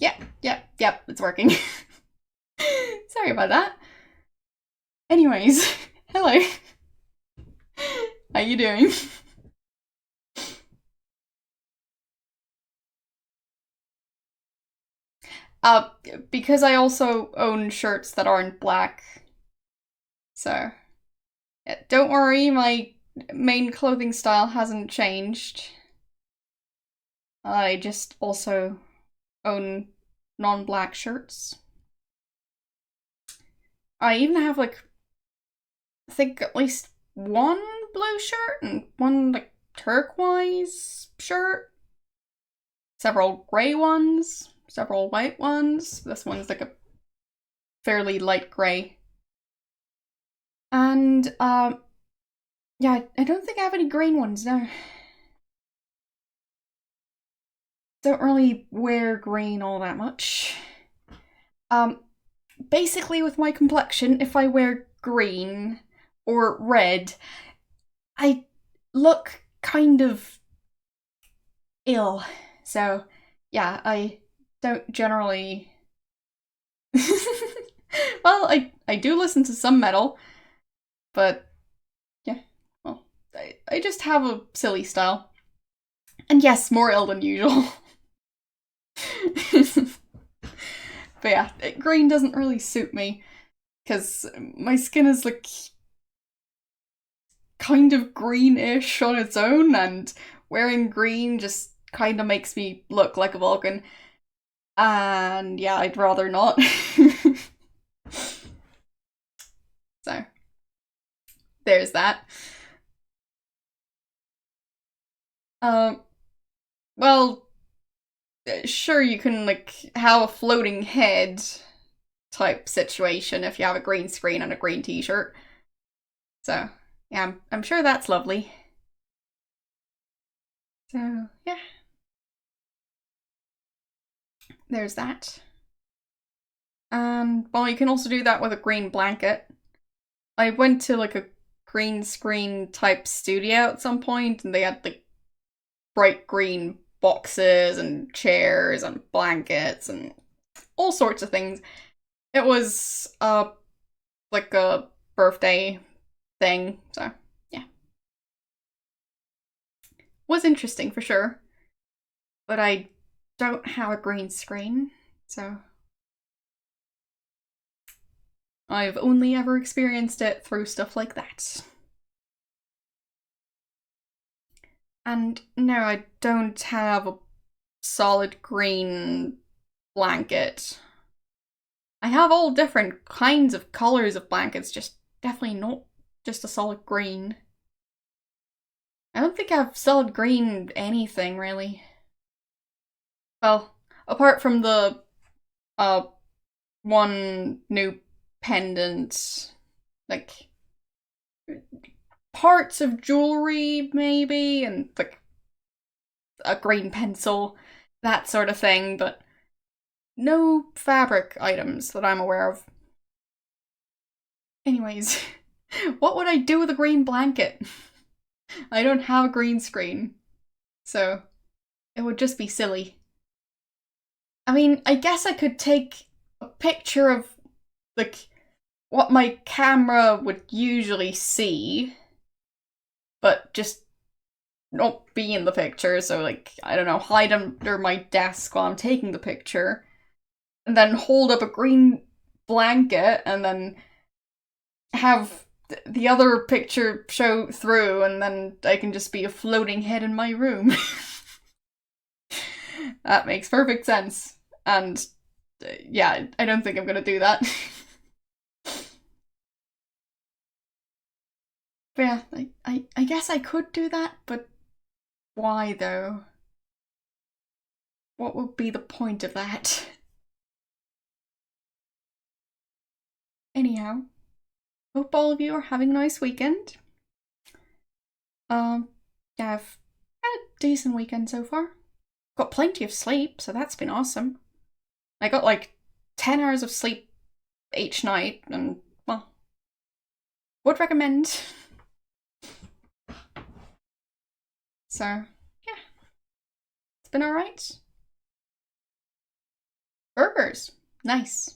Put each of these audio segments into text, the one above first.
check. Yep, it's working. Sorry about that. Anyways, hello. How you doing? Uh, because I also own shirts that aren't black. So, yeah, don't worry, my main clothing style hasn't changed. I just also own non-black shirts. I even have like, I think at least one blue shirt and one like turquoise shirt. Several grey ones, several white ones. This one's like a fairly light grey. And yeah, I don't think I have any green ones, no. Don't really wear green all that much. Basically with my complexion, if I wear green or red, I look kind of ill. So, yeah, I don't generally... Well, I do listen to some metal, but yeah, well, I just have a silly style. And yes, more ill than usual. But yeah, green doesn't really suit me, because my skin is like kind of greenish on its own, and wearing green just kind of makes me look like a Vulcan. And yeah, I'd rather not. So, there's that. Um, well, sure, you can like have a floating head type situation if you have a green screen and a green t-shirt. So, yeah, I'm sure that's lovely. So, yeah, there's that. And, well, you can also do that with a green blanket. I went to like a green screen type studio at some point, and they had like bright green boxes and chairs and blankets and all sorts of things. It was like a birthday thing, so yeah. Was interesting for sure. But I don't have a green screen, so I've only ever experienced it through stuff like that. And no, I don't have a solid green blanket. I have all different kinds of colors of blankets, just definitely not just a solid green. I don't think I have solid green anything, really. Well, apart from the, uh, one new pendant, like, parts of jewelry, maybe, and, like, a green pencil, that sort of thing, but no fabric items that I'm aware of. Anyways, what would I do with a green blanket? I don't have a green screen, so it would just be silly. I mean, I guess I could take a picture of, like, what my camera would usually see, but just not be in the picture, so, like, I don't know, hide under my desk while I'm taking the picture, and then hold up a green blanket, and then have the other picture show through, and then I can just be a floating head in my room. That makes perfect sense. And yeah, I don't think I'm gonna do that. But yeah, I guess I could do that, but why though? What would be the point of that? Anyhow, hope all of you are having a nice weekend. Um, yeah, I've had a decent weekend so far. Got plenty of sleep, so that's been awesome. I got like 10 hours of sleep each night, and well, would recommend. So, yeah, it's been alright. hours. Nice.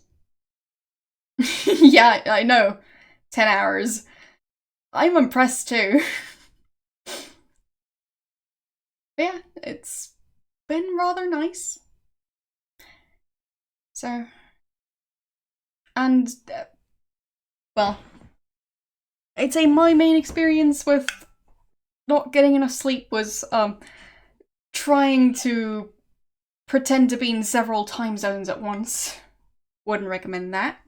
Yeah, I know. 10 hours. I'm impressed too. But yeah, it's been rather nice. So, and, well, I'd say my main experience with not getting enough sleep was, trying to pretend to be in several time zones at once. Wouldn't recommend that.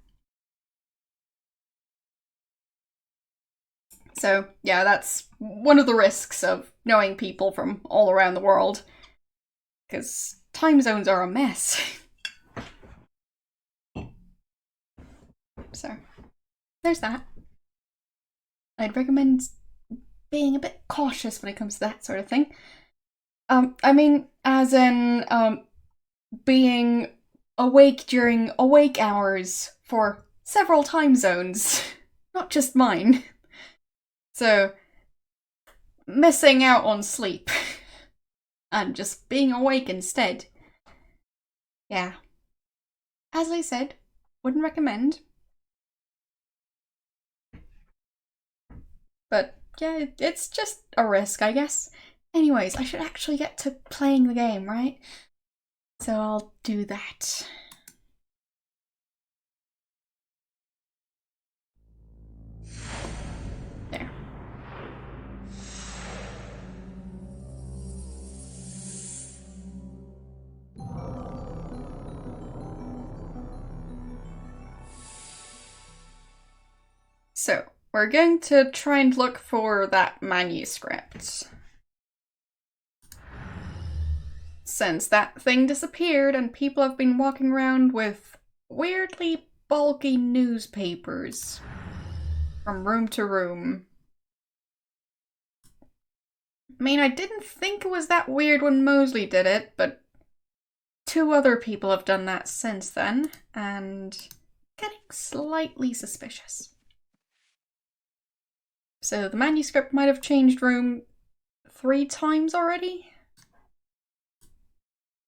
So, yeah, that's one of the risks of knowing people from all around the world. Because time zones are a mess. So, there's that. I'd recommend being a bit cautious when it comes to that sort of thing. I mean, as in, being awake during awake hours for several time zones, not just mine. So, missing out on sleep and just being awake instead. Yeah. As I said, wouldn't recommend. But yeah, it's just a risk, I guess. Anyways, I should actually get to playing the game, right? So I'll do that. There. So, we're going to try and look for that manuscript. Since that thing disappeared and people have been walking around with weirdly bulky newspapers from room to room. I mean, I didn't think it was that weird when Mosley did it, but 2 other people have done that since then, and getting slightly suspicious. So the manuscript might have changed room 3 times already?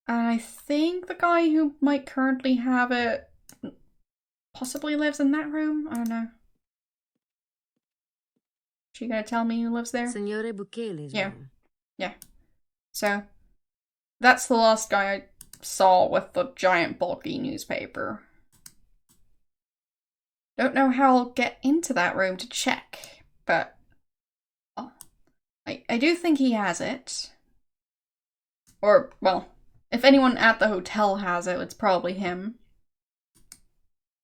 And I think the guy who might currently have it possibly lives in that room? I don't know. She gonna tell me who lives there? Signore Bucheli's room. Yeah. So, that's the last guy I saw with the giant bulky newspaper. Don't know how I'll get into that room to check, but I do think he has it. Or, well, if anyone at the hotel has it, it's probably him.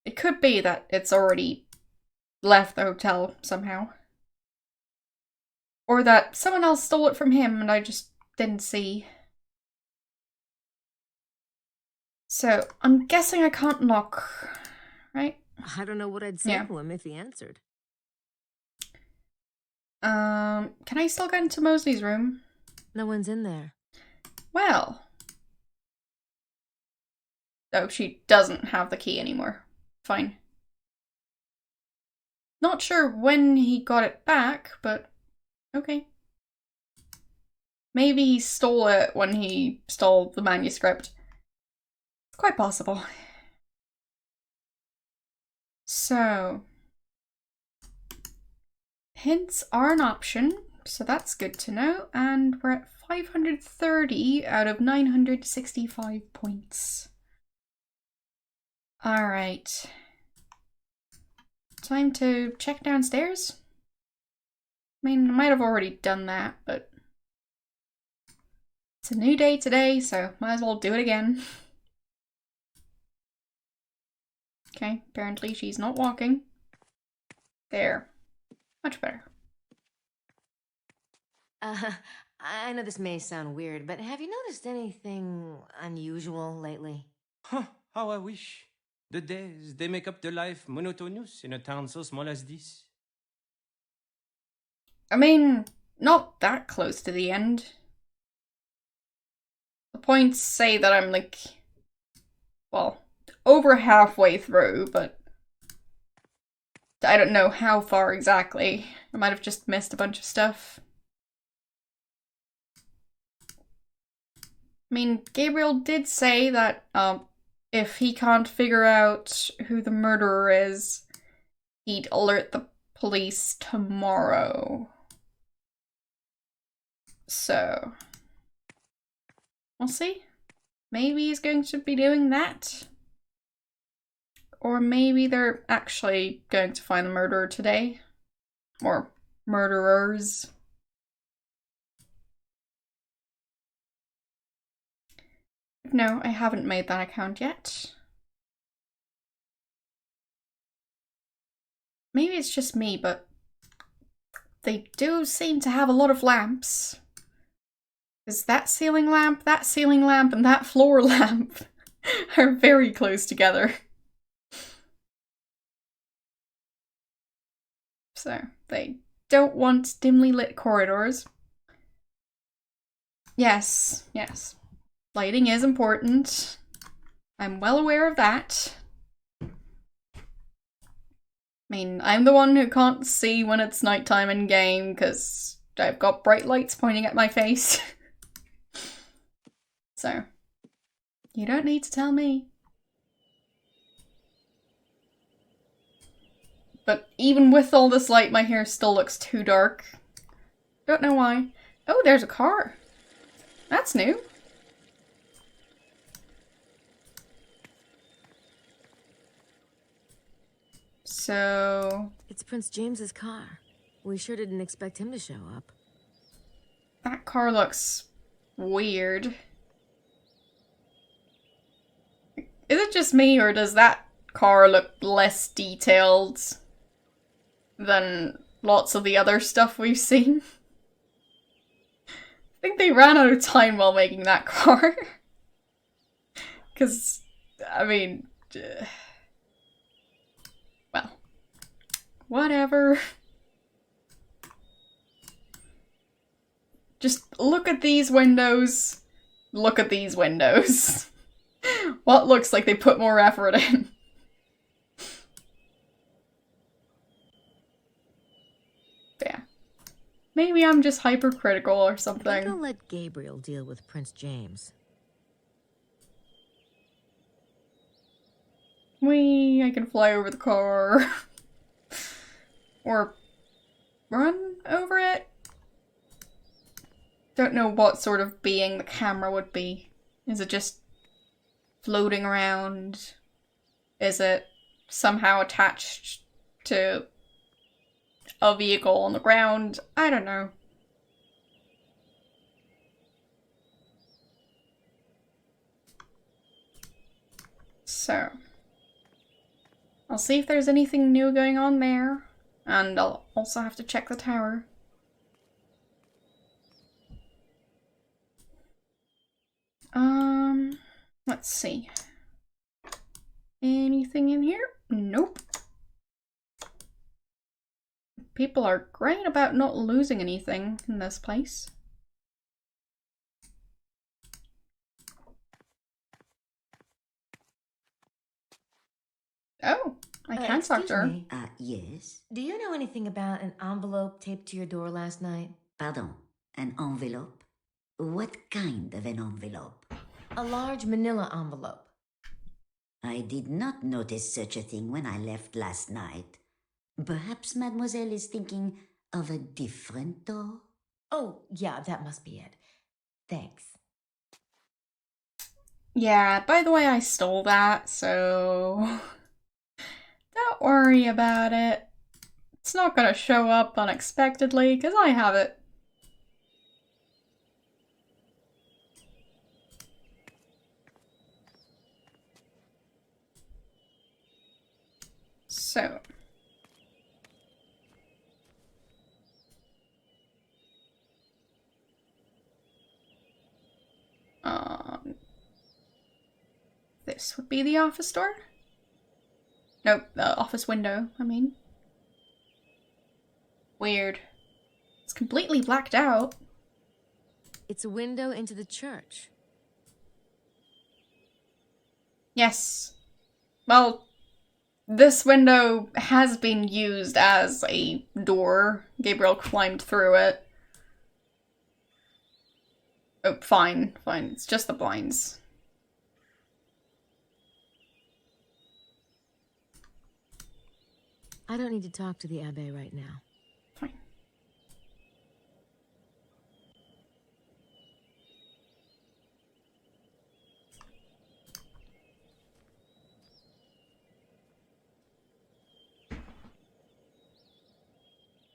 It could be that it's already left the hotel somehow. Or that someone else stole it from him and I just didn't see. So, I'm guessing I can't knock, right? I don't know what I'd say to him if he answered. Can I still get into Mosley's room? No one's in there. Well. Oh, she doesn't have the key anymore. Fine. Not sure when he got it back, but okay. Maybe he stole it when he stole the manuscript. It's quite possible. So, hints are an option, so that's good to know, and we're at 530 out of 965 points. Alright. Time to check downstairs? I mean, I might have already done that, but it's a new day today, so might as well do it again. Okay, apparently she's not walking. There. Much better. I know this may sound weird, but have you noticed anything unusual lately? Huh, how I wish. The days, they make up the life monotonous in a town so small as this. I mean, not that close to the end. The points say that I'm like, well, over halfway through, but I don't know how far exactly. I might have just missed a bunch of stuff. I mean, Gabriel did say that if he can't figure out who the murderer is, he'd alert the police tomorrow. So, we'll see. Maybe he's going to be doing that. Or maybe they're actually going to find the murderer today. Or murderers. No, I haven't made that account yet. Maybe it's just me, but they do seem to have a lot of lamps. Because that ceiling lamp, and that floor lamp are very close together. So, they don't want dimly lit corridors. Yes, yes. Lighting is important. I'm well aware of that. I mean, I'm the one who can't see when it's nighttime in game because I've got bright lights pointing at my face. So, you don't need to tell me. But even with all this light, my hair still looks too dark. Don't know why. Oh, there's a car. That's new. So... It's Prince James's car. We sure didn't expect him to show up. That car looks weird. Is it just me, or does that car look less detailed than lots of the other stuff we've seen? I think they ran out of time while making that car. Because, I mean... well, whatever. Just look at these windows. Look at these windows. What looks like they put more effort in? Yeah. Maybe I'm just hypercritical or I something. think I'll let Gabriel deal with Prince James. I can fly over the car. Or run over it? Don't know what sort of being the camera would be. Is it just floating around? Is it somehow attached to a vehicle on the ground? I don't know. So, I'll see if there's anything new going on there. And I'll also have to check the tower. Let's see. Anything in here? Nope. People are great about not losing anything in this place. Oh, I can talk to her. Excuse me. Yes? Do you know anything about an envelope taped to your door last night? Pardon, an envelope? What kind of an envelope? A large manila envelope. I did not notice such a thing when I left last night. Perhaps mademoiselle is thinking of a different door? Oh, yeah, that must be it. Thanks. Yeah, by the way, I stole that, so don't worry about it. It's not gonna show up unexpectedly, because I have it. So. This would be the office door? Nope, the office window, I mean. Weird. It's completely blacked out. It's a window into the church. Yes. Well, this window has been used as a door. Gabriel climbed through it. Oh, fine, fine. It's just the blinds. I don't need to talk to the Abbe right now. Fine.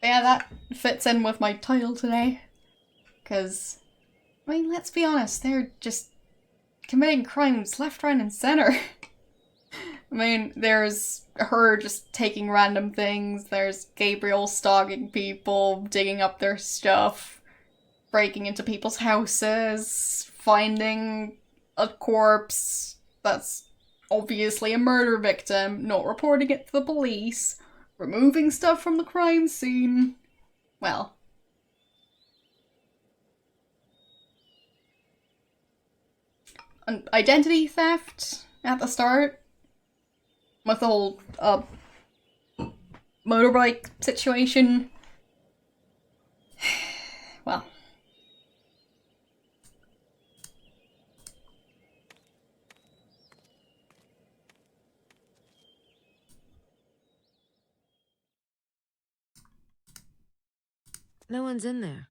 Yeah, that fits in with my title today. Because, I mean, let's be honest, they're just committing crimes left, right, and center. I mean, there's her just taking random things, there's Gabriel stalking people, digging up their stuff, breaking into people's houses, finding a corpse that's obviously a murder victim, not reporting it to the police, removing stuff from the crime scene. Well, an identity theft at the start with the whole motorbike situation. Well, No one's in there.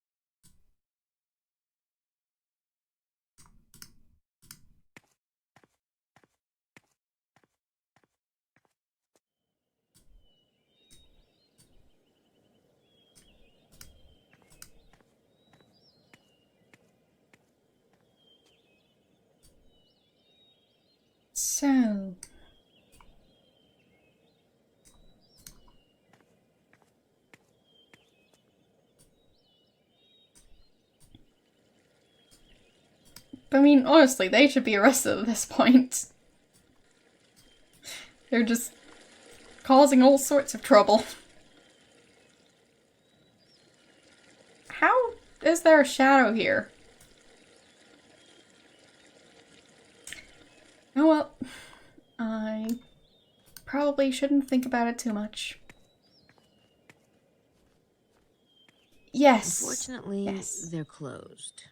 so I mean, honestly, they should be arrested at this point. They're just causing all sorts of trouble. How is there a shadow here? Oh well, I probably shouldn't think about it too much. Yes. Unfortunately, Yes. they're closed.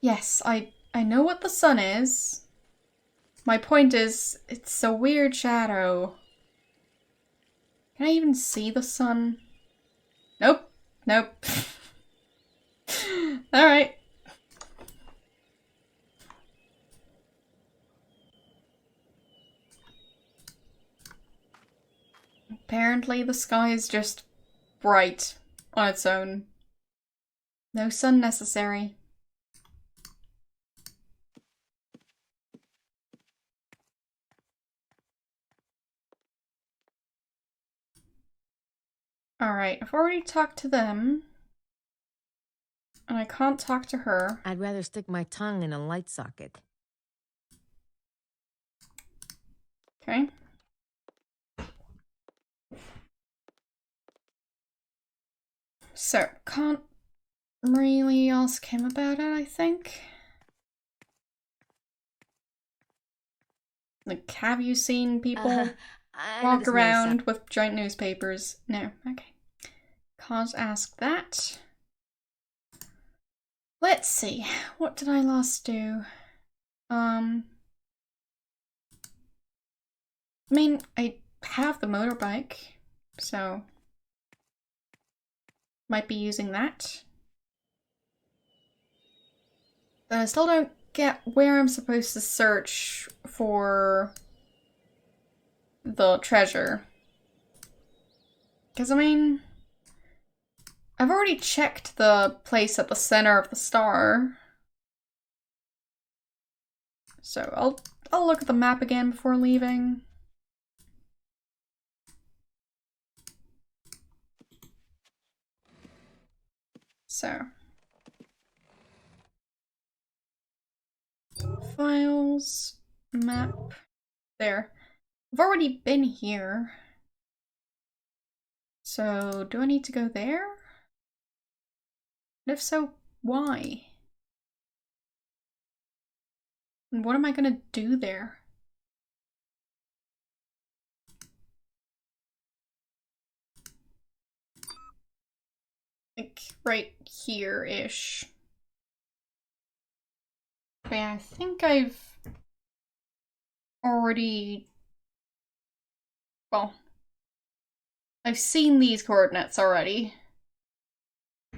Yes, I know what the sun is. My point is, it's a weird shadow. Can I even see the sun? Nope. Nope. Alright. Apparently the sky is just bright on its own. No sun necessary. Alright, I've already talked to them. And I can't talk to her. I'd rather stick my tongue in a light socket. Okay. So, can't really ask him about it, I think. Like, have you seen people I know walk this may around with giant newspapers? No, okay. Can't ask that. Let's see, what did I last do? I mean, I have the motorbike, so might be using that. But I still don't get where I'm supposed to search for the treasure. Because, I mean, I've already checked the place at the center of the star. So I'll look at the map again before leaving. So, files, map, there. I've already been here. So, do I need to go there? And if so, why? And what am I gonna do there? Like, right here-ish. Okay, I think I've already... Well, I've seen these coordinates already,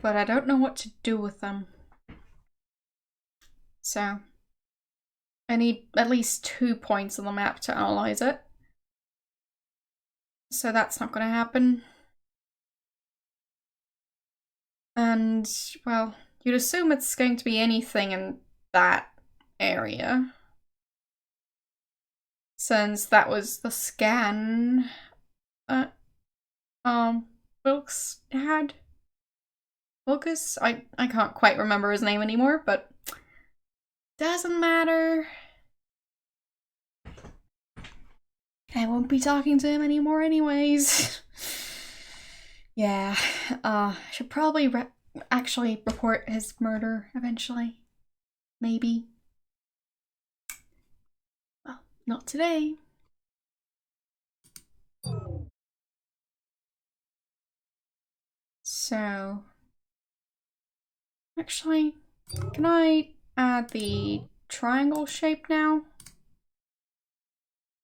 but I don't know what to do with them. So, I need at least 2 points on the map to analyze it. So that's not going to happen. And, well, you'd assume it's going to be anything in that area, since that was the scan Wilkes had. Wilkes? I can't quite remember his name anymore, but doesn't matter. I won't be talking to him anymore anyways. Yeah, should probably actually report his murder eventually. Maybe. Well, not today. So, actually, can I add the triangle shape now?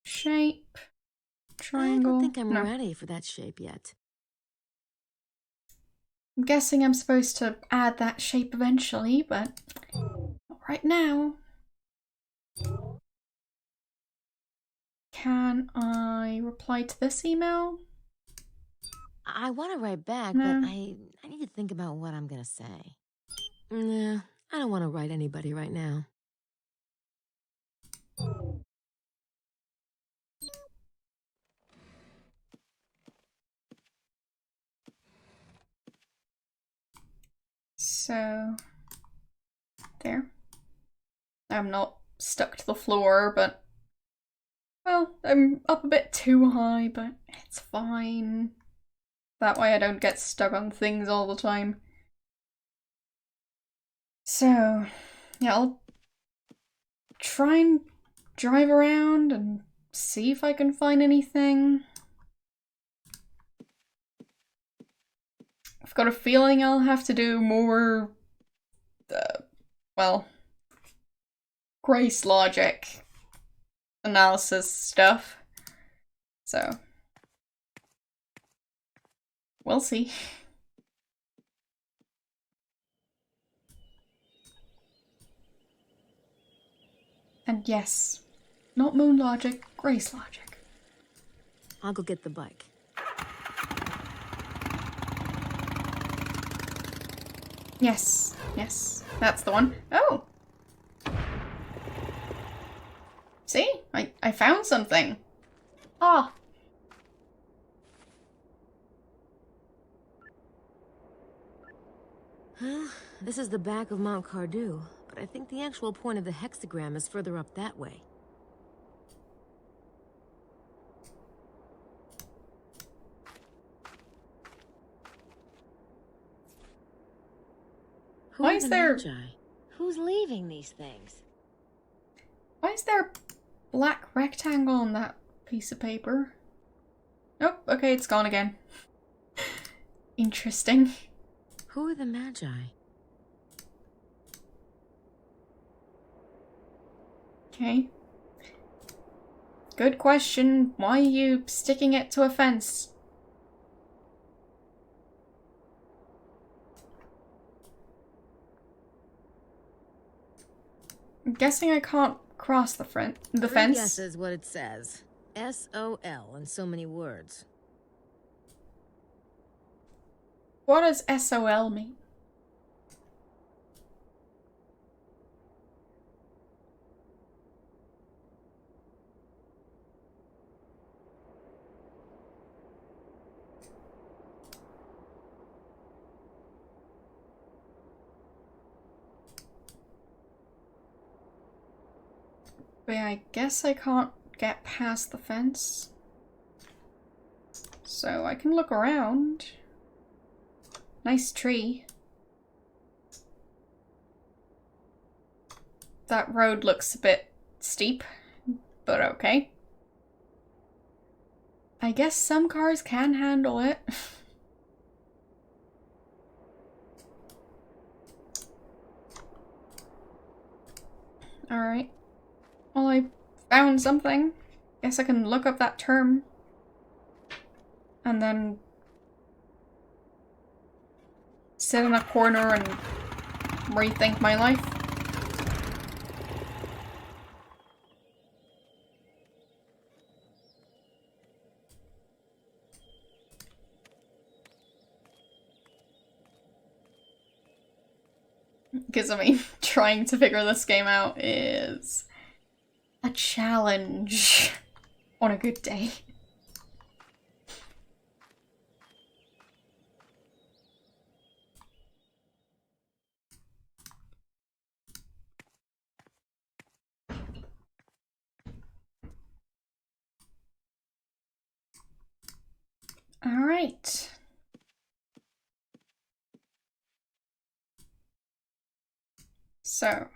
Shape, triangle. I don't think I'm no. ready for that shape yet. I'm guessing I'm supposed to add that shape eventually, but not right now. Can I reply to this email? I want to write back, No. but I need to think about what I'm gonna say. Nah, I don't want to write anybody right now. So, there. I'm not stuck to the floor, but, well, I'm up a bit too high, but it's fine. That way I don't get stuck on things all the time. So, yeah, I'll try and drive around and see if I can find anything. I've got a feeling I'll have to do more, well, grace logic analysis stuff. So, we'll see. And yes, not moon logic, grace logic. I'll go get the bike. Yes, yes, that's the one. Oh! See? I found something. Ah. Well, this is the back of Mount Cardew, but I think the actual point of the hexagram is further up that way. Who Why are is the there- Magi? Who's leaving these things? Why is there a black rectangle on that piece of paper? Nope, okay, it's gone again. Interesting. Who are the Magi? Okay. Good question. Why are you sticking it to a fence? I'm guessing I can't cross the fence. Guess is what it says. S-O-L in so many words. What does SOL mean? But yeah, I guess I can't get past the fence. So I can look around. Nice tree. That road looks a bit steep, but okay. I guess some cars can handle it. Alright. Well, I found something. Guess I can look up that term. And then sit in a corner and rethink my life. Because, I mean, trying to figure this game out is a challenge on a good day. All right. So.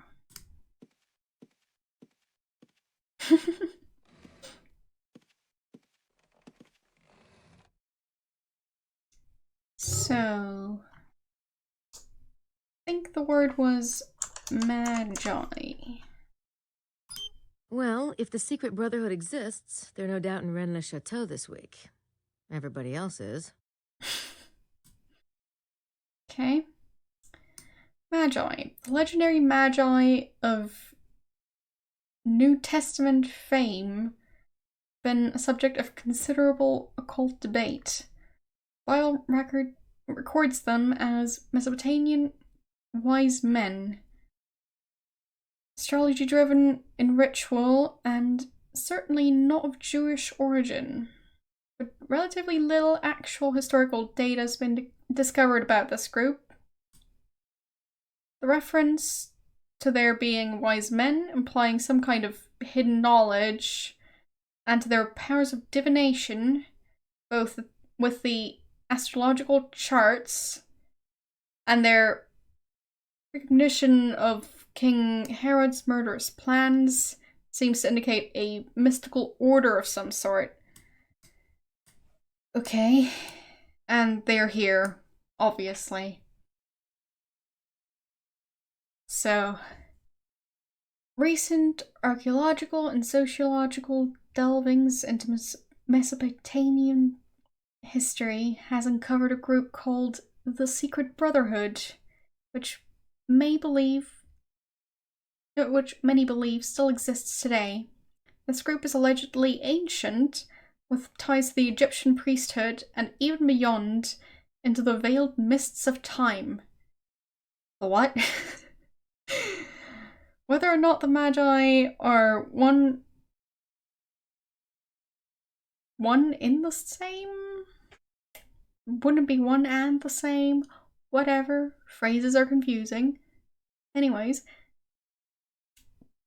So. I think the word was magi. Well, if the Secret Brotherhood exists, they're no doubt in Rennes-le-Chateau this week. Everybody else is. Okay. Magi. The legendary magi of New Testament fame been a subject of considerable occult debate. Bible records them as Mesopotamian wise men, astrology-driven in ritual, and certainly not of Jewish origin. But relatively little actual historical data has been discovered about this group. The reference to their being wise men, implying some kind of hidden knowledge, and to their powers of divination, both with the astrological charts and their recognition of King Herod's murderous plans, seems to indicate a mystical order of some sort. Okay. And they're here, obviously. So, recent archaeological and sociological delvings into Mesopotamian history has uncovered a group called the Secret Brotherhood, which many believe still exists today. This group is allegedly ancient, with ties to the Egyptian priesthood and even beyond into the veiled mists of time. The what? Whether or not the Magi are one in the same? Wouldn't it be one and the same? Whatever. Phrases are confusing. Anyways,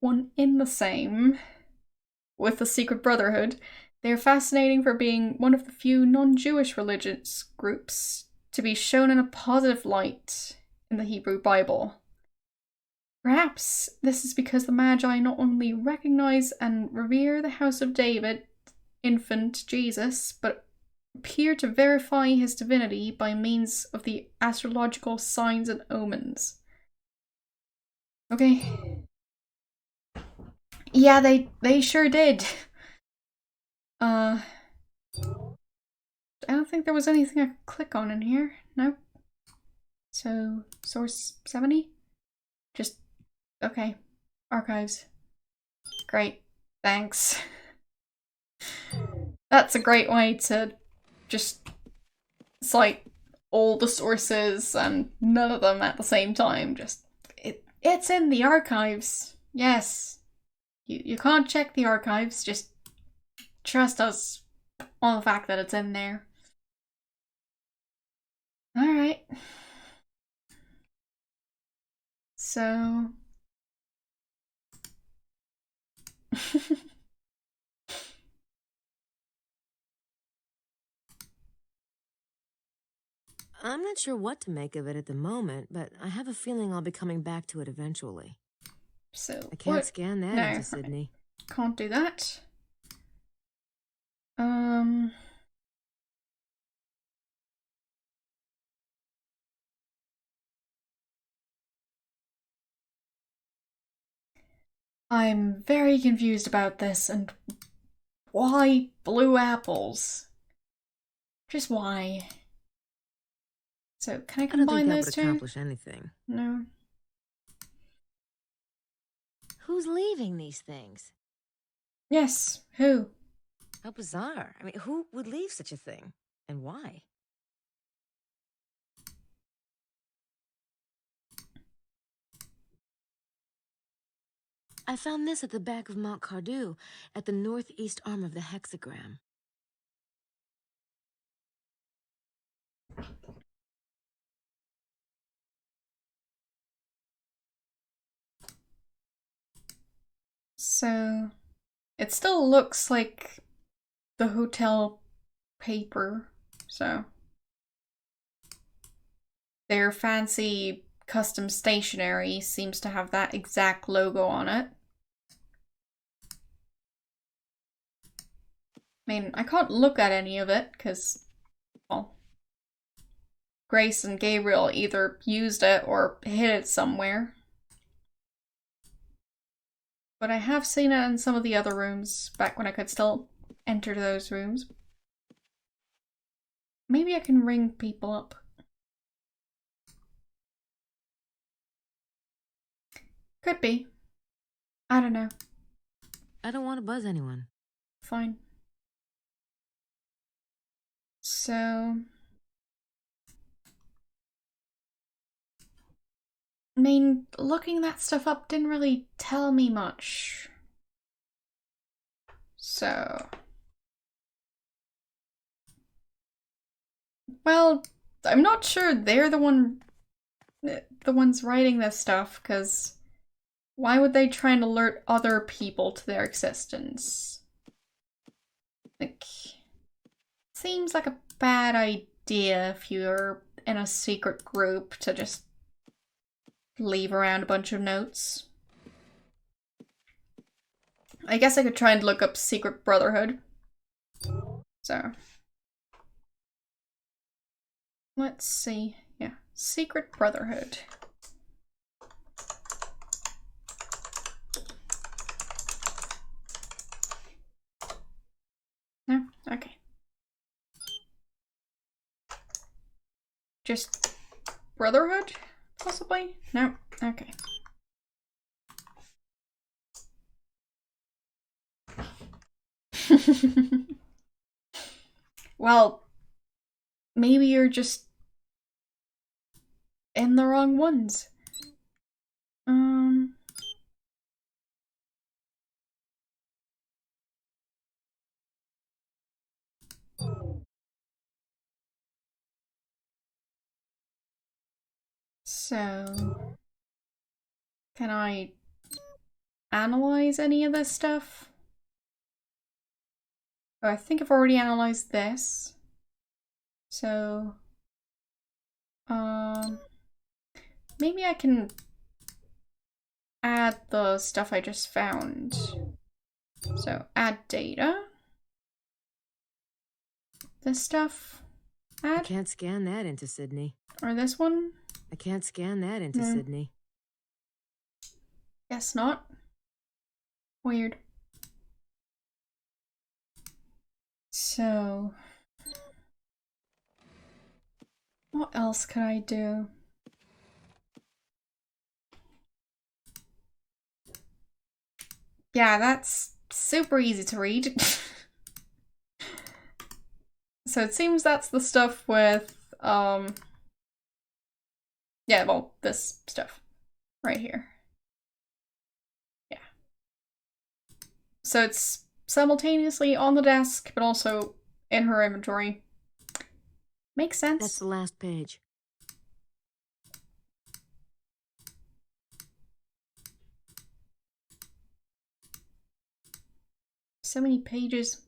one in the same with the Secret Brotherhood. They are fascinating for being one of the few non-Jewish religious groups to be shown in a positive light in the Hebrew Bible. Perhaps this is because the Magi not only recognize and revere the house of David, infant Jesus, but appear to verify his divinity by means of the astrological signs and omens. Okay. Yeah, they sure did. I don't think there was anything I could click on in here. Nope. So, source 70? Just, okay. Archives. Great. Thanks. That's a great way to just cite all the sources and none of them at the same time. Just, it's in the archives. Yes. You can't check the archives, just trust us on the fact that it's in there. Alright. So... I'm not sure what to make of it at the moment, but I have a feeling I'll be coming back to it eventually. So, I can't scan that into right. Sydney. Can't do that. I'm very confused about this, and why blue apples? Just why? So, can I I don't think combine that those would two? accomplish anything. No. Who's leaving these things? Yes, who? How bizarre. I mean, who would leave such a thing? And why? I found this at the back of Mount Cardew, at the northeast arm of the hexagram. So, it still looks like the hotel paper, so. Their fancy custom stationery seems to have that exact logo on it. I mean, I can't look at any of it because, well, Grace and Gabriel either used it or hid it somewhere. But I have seen it in some of the other rooms back when I could still enter those rooms. Maybe I can ring people up. Could be. I don't know. I don't want to buzz anyone. Fine. So, I mean, looking that stuff up didn't really tell me much. So, well, I'm not sure they're the ones writing this stuff, because why would they try and alert other people to their existence? Like, seems like a bad idea if you're in a secret group to just leave around a bunch of notes. I guess I could try and look up Secret Brotherhood. So, let's see. Yeah, Secret Brotherhood. No? Okay. Just Brotherhood? Possibly? No? Okay. Well, maybe you're just in the wrong ones. So, can I analyze any of this stuff? Oh, I think I've already analyzed this. So, maybe I can add the stuff I just found. So, add data. This stuff. I Add. can't scan that into Sydney. Or this one. I can't scan that into No. Sydney. Guess not. Weird. So, what else could I do? Yeah, that's super easy to read. So it seems that's the stuff with, yeah, well, this stuff right here. Yeah. So it's simultaneously on the desk, but also in her inventory. Makes sense. That's the last page. So many pages.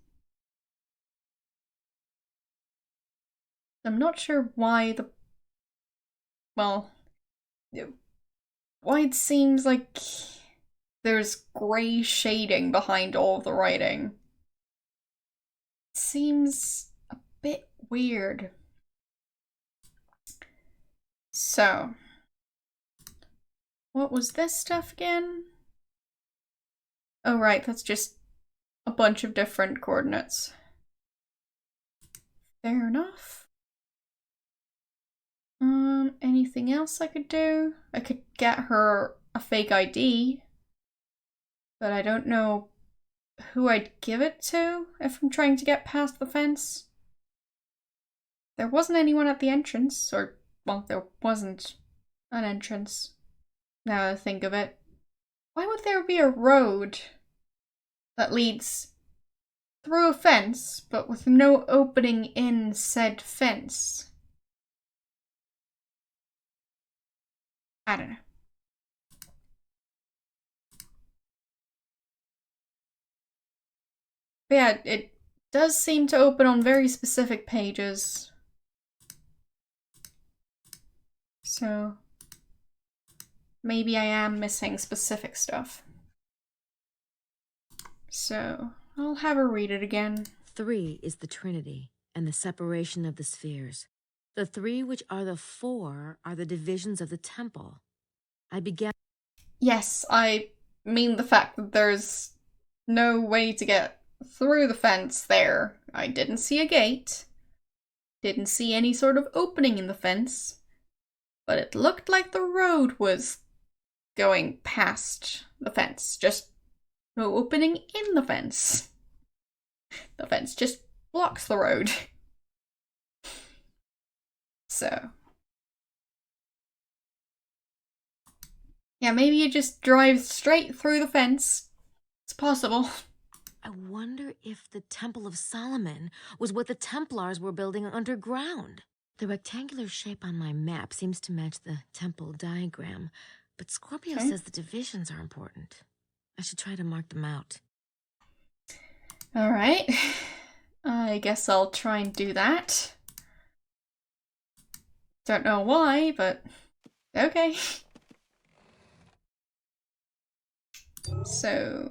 I'm not sure why well, why it seems like there's grey shading behind all of the writing. It seems a bit weird. So, what was this stuff again? Oh right, that's just a bunch of different coordinates. Fair enough. Anything else I could do? I could get her a fake ID, but I don't know who I'd give it to if I'm trying to get past the fence. There wasn't anyone at the entrance, or, well, there wasn't an entrance. Now that I think of it. Why would there be a road that leads through a fence, but with no opening in said fence? I don't know. But yeah, it does seem to open on very specific pages. So maybe I am missing specific stuff. So I'll have her read it again. 3 is the Trinity and the separation of the spheres. The 3 which are the 4 are the divisions of the temple. I began. Yes, I mean the fact that there's no way to get through the fence there. I didn't see a gate. Didn't see any sort of opening in the fence. But it looked like the road was going past the fence. Just no opening in the fence. The fence just blocks the road. So yeah, maybe you just drive straight through the fence. It's possible. I wonder if the Temple of Solomon was what the Templars were building underground. The rectangular shape on my map seems to match the temple diagram, but Scorpio says the divisions are important. I should try to mark them out. Alright. I guess I'll try and do that. Don't know why, but okay. So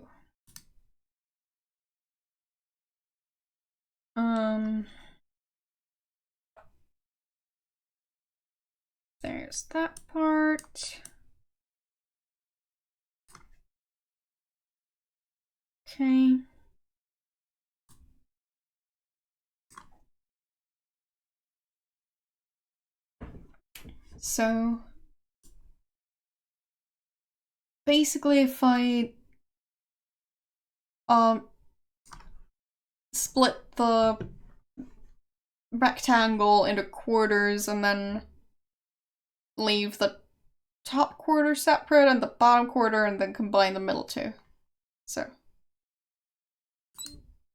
there's that part. Okay. So basically if I split the rectangle into quarters and then leave the top quarter separate and the bottom quarter and then combine the middle two. So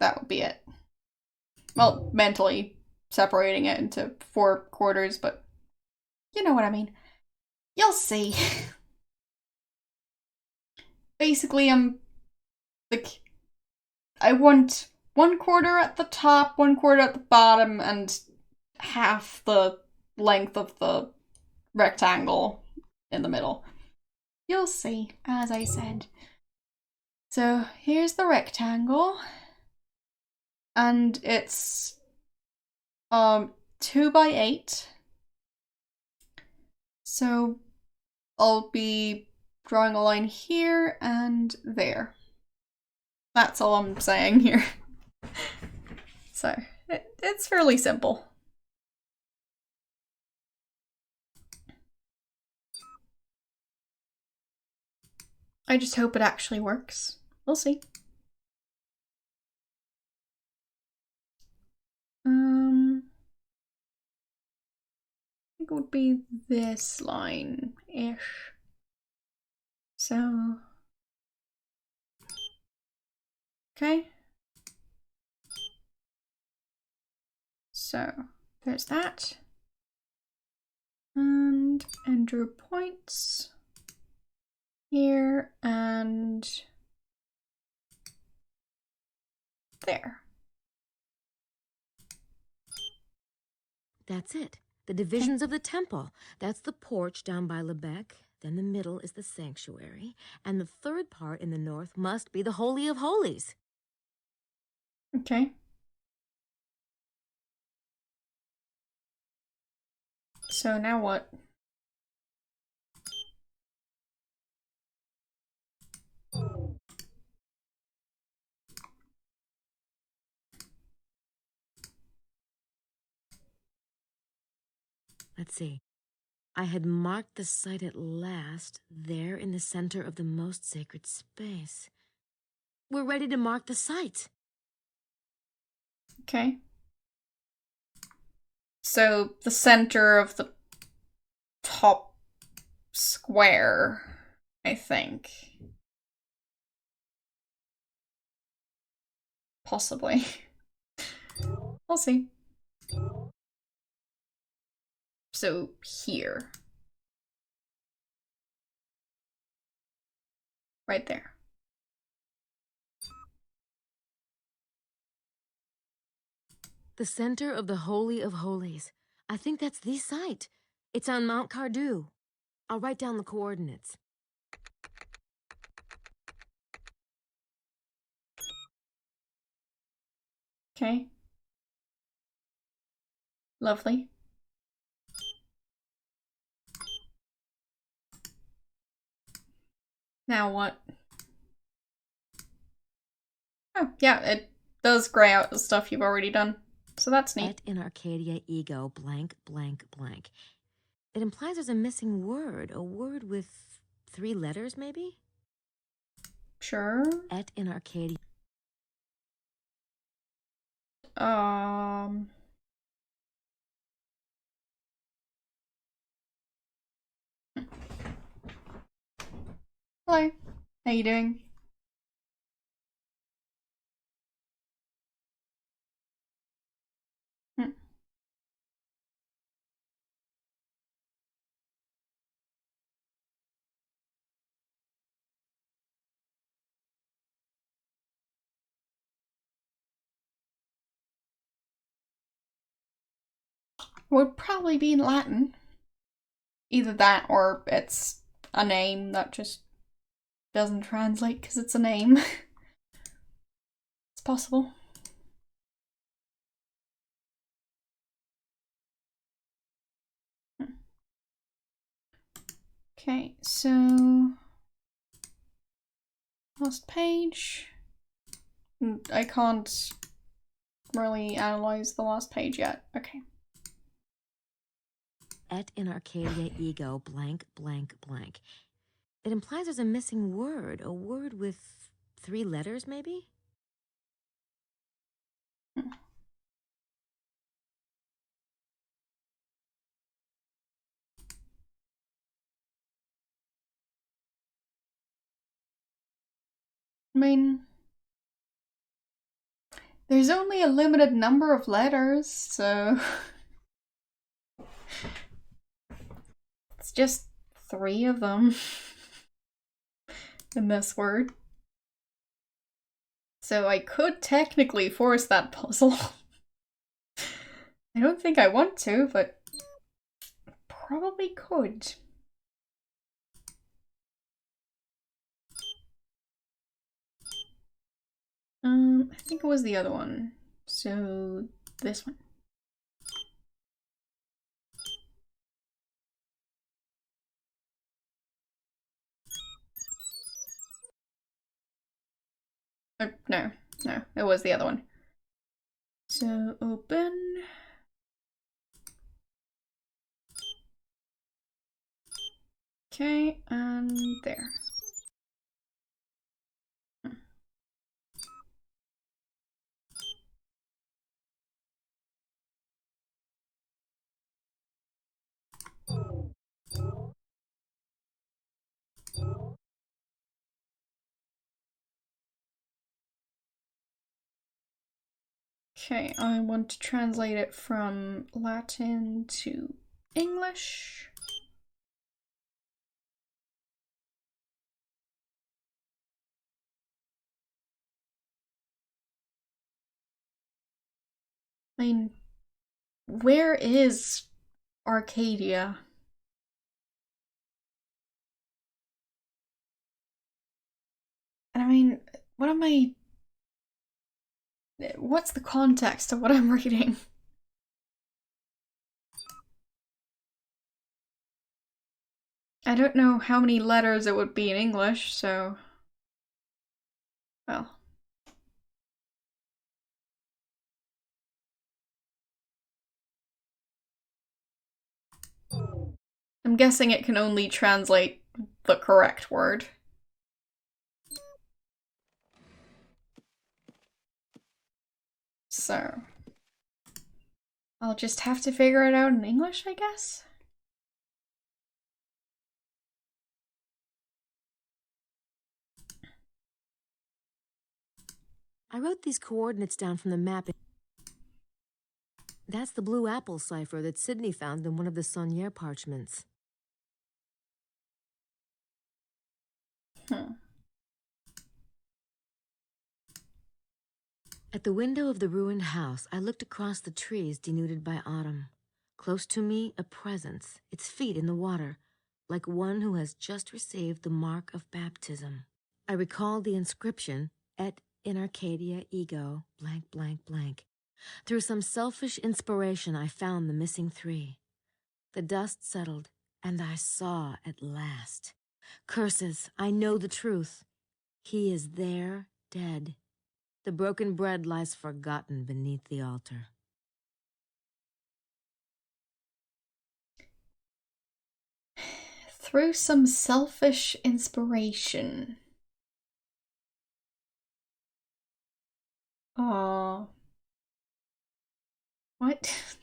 that would be it. Well, mentally separating it into 4 quarters, but you know what I mean. You'll see. Basically, I want 1 quarter at the top, 1 quarter at the bottom, and half the length of the rectangle in the middle. You'll see, as I said. So here's the rectangle, and it's 2 by 8. So I'll be drawing a line here and there. That's all I'm saying here. So it's fairly simple. I just hope it actually works. We'll see. I think it would be this line-ish. So, okay. So, there's that. And drew points here and there. That's it. The divisions of the temple. That's the porch down by Lebec. Then the middle is the sanctuary. And the third part in the north must be the Holy of Holies. Okay. So now what? Let's see. I had marked the site at last, there in the center of the most sacred space. We're ready to mark the site. Okay. So the center of the top square, I think. Possibly. We'll see. So here. Right there. The center of the Holy of Holies. I think that's the site. It's on Mount Cardew. I'll write down the coordinates. Okay. Lovely. Now what? Oh, yeah, it does grey out the stuff you've already done. So that's neat. Et in Arcadia ego blank blank blank. It implies there's a missing word. A word with 3 letters, maybe? Sure. Et in Arcadia. Hello. How you doing? Would probably be in Latin. Either that or it's a name that just doesn't translate because it's a name. It's possible. Okay, so last page. I can't really analyze the last page yet. Okay. Et in Arcadia ego blank blank blank. It implies there's a missing word. A word with 3 letters, maybe? I mean, there's only a limited number of letters, so it's just 3 of them in this word. So I could technically force that puzzle. I don't think I want to, but probably could. I think it was the other one. So this one. No, it was the other one. So open. Okay, and there. Okay, I want to translate it from Latin to English. I mean, where is Arcadia? And I mean, what's the context of what I'm reading? I don't know how many letters it would be in English, so... Well. I'm guessing it can only translate the correct word. So, I'll just have to figure it out in English, I guess? I wrote these coordinates down from the map. That's the blue apple cipher that Sydney found in one of the Saunier parchments. At the window of the ruined house, I looked across the trees denuded by autumn. Close to me, a presence, its feet in the water, like one who has just received the mark of baptism. I recalled the inscription, Et in Arcadia ego, blank, blank, blank. Through some selfish inspiration, I found the missing three. The dust settled, and I saw at last. Curses, I know the truth. He is there, dead. The broken bread lies forgotten beneath the altar. Through some selfish inspiration. Aww. What?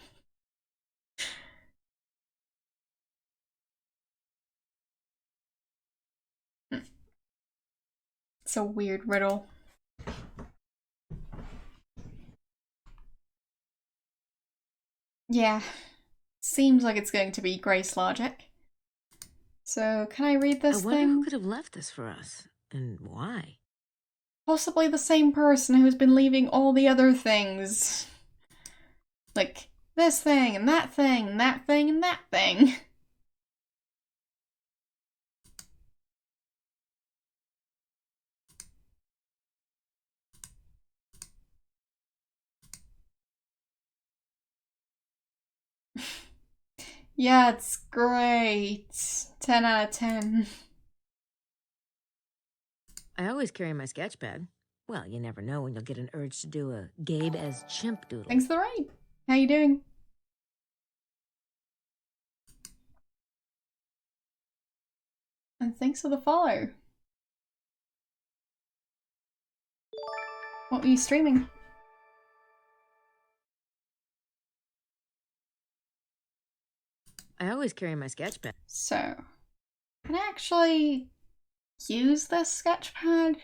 It's a weird riddle. Yeah. Seems like it's going to be Grace logic. So, can I read this I wonder thing? who could have left this for us, and why? Possibly the same person who's been leaving all the other things. Like, this thing, and that thing, and that thing, and that thing. Yeah, it's great. 10 out of 10. I always carry my sketch pad. Well, you never know when you'll get an urge to do a Gabe as chimp doodle. Thanks for the ride. How you doing? And thanks for the follow. What were you streaming? I always carry my sketch pad. So, can I actually use this sketchpad?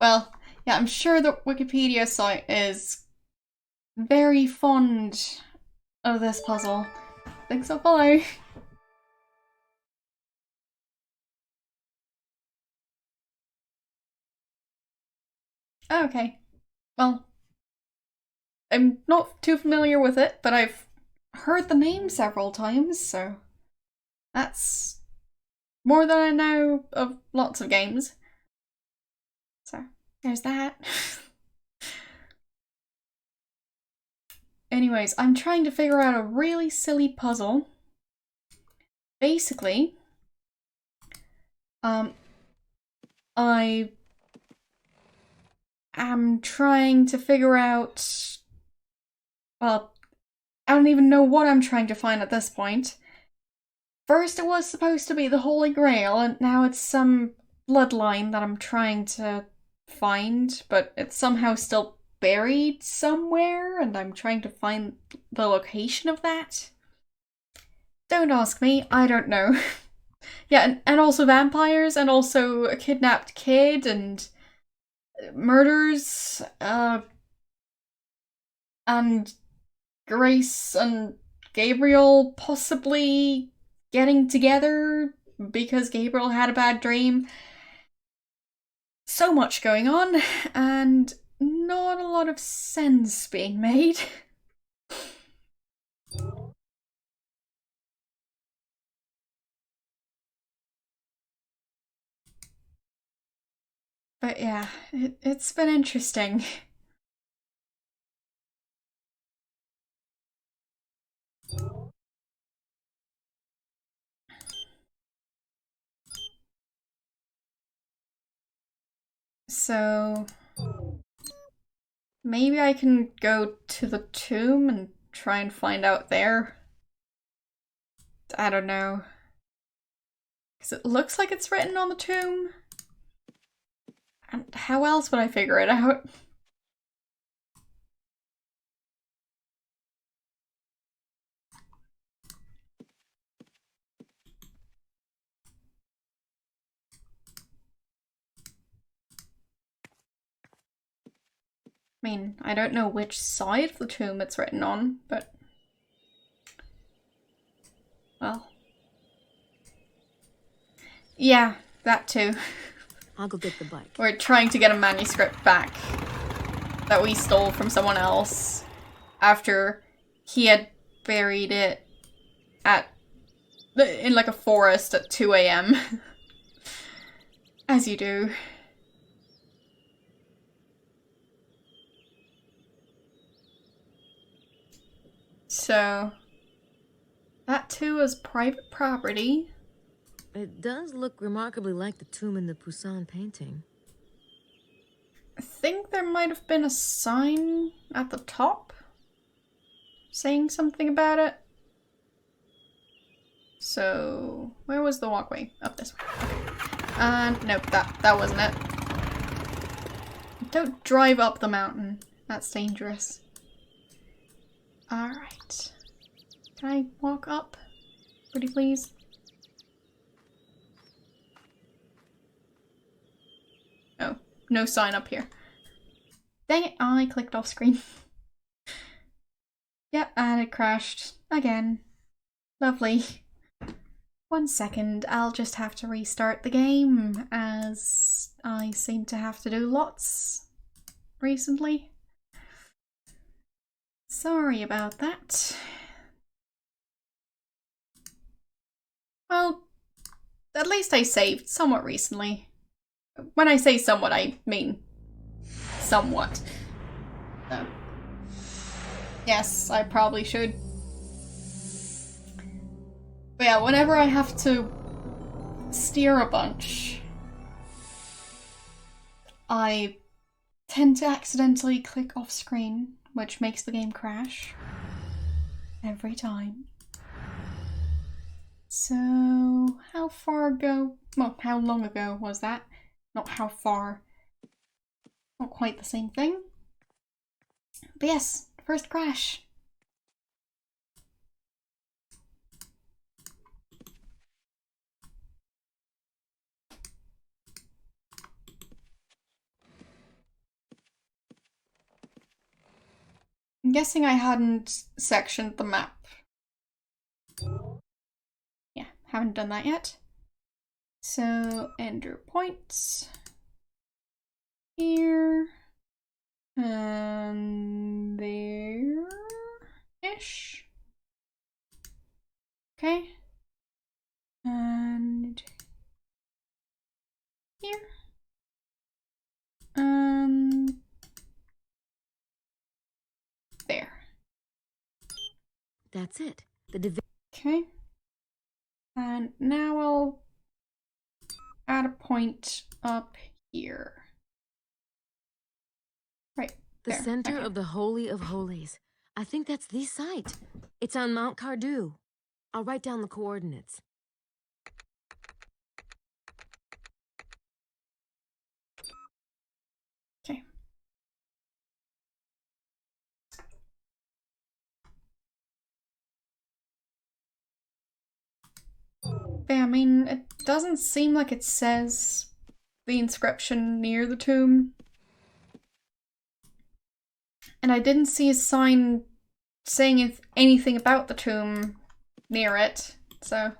Well, yeah, I'm sure the Wikipedia site is very fond of this puzzle. Thanks for follow. Oh, okay. Well, I'm not too familiar with it, but I've heard the name several times, so that's more than I know of lots of games. So, there's that. Anyways, I'm trying to figure out a really silly puzzle. Basically, I am trying to figure out, well, I don't even know what I'm trying to find at this point. First it was supposed to be the Holy Grail, and now it's some bloodline that I'm trying to find, but it's somehow still buried somewhere, and I'm trying to find the location of that. Don't ask me, I don't know. Yeah, and also vampires, and also a kidnapped kid, and murders, and Grace and Gabriel possibly getting together because Gabriel had a bad dream. So much going on, and not a lot of sense being made. But yeah, it's been interesting. So maybe I can go to the tomb and try and find out there I don't know. Because it looks like it's written on the tomb. And how else would I figure it out? I mean, I don't know which side of the tomb it's written on, but... well... yeah, that too. I'll go get the bike. We're trying to get a manuscript back that we stole from someone else after he had buried it in like a forest at 2 AM. As you do. So, that too is private property. It does look remarkably like the tomb in the Poussin painting. I think there might have been a sign at the top saying something about it. So, where was the walkway? Up this way. Okay. Nope, that wasn't it. Don't drive up the mountain. That's dangerous. Alright. Can I walk up? Pretty please? Oh, no sign up here. Dang it, I clicked off screen. Yep, and it crashed. Again. Lovely. 1 second, I'll just have to restart the game, as I seem to have to do lots recently. Sorry about that. Well, at least I saved somewhat recently. When I say somewhat, I mean somewhat. So, yes, I probably should. But yeah, whenever I have to steer a bunch, I tend to accidentally click off screen, which makes the game crash. Every time. So, how far ago? Well, how long ago was that? Not how far. Not quite the same thing. But yes, first crash. I'm guessing I hadn't sectioned the map. Yeah, haven't done that yet. So, enter points. Here. And there-ish. Okay. And here. And there. That's it. The Okay. And now I'll add a point up here. Right. The there. center Okay. of the Holy of Holies. I think that's the site. It's on Mount Cardew. I'll write down the coordinates. Okay. But I mean, it doesn't seem like it says the inscription near the tomb. And I didn't see a sign saying anything about the tomb near it, so...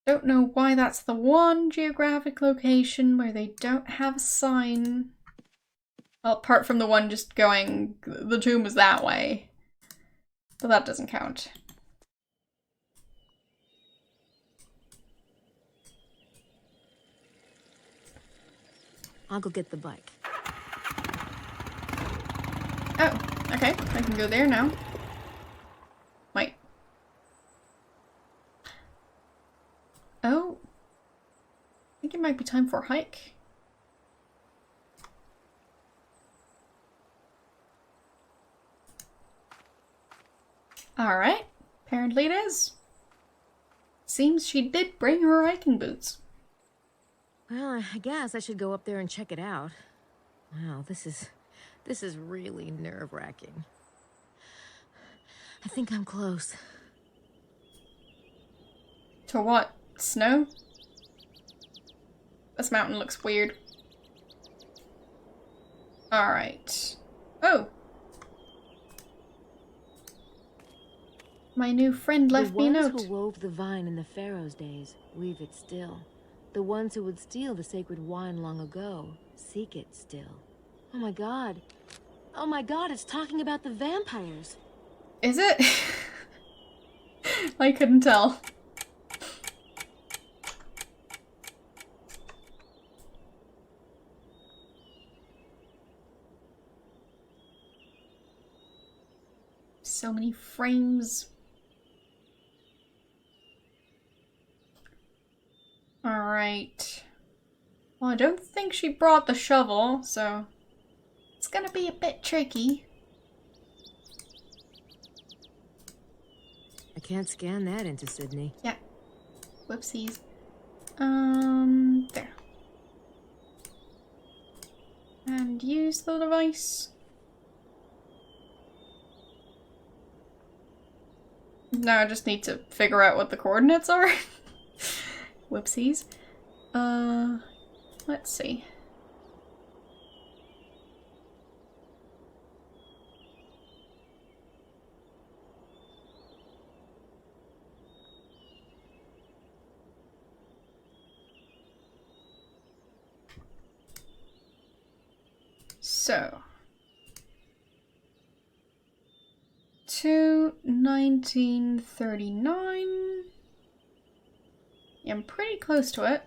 don't know why that's the one geographic location where they don't have a sign. Well, apart from the one just going, the tomb is that way. But that doesn't count. I'll go get the bike. Oh, okay. I can go there now. Wait. Oh. I think it might be time for a hike. Alright. Apparently it is. Seems she did bring her hiking boots. Well, I guess I should go up there and check it out. Wow, this is really nerve-wracking. I think I'm close. To what? Snow? This mountain looks weird. Alright. Oh! My new friend left me a note. The ones who wove the vine in the Pharaoh's days, weave it still. The ones who would steal the sacred wine long ago, seek it still. Oh my god. Oh my god, it's talking about the vampires. Is it? I couldn't tell. So many frames. Alright. Well, I don't think she brought the shovel, so it's gonna be a bit tricky. I can't scan that into Sydney. Yeah. Whoopsies. There. And use the device. Now I just need to figure out what the coordinates are. Whoopsies. Let's see. So, 1939. Yeah, I'm pretty close to it.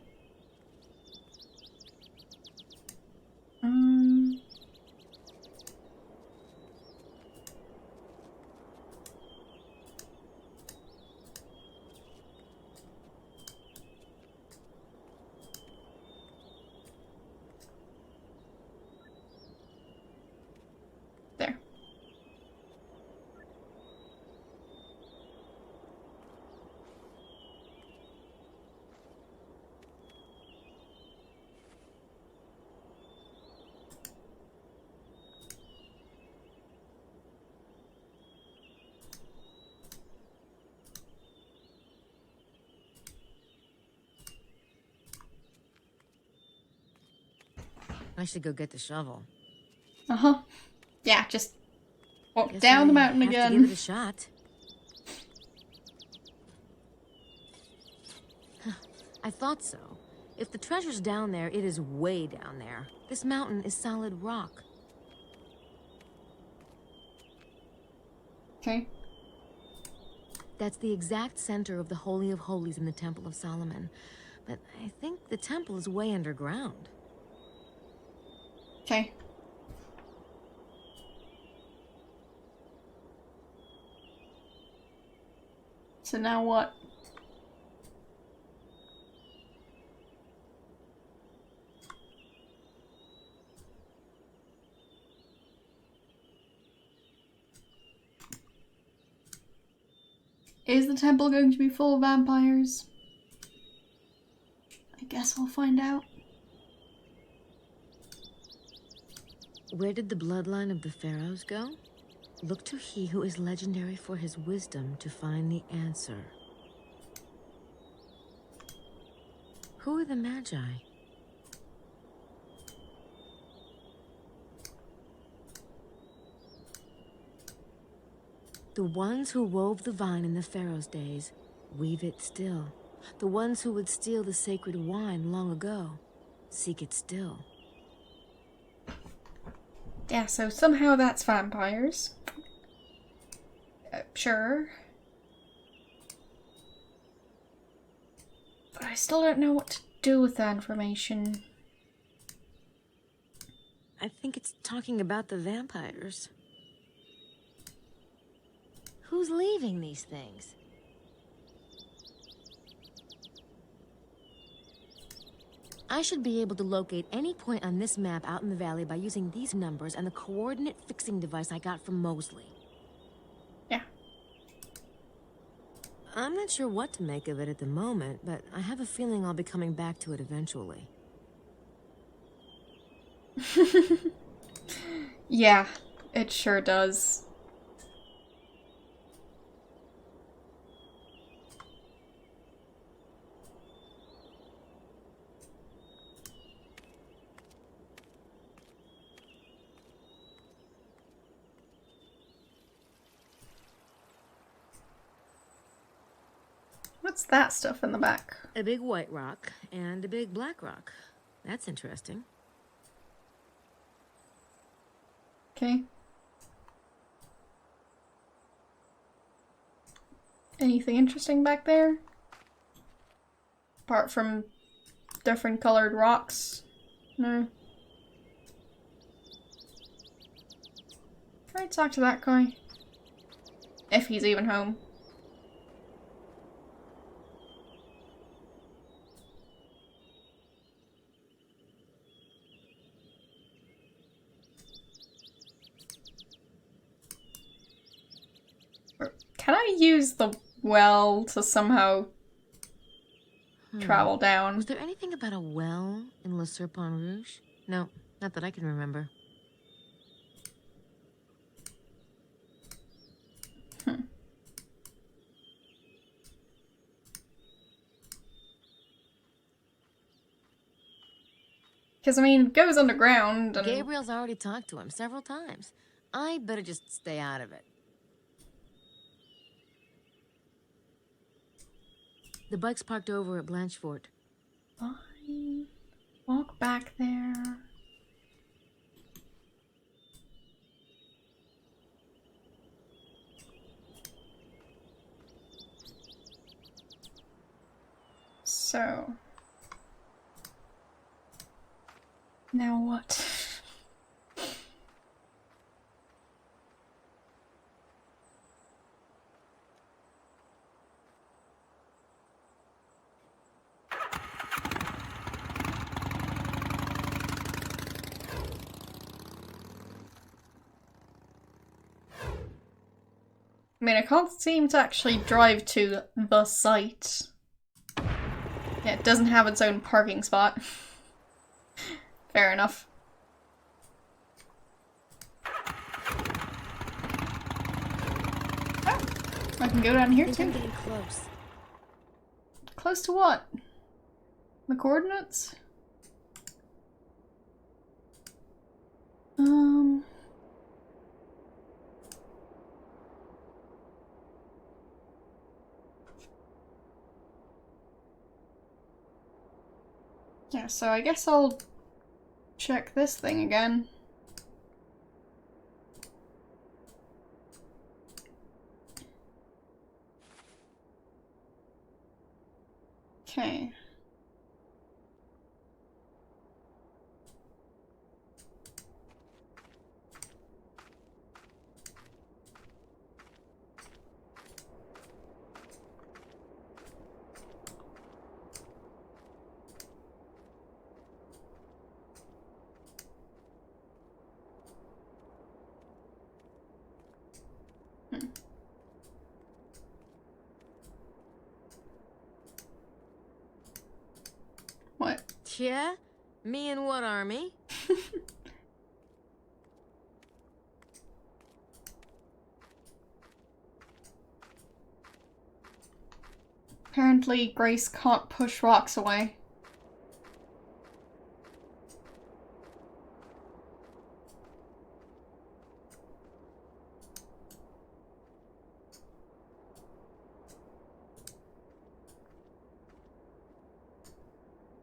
There. I should go get the shovel. Uh-huh. Yeah, just walk Guess down the I mountain have again. to give it a shot. I thought so. If the treasure's down there, it is way down there. This mountain is solid rock. Okay. That's the exact center of the Holy of Holies in the Temple of Solomon. But I think the temple is way underground. Okay. So now what? Is the temple going to be full of vampires? I guess we'll find out. Where did the bloodline of the pharaohs go? Look to he who is legendary for his wisdom to find the answer. Who are the Magi? The ones who wove the vine in the pharaoh's days, weave it still. The ones who would steal the sacred wine long ago, seek it still. Yeah, so somehow that's vampires. Sure. But I still don't know what to do with that information. I think it's talking about the vampires. Who's leaving these things? I should be able to locate any point on this map out in the valley by using these numbers and the coordinate fixing device I got from Mosley. Yeah. I'm not sure what to make of it at the moment, but I have a feeling I'll be coming back to it eventually. Yeah, it sure does. What's that stuff in the back? A big white rock and a big black rock. That's interesting. Okay. Anything interesting back there? Apart from different colored rocks? No. Can I talk to that guy? If he's even home. Can I use the well to somehow travel down? Was there anything about a well in Le Serpent Rouge? No, not that I can remember. Because, I mean, it goes underground and... Gabriel's already talked to him several times. I'd better just stay out of it. The bike's parked over at Blanchefort. Fine. Walk back there. So... now what? I mean, I can't seem to actually drive to the site. Yeah, it doesn't have its own parking spot. Fair enough. Oh, I can go down here too. I'm getting close. Close to what? The coordinates? Yeah, so I guess I'll check this thing again. Okay. What? Yeah? Me and what army? Apparently, Grace can't push rocks away.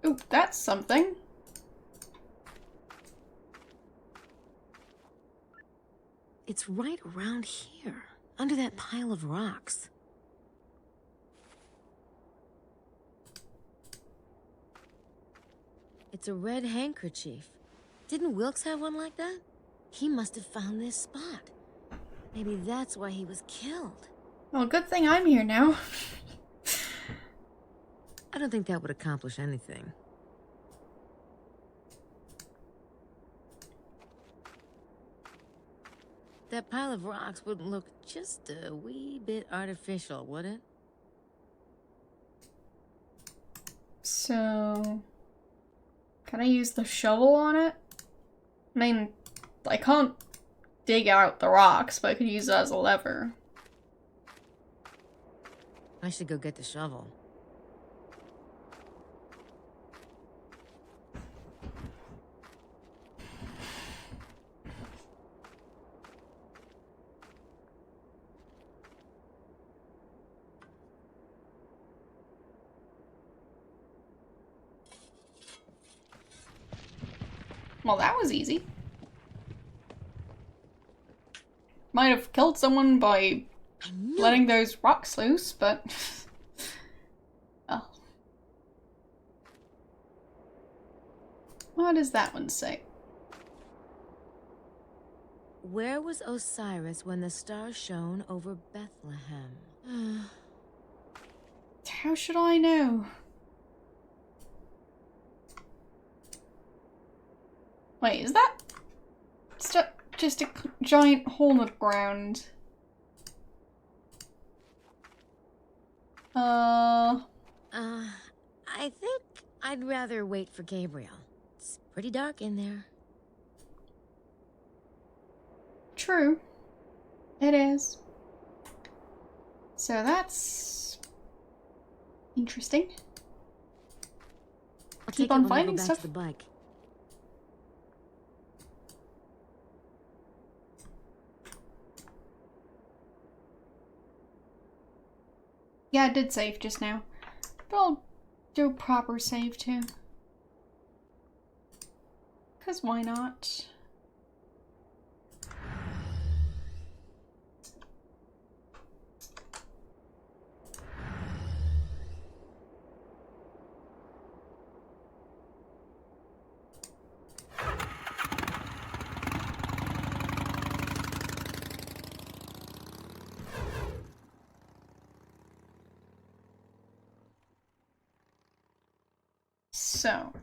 Ooh, that's something. It's right around here, under that pile of rocks. It's a red handkerchief. Didn't Wilkes have one like that? He must have found this spot. Maybe that's why he was killed. Well, good thing I'm here now. I don't think that would accomplish anything. That pile of rocks wouldn't look just a wee bit artificial, would it? So, can I use the shovel on it? I mean, I can't dig out the rocks, but I could use it as a lever. I should go get the shovel. Well, that was easy. Might have killed someone by letting those rocks loose, but... oh. What does that one say? Where was Osiris when the star shone over Bethlehem? How should I know? Wait, is that just a giant hole in the ground? I think I'd rather wait for Gabriel. It's pretty dark in there. True. It is. So that's interesting. I'll Keep take it on when I go finding back stuff. to the bike. Yeah, I did save just now. But I'll do a proper save too. 'Cause why not? So,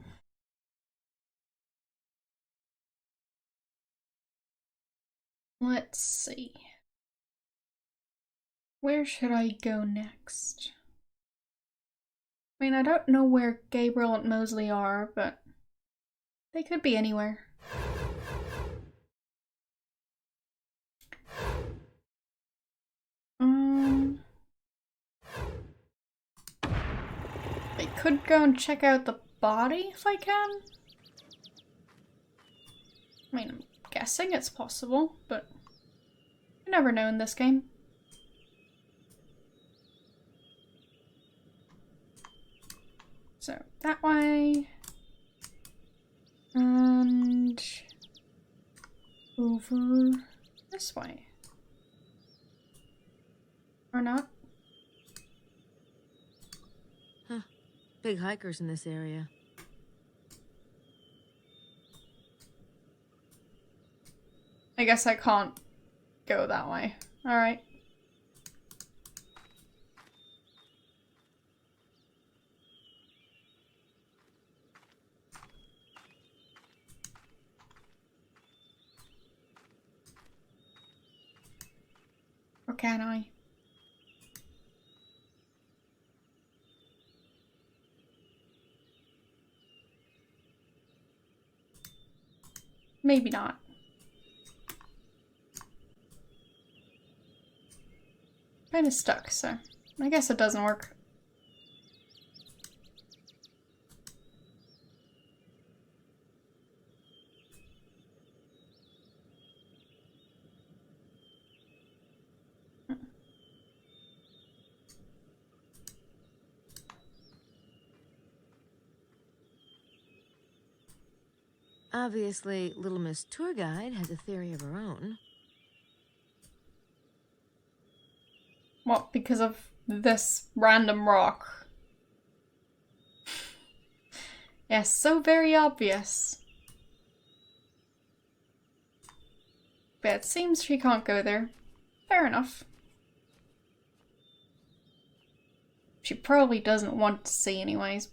let's see. Where should I go next? I mean, I don't know where Gabriel and Mosley are, but they could be anywhere. I could go and check out the body if I can. I mean, I'm guessing it's possible, but you never know in this game. So, that way. And over this way. Or not. Huh. Big hikers in this area. I guess I can't go that way. Alright. Or can I? Maybe not. Kind of stuck, so I guess it doesn't work. Obviously, Little Miss Tour Guide has a theory of her own. What, because of this random rock? Yes, so very obvious. But it seems she can't go there. Fair enough. She probably doesn't want to see anyways.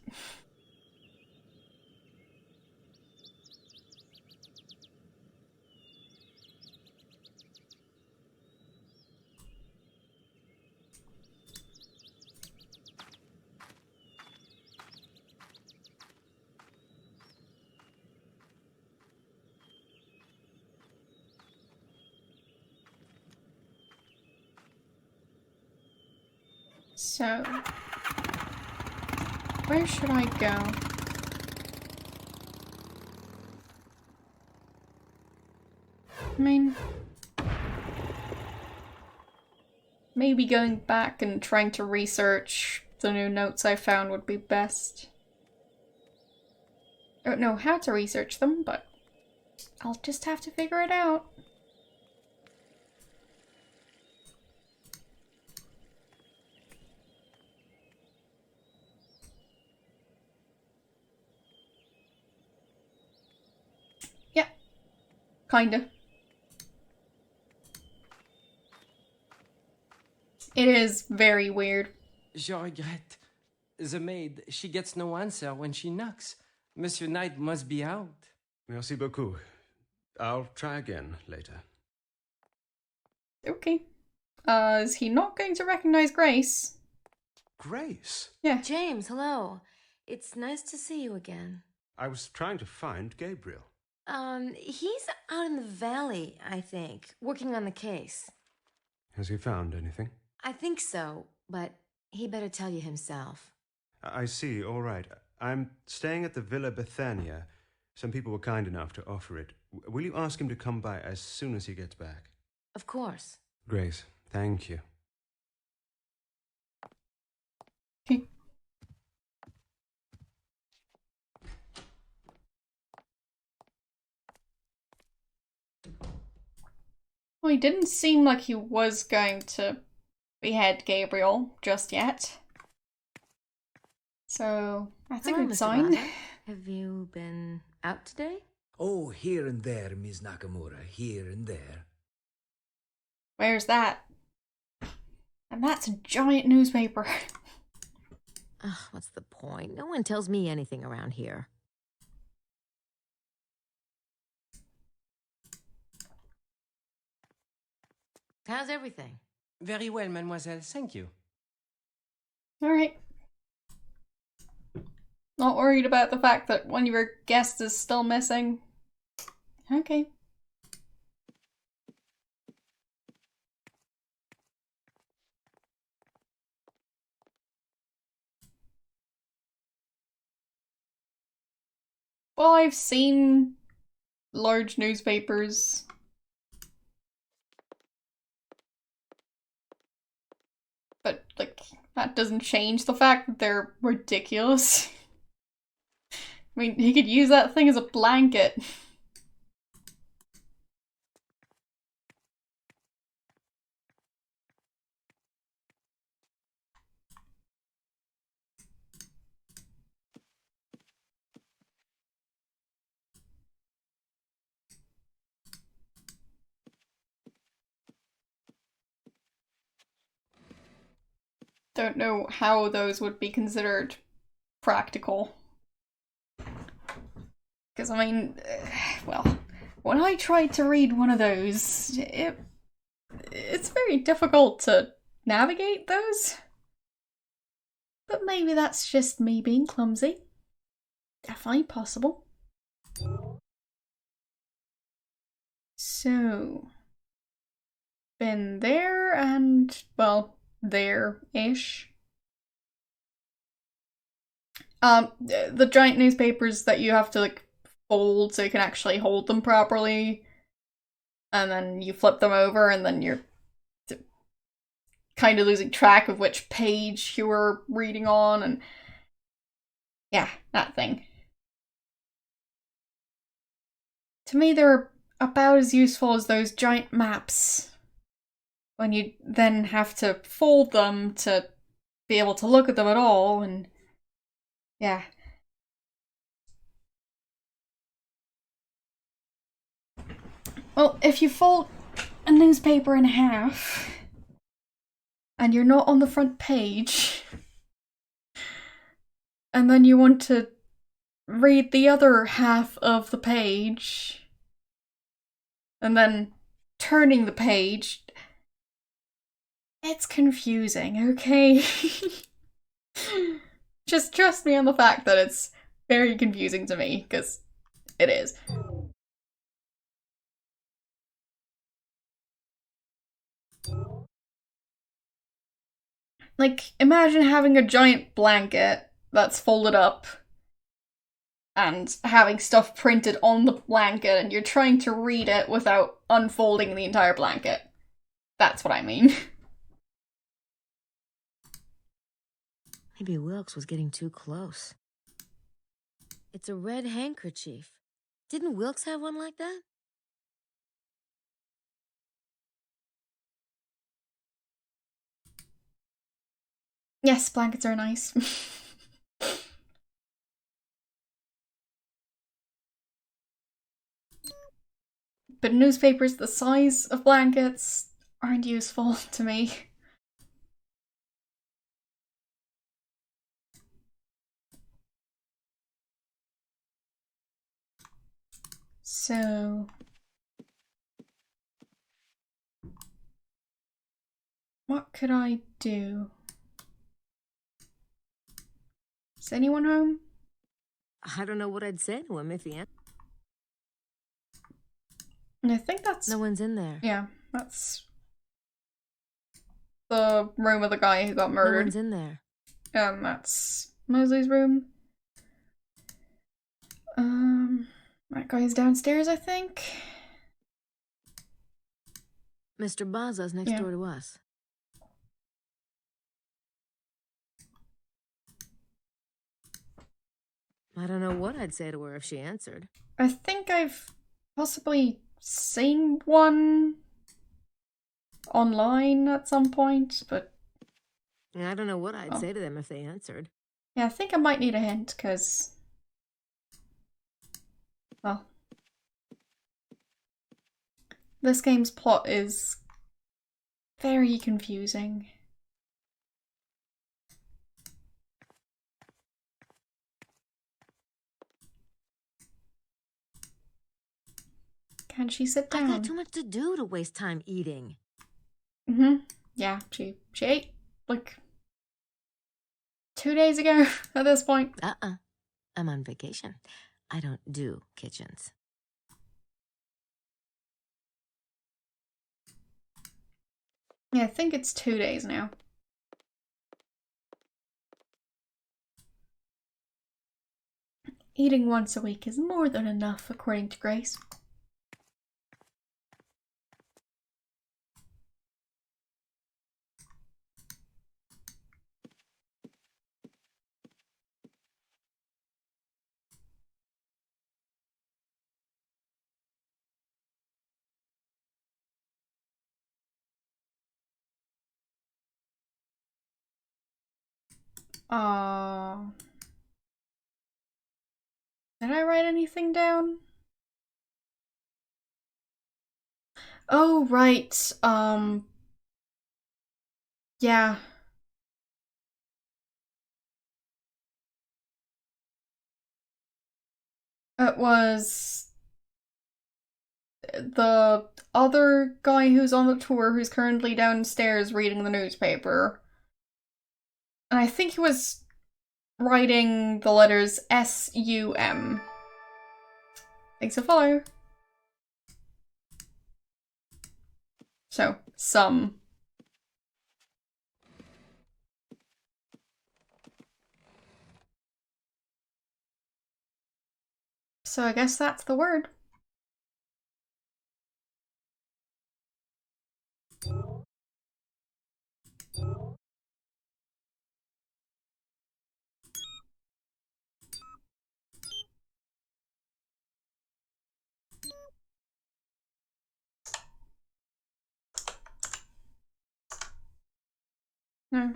So, where should I go? I mean, maybe going back and trying to research the new notes I found would be best. I don't know how to research them, but I'll just have to figure it out. Yeah, kinda. It is very weird. Je regrette. The maid, she gets no answer when she knocks. Monsieur Knight must be out. Merci beaucoup. I'll try again later. Okay. Is he not going to recognize Grace? Grace? Yeah. James, hello. It's nice to see you again. I was trying to find Gabriel. He's out in the valley, I think, working on the case. Has he found anything? I think so, but he better tell you himself. I see, all right. I'm staying at the Villa Bethania. Some people were kind enough to offer it. Will you ask him to come by as soon as he gets back? Of course. Grace, thank you. Okay. Well, he didn't seem like he was going to behead Gabriel just yet. So, that's a Hello, good Mr. sign. Braza. Have you been out today? Oh, here and there, Miss Nakamura, here and there. Where's that? And that's a giant newspaper. Ugh, what's the point? No one tells me anything around here. How's everything? Very well, mademoiselle, thank you. Alright. Not worried about the fact that one of your guests is still missing. Okay. Well, I've seen large newspapers. But, like, that doesn't change the fact that they're ridiculous. I mean, he could use that thing as a blanket. Don't know how those would be considered practical. Because, I mean, well, when I tried to read one of those, it's very difficult to navigate those. But maybe that's just me being clumsy. Definitely possible. So, been there and, well, there-ish. The giant newspapers that you have to, like, fold so you can actually hold them properly. And then you flip them over and then you're kind of losing track of which page you were reading on, and yeah, that thing. To me, they're about as useful as those giant maps, when you then have to fold them to be able to look at them at all, and yeah. Well, if you fold a newspaper in half, and you're not on the front page, and then you want to read the other half of the page, and then turning the page, it's confusing, okay? Just trust me on the fact that it's very confusing to me, because it is. Like, imagine having a giant blanket that's folded up and having stuff printed on the blanket and you're trying to read it without unfolding the entire blanket. That's what I mean. Maybe Wilkes was getting too close. It's a red handkerchief. Didn't Wilkes have one like that? Yes, blankets are nice. But newspapers the size of blankets aren't useful to me. So... what could I do? Is anyone home? I don't know what I'd say to him if he... I think that's... No one's in there. yeah, that's... the room of the guy who got No murdered. one's in there. That's Mosley's room. That guy's downstairs, I think. Mr. Baza's next door to us. I don't know what I'd say to her if she answered. I think I've possibly seen one online at some point, but... I don't know what I'd say to them if they answered. yeah, I think I might need a hint, because... well... this game's plot is very confusing. Can she sit down? I got too much to do to waste time eating. Yeah, she ate, like, 2 days ago at this point. I'm on vacation. I don't do kitchens. Yeah, I think it's 2 days now. Eating once a week is more than enough, according to Grace. Did I write anything down? Oh, right. Yeah. It was the other guy who's on the tour who's currently downstairs reading the newspaper. And I think he was writing the letters S-U-M. Thanks for follow. So, some. So I guess that's the word. No.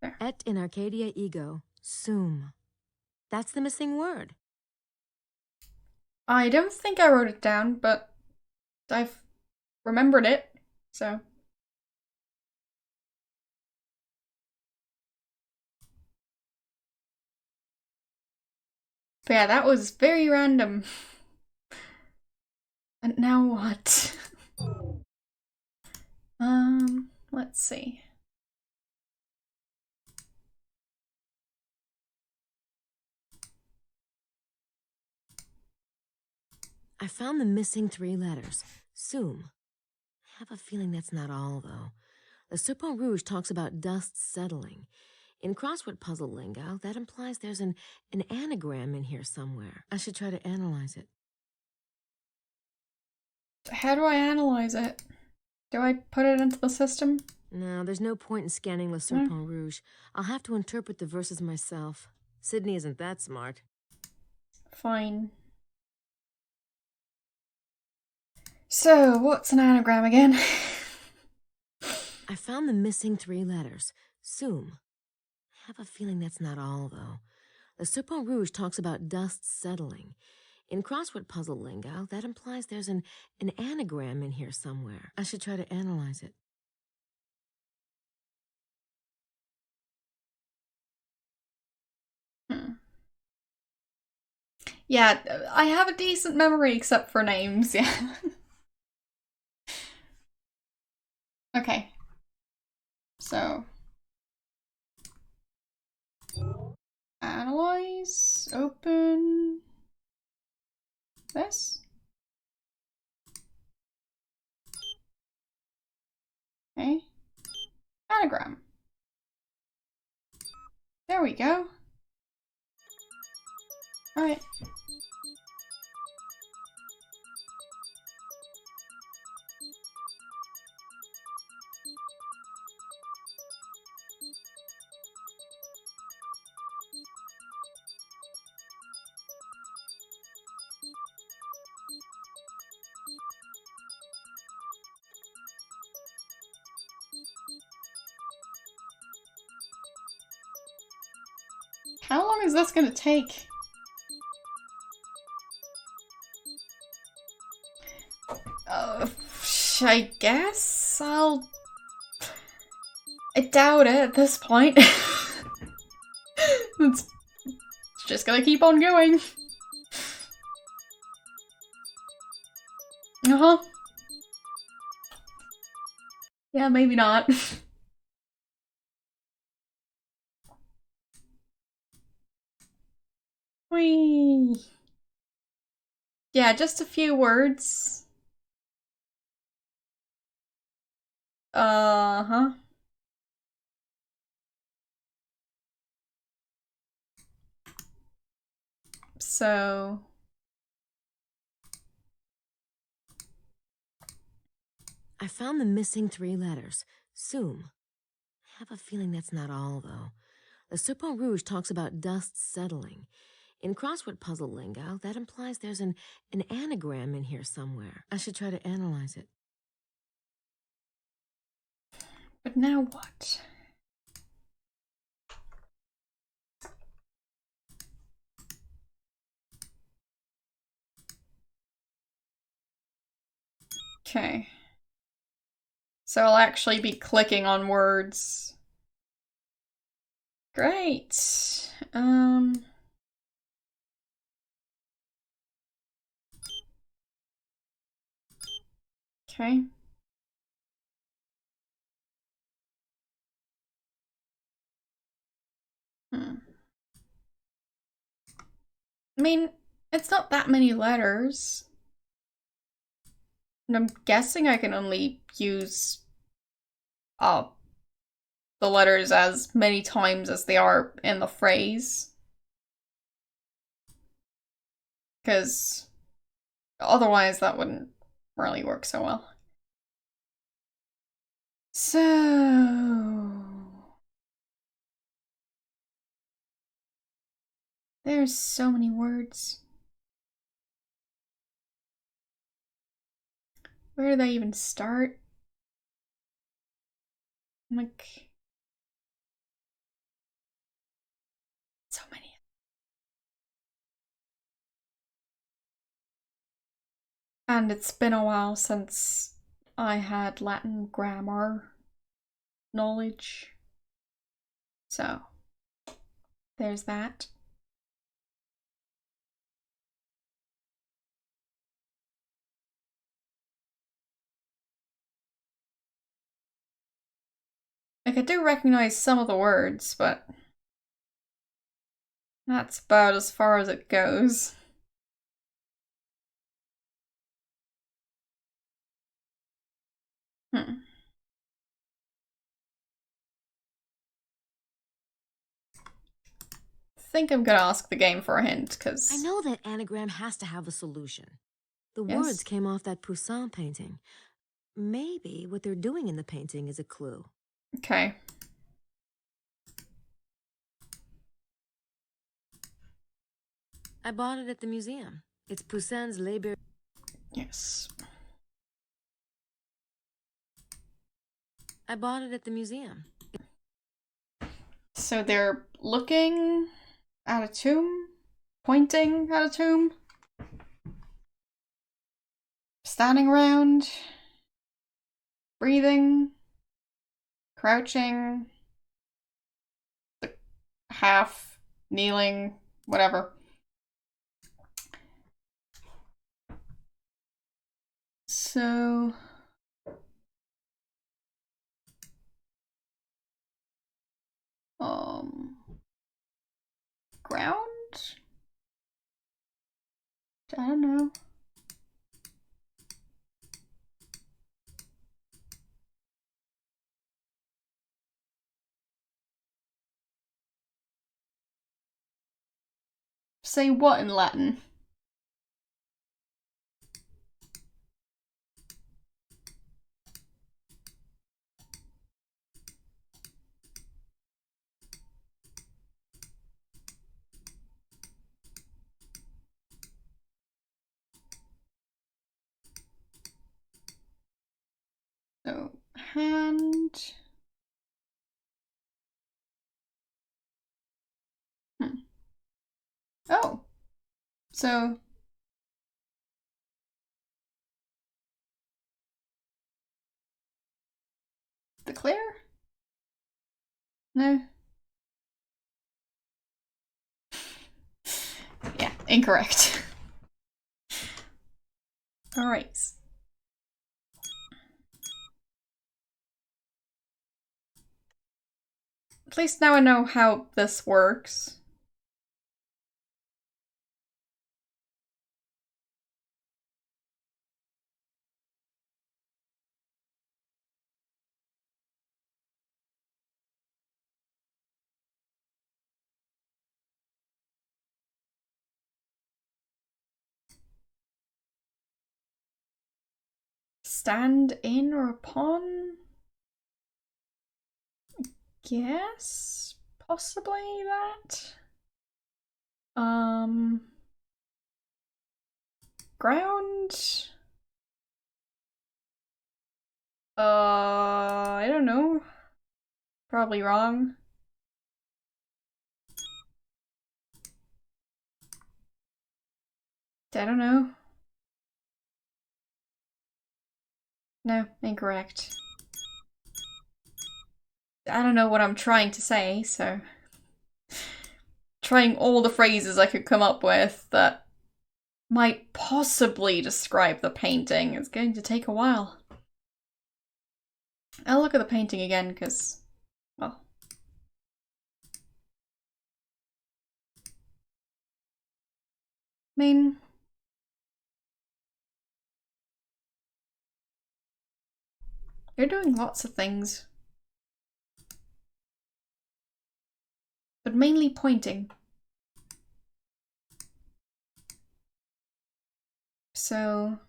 There. Et in Arcadia ego, sum. That's the missing word. I don't think I wrote it down, but I've remembered it, so. But yeah, that was very random. And now what? Let's see. I found the missing 3 letters. Sum. I have a feeling that's not all, though. The Serpent Rouge talks about dust settling. In crossword puzzle lingo, that implies there's an anagram in here somewhere. I should try to analyze it. How do I analyze it? Do I put it into the system? No, there's no point in scanning Le Serpent Rouge. I'll have to interpret the verses myself. Sydney isn't that smart. Fine. So, what's an anagram again? I found the missing 3 letters. Sum. I have a feeling that's not all, though. The Serpent Rouge talks about dust settling. In crossword puzzle lingo, that implies there's an anagram in here somewhere. I should try to analyze it. Yeah, I have a decent memory except for names, yeah. Okay. So. Analyze, open. This. Okay. Anagram. There we go. Alright. How long is this gonna take? I guess I doubt it at this point. It's just gonna keep on going. Uh-huh. Yeah, maybe not. Whee. Yeah, just a few words. Uh-huh. So... I found the missing 3 letters. Sum. I have a feeling that's not all, though. The Serpent Rouge talks about dust settling. In crossword puzzle lingo, that implies there's an anagram in here somewhere. I should try to analyze it. But now what? Okay. So I'll actually be clicking on words. Great. Okay. I mean, it's not that many letters. And I'm guessing I can only use the letters as many times as they are in the phrase. Because otherwise that wouldn't really work so well. So... there's so many words. Where do they even start? Like... so many. And it's been a while since I had Latin grammar knowledge. So, there's that. Like, I do recognize some of the words, but that's about as far as it goes. think I'm gonna ask the game for a hint, because... I know that anagram has to have a solution. The Yes. words came off that Poussin painting. Maybe what they're doing in the painting is a clue. Okay. I bought it at the museum. It's Poussin's Labor. Yes. I bought it at the museum. So they're looking at a tomb? Pointing at a tomb? Standing around? Breathing? Crouching? Half? Kneeling? Whatever. So... ground? I don't know. Say what in Latin? So, hand. Oh. So. The clear? No. Yeah, incorrect. Alright. At least now I know how this works. Stand in or upon? Guess? Possibly that? Ground? I don't know. Probably wrong. I don't know. No, incorrect. I don't know what I'm trying to say, so... Trying all the phrases I could come up with that might possibly describe the painting is going to take a while. I'll look at the painting again, because... well... I mean... they're doing lots of things. But mainly pointing. So...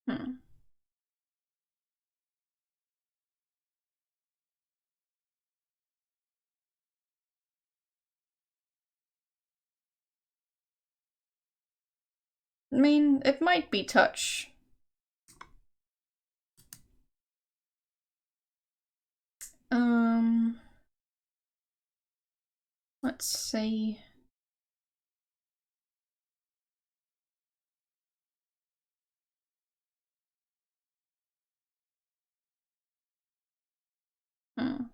I mean, it might be touch. Let's see. Oh,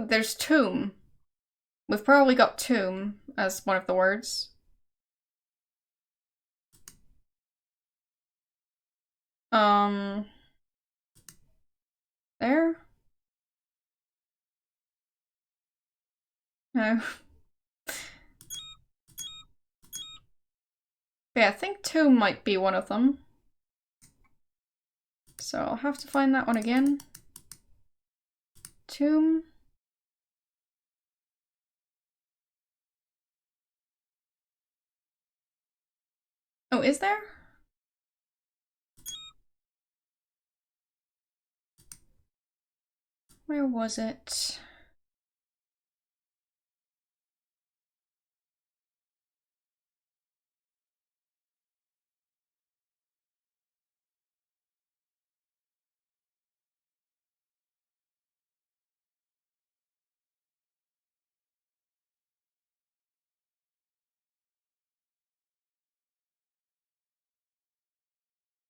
there's tomb. We've probably got tomb as one of the words. There? No. Yeah, I think tomb might be one of them. So I'll have to find that one again. Tomb. Oh, is there? Where was it?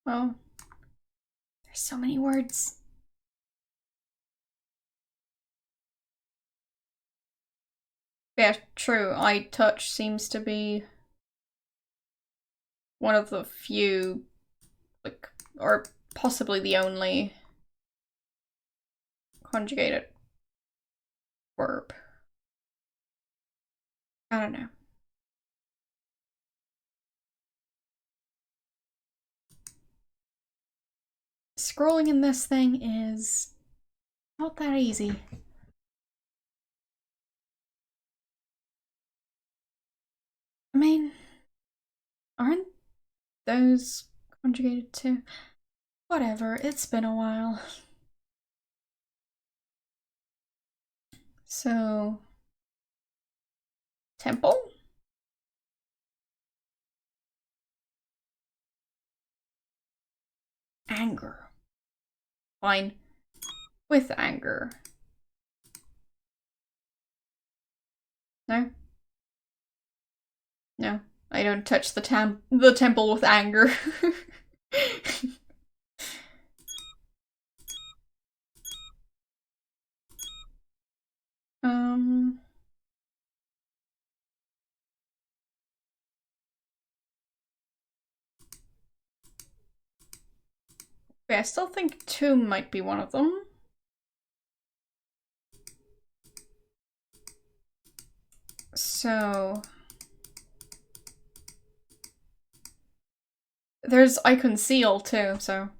Well, there's so many words. Yeah, true. I touch seems to be one of the few, like, or possibly the only conjugated verb. I don't know. Scrolling in this thing is not that easy. I mean, aren't those conjugated too? Whatever, it's been a while. So, temple? Anger. Fine. With anger. No? No, I don't touch the temple with anger. Okay, I still think tomb might be one of them. So there's I conceal too, so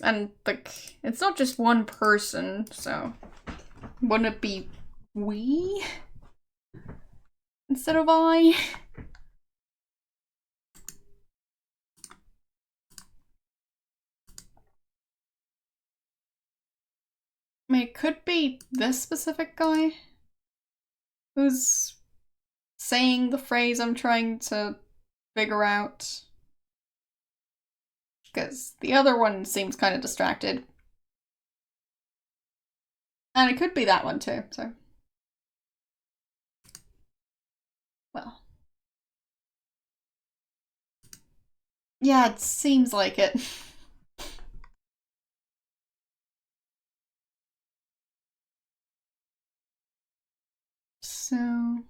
and like it's not just one person, so wouldn't it be we instead of I? I mean, it could be this specific guy who's saying the phrase I'm trying to figure out. Because the other one seems kind of distracted. And it could be that one too, so. Well. Yeah, it seems like it. So...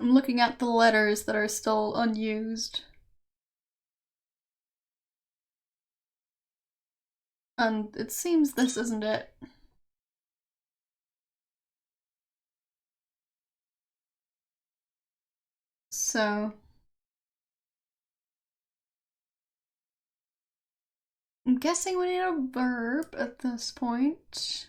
I'm looking at the letters that are still unused. And it seems this isn't it. So... I'm guessing we need a verb at this point.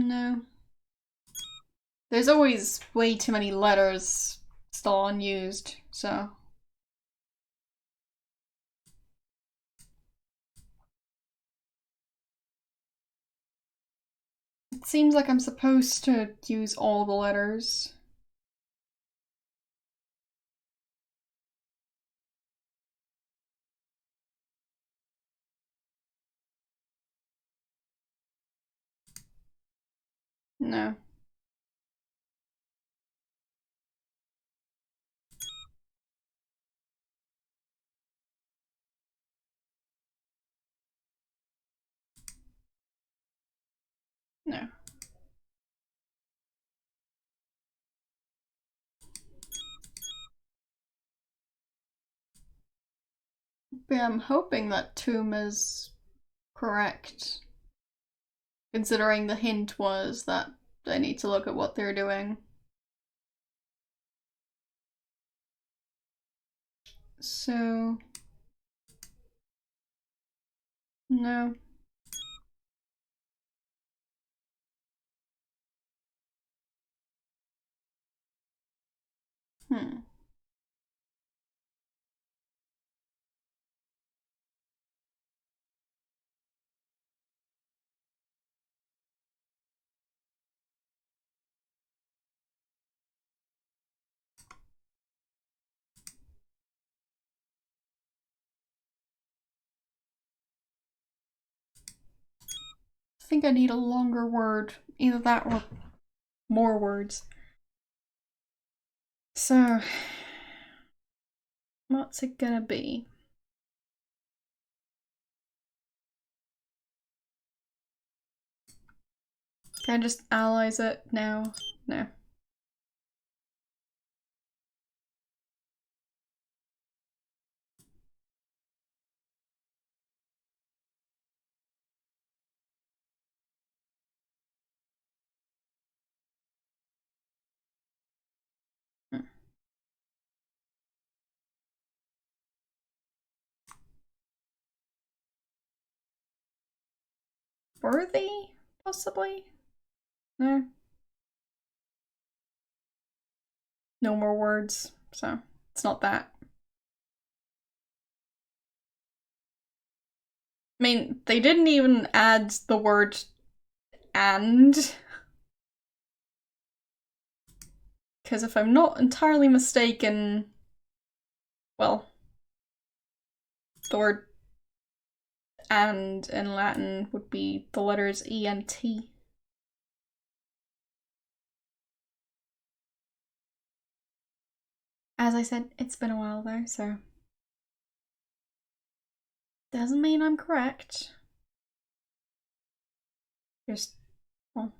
No. There's always way too many letters still unused, so... It seems like I'm supposed to use all the letters. No. No. But I'm hoping that tomb is correct. Considering the hint was that I need to look at what they're doing. So... No. Hmm. I think I need a longer word. Either that or more words. So... what's it gonna be? Can I just allies it now? No. Hmm. Worthy? Possibly? No. No more words, so it's not that. I mean, they didn't even add the word and. Because if I'm not entirely mistaken, well, the word and in Latin would be the letters E and T. As I said, it's been a while though, so doesn't mean I'm correct. Just, well,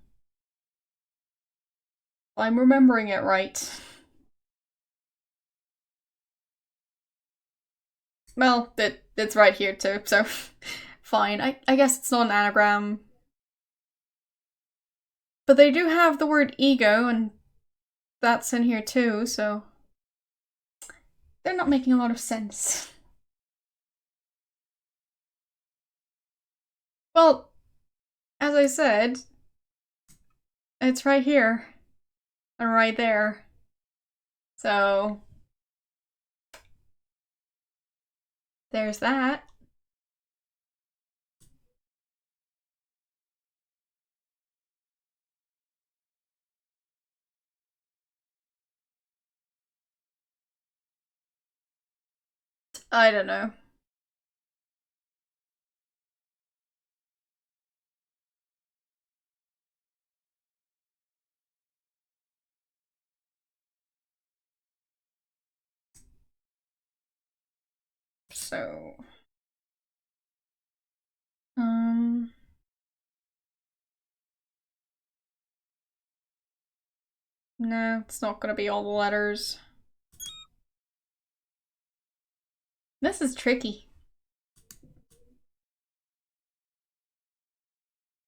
I'm remembering it right. Well, it's right here too, so fine. I guess it's not an anagram. But they do have the word ego, and that's in here too, so they're not making a lot of sense. Well, as I said, it's right here and right there. So there's that. I don't know. So, no, it's not gonna be all the letters. This is tricky.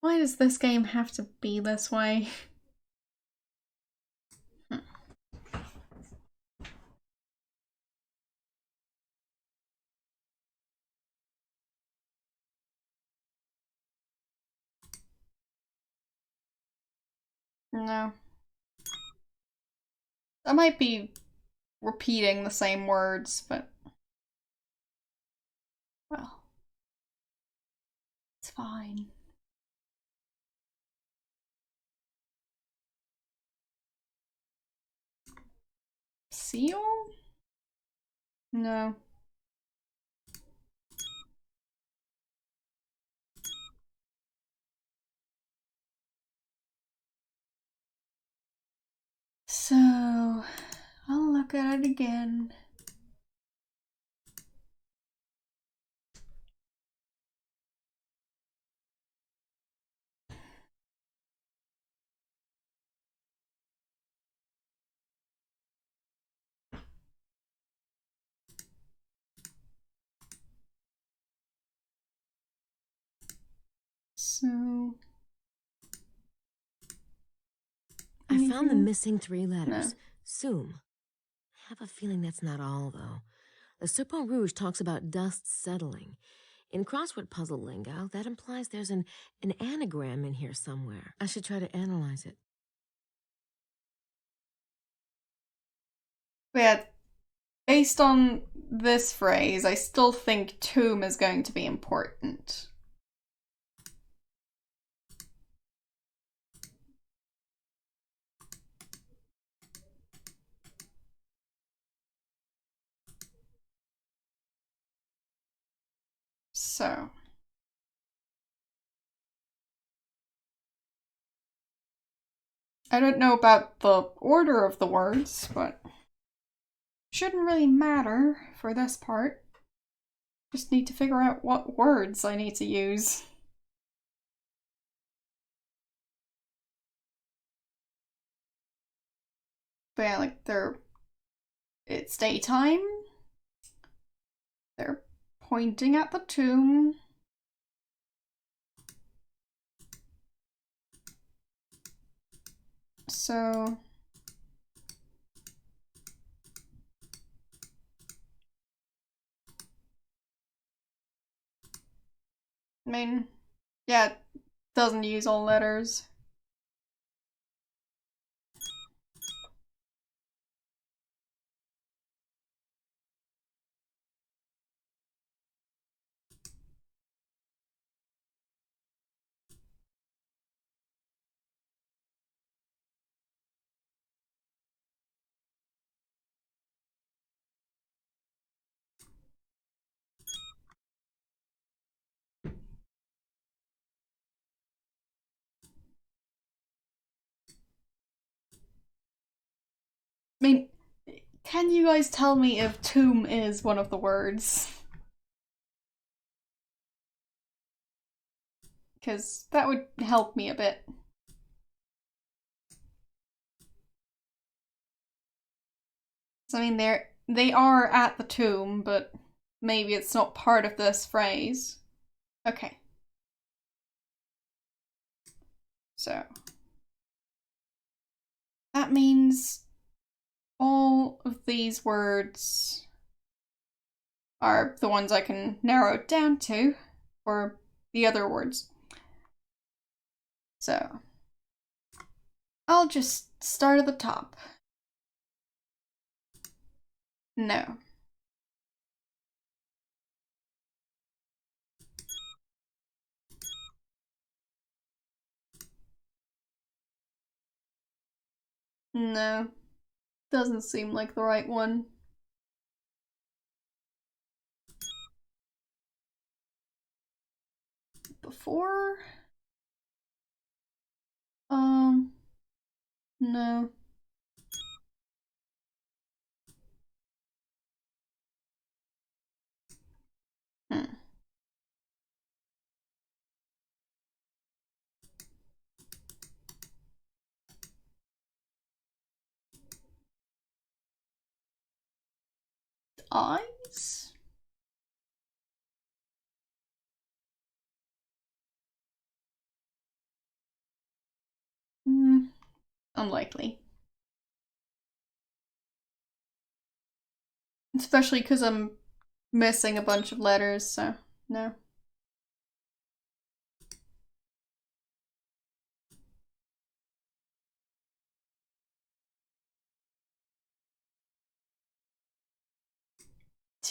Why does this game have to be this way? No. I might be repeating the same words, but... well... it's fine. Seal? No. So, I'll look at it again. So... I found the anything? missing 3 letters. No. Sum. I have a feeling that's not all, though. The Serpent Rouge talks about dust settling. In crossword puzzle lingo, that implies there's an anagram in here somewhere. I should try to analyze it. But yeah, based on this phrase, I still think tomb is going to be important. So... I don't know about the order of the words, but shouldn't really matter for this part. Just need to figure out what words I need to use. But yeah, like it's daytime. They're pointing at the tomb. So... I mean, yeah, it doesn't use all letters. I mean, can you guys tell me if tomb is one of the words? Because that would help me a bit. So, I mean, they are at the tomb, but maybe it's not part of this phrase. Okay. So... that means all of these words are the ones I can narrow it down to for the other words. So, I'll just start at the top. No. No. Doesn't seem like the right one. Before? No. Hmm. Eyes? Unlikely. Especially because I'm missing a bunch of letters, so no.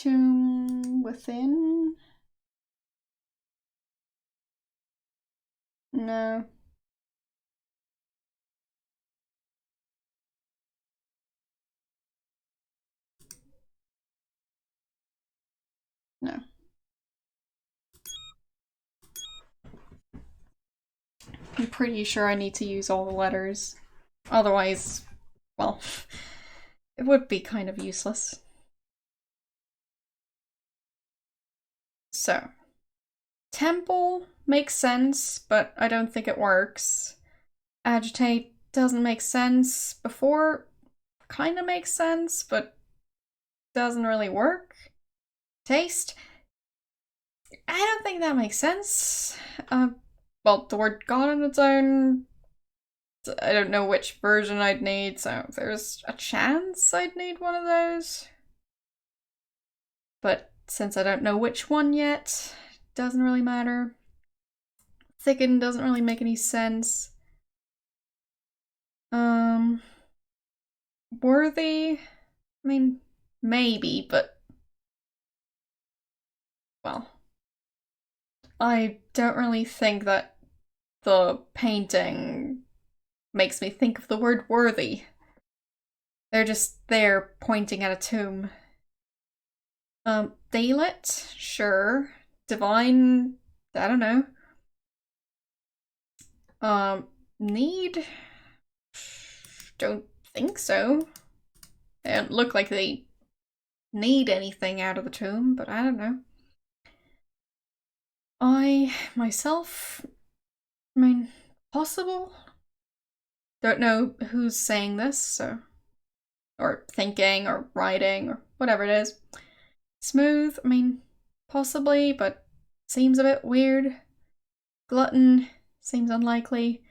tomb within? No. No. I'm pretty sure I need to use all the letters. Otherwise, well, it would be kind of useless. So, temple makes sense, but I don't think it works. Agitate doesn't make sense. Before kind of makes sense, but doesn't really work. Taste, I don't think that makes sense. Well, the word God on its own, I don't know which version I'd need, so there's a chance I'd need one of those. But since I don't know which one yet, doesn't really matter. Thicken doesn't really make any sense. Worthy? I mean, maybe, but... well... I don't really think that the painting makes me think of the word worthy. They're just there pointing at a tomb. Daylit? Sure. Divine? I don't know. Need? Don't think so. They don't look like they need anything out of the tomb, but I don't know. I, myself, I mean, possible? Don't know who's saying this, so... or thinking, or writing, or whatever it is. Smooth, I mean, possibly, but seems a bit weird. Glutton, seems unlikely.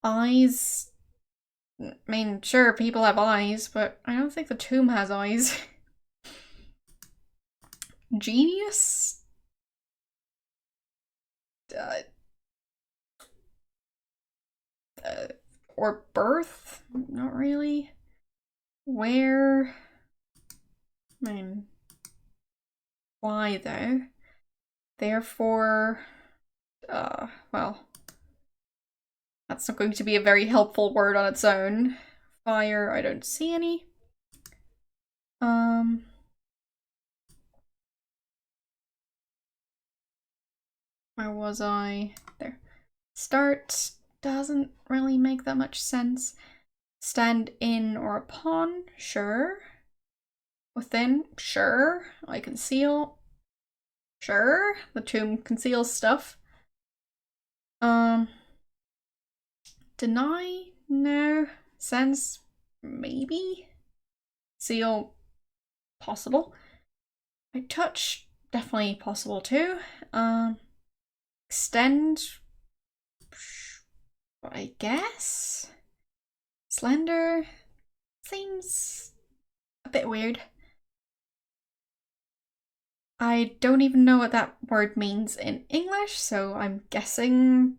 Eyes, I mean, sure, people have eyes, but I don't think the tomb has eyes. Genius? Or birth? Not really. Where? I mean, why though? Therefore, well, that's not going to be a very helpful word on its own. Fire, I don't see any. Where was I? There. Start doesn't really make that much sense. Stand in or upon? Sure. Within? Sure. I conceal? Sure. The tomb conceals stuff. Deny? No. Sense? Maybe. Seal? Possible. I touch? Definitely possible too. Extend? I guess? Slender? Seems a bit weird. I don't even know what that word means in English, so I'm guessing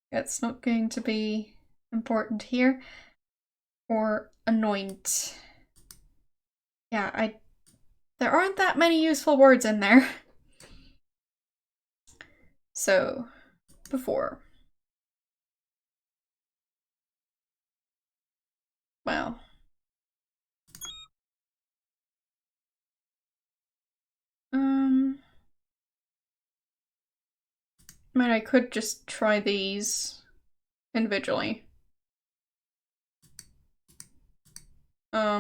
it's not going to be important here. Or anoint. Yeah, there aren't that many useful words in there. So, before. Well. I mean, I could just try these individually. I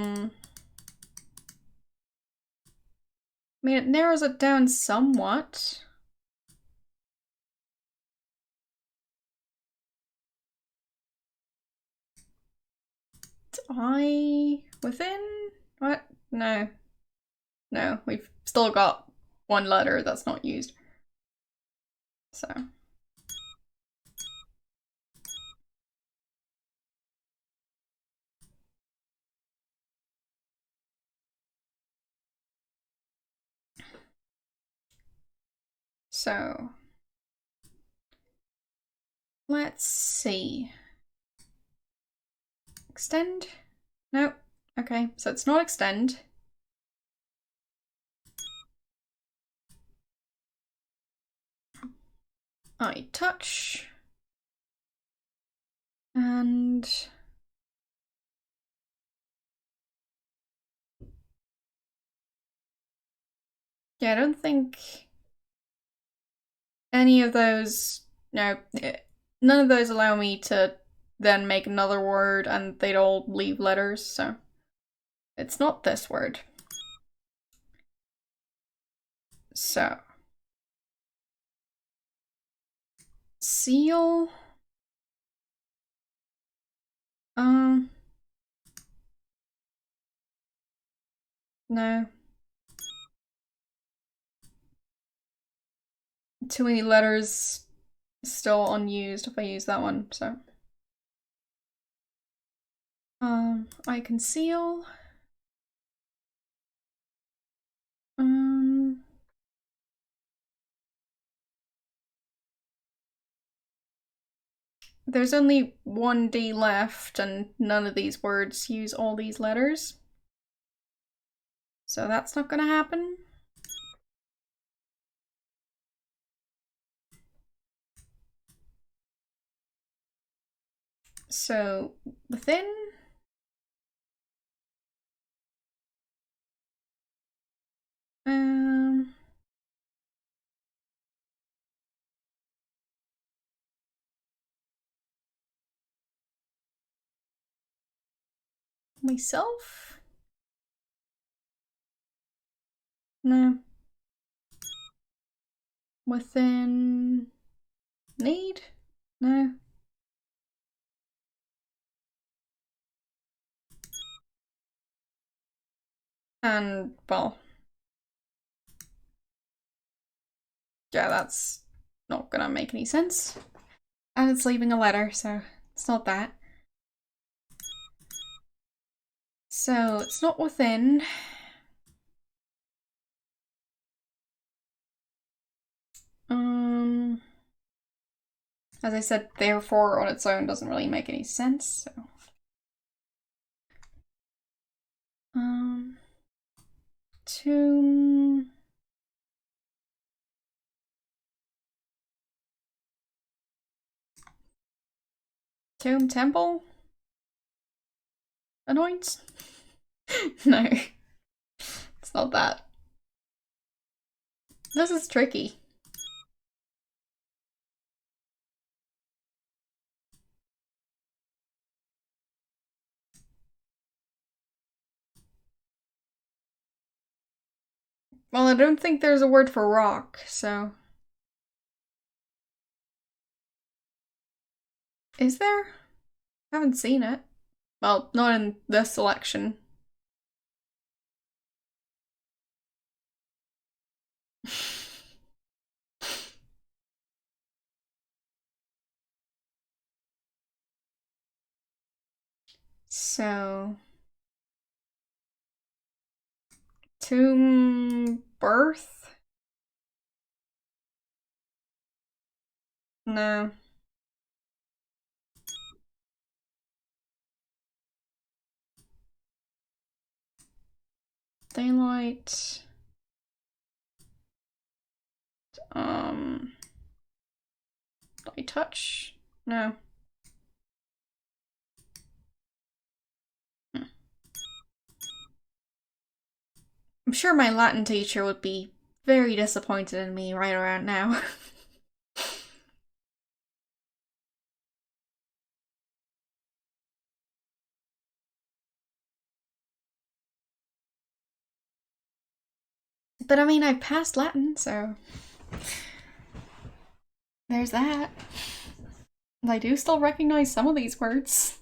mean, it narrows it down somewhat. I within? What? No. No, we've still got one letter that's not used. So. So. Let's see. Extend? No. Okay, so it's not extend. I touch. And yeah, I don't think any of those, no, none of those allow me to then make another word, and they'd all leave letters, so it's not this word. So seal. No. Too many letters still unused if I use that one, so. I conceal. There's only one D left, and none of these words use all these letters. So that's not gonna happen. So within. Myself? No. Within need? No. And, well, yeah, that's not gonna make any sense. And it's leaving a letter, so it's not that. So it's not within. As I said, therefore on its own doesn't really make any sense, so. Tomb. Tomb temple? Anoint? No. It's not that. This is tricky. Well, I don't think there's a word for rock, so. Is there? I haven't seen it. Well, not in this selection. So. Tomb birth? No. Daylight. I touch? No. I'm sure my Latin teacher would be very disappointed in me right around now. But I mean, I passed Latin, so there's that. And I do still recognize some of these words.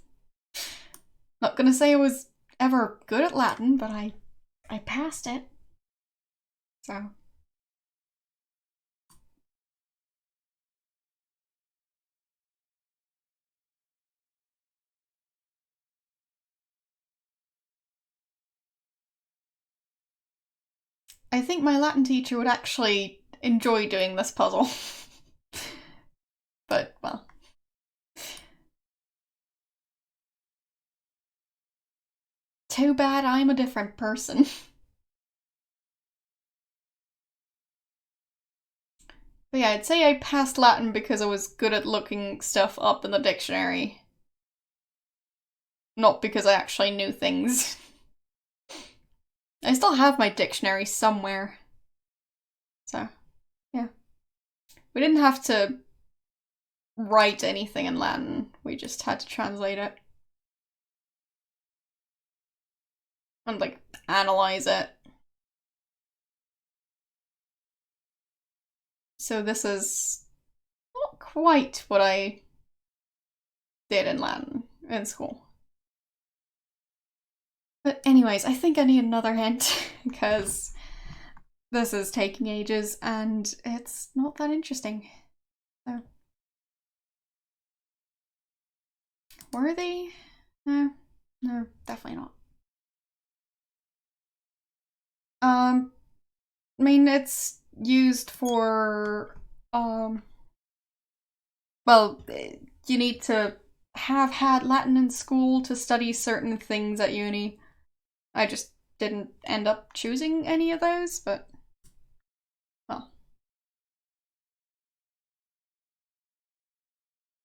Not gonna say I was ever good at Latin, but I passed it. So. I think my Latin teacher would actually enjoy doing this puzzle. But, well. Too bad I'm a different person. But yeah, I'd say I passed Latin because I was good at looking stuff up in the dictionary. Not because I actually knew things. I still have my dictionary somewhere. So, yeah. We didn't have to write anything in Latin. We just had to translate it. And, like, analyze it. So this is not quite what I did in Latin in school. But anyways, I think I need another hint, because this is taking ages and it's not that interesting. So. Were they? No, definitely not. I mean, it's used for, well, you need to have had Latin in school to study certain things at uni. I just didn't end up choosing any of those, but, well.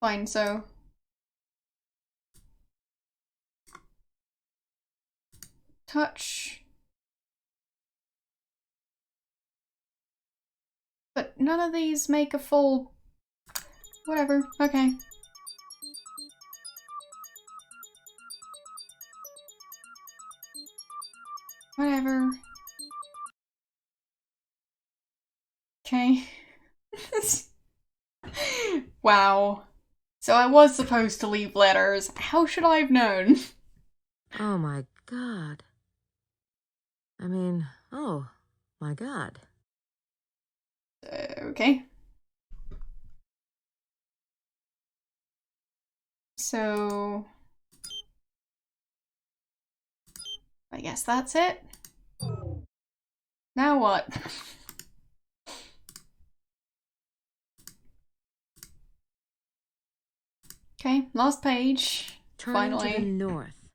Fine, so. Touch. But none of these make a full... Whatever, okay. Whatever. Okay. Wow. So I was supposed to leave letters. How should I have known? Oh my god. I mean, oh my god. Okay. So... I guess that's it. Now what? Okay, last page. Turning Finally. to the north.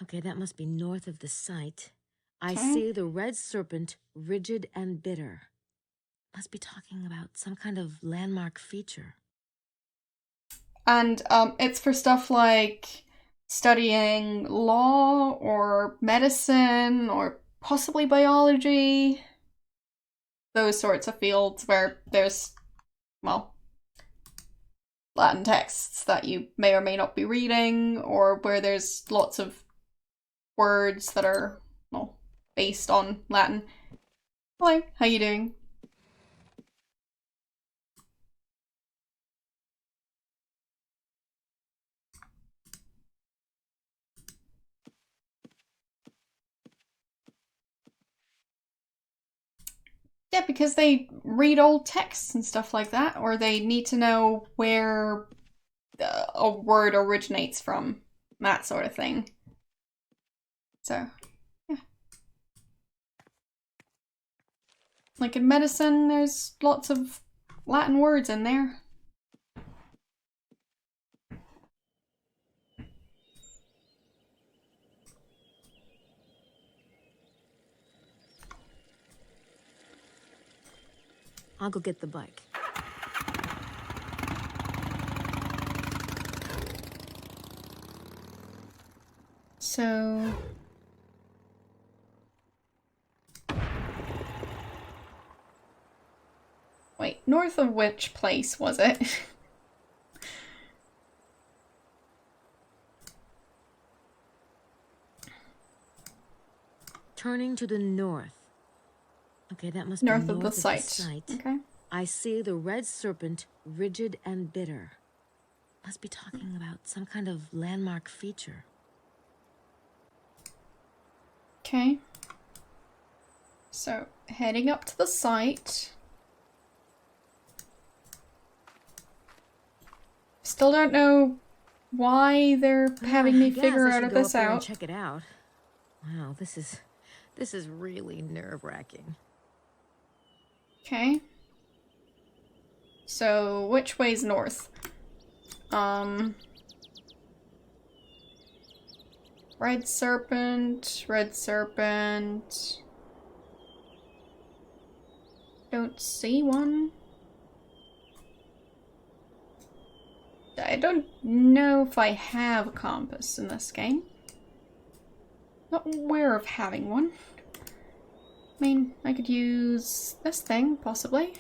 Okay, that must be north of the site. I Okay. see the red serpent, rigid and bitter. Must be talking about some kind of landmark feature. And it's for stuff like studying law or medicine or possibly biology. Those sorts of fields where there's, well, Latin texts that you may or may not be reading, or where there's lots of words that are, well, based on Latin. Hello, how you doing? Yeah, because they read old texts and stuff like that, or they need to know where a word originates from, that sort of thing. So, yeah. Like in medicine, there's lots of Latin words in there. I'll go get the bike. So... Wait, north of which place was it? Turning to the north. Okay, that must North be of the site. Okay. I see the red serpent, rigid and bitter. Must be talking about some kind of landmark feature. Okay. So, heading up to the site. Still don't know why they're having me figure out this out. Check it out. Wow, this is really nerve-wracking. Okay. So, which way's north? Red serpent, red serpent. Don't see one. know if I have a compass in this game. Not aware of having one. I mean, I could use this thing, possibly.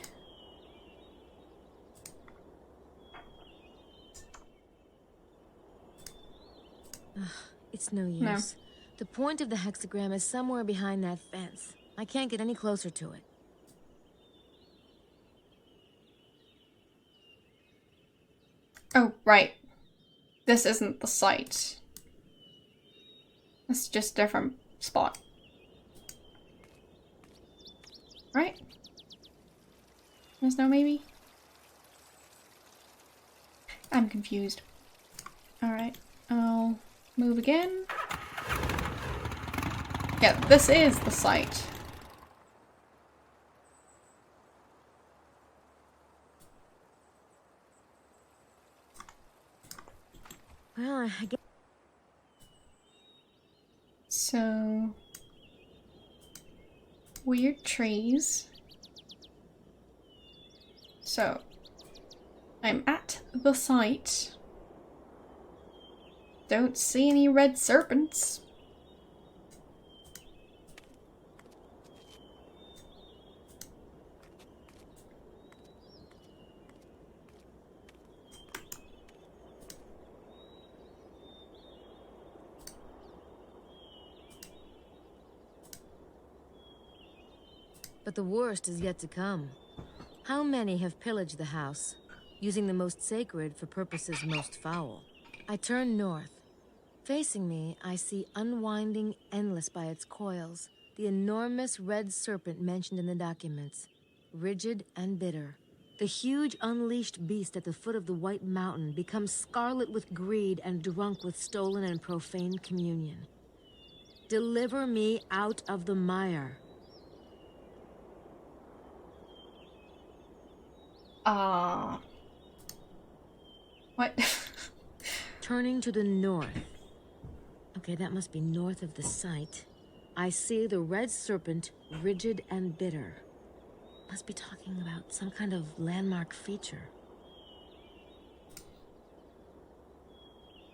It's no use. No. The point of the hexagram is somewhere behind that fence. I can't get any closer to it. Oh, right. This isn't the site. It's just a different spot. Right? There's no maybe? I'm confused. Alright, I'll move again. Yeah, this is the site. Well, I guess... So... weird trees. So... I'm at the site. Don't see any red serpents. But the worst is yet to come. How many have pillaged the house, using the most sacred for purposes most foul? I turn north. Facing me, I see unwinding endless by its coils, the enormous red serpent mentioned in the documents, rigid and bitter. The huge unleashed beast at the foot of the White Mountain becomes scarlet with greed and drunk with stolen and profane communion. Deliver me out of the mire. What? Turning to the north. Okay, that must be north of the site. I see the red serpent, rigid and bitter. Must be talking about some kind of landmark feature.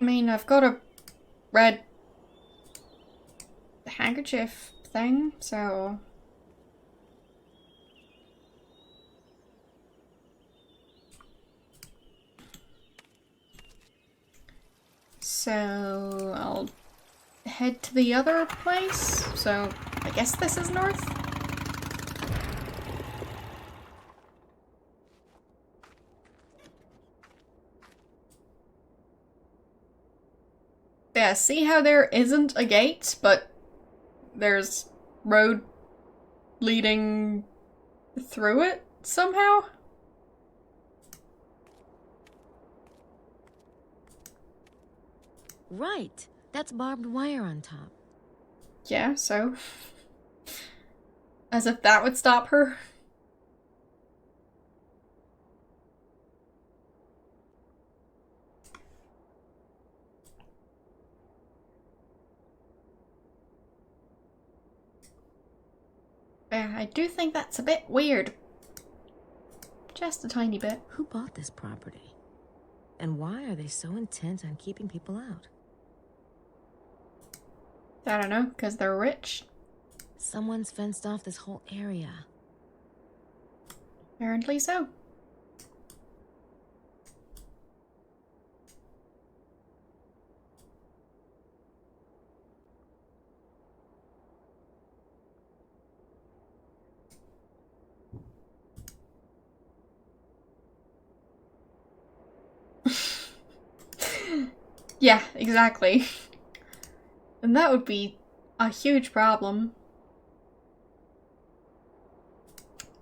I mean, I've got a red handkerchief thing, so... So, I'll head to the other place. So, I guess this is north? Yeah, see how there isn't a gate, but there's road leading through it somehow? Right. That's barbed wire on top. Yeah, so... as if that would stop her. Yeah, I do think that's a bit weird. Just a tiny bit. Who bought this property? And why are they so intent on keeping people out? I don't know, because they're rich. Someone's fenced off this whole area. Apparently so. Yeah, exactly. And that would be a huge problem.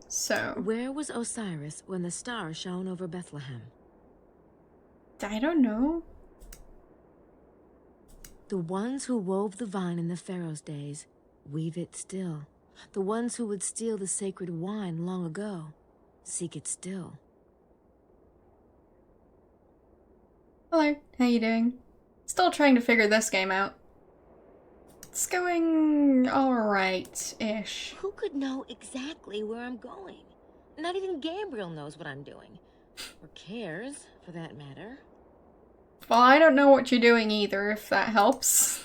So... Where was Osiris when the star shone over Bethlehem? I don't know. The ones who wove the vine in the Pharaoh's days weave it still. The ones who would steal the sacred wine long ago seek it still. Hello, how you doing? Still trying to figure this game out. It's going alright-ish. Who could know exactly where I'm going? Not even Gabriel knows what I'm doing. Or cares, for that matter. Well, I don't know what you're doing either, if that helps.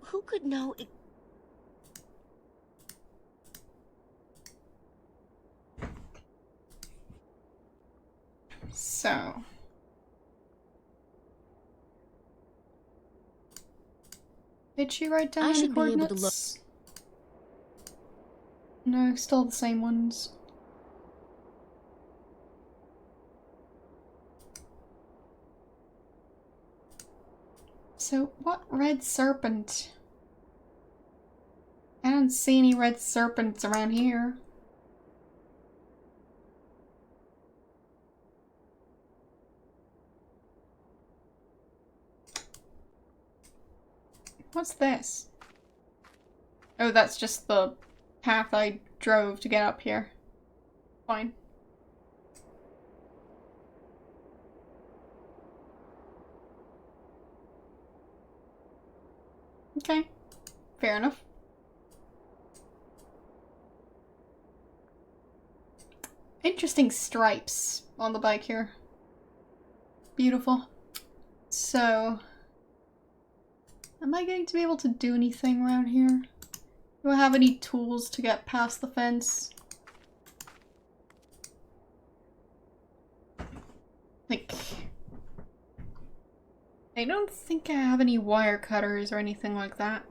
Who could know? So. Did she write down any should be able to coordinates? No, still the same ones. So, what red serpent? I don't see any red serpents around here. What's this? Oh, that's just the path I drove to get up here. Fine. Okay. Fair enough. Interesting stripes on the bike here. Beautiful. So, am I going to be able to do anything around here? Do I have any tools to get past the fence? Like, I don't think I have any wire cutters or anything like that.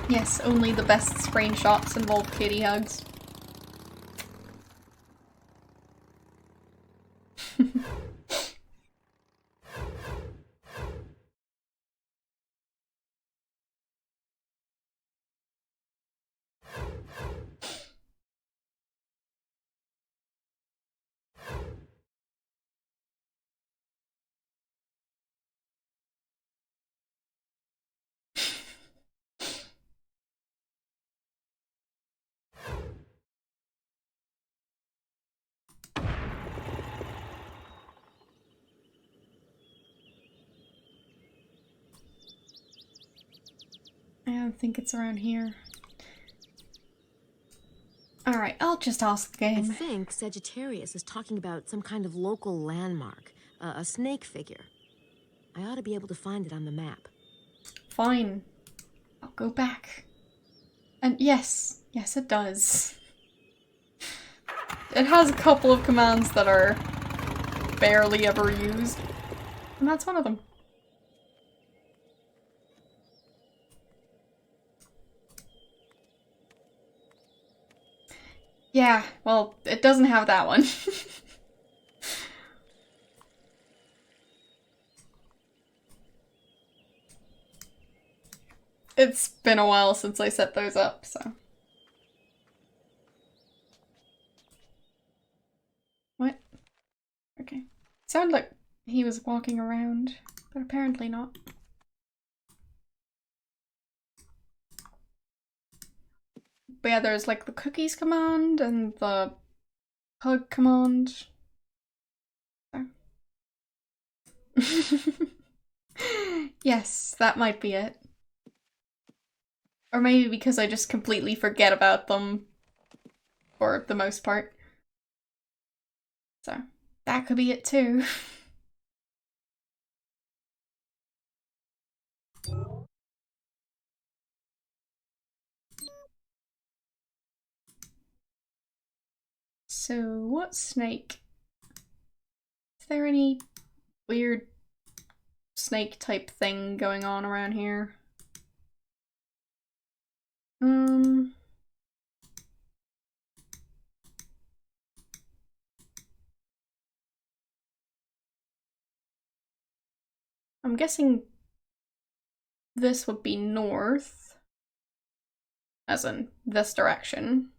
Yes, only the best screenshots involve kitty hugs. I don't think it's around here. Alright, I'll just ask the I game. think Sagittarius is talking about some kind of local landmark, a snake figure. I ought to be able to find it on the map. Fine. I'll go back. And yes, yes it does. It has a couple of commands that are barely ever used. And that's one of them. Yeah, well, it doesn't have that one. It's been a while since I set those up, so. What? Okay. Sounded like he was walking around, but apparently not. But yeah, there's like the cookies command and the hug command. So. Yes, that might be it. Or maybe because I just completely forget about them for the most part. So, that could be it too. So, what snake? Is there any weird snake type thing going on around here? I'm guessing this would be north, as in this direction.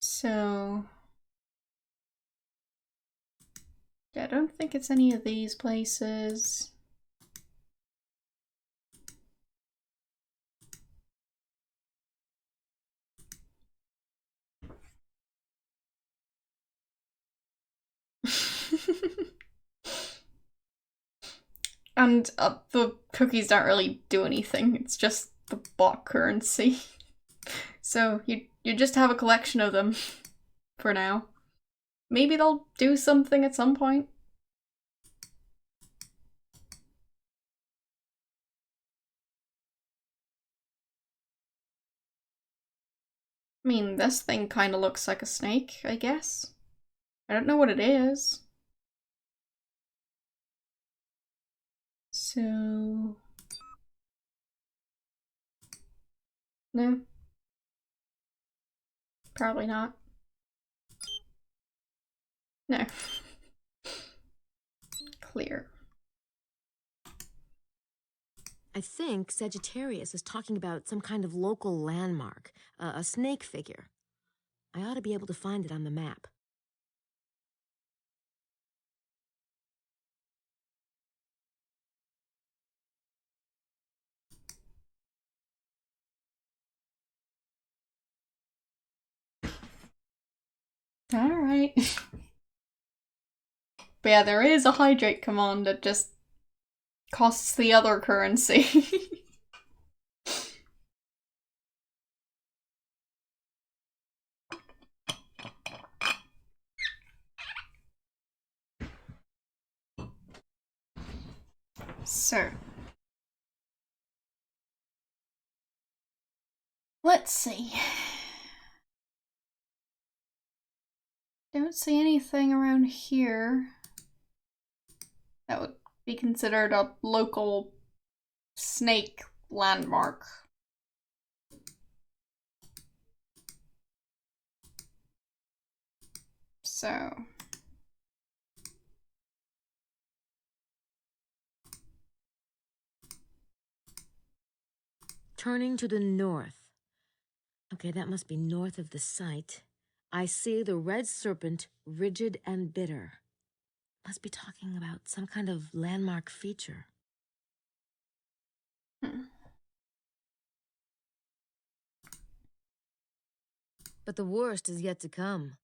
So Yeah, I don't think it's any of these places. And the cookies don't really do anything. It's just the bot currency. So you just have a collection of them for now. Maybe they'll do something at some point. I mean, this thing kind of looks like a snake, I guess. I don't know what it is. So... no. Probably not. No. Clear. I think Sagittarius is talking about some kind of local landmark, a snake figure. I ought to be able to find it on the map. Alright. But yeah, there is a hydrate command that just costs the other currency. So, let's see. Don't see anything around here that would be considered a local snake landmark. So... Turning to the north. Okay, that must be north of the site. I see the red serpent, rigid and bitter. Must be talking about some kind of landmark feature. But the worst is yet to come.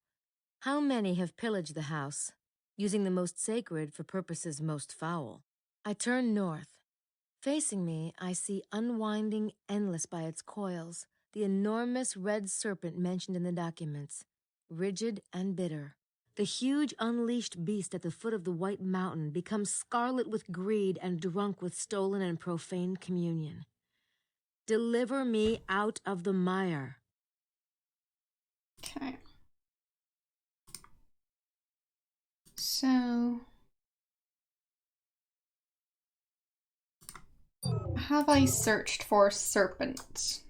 How many have pillaged the house, using the most sacred for purposes most foul? I turn north. Facing me, I see unwinding endless by its coils, the enormous red serpent mentioned in the documents, rigid and bitter. The huge unleashed beast at the foot of the White Mountain becomes scarlet with greed and drunk with stolen and profane communion. Deliver me out of the mire. Okay. So... have I searched for serpent?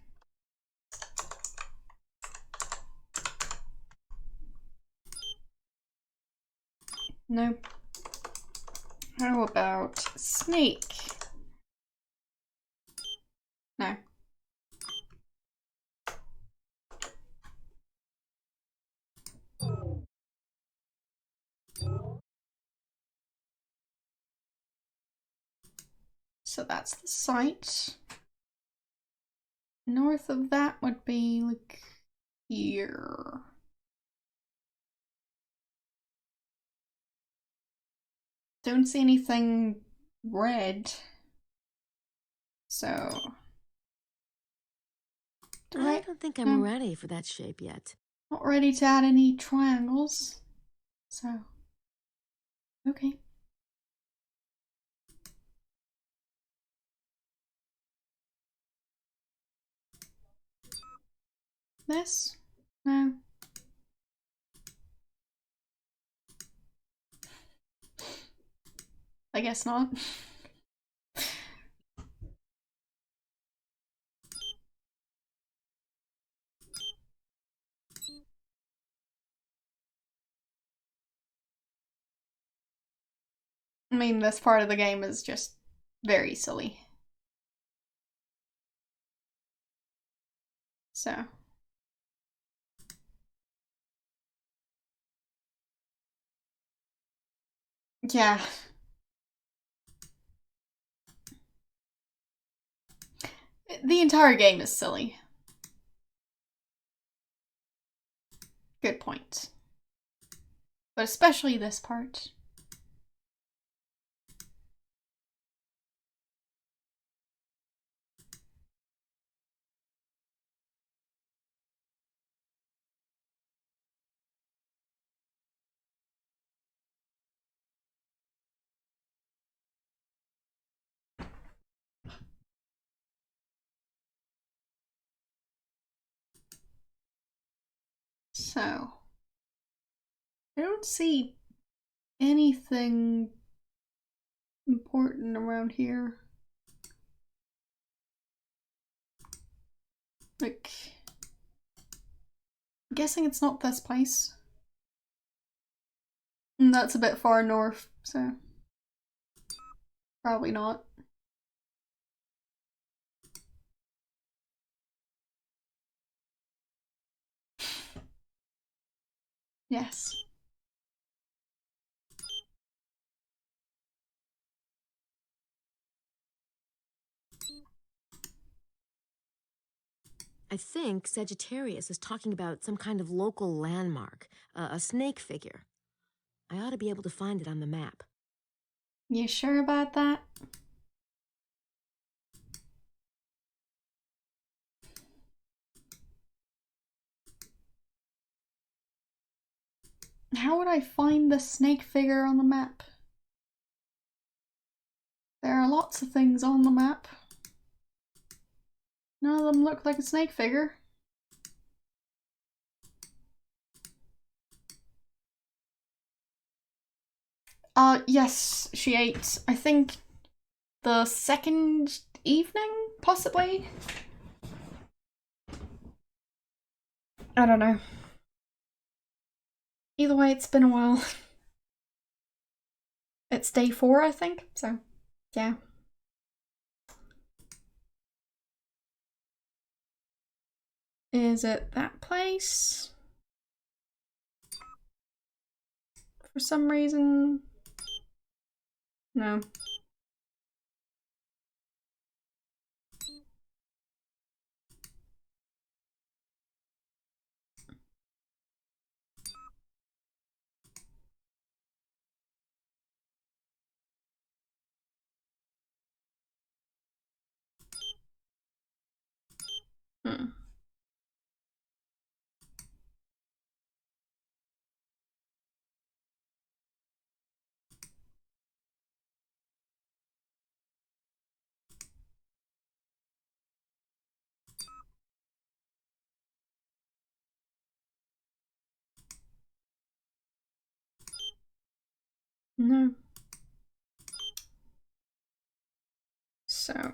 No. How about snake? No. So that's the site. North of that would be like here. Don't see anything red. So... I don't think I'm ready for that shape yet. Not ready to add any triangles. So... okay. This? No. I guess not. I mean, this part of the game is just very silly. So... Yeah. The entire game is silly. Good point. But especially this part. So, I don't see anything important around here. Like, I'm guessing it's not this place. And that's a bit far north, so probably not. Yes. I think Sagittarius is talking about some kind of local landmark, a snake figure. I ought to be able to find it on the map. You sure about that? How would I find the snake figure on the map? There are lots of things on the map. None of them look like a snake figure. Yes, she ate, I think, the second evening, possibly? I don't know. Either way, it's been a while. It's day 4, I think, so, yeah. Is it that place? For some reason? No. Hmm. No. So.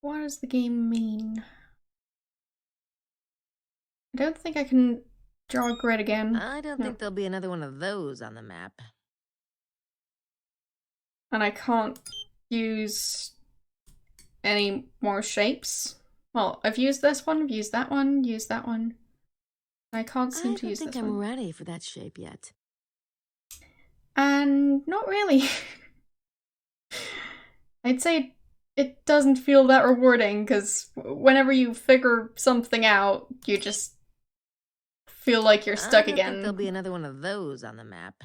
What does the game mean? I don't think I can draw a grid again. I don't think there'll be another one of those on the map. And I can't use any more shapes. Well, I've used this one, I've used that one, used that one. I can't seem to use this one. I don't think I'm ready for that shape yet. And not really. I'd say it doesn't feel that rewarding, because whenever you figure something out, you just feel like you're stuck I don't again. think there'll be another one of those on the map.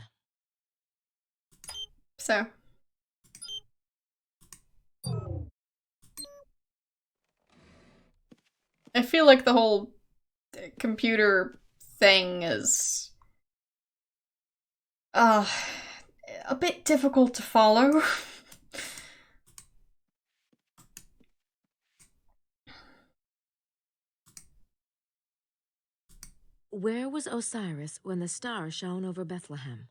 So. I feel like the whole computer thing is a bit difficult to follow. Where was Osiris when the star shone over Bethlehem?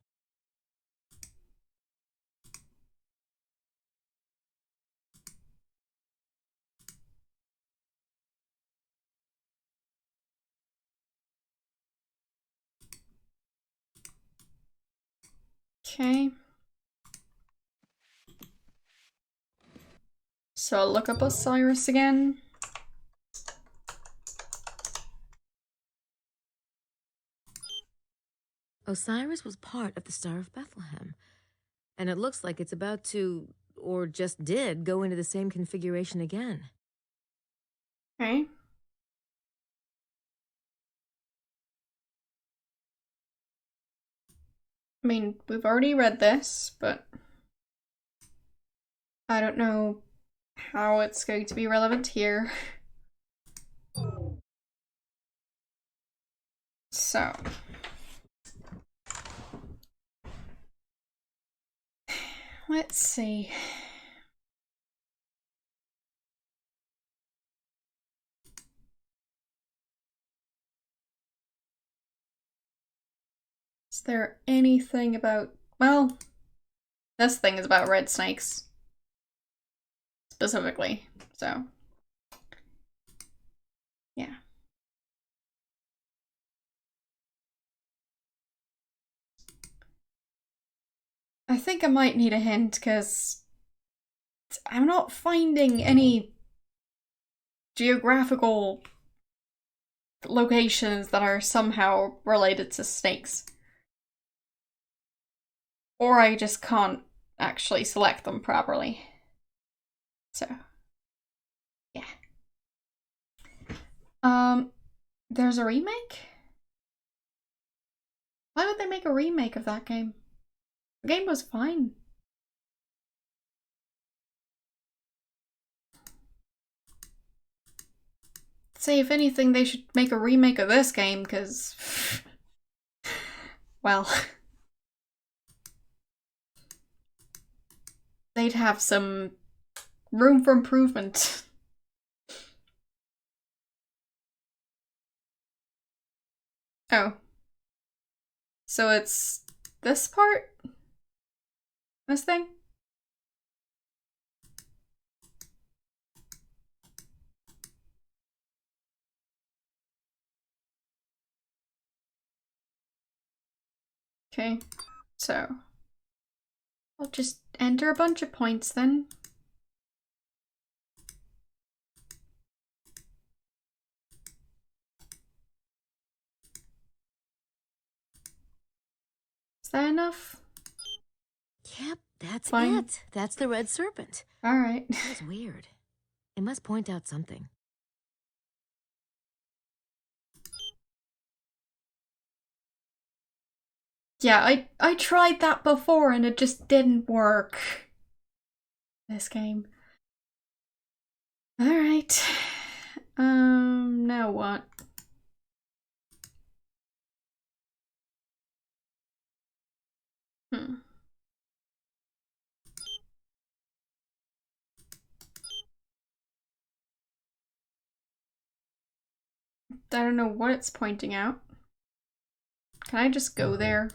Okay. So I'll look up Osiris again. Osiris was part of the Star of Bethlehem, and it looks like it's about to, or just did, go into the same configuration again. Okay. I mean, we've already read this, but I don't know how it's going to be relevant here. So. Let's see. Is there anything about... Well, this thing is about red snakes. Specifically, so... Yeah. I think I might need a hint, because I'm not finding any geographical locations that are somehow related to snakes. Or I just can't actually select them properly. So, yeah. There's a remake? Why would they make a remake of that game? The game was fine. Say, if anything, they should make a remake of this game, because... well... they'd have some room for improvement. Oh. So it's this part? This thing? Okay, so I'll just enter a bunch of points then. Is that enough? Yep, that's Fine. it. That's the red serpent. Alright. That's weird. It must point out something. Yeah, I tried that before and it just didn't work. This game. Alright. Now what? Hmm. I don't know what it's pointing out. Can I just go there?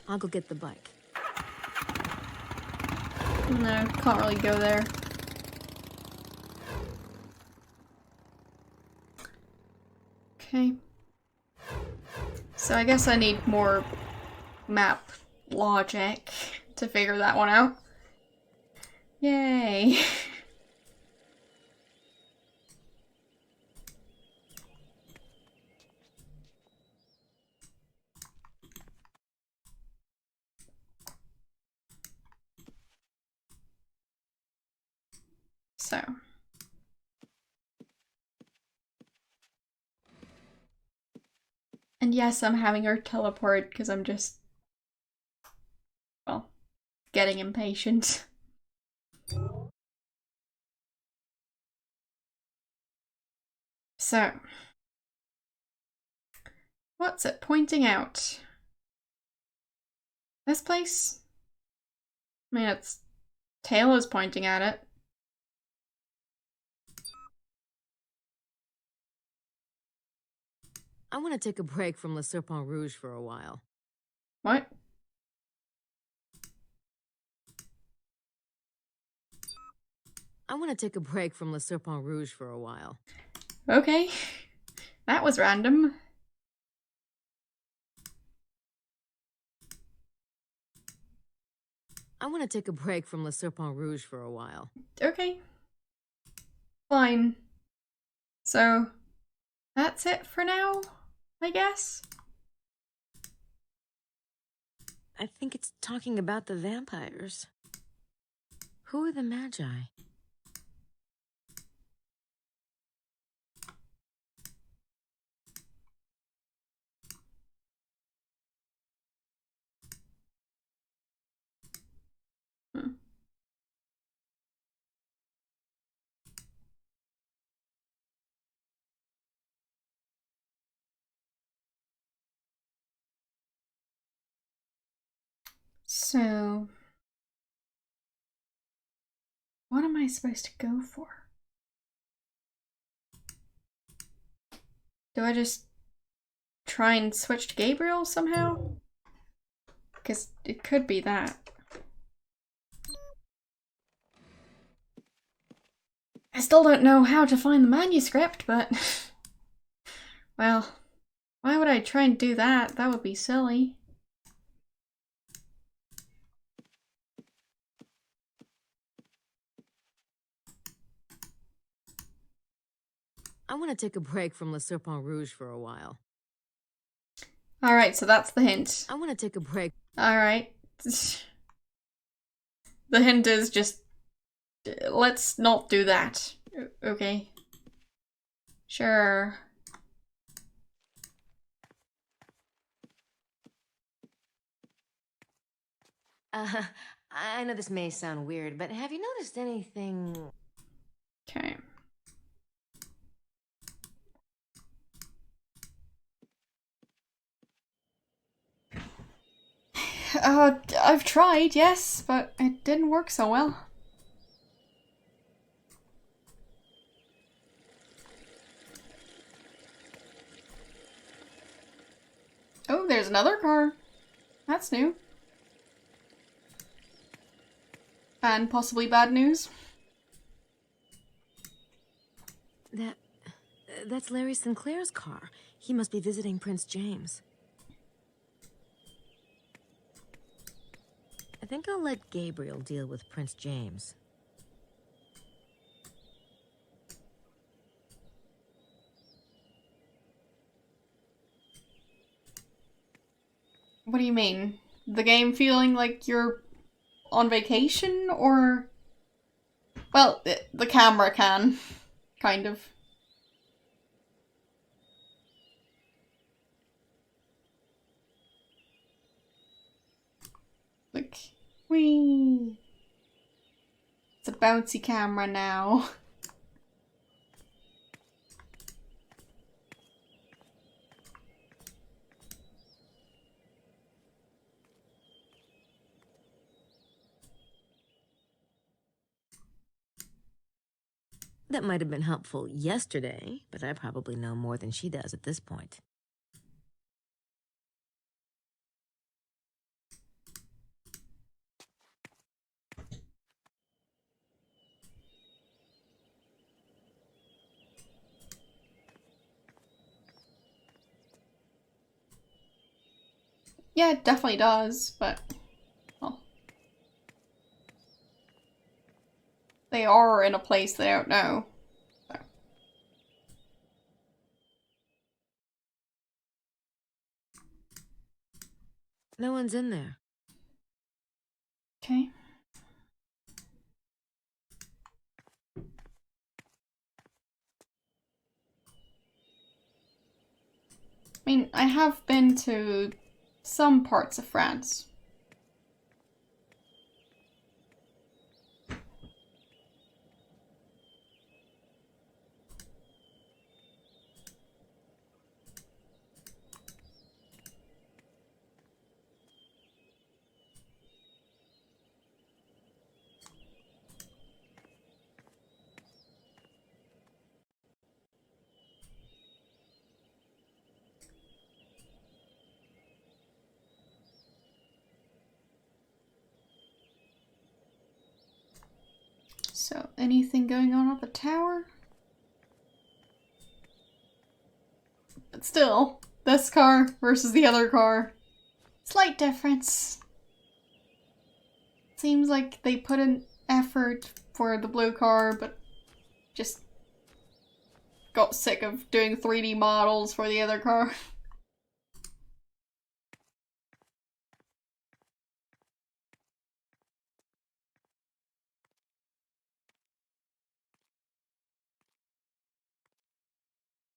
I'll go get the bike. No, can't really go there. Okay. So I guess I need more map logic to figure that one out. Yay. So. And yes, I'm having her teleport because I'm just, well, getting impatient. So. What's it pointing out? This place? I mean, its tail is pointing at it. I want to take a break from Le Serpent Rouge for a while. What? I want to take a break from Le Serpent Rouge for a while. Okay. That was random. I want to take a break from Le Serpent Rouge for a while. Okay. Fine. So, that's it for now, I guess? I think it's talking about the vampires. Who are the Magi? So, what am I supposed to go for? Do I just try and switch to Gabriel somehow? Because it could be that. I still don't know how to find the manuscript, but... well, why would I try and do that? That would be silly. I want to take a break from Le Serpent Rouge for a while. Alright, so that's the hint. I want to take a break. Alright. The hint is just... let's not do that. Okay. Sure. I know this may sound weird, but have you noticed anything... Okay. I've tried, yes, but it didn't work so well. Oh, there's another car. That's new. And possibly bad news. That's Larry Sinclair's car. He must be visiting Prince James. I think I'll let Gabriel deal with Prince James. What do you mean? The game feeling like you're on vacation, or... well, the camera can, kind of. Like, whee! It's a bouncy camera now. That might have been helpful yesterday, but I probably know more than she does at this point. Yeah, it definitely does, but... well... they are in a place they don't know. So. No one's in there. Okay. I mean, I have been to some parts of France. So, anything going on at the tower? But still, this car versus the other car. Slight difference. Seems like they put in effort for the blue car, but just got sick of doing 3D models for the other car.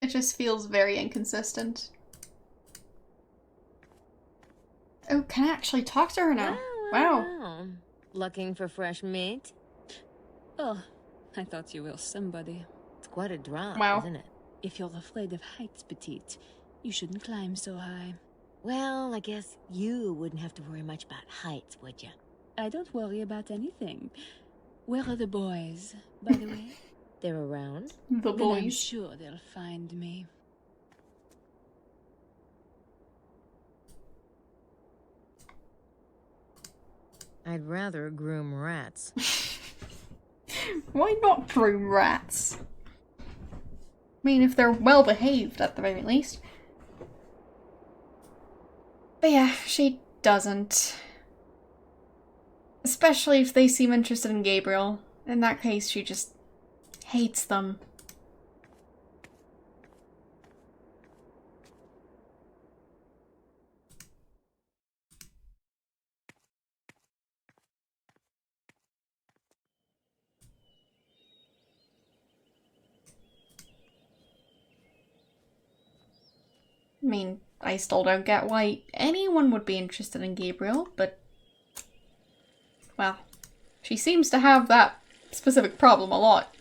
It just feels very inconsistent. Oh, can I actually talk to her now? Wow. Looking for fresh meat? Oh, I thought you were somebody. It's quite a drop, Wow. isn't it? If you're afraid of heights, petite, you shouldn't climb so high. Well, I guess you wouldn't have to worry much about heights, would you? I don't worry about anything. Where are the boys, by the way? They're around? The Then I'm boys. sure they'll find me. I'd rather groom rats. Why not groom rats? I mean, if they're well behaved at the very least. But yeah, she doesn't. Especially if they seem interested in Gabriel. In that case, she just hates them. I mean, I still don't get why anyone would be interested in Gabriel, but... well, she seems to have that specific problem a lot.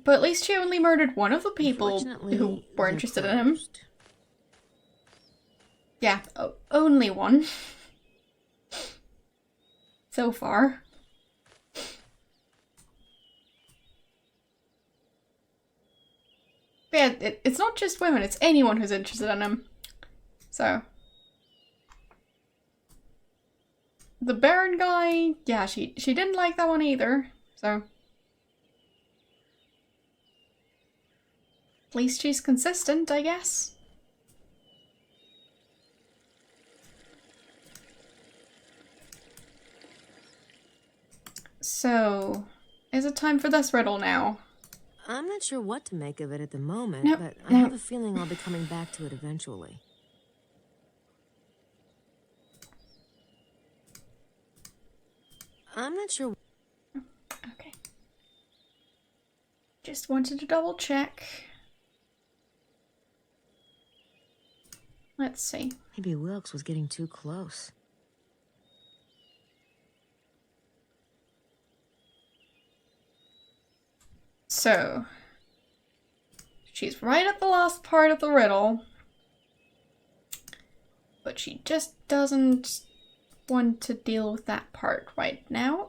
But at least she only murdered one of the people who were they're interested in him. closed. Yeah, only one. So far. But yeah, it's not just women, it's anyone who's interested in him. So. The Baron guy, yeah, she didn't like that one either, so. At least she's consistent, I guess. So, is it time for this riddle now? I'm not sure what to make of it at the moment, Nope, but I nope. have a feeling I'll be coming back to it eventually. I'm not sure. Okay. Just wanted to double check. Let's see. Maybe Wilkes was getting too close. So, she's right at the last part of the riddle, but she just doesn't want to deal with that part right now.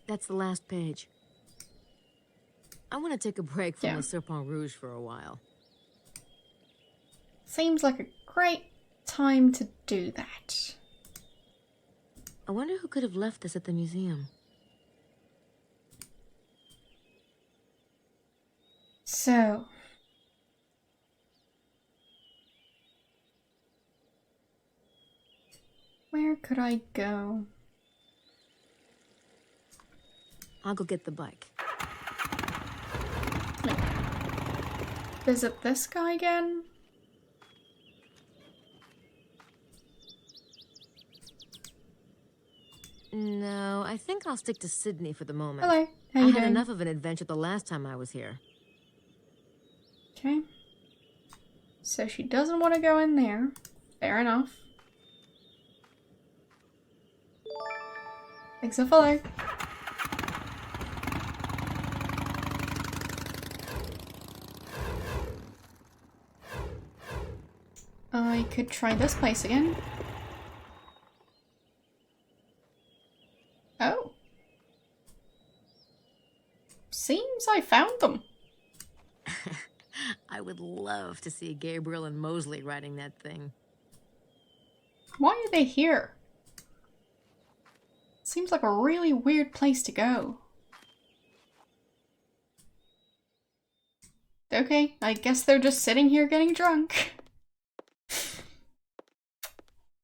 That's the last page. I want to take a break from Yeah. the Serpent Rouge for a while. Seems like a great time to do that. I wonder who could have left this at the museum. So, where could I go? I'll go get the bike. Visit this guy again? No, I think I'll stick to Sydney for the moment. Hello, how I you had doing? enough of an adventure the last time I was here. Okay. So she doesn't want to go in there. Fair enough. Thanks for follow. I could try this place again. Oh. Seems I found them. I would love to see Gabriel and Mosley riding that thing. Why are they here? Seems like a really weird place to go. Okay, I guess they're just sitting here getting drunk.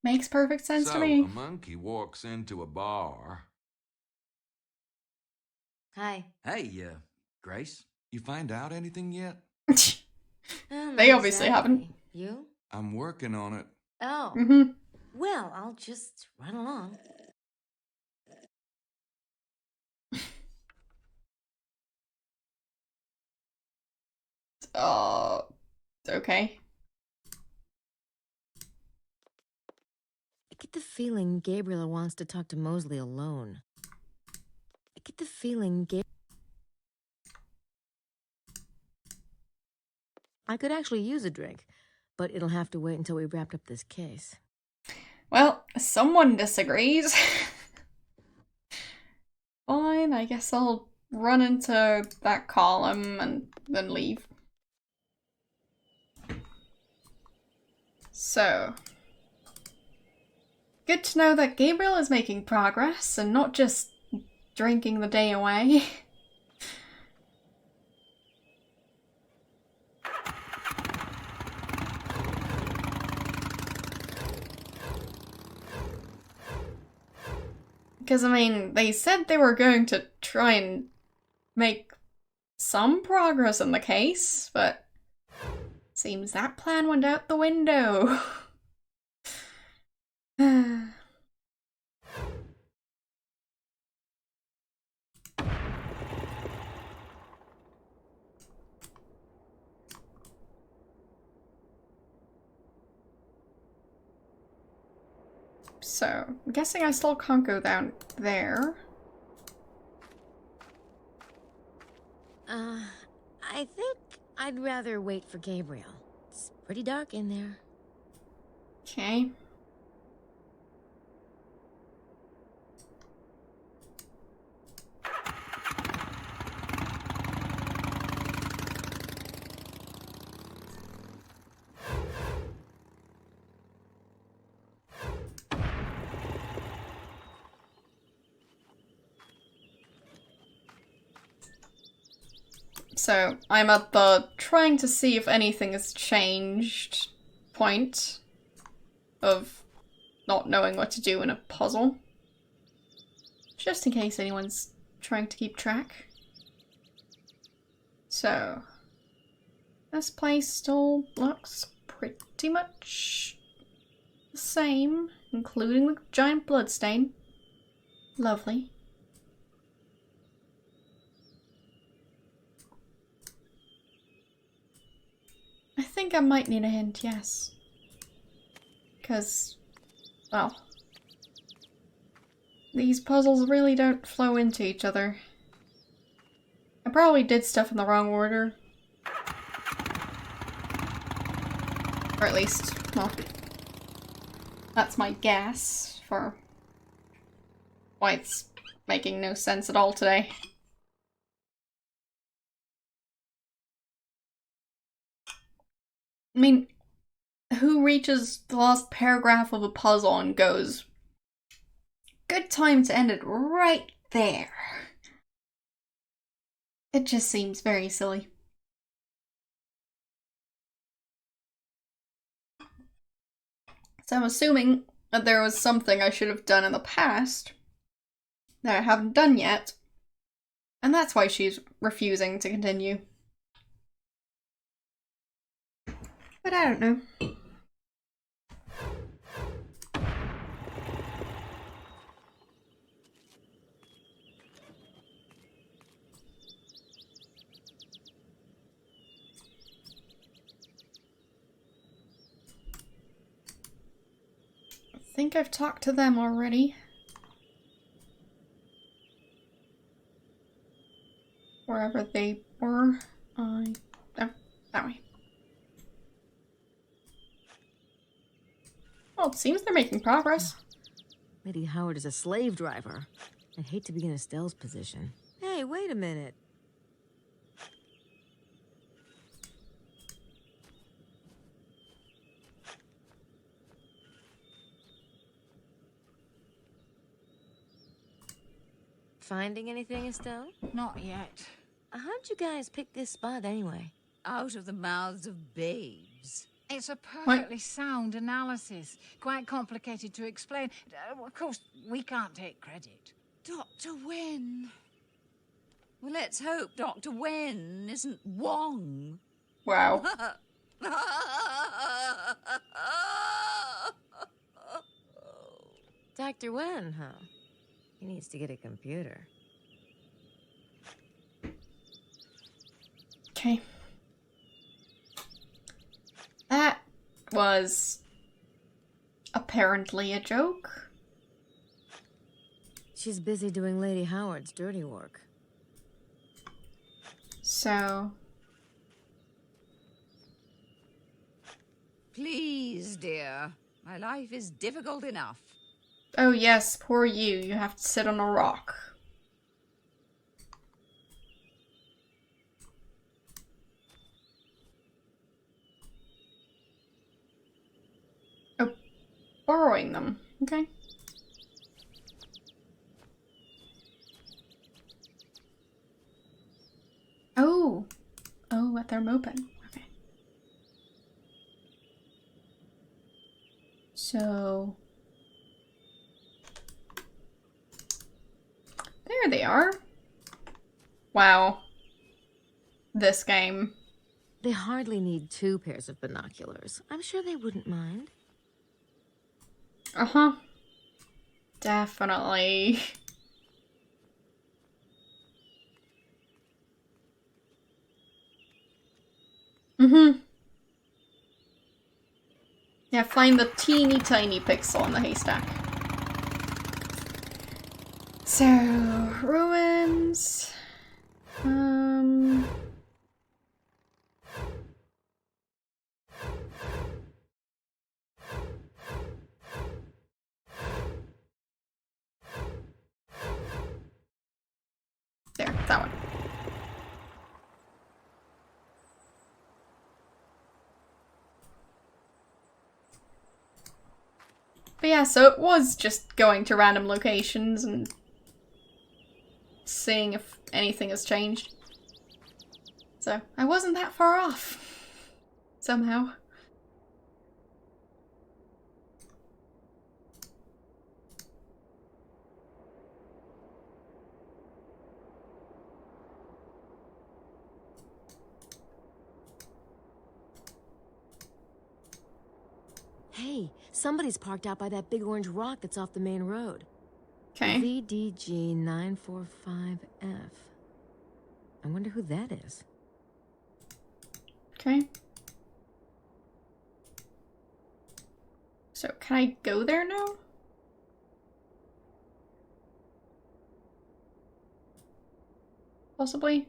Makes perfect sense to So, me. a monkey walks into a bar. Hi. Hey, Grace, you find out anything yet? Not They obviously haven't. exactly. You? I'm working on it. Oh. Mm-hmm. Well, I'll just run along. Okay. I get the feeling Gabriel wants to talk to Mosley alone. I get the feeling I could actually use a drink, but it'll have to wait until we wrapped up this case. Well, someone disagrees. Fine, I guess I'll run into that column and then leave. So, good to know that Gabriel is making progress and not just drinking the day away. Because, I mean, they said they were going to try and make some progress in the case, but seems that plan went out the window. So, I'm guessing I still can't go down there. I think I'd rather wait for Gabriel. It's pretty dark in there. Okay. So, I'm at the trying to see if anything has changed point of not knowing what to do in a puzzle. Just in case anyone's trying to keep track. So, this place still looks pretty much the same, including the giant bloodstain. Lovely. I think I might need a hint, yes. Because, well, these puzzles really don't flow into each other. I probably did stuff in the wrong order. Or at least, well, that's my guess for why it's making no sense at all today. I mean, who reaches the last paragraph of a puzzle and goes, good time to end it right there? It just seems very silly. So I'm assuming that there was something I should have done in the past that I haven't done yet, and that's why she's refusing to continue. But I don't know. I think I've talked to them already. Wherever they were. Oh, that way. Well, it seems they're making progress. Lady Howard is a slave driver. I'd hate to be in Estelle's position. Hey, wait a minute. finding anything, Estelle? Not yet. How'd you guys pick this spot anyway? Out of the mouths of babes. It's a perfectly sound analysis. Quite complicated to explain. Of course, we can't take credit. Dr. Wen. Well, let's hope Dr. Wen isn't Wong. Wow. Dr. Wen, huh? He needs to get a computer. Okay. That was apparently a joke. She's busy doing Lady Howard's dirty work. So... Please, dear. My life is difficult enough. Oh yes, poor you. You have to sit on a rock. Oh, borrowing them. Okay. Oh. Oh, at their moped. Okay. So... There they are. Wow. This game. They hardly need 2 pairs of binoculars. I'm sure they wouldn't mind. Uh-huh. Definitely. Mm-hmm. Yeah, find the teeny tiny pixel in the haystack. So, ruins. There, that one. But yeah, so it was just going to random locations and seeing if anything has changed. So, I wasn't that far off. Somehow. Hey, somebody's parked out by that big orange rock that's off the main road. Okay. VDG 945F. I wonder who that is. Okay. So, can I go there now? Possibly?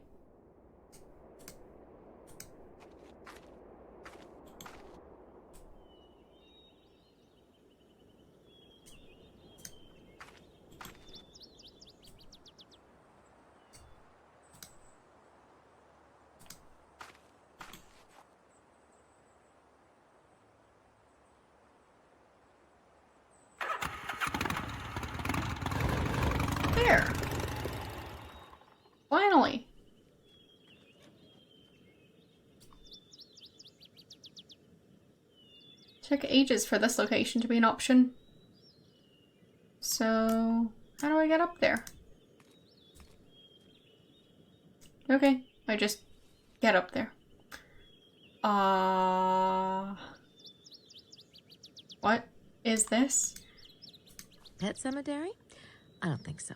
There. Finally. Took ages for this location to be an option. So, how do I get up there? Okay, I just get up there. What is this? Pet cemetery? I don't think so.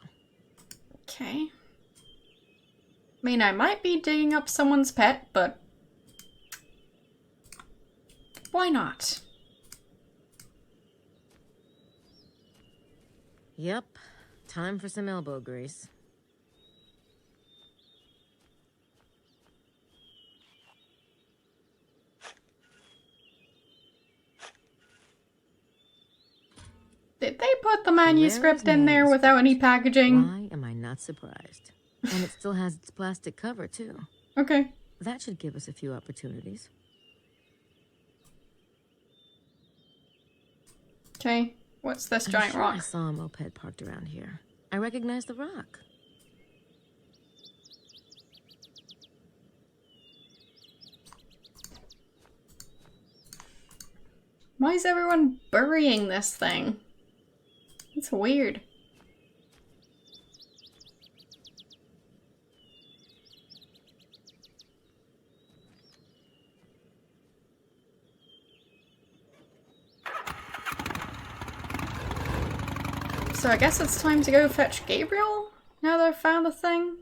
Okay. I mean, I might be digging up someone's pet, but why not? Yep. Time for some elbow grease. Did they put the manuscript in there without any packaging? Why am I not surprised? And it still has its plastic cover, too. Okay. That should give us a few opportunities. Okay. What's this giant I'm sure rock? I saw a moped parked around here. I recognize the rock. Why is everyone burying this thing? It's weird. So I guess it's time to go fetch Gabriel, now that I've found the thing.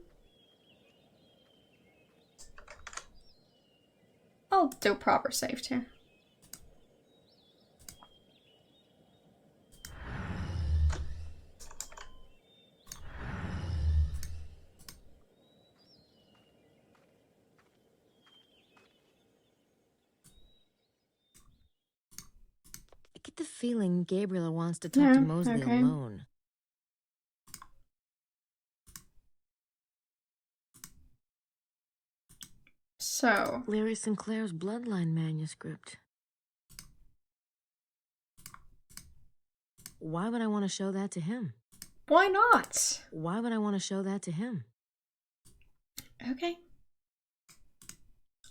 I'll do a proper save too. I get the feeling Gabriel wants to talk to Mosley alone. So, Larry Sinclair's bloodline manuscript. Why would I want to show that to him? why not? Why would I want to show that to him? Okay.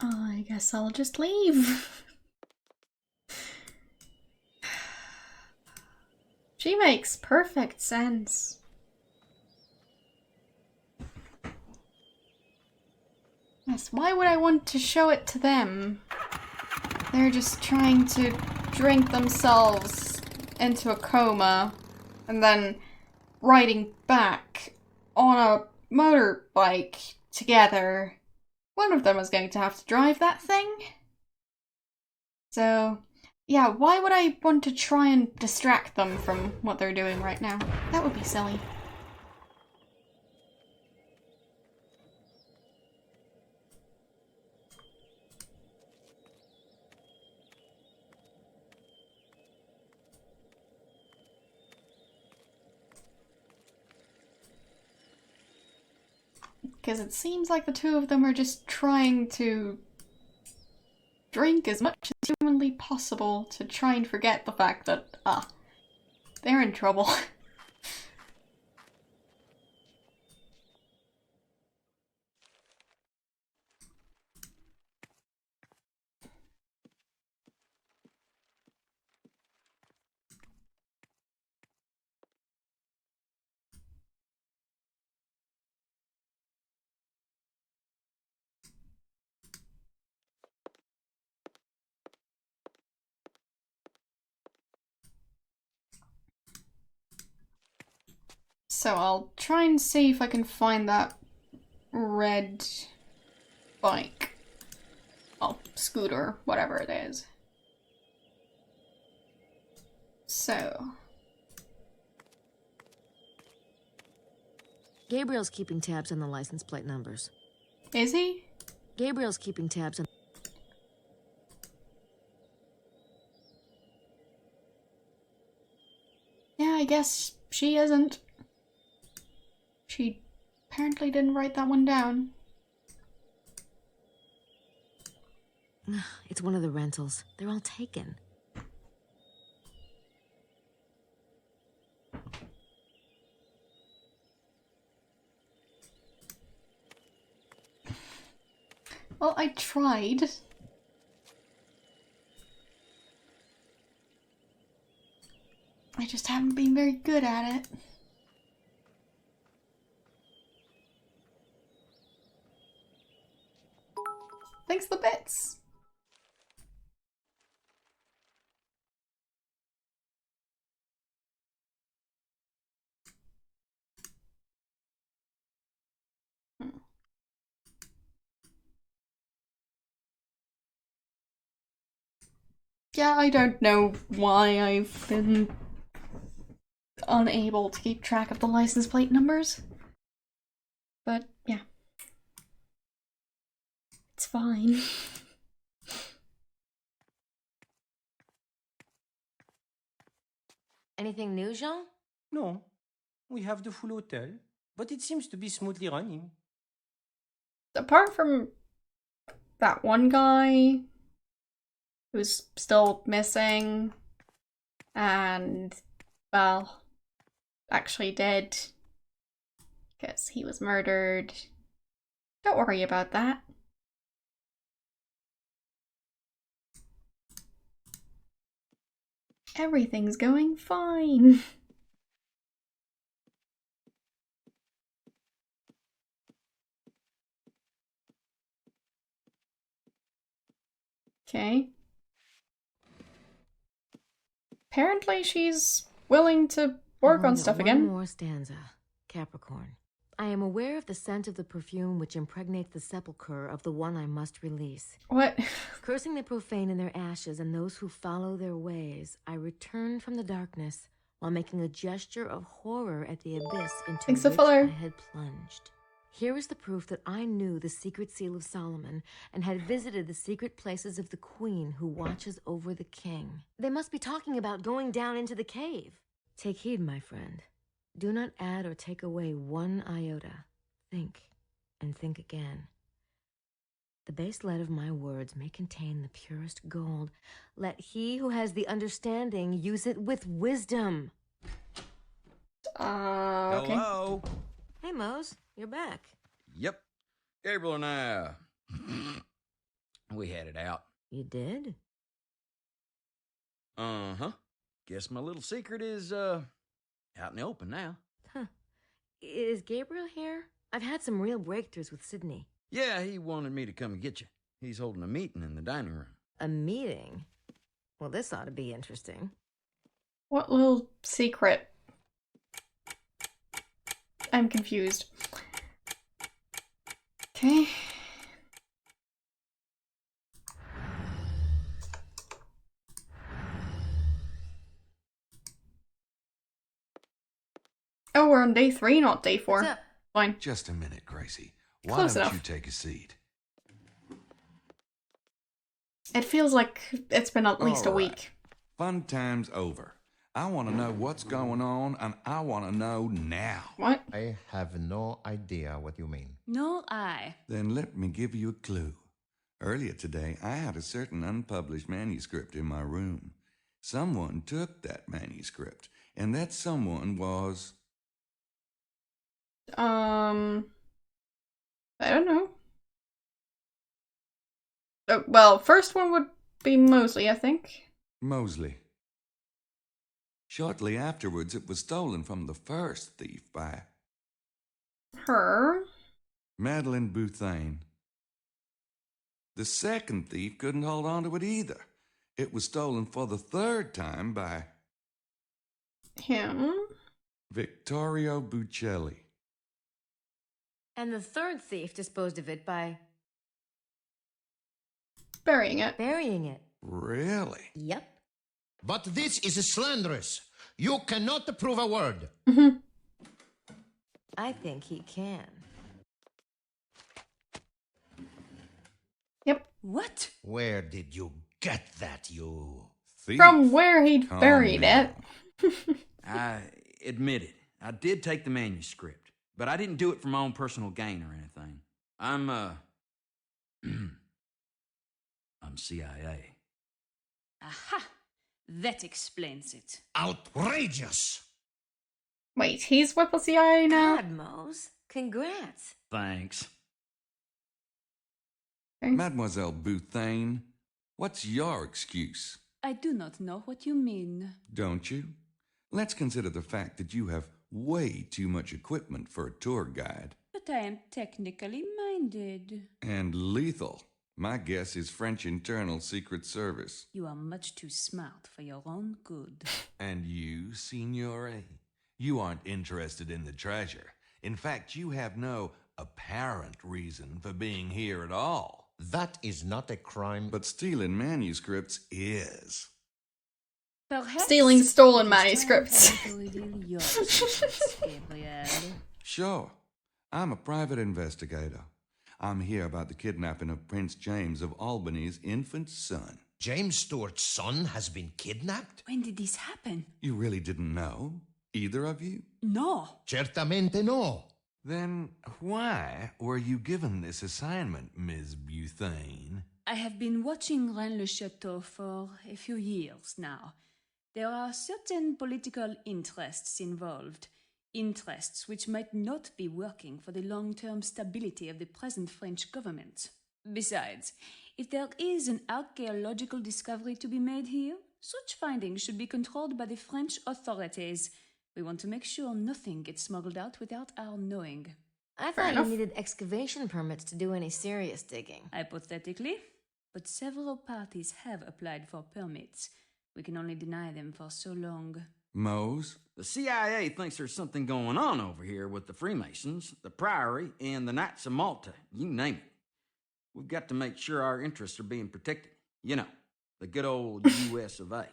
I guess I'll just leave. She makes perfect sense. Yes, why would I want to show it to them? They're just trying to drink themselves into a coma and then riding back on a motorbike together. One of them is going to have to drive that thing. So, yeah, why would I want to try and distract them from what they're doing right now? That would be silly. Because it seems like the two of them are just trying to drink as much as humanly possible to try and forget the fact that, they're in trouble. So I'll try and see if I can find that red bike. Well, scooter, whatever it is. So. Gabriel's keeping tabs on the license plate numbers. Is he? Gabriel's keeping tabs on... Yeah, I guess she isn't. She apparently didn't write that one down. It's one of the rentals. They're all taken. Well, I tried. I just haven't been very good at it. Thanks the bits. Yeah, I don't know why I've been unable to keep track of the license plate numbers. But, yeah. It's fine. Anything new, Jean? No, we have the full hotel, but it seems to be smoothly running. Apart from that one guy who's still missing and, well, actually dead because he was murdered. Don't worry about that. Everything's going fine. Okay. Apparently she's willing to work on stuff again. One more stanza. Capricorn. I am aware of the scent of the perfume which impregnates the sepulchre of the one I must release. What? Cursing the profane in their ashes and those who follow their ways, I return from the darkness while making a gesture of horror at the abyss into Thanks, which Fuller. I had plunged. Here is the proof that I knew the secret seal of Solomon and had visited the secret places of the queen who watches over the king. They must be talking about going down into the cave. Take heed, my friend. Do not add or take away one iota. Think, and think again. The base lead of my words may contain the purest gold. Let he who has the understanding use it with wisdom. Okay. Hello? Hey, Mose, you're back. Yep. Gabriel and I, we had it out. You did? Uh-huh. Guess my little secret is, out in the open now. Huh. Is Gabriel here? I've had some real breakthroughs with Sydney. Yeah, he wanted me to come and get you. He's holding a meeting in the dining room. A meeting? Well, this ought to be interesting. What little secret? I'm confused. Okay. Oh, we're on day 3, not day 4. What's up? Fine. Just a minute, Gracie. Why Close don't enough. you take a seat? It feels like it's been at least a All right. week. Fun time's over. I want to know what's going on, and I want to know now. What? I have no idea what you mean. Nor I. Then let me give you a clue. Earlier today, I had a certain unpublished manuscript in my room. Someone took that manuscript, and that someone was... I don't know. Well, first one would be Mosley, I think. Mosley. Shortly afterwards, it was stolen from the first thief by Her. Madeline Bouthane. The second thief couldn't hold on to it either. It was stolen for the third time by Him. Vittorio Buccelli. And the third thief disposed of it by Burying it. burying it. Really? Yep. But this is slanderous. You cannot prove a word. I think he can. Yep. What? Where did you get that, you? Thief. From where he Calm buried down. it. I admit it. I did take the manuscript, but I didn't do it for my own personal gain or anything. I'm CIA. Aha! That explains it. Outrageous! Wait, he's with the CIA now? God, Mose. Congrats. Thanks. Okay. Mademoiselle Bouthane, what's your excuse? I do not know what you mean. Don't you? Let's consider the fact that you have way too much equipment for a tour guide. But I am technically minded. And lethal. My guess is French Internal Secret Service. You are much too smart for your own good. And you, Signore? You aren't interested in the treasure. In fact, you have no apparent reason for being here at all. That is not a crime. But stealing manuscripts is. Perhaps Stealing stolen it is time manuscripts. for you to reveal your secrets, Gabriel. Sure. I'm a private investigator. I'm here about the kidnapping of Prince James of Albany's infant son. James Stewart's son has been kidnapped? When did this happen? You really didn't know? Either of you? No. Certamente no. Then why were you given this assignment, Ms. Bouthane? I have been watching Rennes-le-Château for a few years now. There are certain political interests involved. Interests which might not be working for the long-term stability of the present French government. Besides, if there is an archaeological discovery to be made here, Such findings should be controlled by the French authorities. We want to make sure nothing gets smuggled out without our knowing. I thought you needed excavation permits to do any serious digging. Hypothetically, but several parties have applied for permits. We can only deny them for so long. Mose? The CIA thinks there's something going on over here with the Freemasons, the Priory, and the Knights of Malta. You name it. We've got to make sure our interests are being protected. You know, the good old US of A.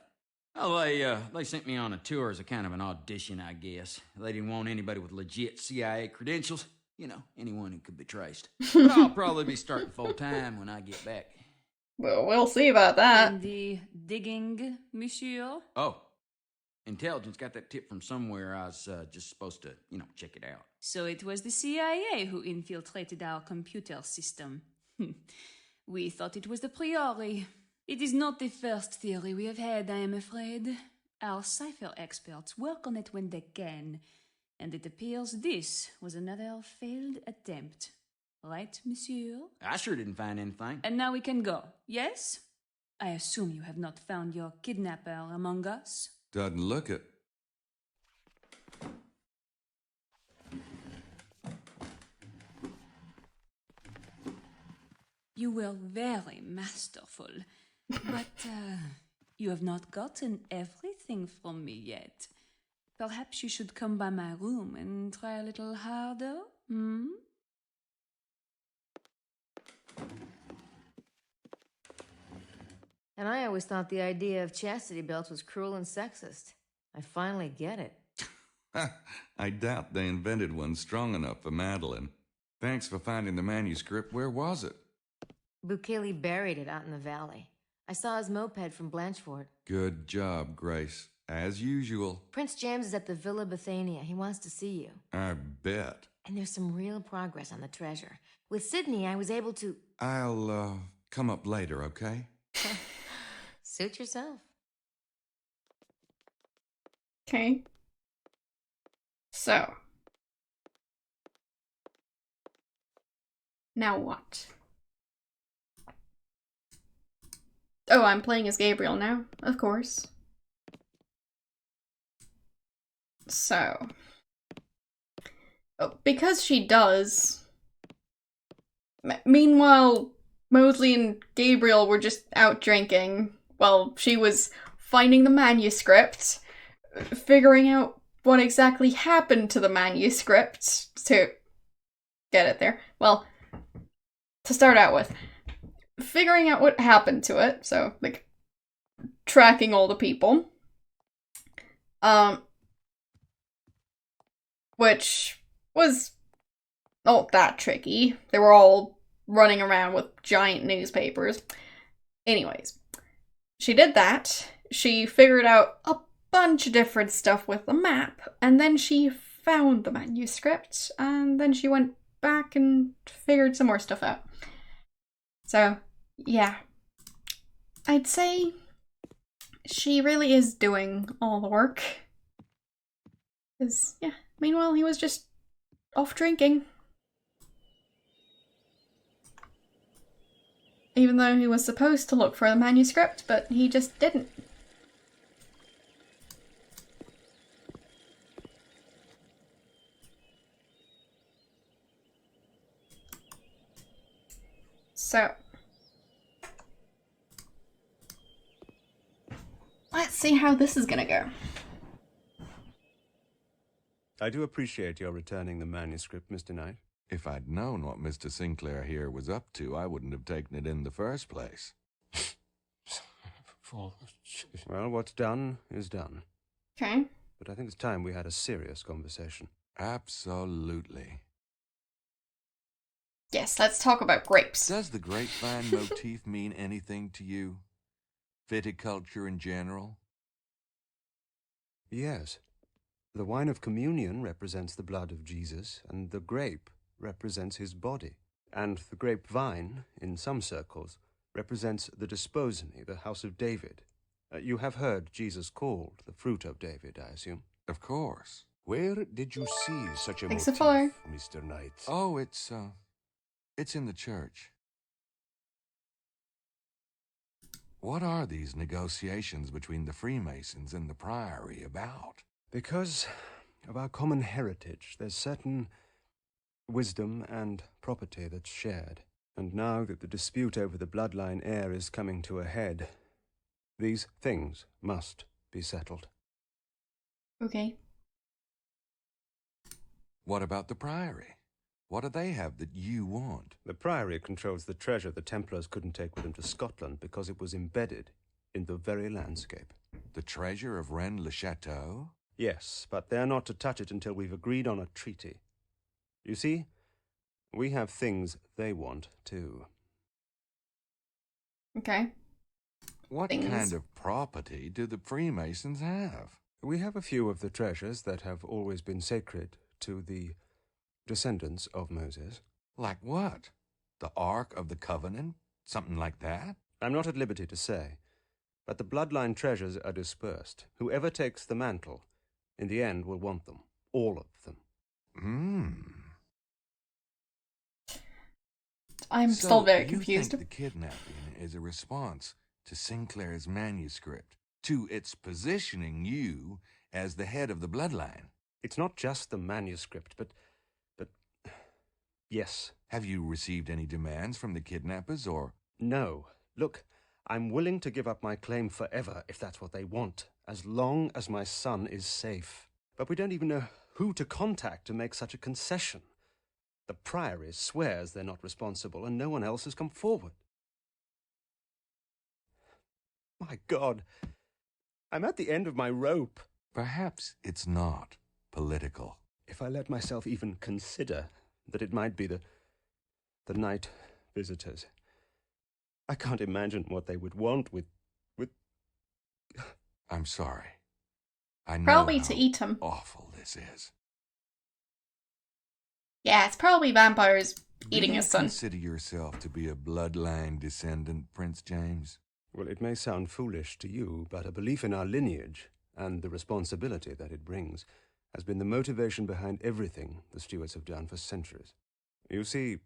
Well, they sent me on a tour as a kind of an audition, I guess. They didn't want anybody with legit CIA credentials. You know, anyone who could be traced. But I'll probably be starting full-time when I get back. Well, we'll see about that. And the digging, monsieur? Oh, intelligence got that tip from somewhere. I was just supposed to, check it out. So it was the CIA who infiltrated our computer system. We thought it was the Priory. It is not the first theory we have had, I am afraid. Our cipher experts work on it when they can, and it appears this was another failed attempt. Right, monsieur? I sure didn't find anything. And now we can go, yes? I assume you have not found your kidnapper among us? Doesn't look it. You were very masterful, but you have not gotten everything from me yet. Perhaps you should come by my room and try a little harder, hmm? And I always thought the idea of chastity belts was cruel and sexist. I finally get it. I doubt they invented one strong enough for Madeline. Thanks for finding the manuscript. Where was it? Bukele buried it out in the valley. I saw his moped from Blanchfort. Good job, Grace. As usual. Prince James is at the Villa Bethania. He wants to see you. I bet. And there's some real progress on the treasure. With Sydney, I was able to... I'll, come up later, okay? Suit yourself. Okay. So. Now what? Oh, I'm playing as Gabriel now, of course. So. Oh, because she does. Meanwhile, Mosley and Gabriel were just out drinking while she was finding the manuscript, figuring out what exactly happened to the manuscript to get it there. Well, to start out with, figuring out what happened to it, so, like, tracking all the people. Which was not that tricky. They were all running around with giant newspapers. Anyways, she did that. She figured out a bunch of different stuff with the map, and then she found the manuscript, and then she went back and figured some more stuff out. So, yeah. I'd say she really is doing all the work. 'Cause, yeah, meanwhile, he was just off drinking. Even though he was supposed to look for the manuscript, but he just didn't. So, let's see how this is gonna go. I do appreciate your returning the manuscript, Mr. Knight. If I'd known what Mr. Sinclair here was up to, I wouldn't have taken it in the first place. Well, what's done is done. Okay. But I think it's time we had a serious conversation. Absolutely. Yes, let's talk about grapes. Does the grapevine motif mean anything to you? Viticulture in general? Yes. The wine of communion represents the blood of Jesus, and the grape represents his body. And the grapevine, in some circles, represents the desposony, the house of David. You have heard Jesus called the fruit of David, I assume? Of course. Where did you see such a Thanks motif, so far. Mr. Knight? Oh, it's in the church. What are these negotiations between the Freemasons and the Priory about? Because of our common heritage, there's certain wisdom and property that's shared. And now that the dispute over the bloodline heir is coming to a head, these things must be settled. Okay. What about the Priory? What do they have that you want? The Priory controls the treasure the Templars couldn't take with them to Scotland because it was embedded in the very landscape. The treasure of Rennes-le-Château? Yes, but they're not to touch it until we've agreed on a treaty. You see, we have things they want, too. Okay. What kind of property do the Freemasons have? We have a few of the treasures that have always been sacred to the descendants of Moses. Like what? The Ark of the Covenant? Something like that? I'm not at liberty to say, but the bloodline treasures are dispersed. Whoever takes the mantle, in the end, will want them. All of them. I'm still very you confused. Think the kidnapping is a response to Sinclair's manuscript, to its positioning you as the head of the bloodline? It's not just the manuscript, but yes. Have you received any demands from the kidnappers, or? No. Look, I'm willing to give up my claim forever if that's what they want, as long as my son is safe. But we don't even know who to contact to make such a concession. The Priory swears they're not responsible, and no one else has come forward. My God, I'm at the end of my rope. Perhaps it's not political. If I let myself even consider that it might be the night visitors, I can't imagine what they would want with... I'm sorry. I know Probably how to eat him. awful this is. Yeah, it's probably vampires eating his Do you son. consider yourself to be a bloodline descendant, Prince James? Well, it may sound foolish to you, but a belief in our lineage and the responsibility that it brings has been the motivation behind everything the Stuarts have done for centuries. You see,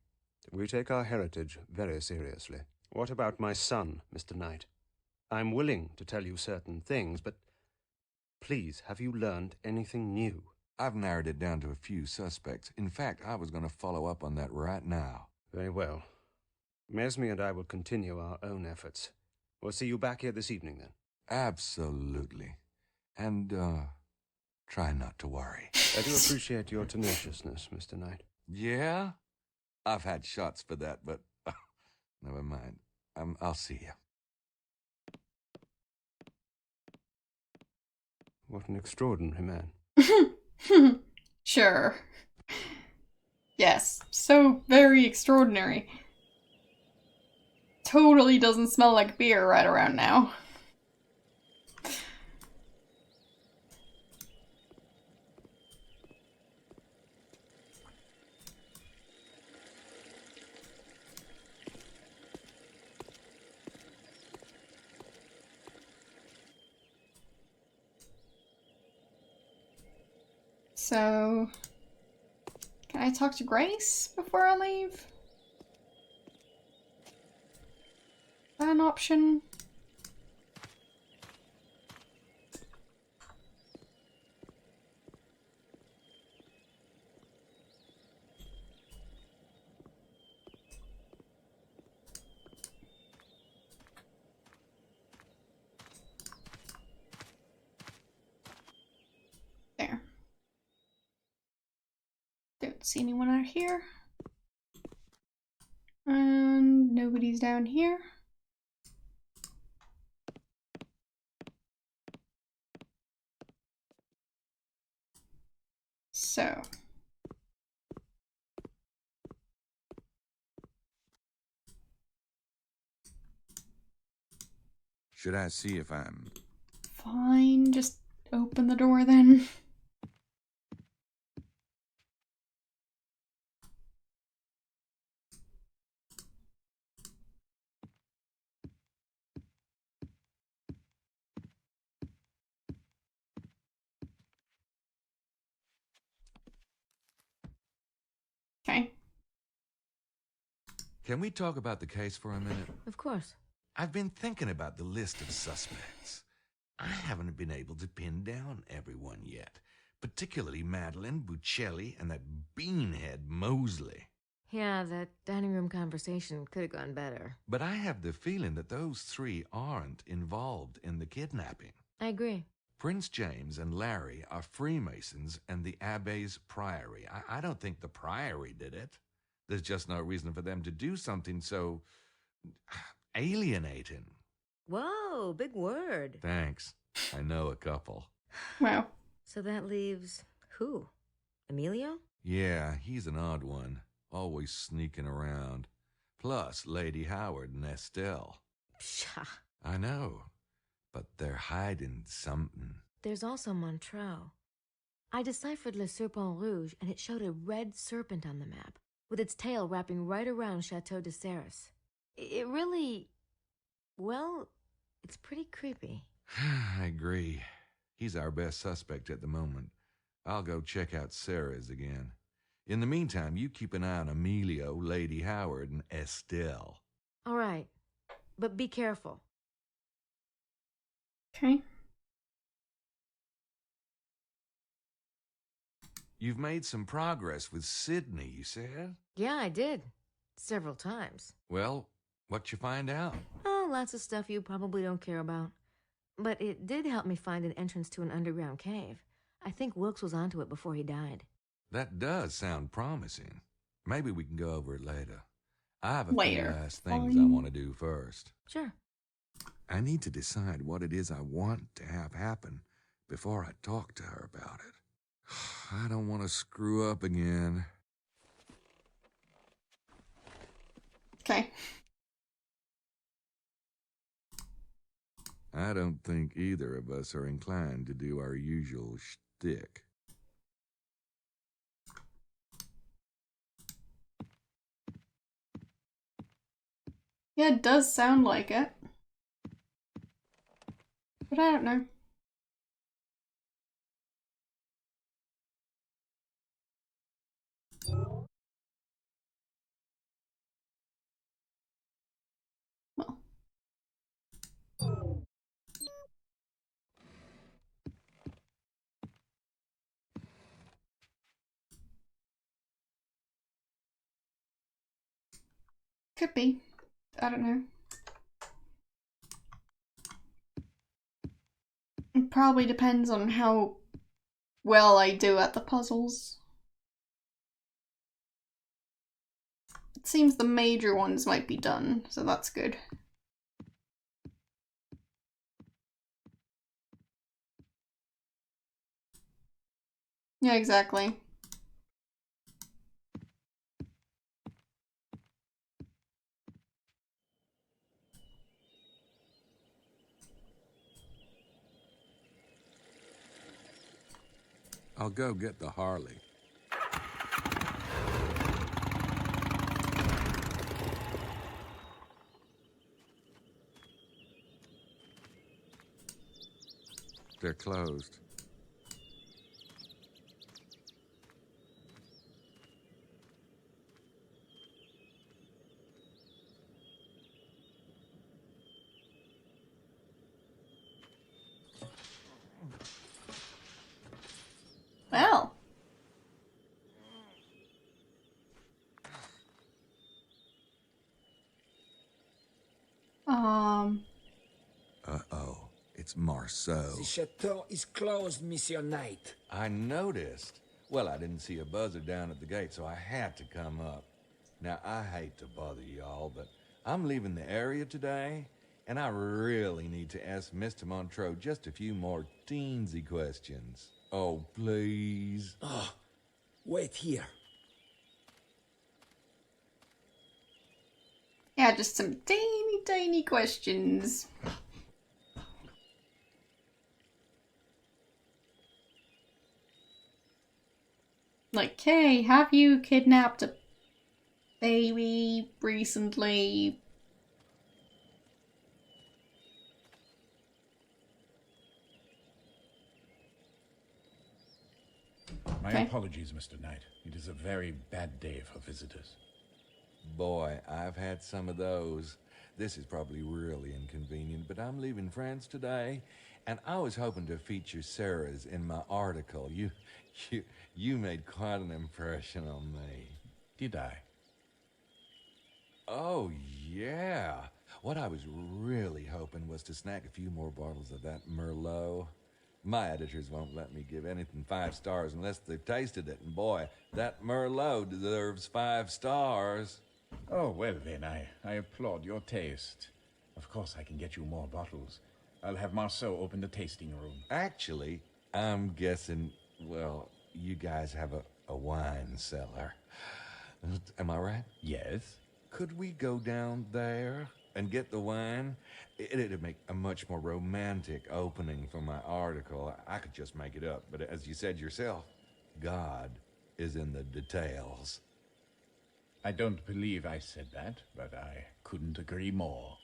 we take our heritage very seriously. What about my son, Mr. Knight? I'm willing to tell you certain things, but please, have you learned anything new? I've narrowed it down to a few suspects. In fact, I was going to follow up on that right now. Very well. Mesme and I will continue our own efforts. We'll see you back here this evening, then. Absolutely. And, try not to worry. I do appreciate your tenaciousness, Mr. Knight. Yeah? I've had shots for that, but never mind. I'll see you. What an extraordinary man. Sure. Yes, so very extraordinary. Totally doesn't smell like beer right around now. So, can I talk to Grace before I leave? Is that an option? There. Don't see anyone out here. And nobody's down here. So. Should I see if I'm... Fine, just open the door then. Okay. Can we talk about the case for a minute? Of course. I've been thinking about the list of suspects. I haven't been able to pin down everyone yet, particularly Madeline, Buccelli, and that beanhead Mosley. Yeah, that dining room conversation could have gone better. But I have the feeling that those three aren't involved in the kidnapping. I agree. Prince James and Larry are Freemasons and the Abbey's Priory. I don't think the Priory did it. There's just no reason for them to do something so alienating. Whoa, big word. Thanks. I know a couple. Wow. So that leaves who? Emilio? Yeah, he's an odd one. Always sneaking around. Plus Lady Howard and Estelle. Pshaw. I know. But they're hiding something. There's also Montreux. I deciphered Le Serpent Rouge, and it showed a red serpent on the map, with its tail wrapping right around Chateau de Serres. It really... well, it's pretty creepy. I agree. He's our best suspect at the moment. I'll go check out Serres again. In the meantime, you keep an eye on Emilio, Lady Howard, and Estelle. All right. But be careful. Okay. You've made some progress with Sydney, you said? Yeah, I did. Several times. Well, what'd you find out? Oh, lots of stuff you probably don't care about. But it did help me find an entrance to an underground cave. I think Wilkes was onto it before he died. That does sound promising. Maybe we can go over it later. I have a few Later. last things I want to do first. Sure. I need to decide what it is I want to have happen before I talk to her about it. I don't want to screw up again. Okay. I don't think either of us are inclined to do our usual shtick. Yeah, it does sound like it. But I don't know. Well. Could be. I don't know. It probably depends on how well I do at the puzzles. It seems the major ones might be done, so that's good. Yeah, exactly. I'll go get the Harley. They're closed. Well. Uh-oh. It's Marceau. The chateau is closed, Monsieur Knight. I noticed. Well, I didn't see a buzzer down at the gate, so I had to come up. Now, I hate to bother y'all, but I'm leaving the area today, and I really need to ask Mr. Montreux just a few more teensy questions. Oh, please. Oh, wait here. Yeah, just some tiny questions. Like, hey, have you kidnapped a baby recently? My Okay. apologies, Mr. Knight. It is a very bad day for visitors. Boy, I've had some of those. this is probably really inconvenient, but I'm leaving France today, and I was hoping to feature Sarah's in my article. You made quite an impression on me. Did I? Oh, yeah. What I was really hoping was to snag a few more bottles of that Merlot. My editors won't let me give anything 5 stars unless they've tasted it, and boy, that Merlot deserves 5 stars. Oh, well then, I applaud your taste. Of course I can get you more bottles. I'll have Marceau open the tasting room. Actually, I'm guessing, well, you guys have a wine cellar. Am I right? Yes. Could we go down there and get the wine? It'd make a much more romantic opening for my article. I could just make it up, but as you said yourself, God is in the details. I don't believe I said that, but I couldn't agree more.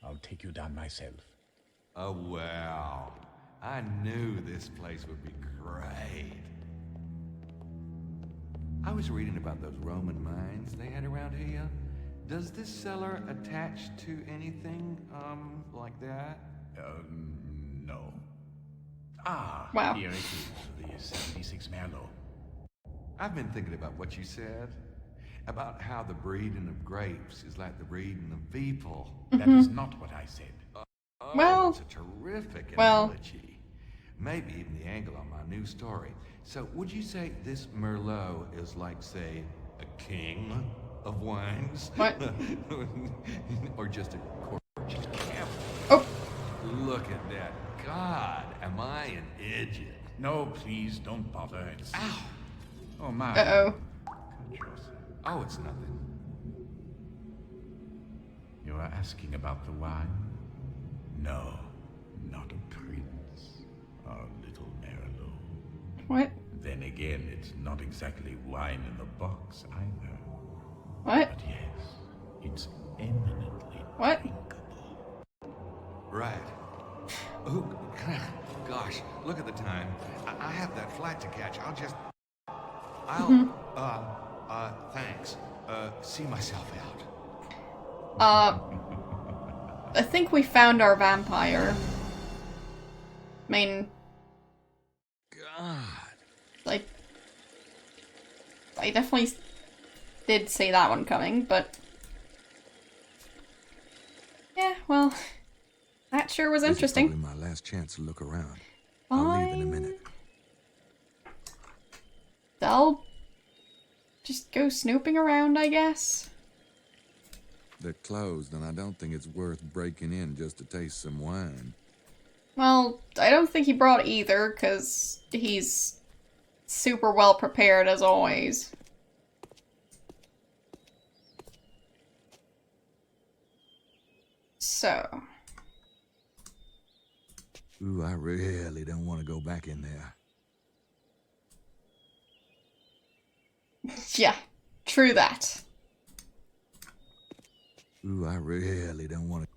I'll take you down myself. Oh, wow. I knew this place would be great. I was reading about those Roman mines they had around here. Does this cellar attach to anything, like that? No. Ah, wow. Here it is, the 76 Merlot. I've been thinking about what you said. About how the breeding of grapes is like the breeding of people. That is not what I said. Well, it's a terrific analogy. Maybe even the angle on my new story. So, would you say this Merlot is like, say, a king of wines? What? Or just a gorgeous camel? Oh. Look at that. God, am I an idiot? No, please, don't bother. It's... Ow! Oh, my. Uh-oh. Oh, it's nothing. You are asking about the wine? No, not a prince. Our little Merlot. What? Then again, it's not exactly wine in the box either. What? But yes, it's eminently What? drinkable. Right. Oh, gosh, look at the time. I have that flight to catch. Thanks. See myself out. I think we found our vampire. I mean... God. Like... I definitely did see that one coming, but... Yeah, well... That sure was interesting. This is probably my last chance to look around. Fine. I'll leave in a minute. I'll... just go snooping around, I guess. They're closed, and I don't think it's worth breaking in just to taste some wine. Well, I don't think he brought either, because he's super well prepared as always. So. Ooh, I really don't want to go back in there. Yeah, true that. Ooh, I really don't want to.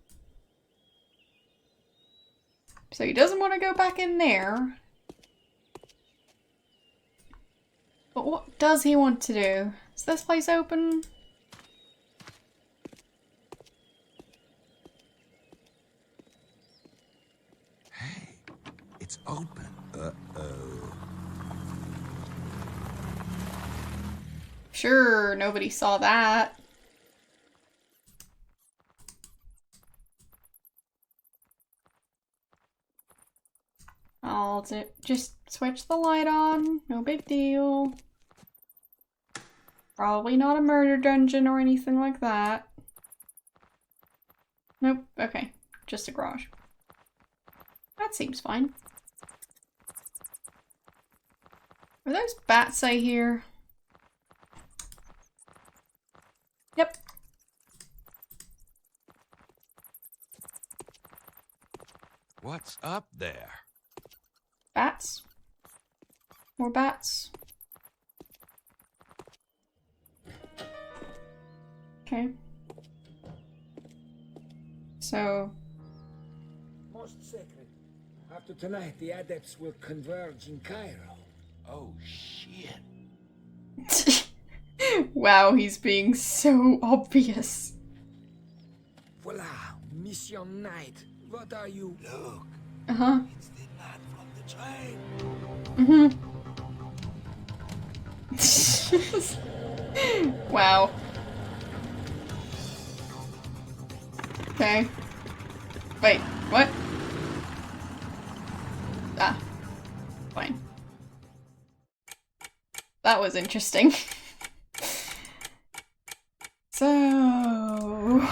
So he doesn't want to go back in there. But what does he want to do? Is this place open? Hey, it's open. Uh-oh. Sure, nobody saw that. I'll just switch the light on. No big deal. Probably not a murder dungeon or anything like that. Nope, okay. Just a garage. That seems fine. Are those bats I hear? Yep. What's up there? Bats? More bats? Okay. So... Most sacred. After tonight, the adepts will converge in Cairo. Oh, shit. Wow, he's being so obvious. Voila, Mission Night. What are you? Look. Uh-huh. It's the man from the train. Mm-hmm. Wow. Okay. Wait, what? Ah. Fine. That was interesting. So...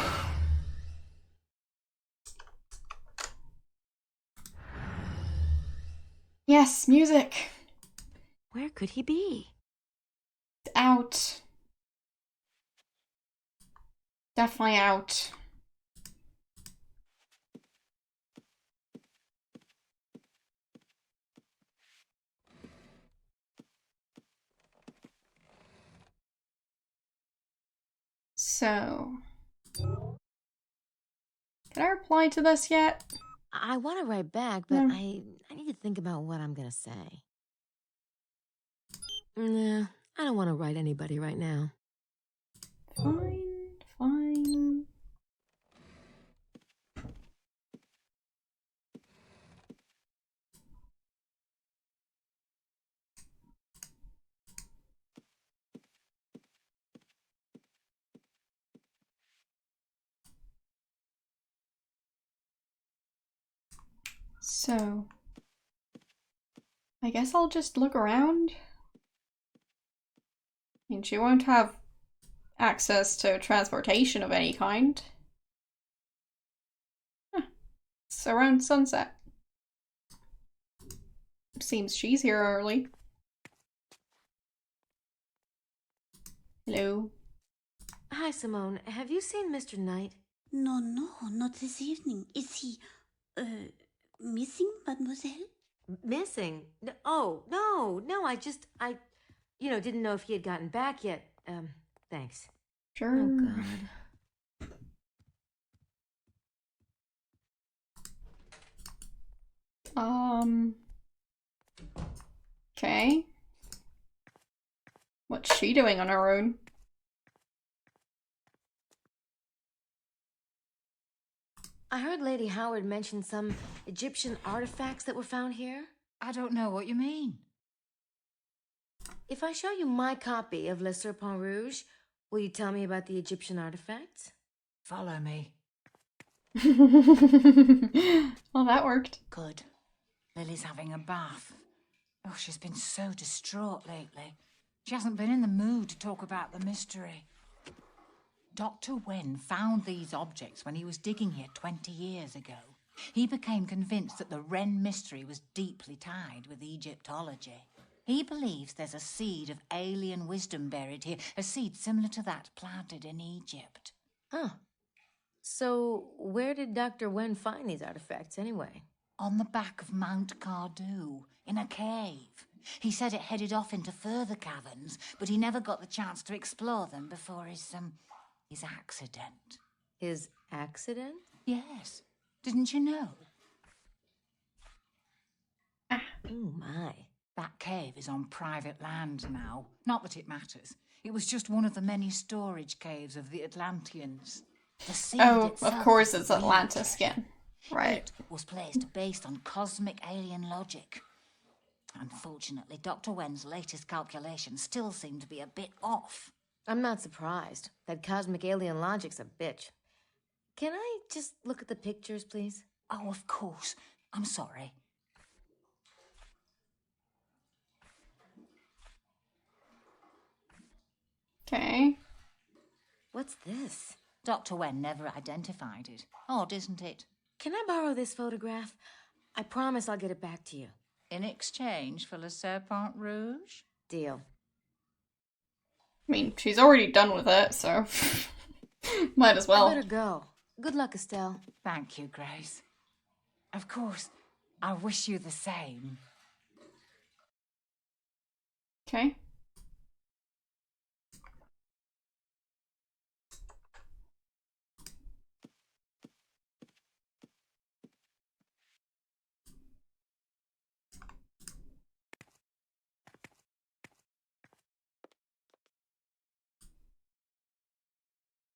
Yes, music. Where could he be? Out. Definitely out. So, can I reply to this yet? I want to write back, but I need to think about what I'm gonna say. Nah, I don't want to write anybody right now. Fine, fine. So, I guess I'll just look around. I mean, she won't have access to transportation of any kind. Huh. It's around sunset. Seems she's here early. Hello. Hi, Simone. Have you seen Mr. Knight? No, not this evening. Is he, missing, mademoiselle? Missing? Oh, no, I didn't know if he had gotten back yet. Thanks. Sure. Oh, God. Okay. What's she doing on her own? I heard Lady Howard mention some Egyptian artifacts that were found here. I don't know what you mean. If I show you my copy of Le Serpent Rouge, will you tell me about the Egyptian artifacts? Follow me. Well, that worked. Good. Lily's having a bath. Oh, she's been so distraught lately. She hasn't been in the mood to talk about the mystery. Dr. Wen found these objects when he was digging here 20 years ago. He became convinced that the Wren mystery was deeply tied with Egyptology. He believes there's a seed of alien wisdom buried here, a seed similar to that planted in Egypt. Huh. So, where did Dr. Wen find these artifacts anyway? On the back of Mount Cardew, in a cave. He said it headed off into further caverns, but he never got the chance to explore them before his accident. His accident? Yes. Didn't you know? Oh, my. That cave is on private land now. Not that it matters. It was just one of the many storage caves of the Atlanteans. The seed of course it's Atlantis again. Right. It was placed based on cosmic alien logic. Unfortunately, Dr. Wen's latest calculations still seem to be a bit off. I'm not surprised. That cosmic alien logic's a bitch. Can I just look at the pictures, please? Oh, of course. I'm sorry. Okay. What's this? Dr. Wen never identified it. Odd, isn't it? Can I borrow this photograph? I promise I'll get it back to you. In exchange for Le Serpent Rouge? Deal. I mean, she's already done with it, so might as well. I better go. Good luck, Estelle. Thank you, Grace. Of course, I wish you the same. Okay.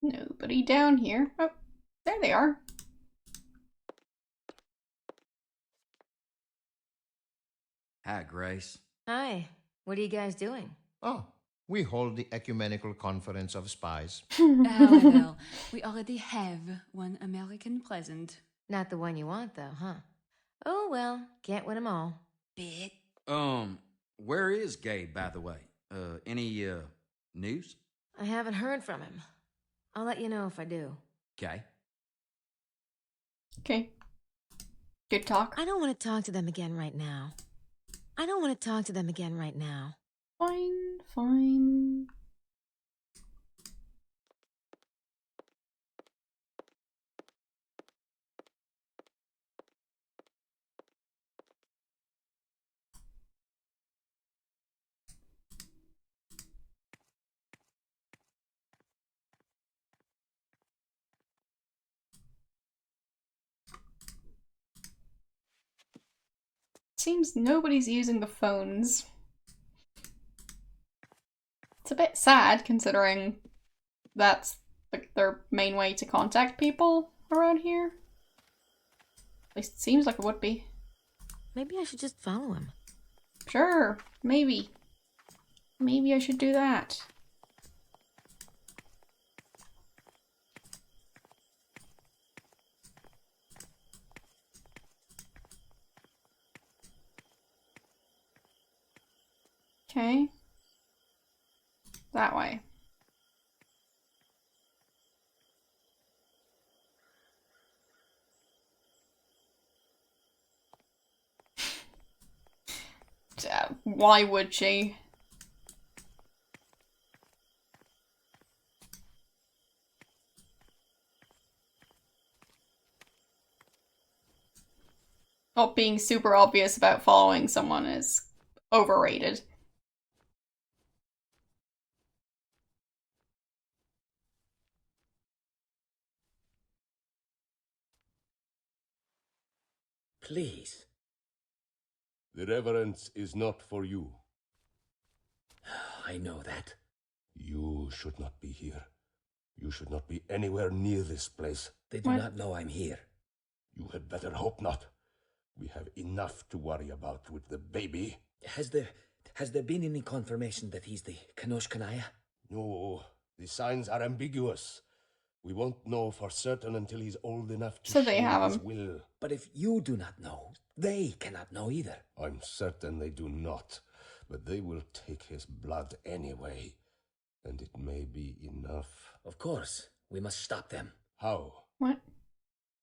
Nobody down here. Oh, There they are. Hi, Grace. Hi. What are you guys doing? Oh, we hold the Ecumenical Conference of Spies. However, we already have one American present. Not the one you want, though, huh? Oh, well, can't win them all. Bit. Where is Gabe, by the way? Any, news? I haven't heard from him. I'll let you know if I do. Okay. Okay. Good talk. I don't want to talk to them again right now. Fine, fine. Seems nobody's using the phones. It's a bit sad considering that's like their main way to contact people around here. At least it seems like it would be. Maybe I should just follow him. Sure, maybe. Maybe I should do that. Okay. That way. Why would she? Not being super obvious about following someone is overrated. Please. The reverence is not for you. I know that. You should not be here. You should not be anywhere near this place. They do not know I'm here. You had better hope not. We have enough to worry about with the baby. Has there been any confirmation that he's the Kanosh Kanaya? No, the signs are ambiguous. We won't know for certain until he's old enough to So they show have his him. will. But if you do not know, they cannot know either. I'm certain they do not, but they will take his blood anyway. And it may be enough. Of course, we must stop them. How? What?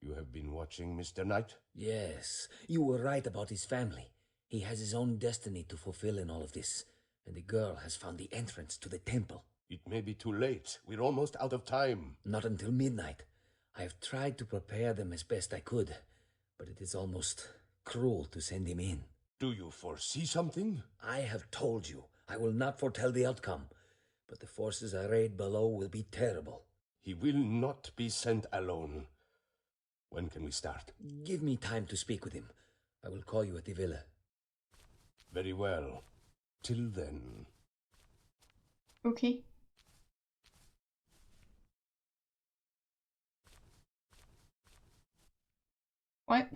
You have been watching Mr. Knight? Yes, you were right about his family. He has his own destiny to fulfill in all of this, and the girl has found the entrance to the temple. It may be too late. We're almost out of time. Not until midnight. I have tried to prepare them as best I could, but it is almost cruel to send him in. Do you foresee something? I have told you, I will not foretell the outcome, but the forces arrayed below will be terrible. He will not be sent alone. When can we start? Give me time to speak with him. I will call you at the villa. Very well. Till then. Okay. What?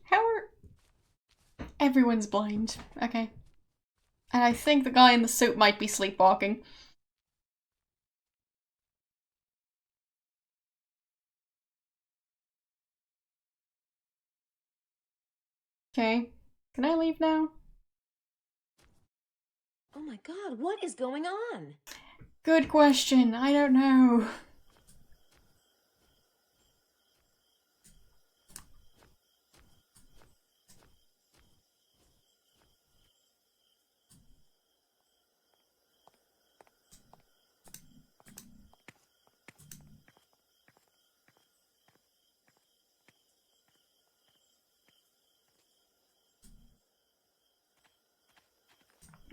How are... Everyone's blind. Okay. And I think the guy in the suit might be sleepwalking. Okay. Can I leave now? Oh my god, what is going on? Good question. I don't know.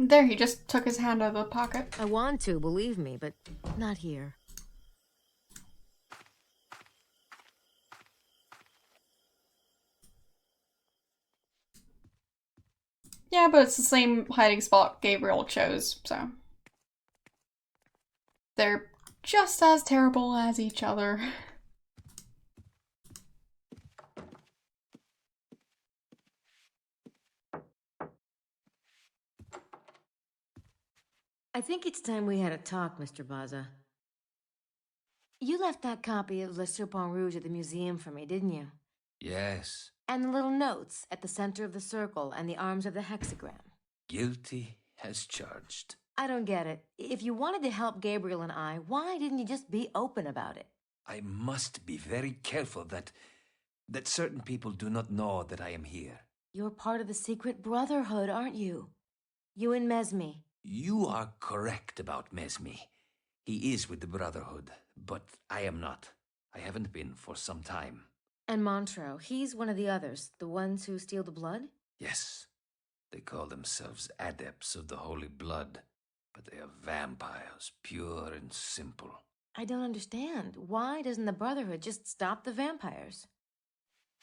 There, he just took his hand out of the pocket. I want to, believe me, but not here. Yeah, but it's the same hiding spot Gabriel chose, so... They're just as terrible as each other. I think it's time we had a talk, Mr. Baza. You left that copy of Le Serpent Rouge at the museum for me, didn't you? Yes. And the little notes at the center of the circle and the arms of the hexagram. Guilty as charged. I don't get it. If you wanted to help Gabriel and I, why didn't you just be open about it? I must be very careful that certain people do not know that I am here. You're part of the Secret Brotherhood, aren't you? You and Mesme. You are correct about Mesme. He is with the Brotherhood, but I am not. I haven't been for some time. And Montreux, he's one of the others, the ones who steal the blood? Yes. They call themselves adepts of the holy blood, but they are vampires, pure and simple. I don't understand. Why doesn't the Brotherhood just stop the vampires?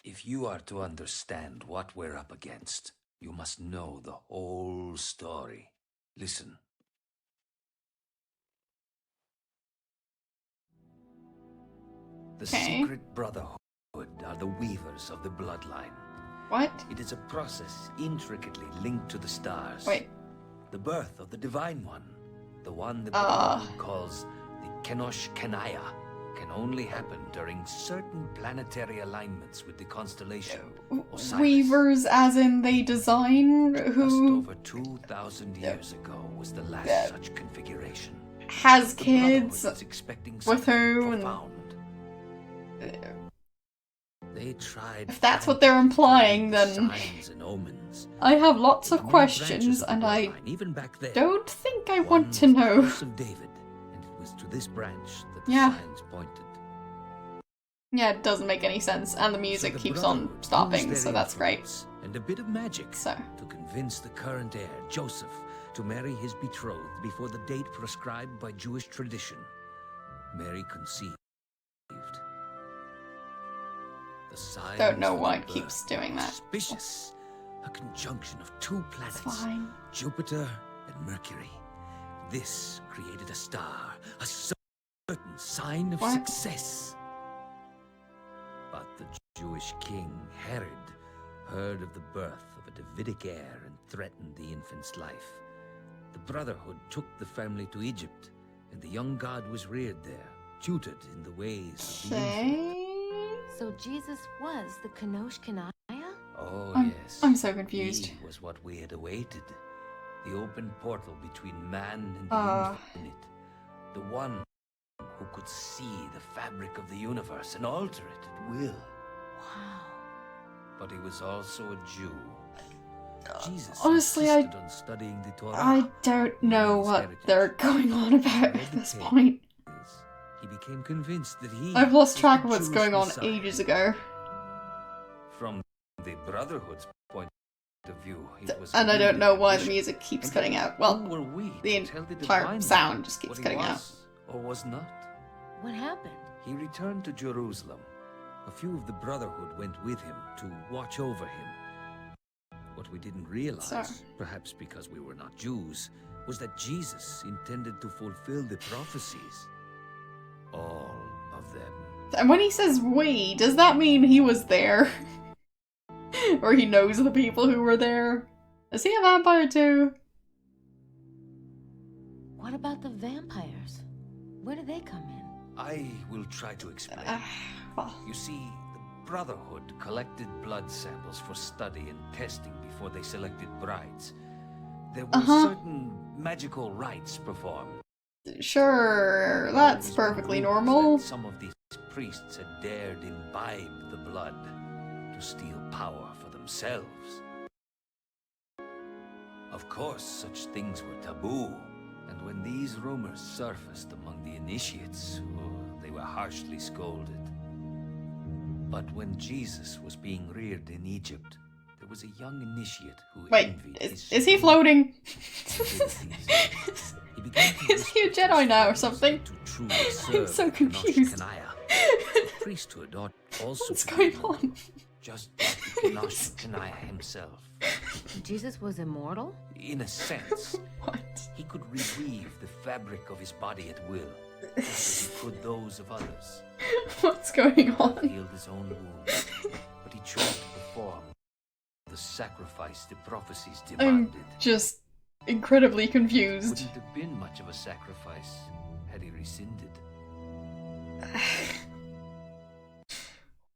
If you are to understand what we're up against, you must know the whole story. Listen. The Secret Brotherhood are the weavers of the bloodline. What? It is a process intricately linked to the stars. Wait. The birth of the Divine One, the one the Brotherhood calls the Kenosh Kenaya, can only happen during certain planetary alignments with the constellation Osiris. Weavers as in they design who... Just over 2,000 years ago was the last such configuration. Has kids with who and... They tried. If that's what they're implying, then signs and omens. I have lots of questions, and I don't think I want to know. Of David, and it was to this branch that the signs pointed. Yeah, it doesn't make any sense, and the music keeps on stopping, so that's great. And a bit of magic to convince the current heir, Joseph, to marry his betrothed before the date prescribed by Jewish tradition. Mary conceived. Don't know why it keeps doing that. Suspicious. A conjunction of two planets, Jupiter and Mercury. This created a star, a certain sign of success. But the Jewish king, Herod, heard of the birth of a Davidic heir and threatened the infant's life. The Brotherhood took the family to Egypt, and the young god was reared there, tutored in the ways of the infant. So Jesus was the Kenosh Kenaya? Oh, yes. I'm so confused. He was what we had awaited. The open portal between man and the infinite. The one who could see the fabric of the universe and alter it at will. Wow. But he was also a Jew. Jesus honestly, insisted on studying the Torah. I don't know what they're going on about at this point. He became convinced that he... I've lost track of what's going on ages ago. From the Brotherhood's point of view, it was and I don't know why the music keeps cutting out. Well, the entire sound just keeps cutting out. Or was not. What happened? He returned to Jerusalem. A few of the Brotherhood went with him to watch over him. What we didn't realize, perhaps because we were not Jews, was that Jesus intended to fulfill the prophecies. All of them. And when he says we, does that mean he was there? Or he knows the people who were there? Is he a vampire too? What about the vampires? Where do they come in? I will try to explain. You see, the Brotherhood collected blood samples for study and testing before they selected brides. There were certain magical rites performed. Sure, that's perfectly normal. Some of these priests had dared imbibe the blood to steal power for themselves. Of course, such things were taboo, and when these rumors surfaced among the initiates, they were harshly scolded. But when Jesus was being reared in Egypt, there was a young initiate who envied his... Is he floating? Is he a Jedi now or something? I'm so confused. Priesthood ought also what's going on? Just like Kenosh Kenaya himself. Jesus was immortal? In a sense. What? He could reweave the fabric of his body at will, as he could those of others. What's going on? He healed his own wounds, but he chose to perform the sacrifice the prophecies demanded. I'm just incredibly confused. Wouldn't have been much of a sacrifice had he rescinded.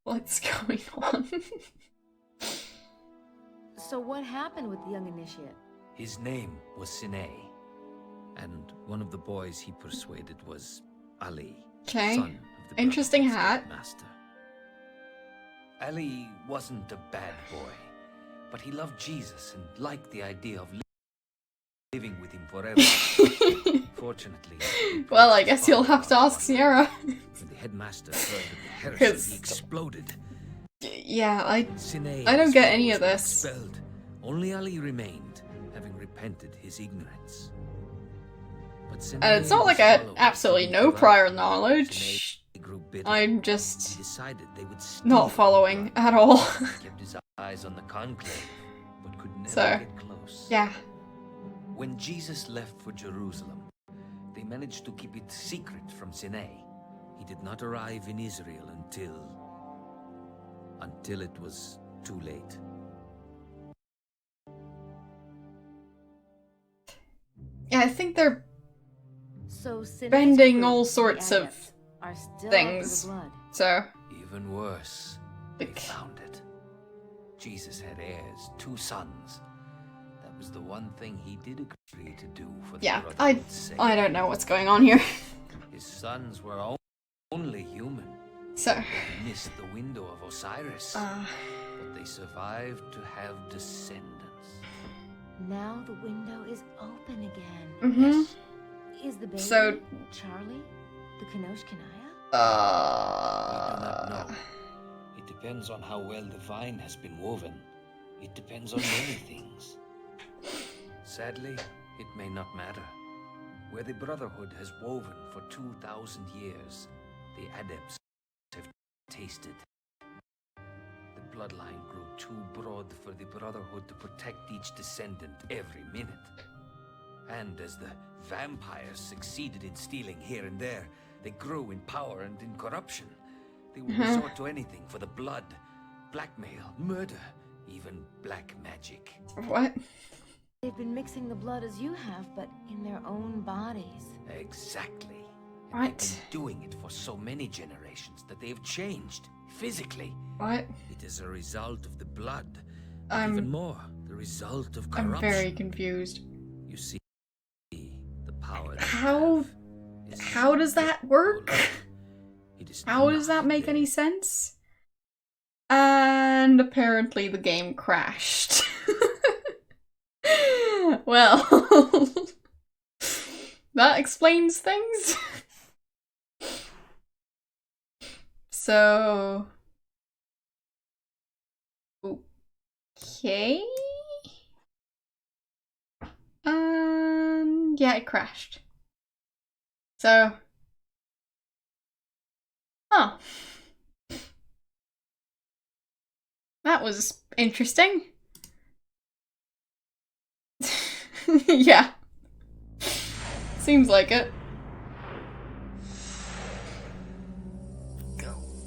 What's going on? So what happened with the young initiate? His name was Sine, and one of the boys he persuaded was Ali. Okay. Son of the Interesting Brotherhood's hat. master. Ali wasn't a bad boy, but he loved Jesus and liked the idea of living with him forever. Fortunately, well, I guess you'll have to ask Sierra. When the headmaster heard of the heresy, he exploded. Yeah, I don't get any of this. Expelled. Only Ali remained, having repented his ignorance. But And it's not like I had absolutely no prior knowledge. I'm just not following at all. Kept his eyes on the conclave, but could never So, get close. yeah. When Jesus left for Jerusalem, they managed to keep it secret from Sine. He did not arrive in Israel until it was too late. Yeah, I think they're So Sine's bending group, all the sorts of Adepts, are still things. after the blood. So, Even worse, they found it. Jesus had heirs, 2 sons. That was the one thing he did agree to do for the yeah, Brotherhood's sake. I don't know what's going on here. His sons were only human. So, They missed the window of Osiris, but they survived to have descendants. Now the window is open again. mm-hmm. Is the baby So- Charlie? The Kanosh Kanaya? I do not know. It depends on how well the vine has been woven. It depends on many things. Sadly, it may not matter. Where the Brotherhood has woven for 2,000 years, the Adepts have tasted. The bloodline grew too broad for the Brotherhood to protect each descendant every minute. And as the vampires succeeded in stealing here and there, they grew in power and in corruption. They would resort to anything for the blood, blackmail, murder, even black magic. What? They've been mixing the blood as you have, but in their own bodies. Exactly. What? They've been doing it for so many generations that they've changed physically. What? It is a result of the blood. I'm- Even more, the result of corruption. I'm very confused. You see, the power. How does that work? It is How does that make any sense? And apparently the game crashed. Well, that explains things. So, okay. Yeah, it crashed. So, oh. That was interesting. Yeah. Seems like it.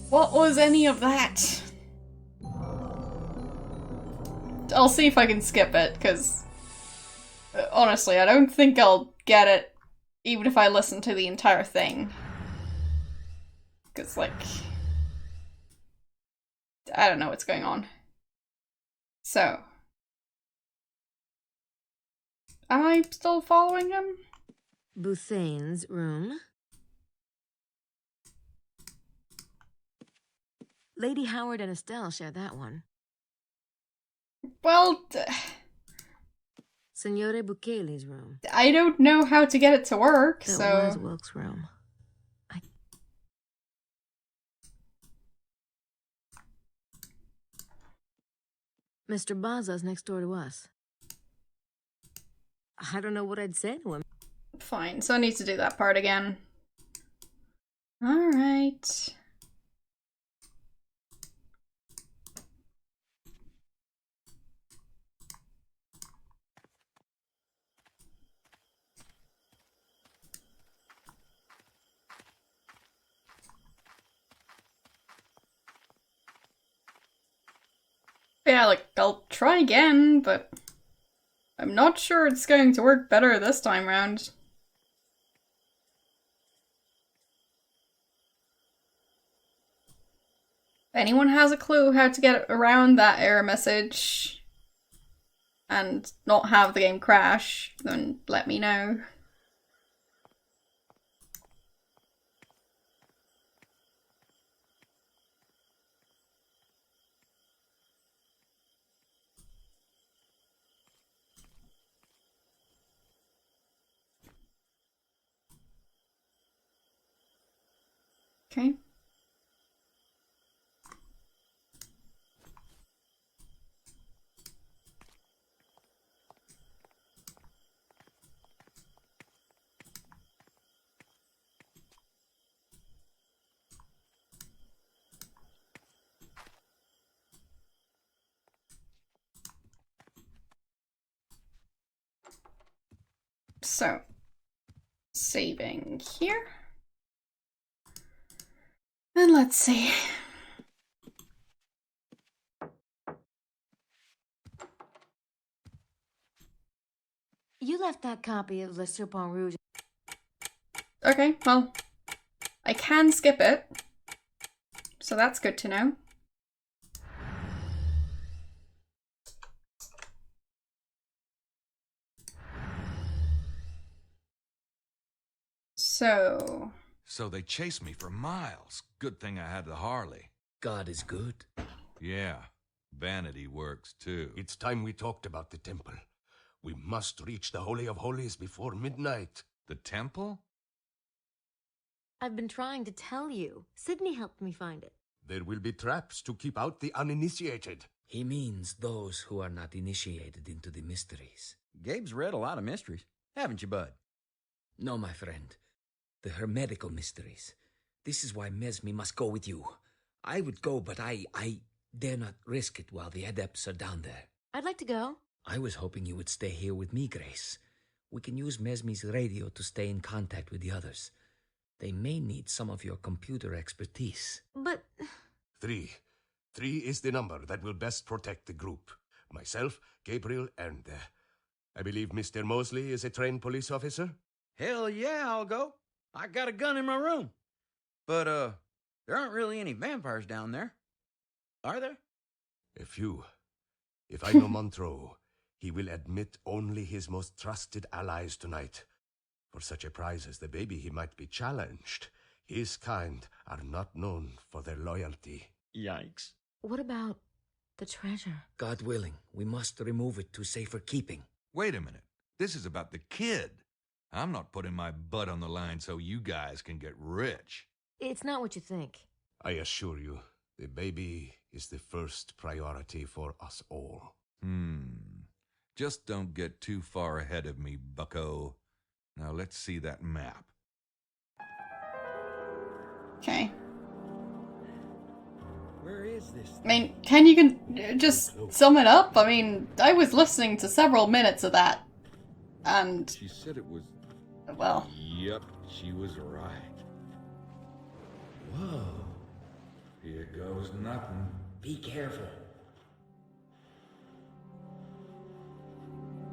What was any of that? I'll see if I can skip it, because honestly, I don't think I'll get it, even if I listen to the entire thing. Because, like, I don't know what's going on. So, am I still following him? Bouthane's room. Lady Howard and Estelle share that one. Well, Signore Bukele's room. I don't know how to get it to work, That so... was Wilkes' room. Mr. Baza's next door to us. I don't know what I'd say to him. Fine, so I need to do that part again. Alright. Yeah, like, I'll try again, but I'm not sure it's going to work better this time round. If anyone has a clue how to get around that error message and not have the game crash, then let me know. Okay. So, saving here. And let's see. You left that copy of Le Serpent Rouge. Okay, well, I can skip it. So that's good to know. So they chased me for miles. Good thing I had the Harley. God is good. Yeah, vanity works too. It's time we talked about the temple. We must reach the Holy of Holies before midnight. The temple? I've been trying to tell you. Sydney helped me find it. There will be traps to keep out the uninitiated. He means those who are not initiated into the mysteries. Gabe's read a lot of mysteries, haven't you, bud? No, my friend. The hermetical mysteries. This is why Mesme must go with you. I would go, but I dare not risk it while the adepts are down there. I'd like to go. I was hoping you would stay here with me, Grace. We can use Mesme's radio to stay in contact with the others. They may need some of your computer expertise. But... 3. 3 is the number that will best protect the group. Myself, Gabriel, and... I believe Mr. Mosley is a trained police officer? Hell yeah, I'll go. I got a gun in my room. But, there aren't really any vampires down there. Are there? A few. If I know Montreux, he will admit only his most trusted allies tonight. For such a prize as the baby, he might be challenged. His kind are not known for their loyalty. Yikes. What about the treasure? God willing, we must remove it to safer keeping. Wait a minute. This is about the kid. I'm not putting my butt on the line so you guys can get rich. It's not what you think. I assure you, the baby is the first priority for us all. Just don't get too far ahead of me, bucko. Now let's see that map. Okay. Where is this thing? I mean, can you just sum it up? I mean, I was listening to several minutes of that, and... She said it was... Well... Yep, she was right. Whoa. Here goes nothing. Be careful.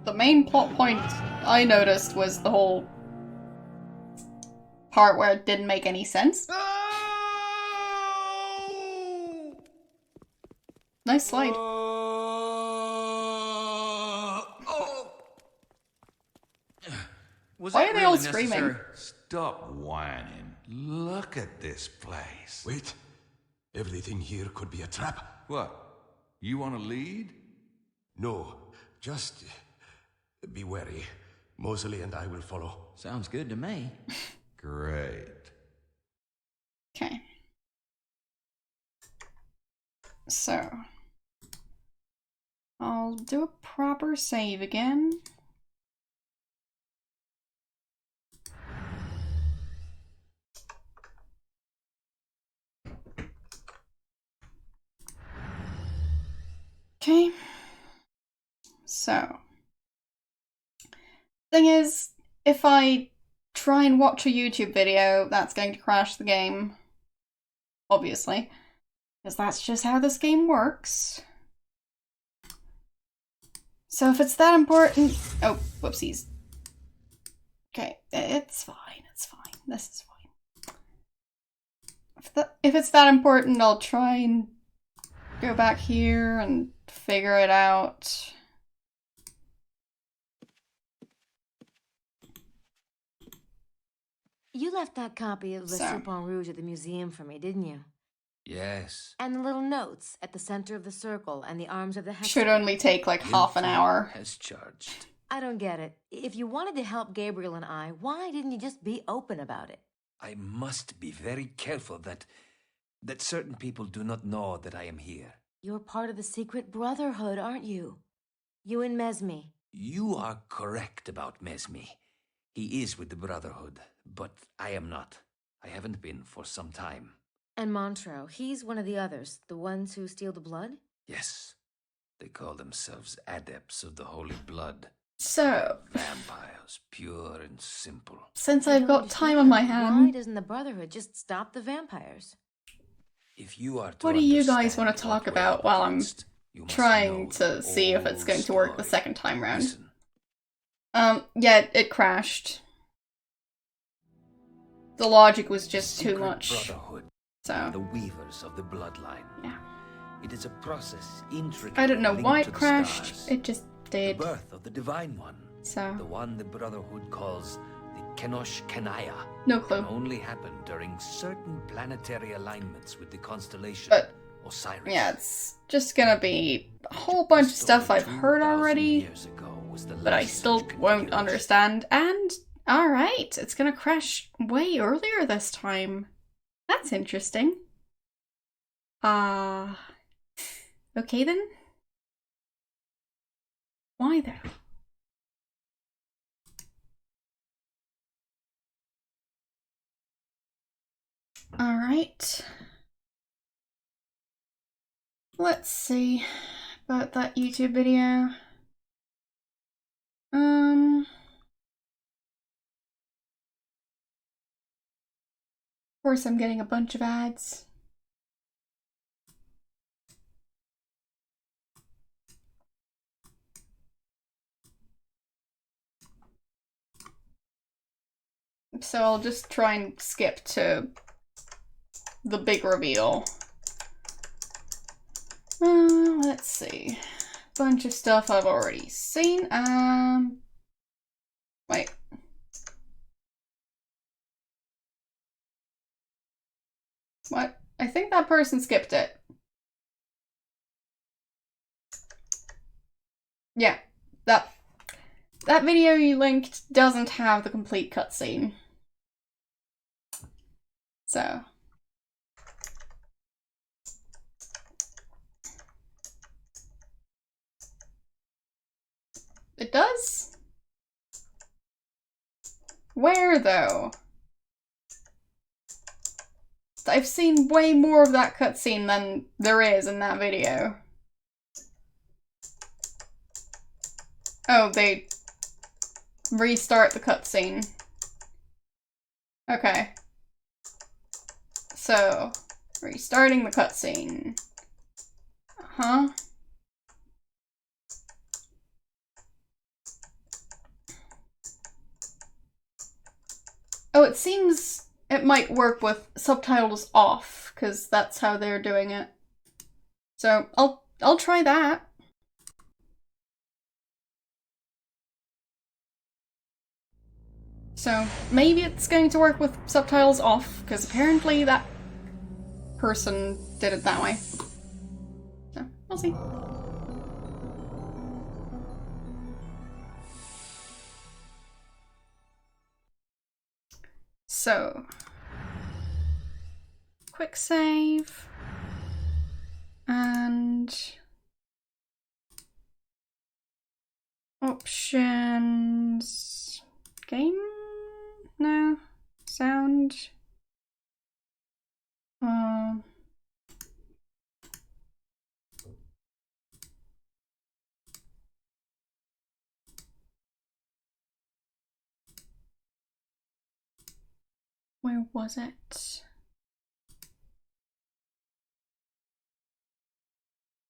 The main plot point I noticed was the whole part where it didn't make any sense. Oh! Nice slide. Why are they all screaming? Stop whining. Look at this place. Wait. Everything here could be a trap. What? You want to lead? No. Just be wary. Mosley and I will follow. Sounds good to me. Great. Okay. So. I'll do a proper save again. Okay, so, thing is, if I try and watch a YouTube video, that's going to crash the game, obviously, because that's just how this game works. So if it's that important... Oh, whoopsies. Okay, it's fine, it's fine. This is fine. If it's that important, I'll try and go back here and figure it out. You left that copy of Le Soup en Rouge at the museum for me, didn't you? Yes. And the little notes at the center of the circle and the arms of the hexagon. Should only take like half an hour. As charged. I don't get it. If you wanted to help Gabriel and I, why didn't you just be open about it? I must be very careful that certain people do not know that I am here. You're part of the Secret Brotherhood, aren't you? You and Mesme. You are correct about Mesme. He is with the Brotherhood, but I am not. I haven't been for some time. And Montreux, he's one of the others, the ones who steal the blood? Yes. They call themselves adepts of the holy blood. So... Vampires, pure and simple. Since I've got time on my hand... Why doesn't the Brotherhood just stop the vampires? If you are to what do you guys want to talk about while I'm trying to see if it's going to work the second time round? Listen. Yeah, it crashed. The logic was just too much. Brotherhood. So... The weavers of the bloodline. Yeah. It is a process intricate. I don't know why it crashed. It just did. The birth of the divine one. So. The one the Brotherhood calls the Kenosh Kenaya. No clue. Can only happen during certain planetary alignments with the constellation Osiris. Yeah, it's just gonna be a whole bunch of stuff I've heard already, but I still won't understand. And alright, it's gonna crash way earlier this time. That's interesting. Okay then. Why though? Alright. Let's see about that YouTube video. Of course I'm getting a bunch of ads. So I'll just try and skip to the big reveal. Let's see. Bunch of stuff I've already seen. Wait. What? I think that person skipped it. Yeah, that video you linked doesn't have the complete cutscene. So. It does? Where, though? I've seen way more of that cutscene than there is in that video. Oh, they restart the cutscene. Okay. So, restarting the cutscene. Huh? Oh, it seems it might work with subtitles off, because that's how they're doing it. So, I'll try that. So, maybe it's going to work with subtitles off, because apparently that person did it that way. So, we'll see. So, quick save, and options, game, no, sound, where was it?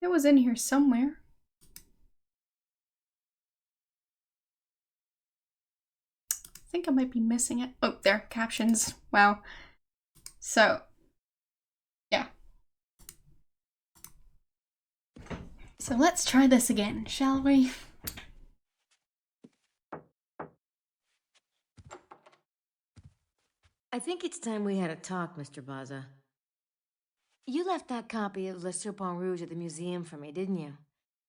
It was in here somewhere. think I might be missing it. Oh, there, captions. Wow. So, yeah. So let's try this again, shall we? I think it's time we had a talk, Mr. Baza. You left that copy of Le Serpent Rouge at the museum for me, didn't you?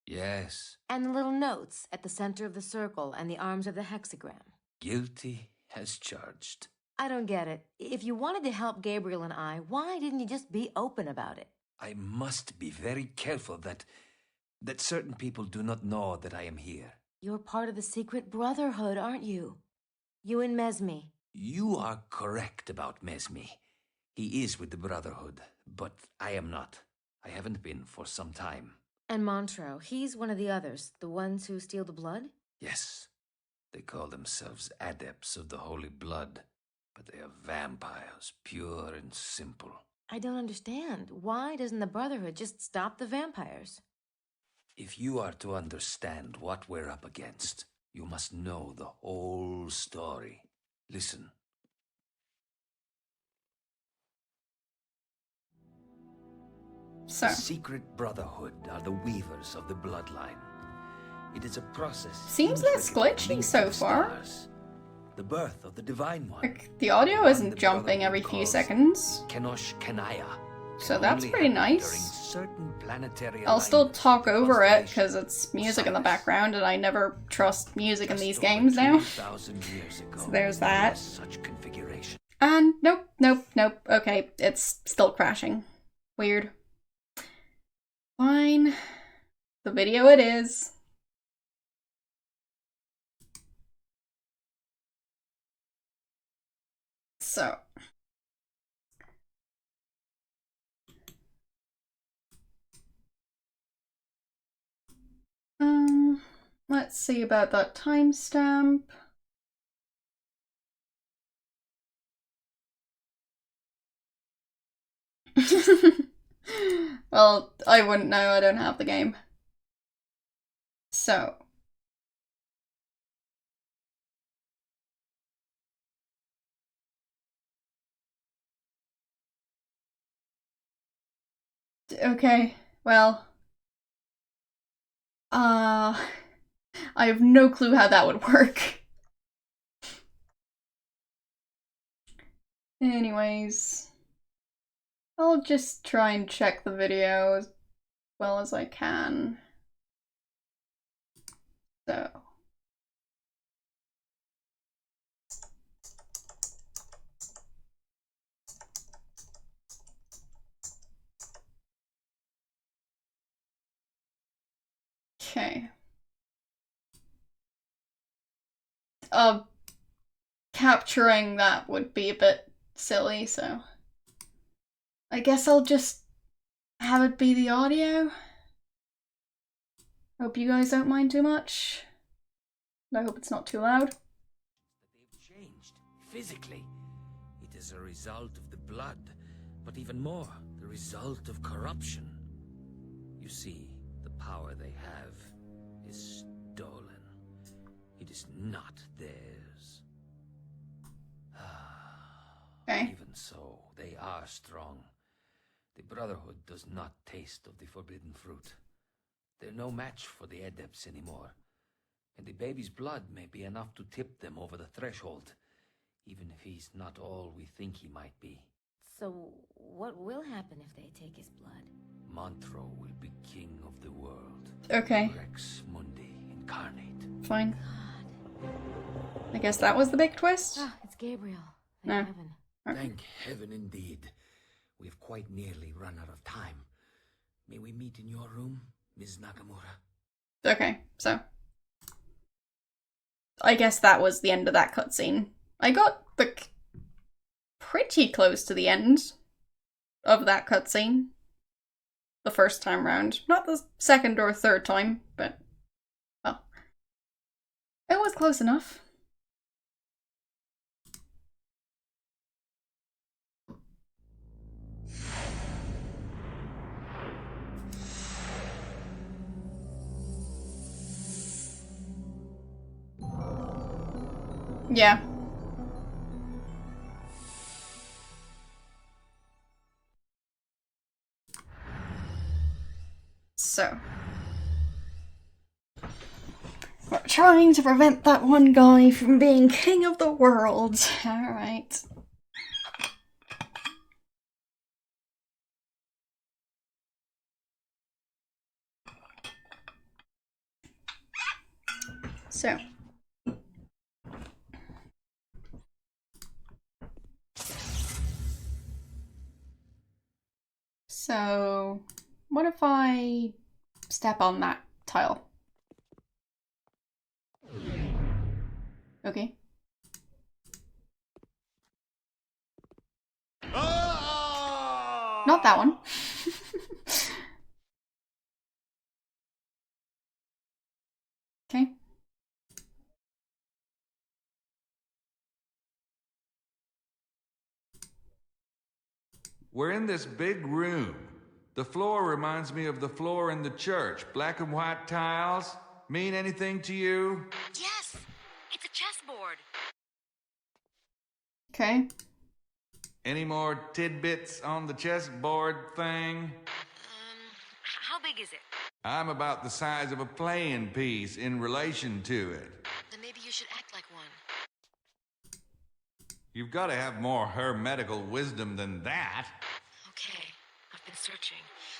Yes. And the little notes at the center of the circle and the arms of the hexagram. Guilty as charged. I don't get it. If you wanted to help Gabriel and I, why didn't you just be open about it? I must be very careful that certain people do not know that I am here. You're part of the Secret Brotherhood, aren't you? You and Mesme. You are correct about Mesme. He is with the Brotherhood, but I am not. I haven't been for some time. And Montreux, he's one of the others, the ones who steal the blood? Yes. They call themselves adepts of the holy blood, but they are vampires, pure and simple. I don't understand. Why doesn't the Brotherhood just stop the vampires? If you are to understand what we're up against, you must know the whole story. Listen. So. The Secret Brotherhood are the weavers of the bloodline. It is a process. Seems less glitchy so far. Stars. The birth of the Divine One. Like, the audio isn't jumping every few seconds. Kenosh Kanaya. So that's pretty nice. Planetary I'll still talk over it because it's music in the background and I never trust music in these games now. So there's that. And nope. Okay, it's still crashing. Weird. Fine. The video it is. So. Let's see about that timestamp. Well, I wouldn't know, I don't have the game. So. Okay, well. I have no clue how that would work. Anyways, I'll just try and check the video as well as I can. So. Okay. Capturing that would be a bit silly, so I guess I'll just have it be the audio. Hope you guys don't mind too much. I hope it's not too loud. They've changed physically. It is a result of the blood, but even more, the result of corruption. You see, the power they have is stolen. It is not theirs. Okay. Even so, they are strong. The Brotherhood does not taste of the forbidden fruit. They're no match for the adepts anymore. And the baby's blood may be enough to tip them over the threshold, even if he's not all we think he might be. So, what will happen if they take his blood? Montreux will be king of the world. Okay. Rex Mundi incarnate. Fine. I guess that was the big twist? Ah, it's Gabriel. Thank heaven. Thank heaven indeed. We've quite nearly run out of time. May we meet in your room, Ms. Nakamura? Okay, so. I guess that was the end of that cutscene. I got pretty close to the end of that cutscene the first time round. Not the second or third time, but, well, it was close enough. Yeah, So. We're trying to prevent that one guy from being king of the world. Alright. So, what if I step on that tile? Okay. Not that one. Okay. We're in this big room. The floor reminds me of the floor in the church. Black and white tiles. Mean anything to you? Yes! It's a chessboard. Okay. Any more tidbits on the chessboard thing? How big is it? I'm about the size of a playing piece in relation to it. Then maybe you should act like one. You've got to have more hermetical wisdom than that. Okay, I've been searching.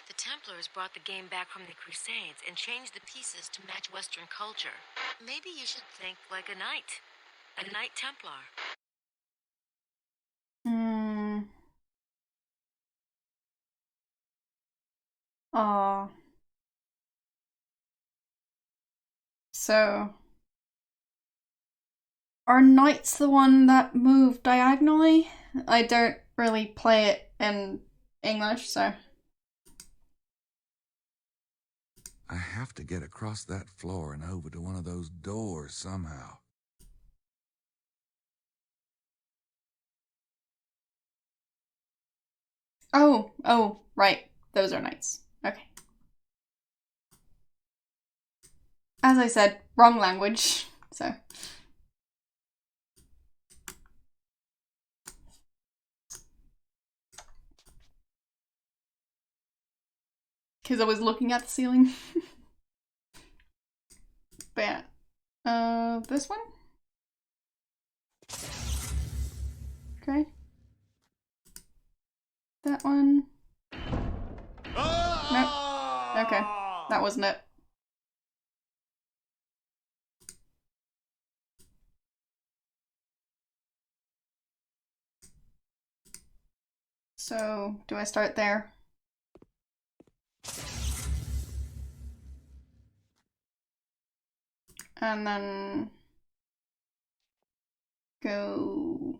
The Templars brought the game back from the Crusades and changed the pieces to match Western culture. Maybe you should think like a knight. A Knight Templar. Aw. So, are knights the one that move diagonally? I don't really play it in English, so. I have to get across that floor and over to one of those doors somehow. Oh, right. Those are knights. Okay. As I said, wrong language, so. Because I was looking at the ceiling. But yeah. This one? Okay. That one? Nope. Okay. That wasn't it. So, do I start there? And then go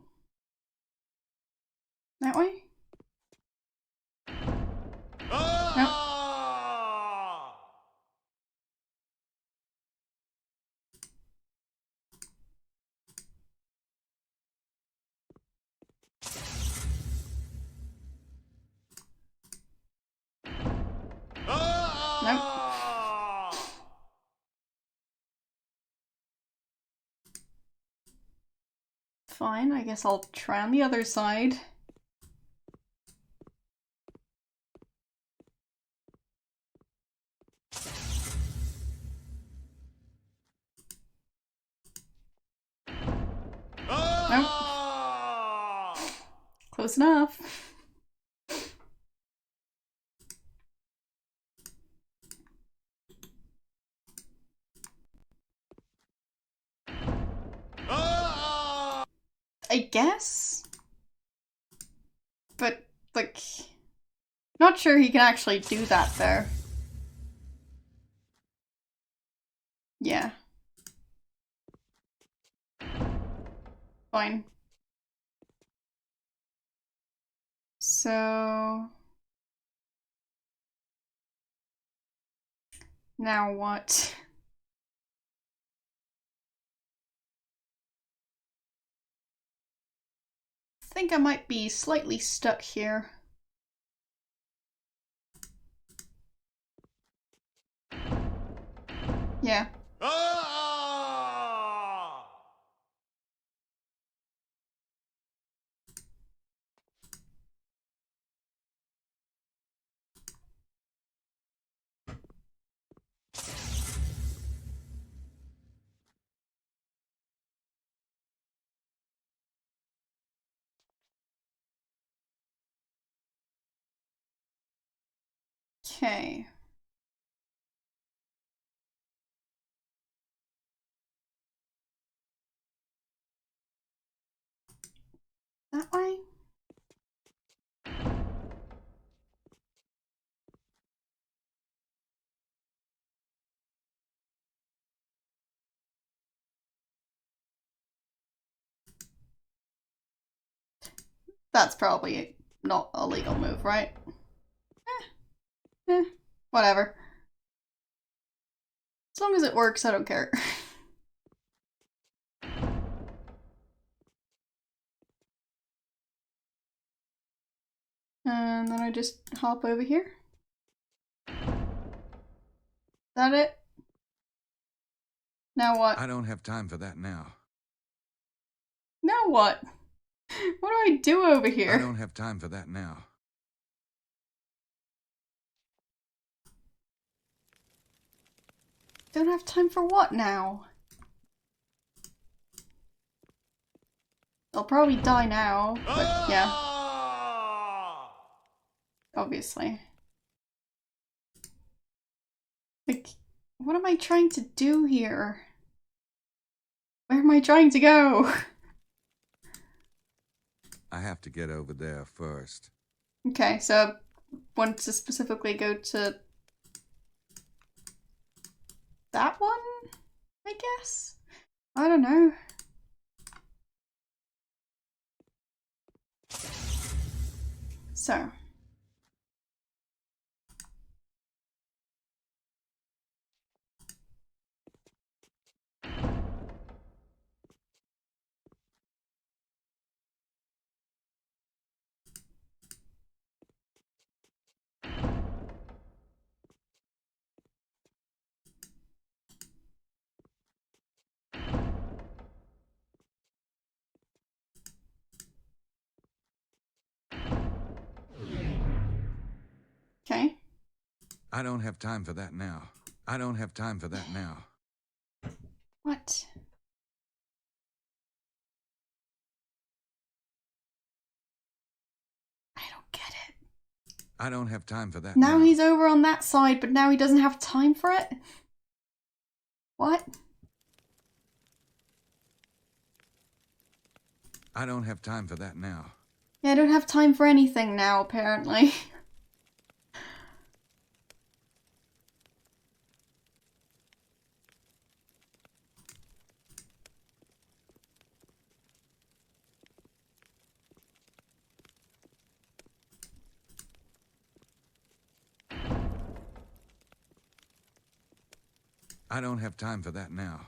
that way? Nope. Nope. Fine, I guess I'll try on the other side. Nope. Close enough. I guess? But, like, not sure he can actually do that there. Yeah. Fine. So... now what? I think I might be slightly stuck here. Yeah. Okay. That way? That's probably not a legal move, right? Whatever. As long as it works, I don't care. And then I just hop over here. Is that it? Now what? I don't have time for that now. Now what? What do I do over here? I don't have time for that now. Don't have time for what now? They'll probably die now, but yeah. Obviously. Like, what am I trying to do here? Where am I trying to go? I have to get over there first. Okay, so I want to specifically go to that one, I guess? I don't know. So. Okay. I don't have time for that now. I don't have time for that now. What? I don't get it. I don't have time for that Now now. he's over on that side, but now he doesn't have time for it? What? I don't have time for that now. Yeah, I don't have time for anything now, apparently. I don't have time for that now.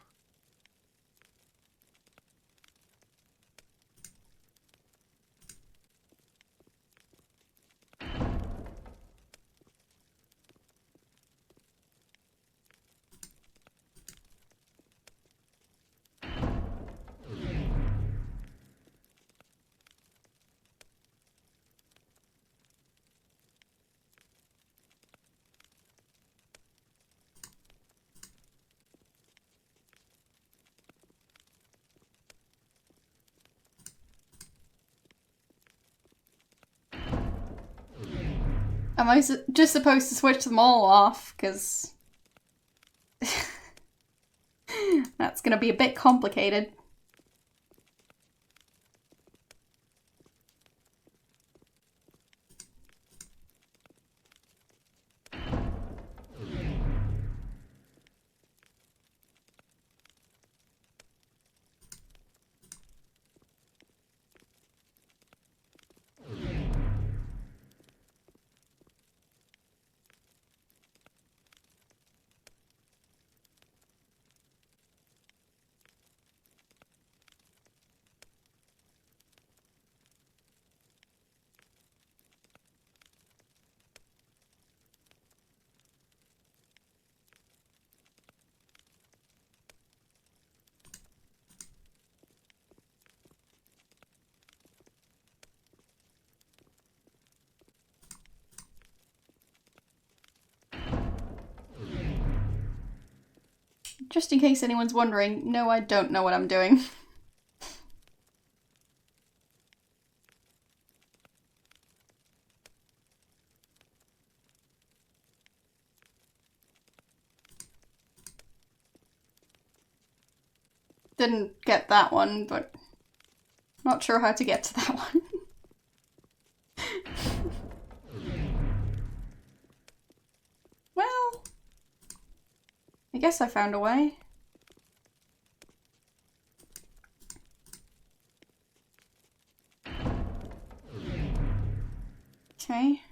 Am I just supposed to switch them all off? Because that's gonna be a bit complicated. Just in case anyone's wondering, no, I don't know what I'm doing. Didn't get that one, but not sure how to get to that one. Well, I guess I found a way. Okay.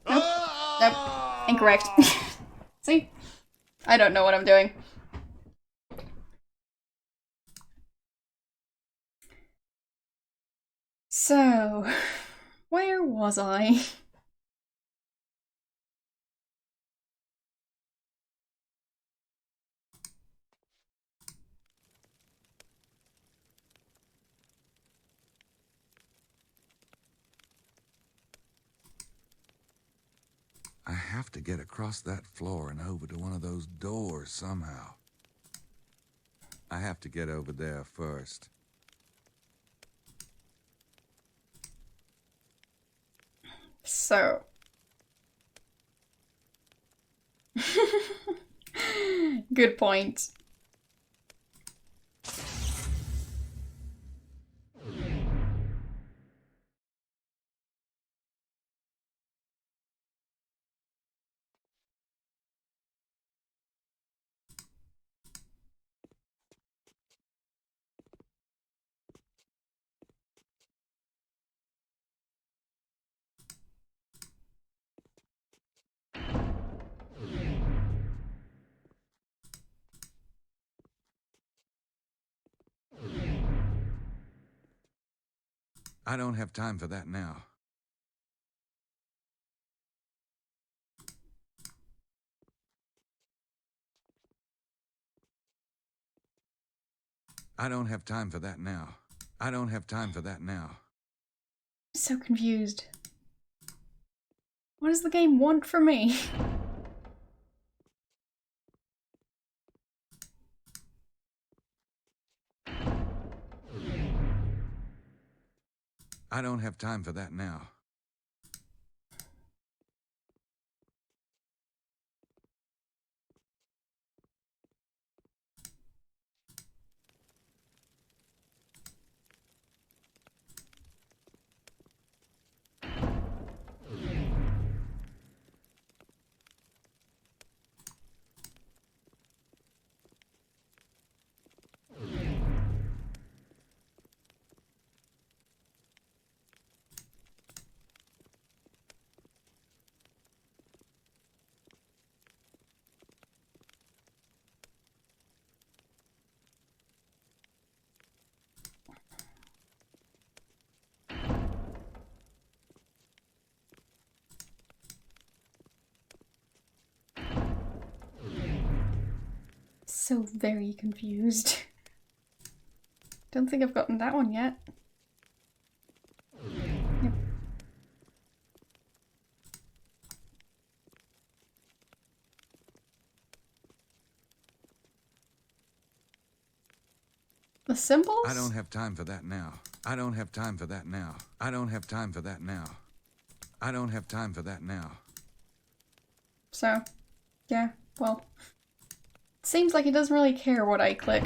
Nope. Nope. Incorrect. See? I don't know what I'm doing. So, where was I? I have to get across that floor and over to one of those doors somehow. I have to get over there first. So. Good point. I don't have time for that now. I don't have time for that now. I don't have time for that now. So confused. What does the game want from me? I don't have time for that now. So very confused. Don't think I've gotten that one yet. Yep. The symbols? I don't have time for that now. I don't have time for that now. I don't have time for that now. I don't have time for that now. So, yeah, well. Seems like he doesn't really care what I click.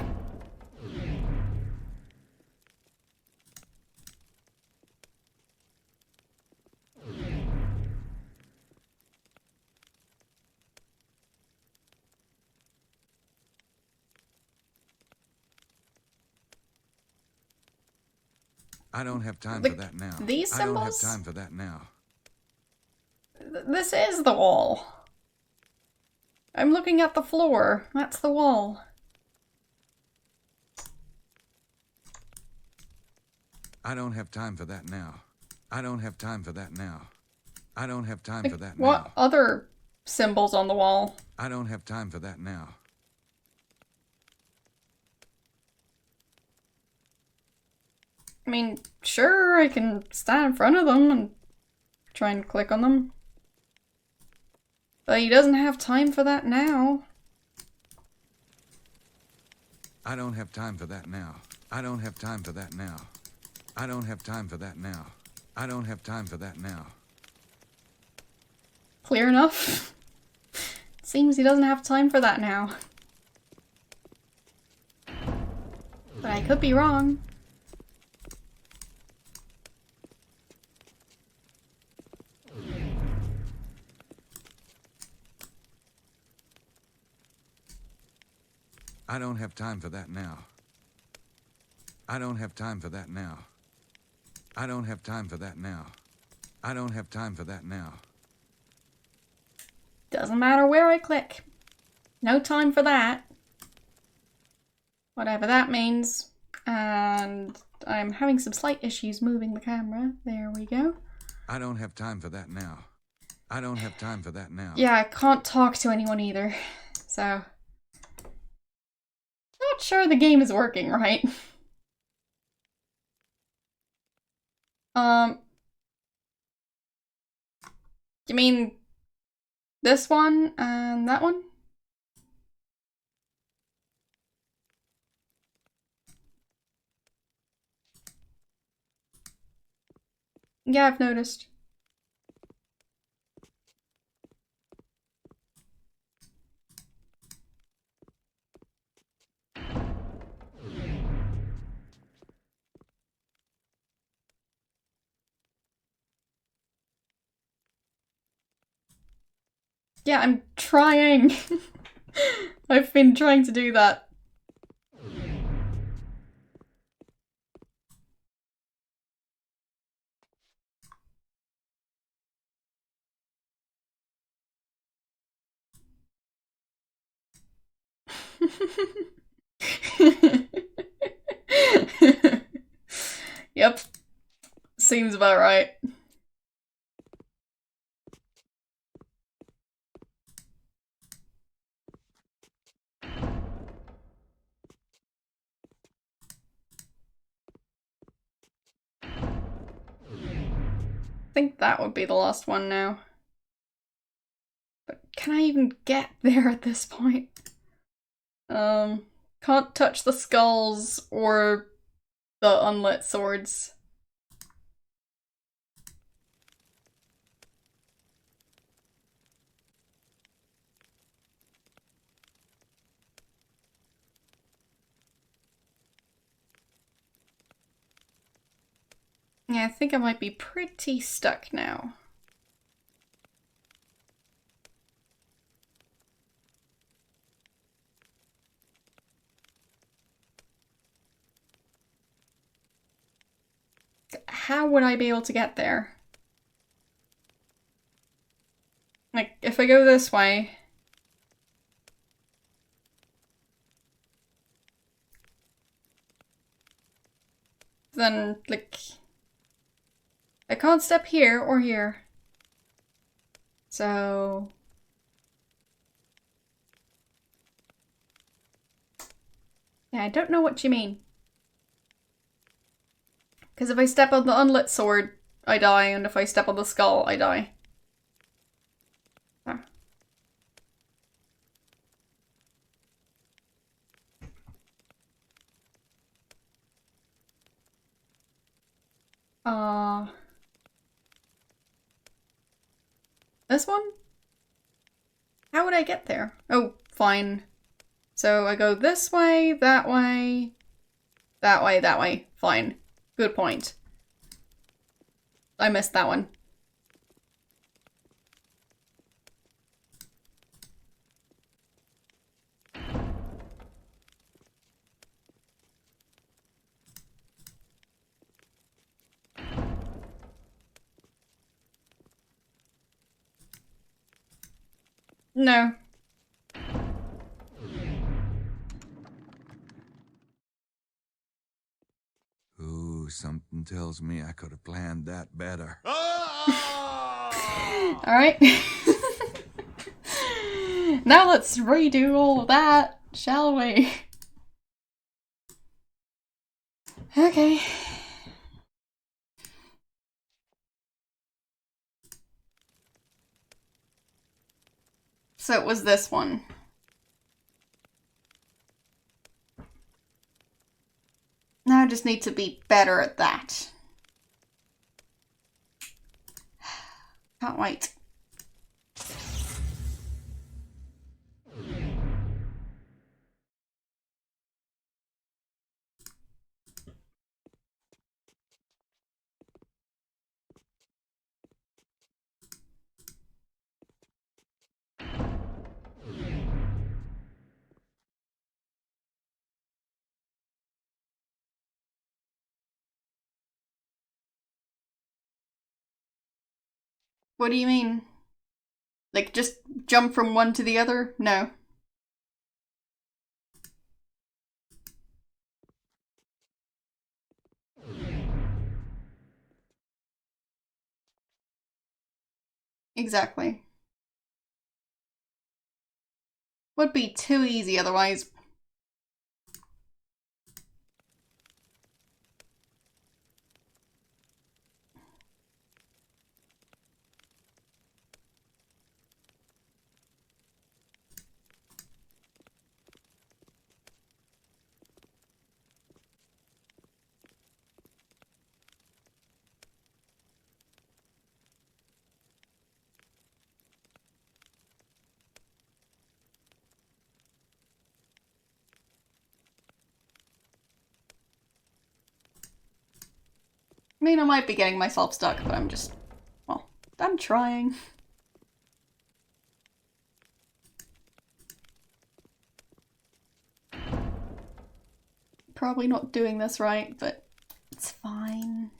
I don't have time for that now. These symbols? I don't have time for that now. This is the wall. I'm looking at the floor. That's the wall. I don't have time for that now. I don't have time for that now. I don't have time for that now. What other symbols on the wall? I don't have time for that now. I mean, sure, I can stand in front of them and try and click on them. But he doesn't have time for that now. I don't have time for that now. I don't have time for that now. I don't have time for that now. I don't have time for that now. Clear enough? Seems he doesn't have time for that now. But I could be wrong. I don't have time for that now. I don't have time for that now. I don't have time for that now. I don't have time for that now. Doesn't matter where I click. No time for that. Whatever that means. And I'm having some slight issues moving the camera. There we go. I don't have time for that now. I don't have time for that now. Yeah, I can't talk to anyone either. So... not sure the game is working right. You mean this one and that one? Yeah, I've noticed. Yeah, I'm trying. I've been trying to do that. Yep. Seems about right. I think that would be the last one now. But can I even get there at this point? Can't touch the skulls or the unlit swords. Yeah, I think I might be pretty stuck now. How would I be able to get there? Like, if I go this way... then, like... I can't step here or here. So... yeah, I don't know what you mean. Because if I step on the unlit sword, I die, and if I step on the skull, I die. This one? How would I get there? Oh, fine. So I go this way, that way, that way, that way. Fine. Good point. I missed that one. No. Ooh, something tells me I could have planned that better. Alright. Now let's redo all of that, shall we? Okay. So it was this one. Now I just need to be better at that. Can't wait. What do you mean? Like, just jump from one to the other? No. Exactly. Would be too easy otherwise. I mean, I might be getting myself stuck, but I'm just, well, I'm trying. Probably not doing this right, but it's fine.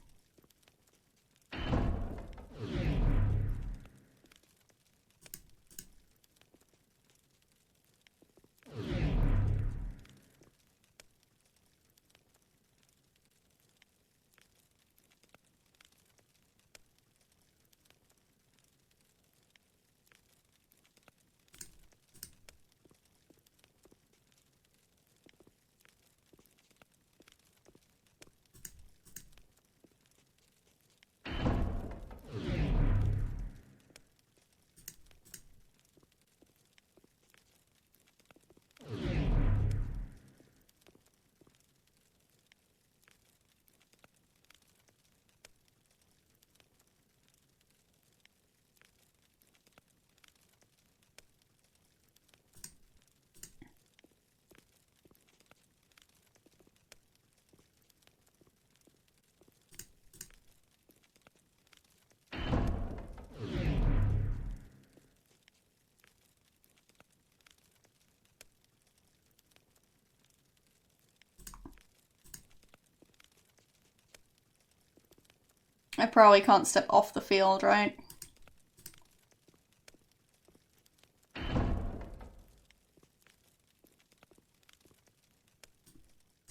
I probably can't step off the field, right?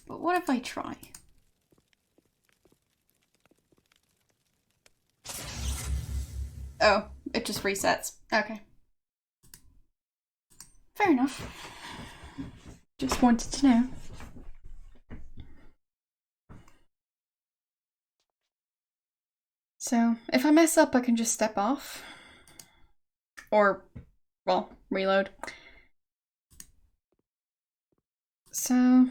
But what if I try? Oh, it just resets. Okay. Fair enough. Just wanted to know. So, if I mess up, I can just step off. Or, well, reload. So...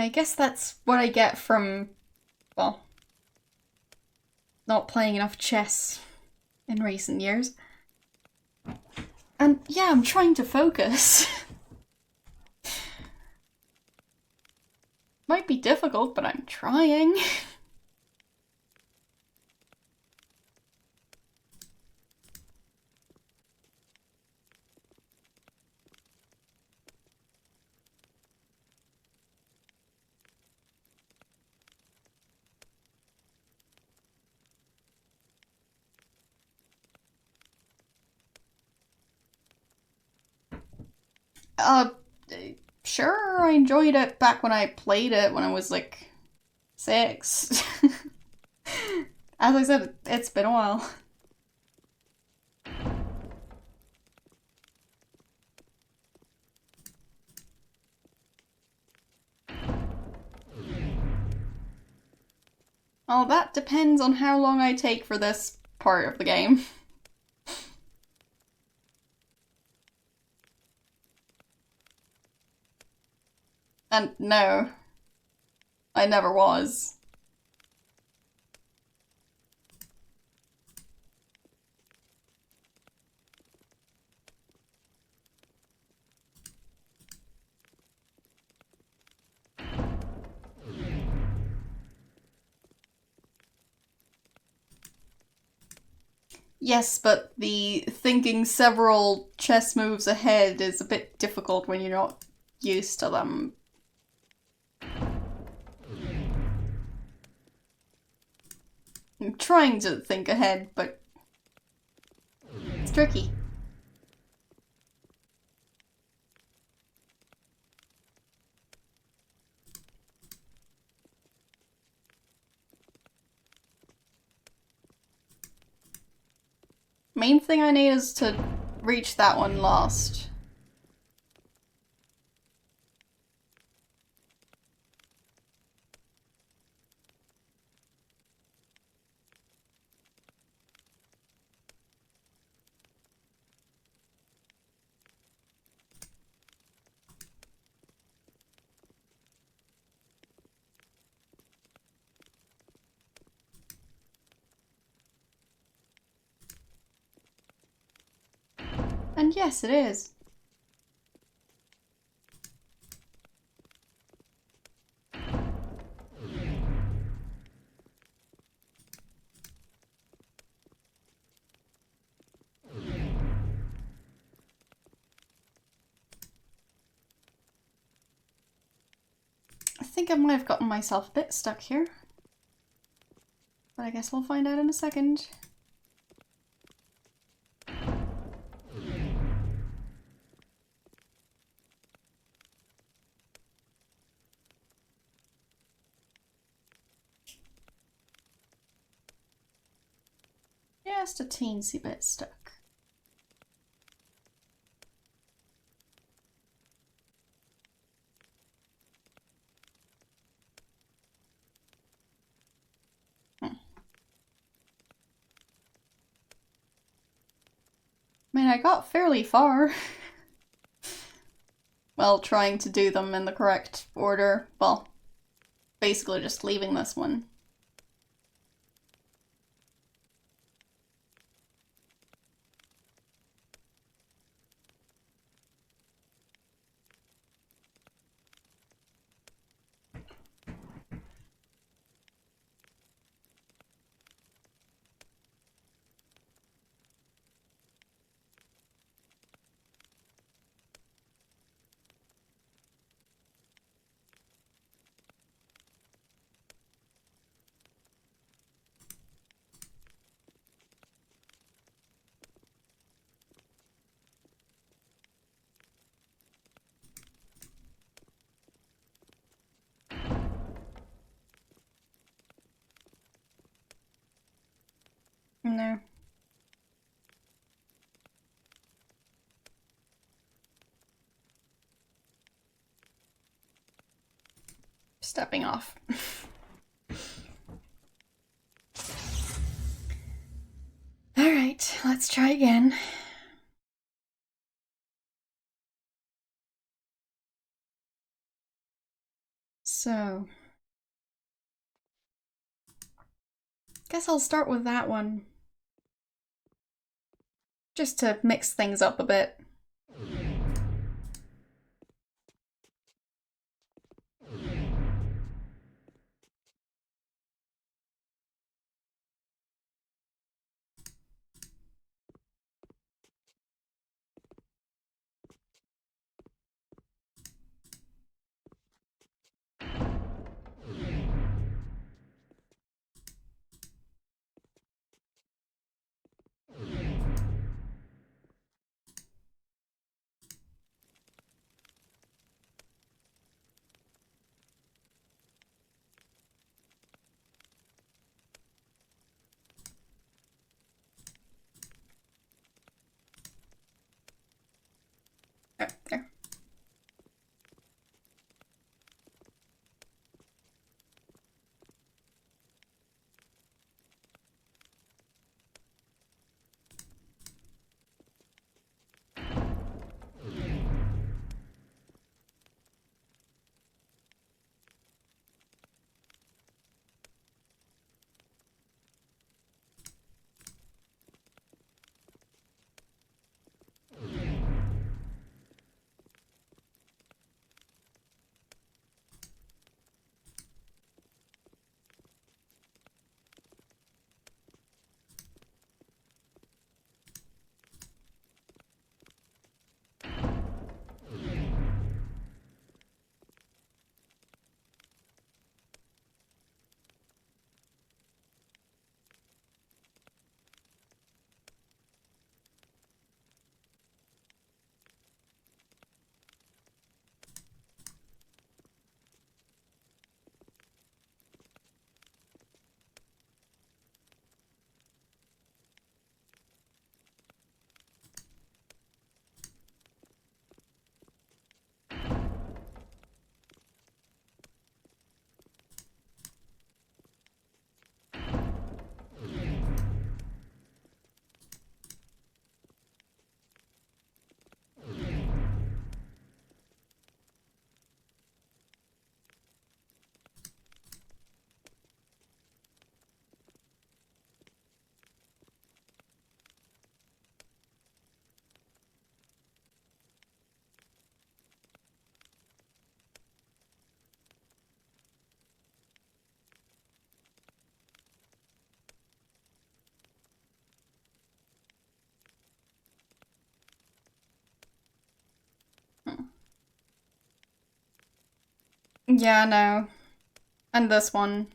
Yeah, I guess that's what I get from, well, not playing enough chess in recent years. And yeah, I'm trying to focus. Might be difficult, but I'm trying. Sure, I enjoyed it back when I played it when I was like 6. As I said, it's been a while. Well, that depends on how long I take for this part of the game. And no, I never was. Yes, but the thinking several chess moves ahead is a bit difficult when you're not used to them. I'm trying to think ahead, but it's tricky. Main thing I need is to reach that one last. And yes, it is. I think I might have gotten myself a bit stuck here. But I guess we'll find out in a second. Just a teensy bit stuck. I mean, I got fairly far. Well, trying to do them in the correct order. Well, basically just leaving this one. No. Stepping off. Alright, let's try again. So, guess I'll start with that one. Just to mix things up a bit. There. Yeah, no. And this one.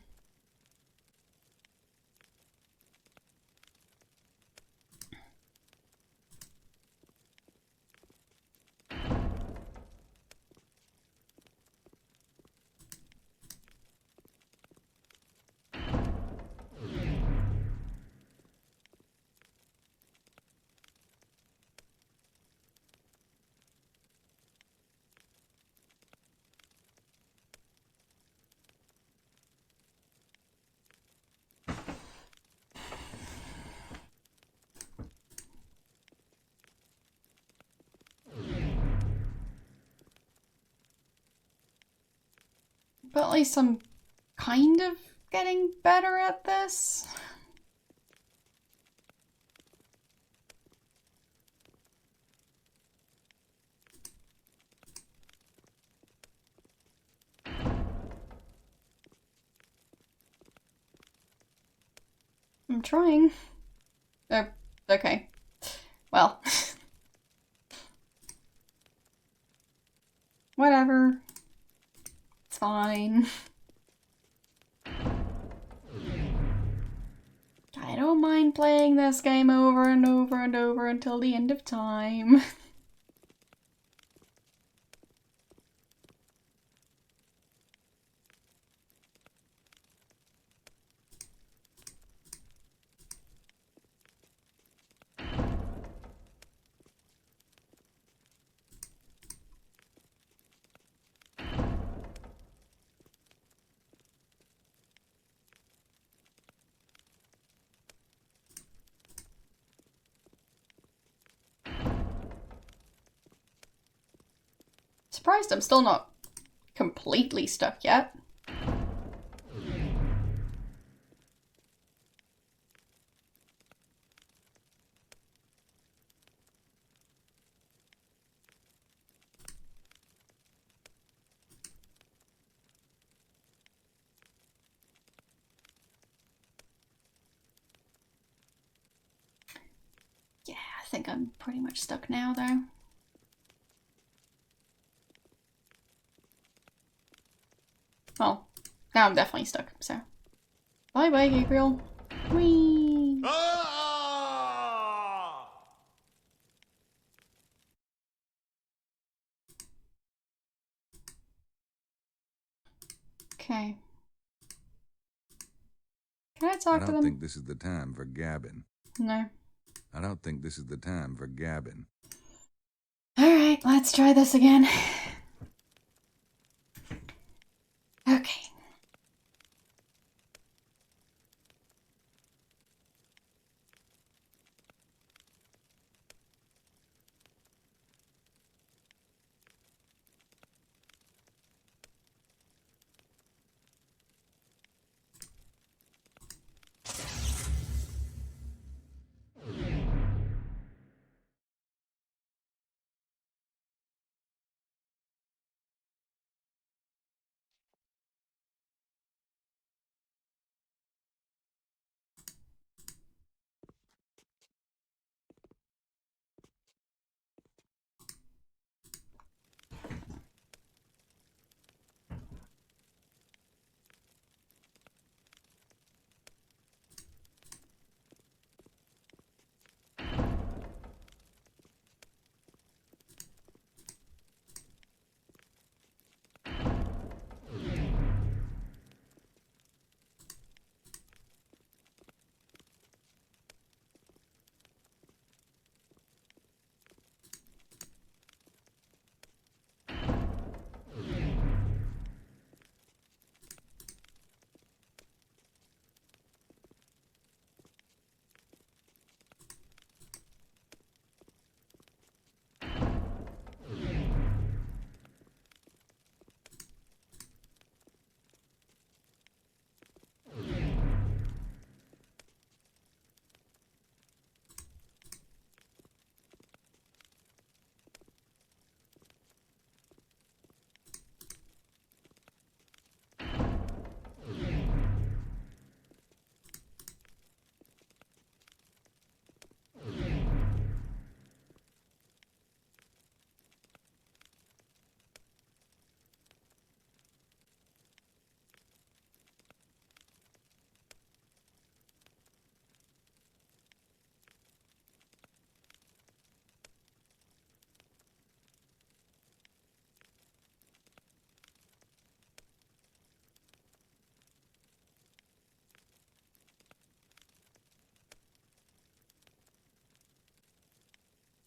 But at least I'm kind of getting better at this. I'm trying. Oh, okay. Well. Whatever. It's fine. I don't mind playing this game over and over and over until the end of time. Surprised I'm still not completely stuck yet. Yeah, I think I'm pretty much stuck now, though. Well, now I'm definitely stuck, so. Bye-bye, Gabriel. Whee! Okay. Can I talk to them? I don't think this is the time for gabbing. No. I don't think this is the time for gabbing. Alright, let's try this again. Okay.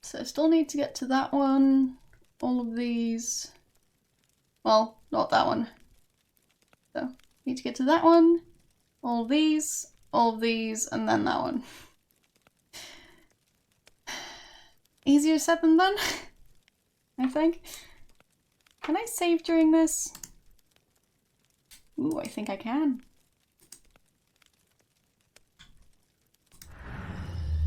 So I still need to get to that one. All of these. Well, not that one. So, need to get to that one. All of these, and then that one. Easier said than done, I think. Can I save during this? Ooh, I think I can.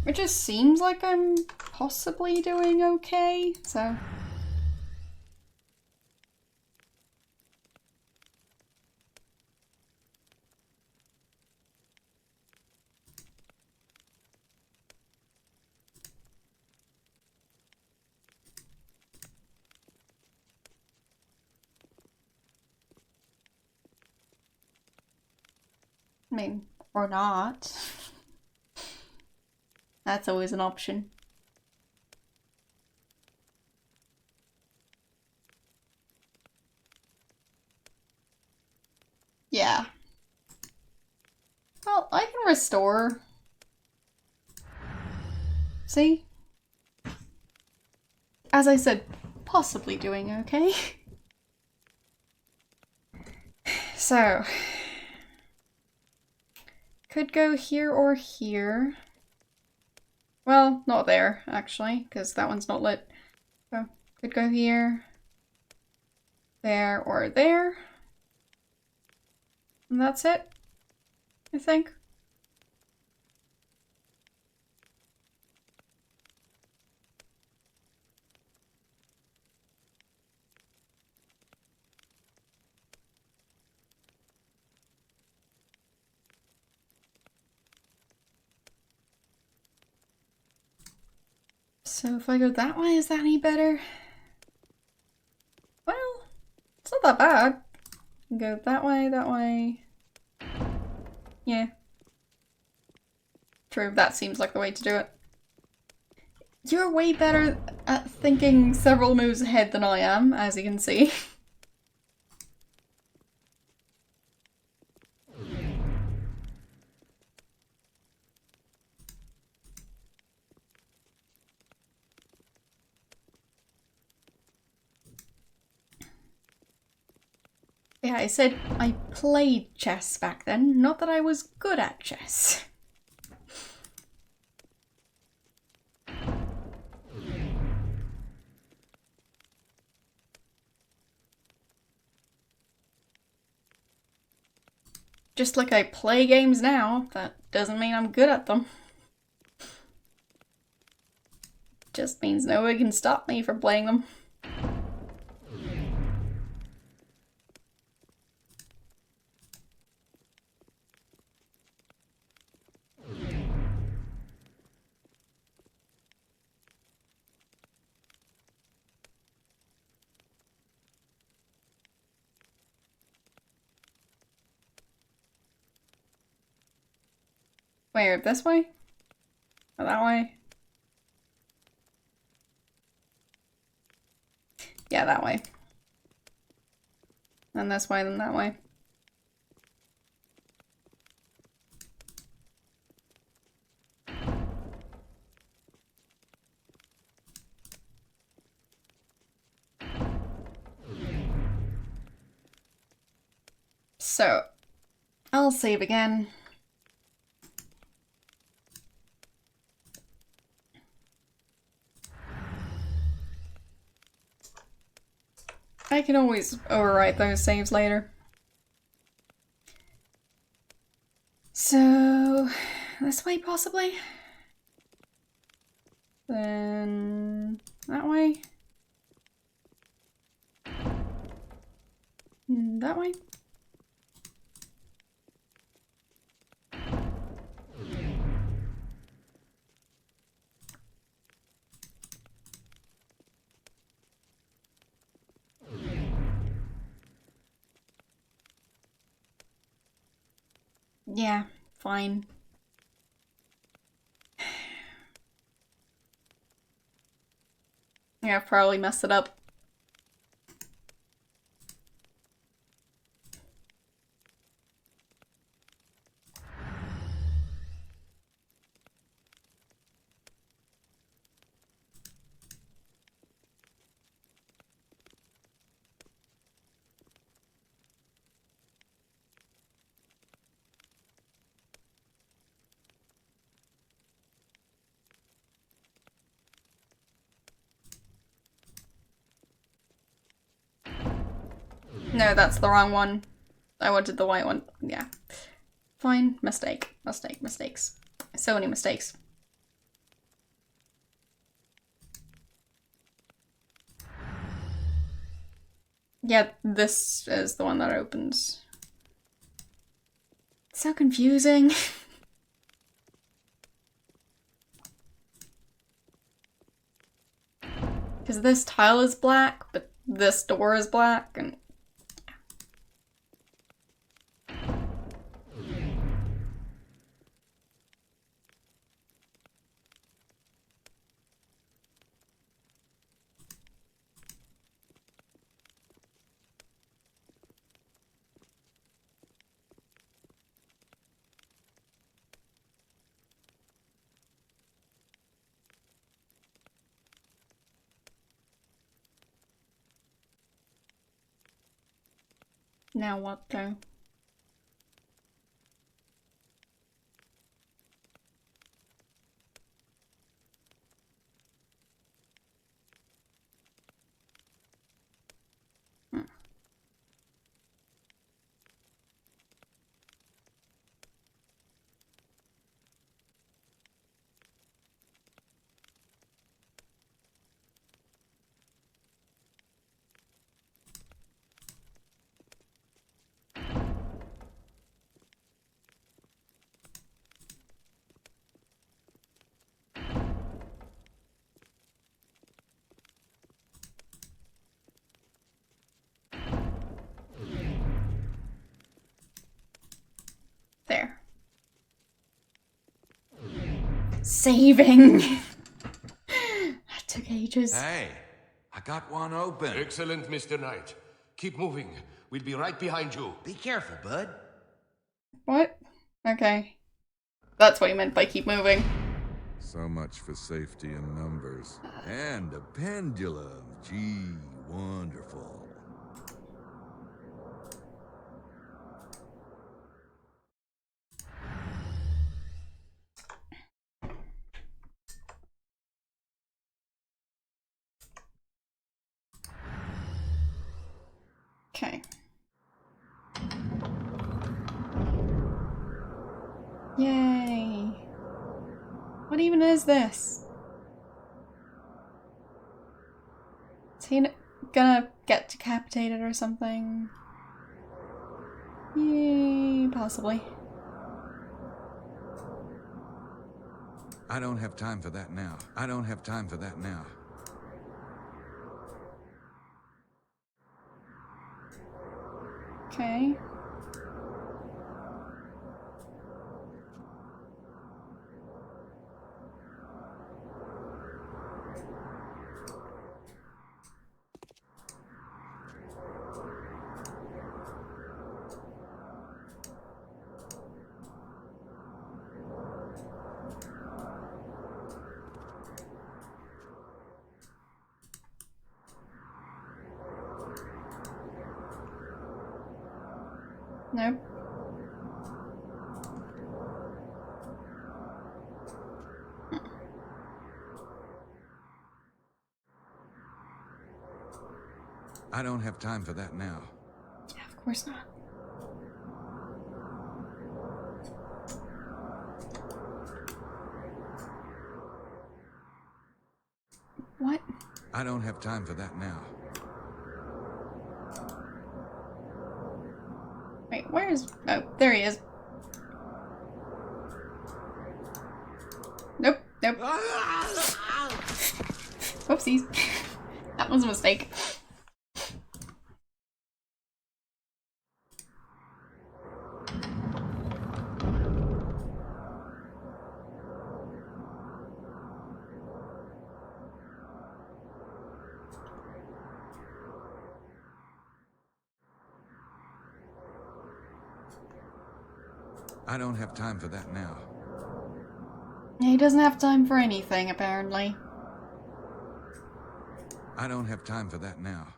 It just seems like I'm possibly doing okay, so. I mean, or not. That's always an option. Yeah. Well, I can restore. See? As I said, possibly doing okay. So. Could go here or here. Well, not there, actually, because that one's not lit. So, could go here. There or there. And that's it, I think. So if I go that way, is that any better? Well, it's not that bad. Go that way, that way. Yeah. True, that seems like the way to do it. You're way better at thinking several moves ahead than I am, as you can see. Yeah, I said I played chess back then, not that I was good at chess. Just like I play games now, that doesn't mean I'm good at them. Just means nobody can stop me from playing them. Where, this way? Or that way? Yeah, that way. And this way, then that way. So, I'll save again. I can always overwrite those saves later. So, this way possibly? Then that way? That way? Yeah, fine. Yeah, I've probably messed it up. No, that's the wrong one. I wanted the white one. Yeah. Fine. Mistake. Mistakes. So many mistakes. Yeah, this is the one that opens. So confusing. Because this tile is black, but this door is black, and now what though? Saving. That took ages. Hey, I got one open. Excellent, Mr. Knight. Keep moving. We'll be right behind you. Be careful, bud. What? Okay. That's what you meant by keep moving. So much for safety in numbers. And a pendulum. Gee, wonderful. Okay. Yay. What even is this? Is he gonna get decapitated or something? Yay, possibly. I don't have time for that now. I don't have time for that now. Okay. Nope. I don't have time for that now. Yeah, of course not. What? I don't have time for that now. Wait, where is... Oh, there he is. Nope, nope. Whoopsies. That was a mistake. I don't have time for that now. He doesn't have time for anything, apparently. I don't have time for that now.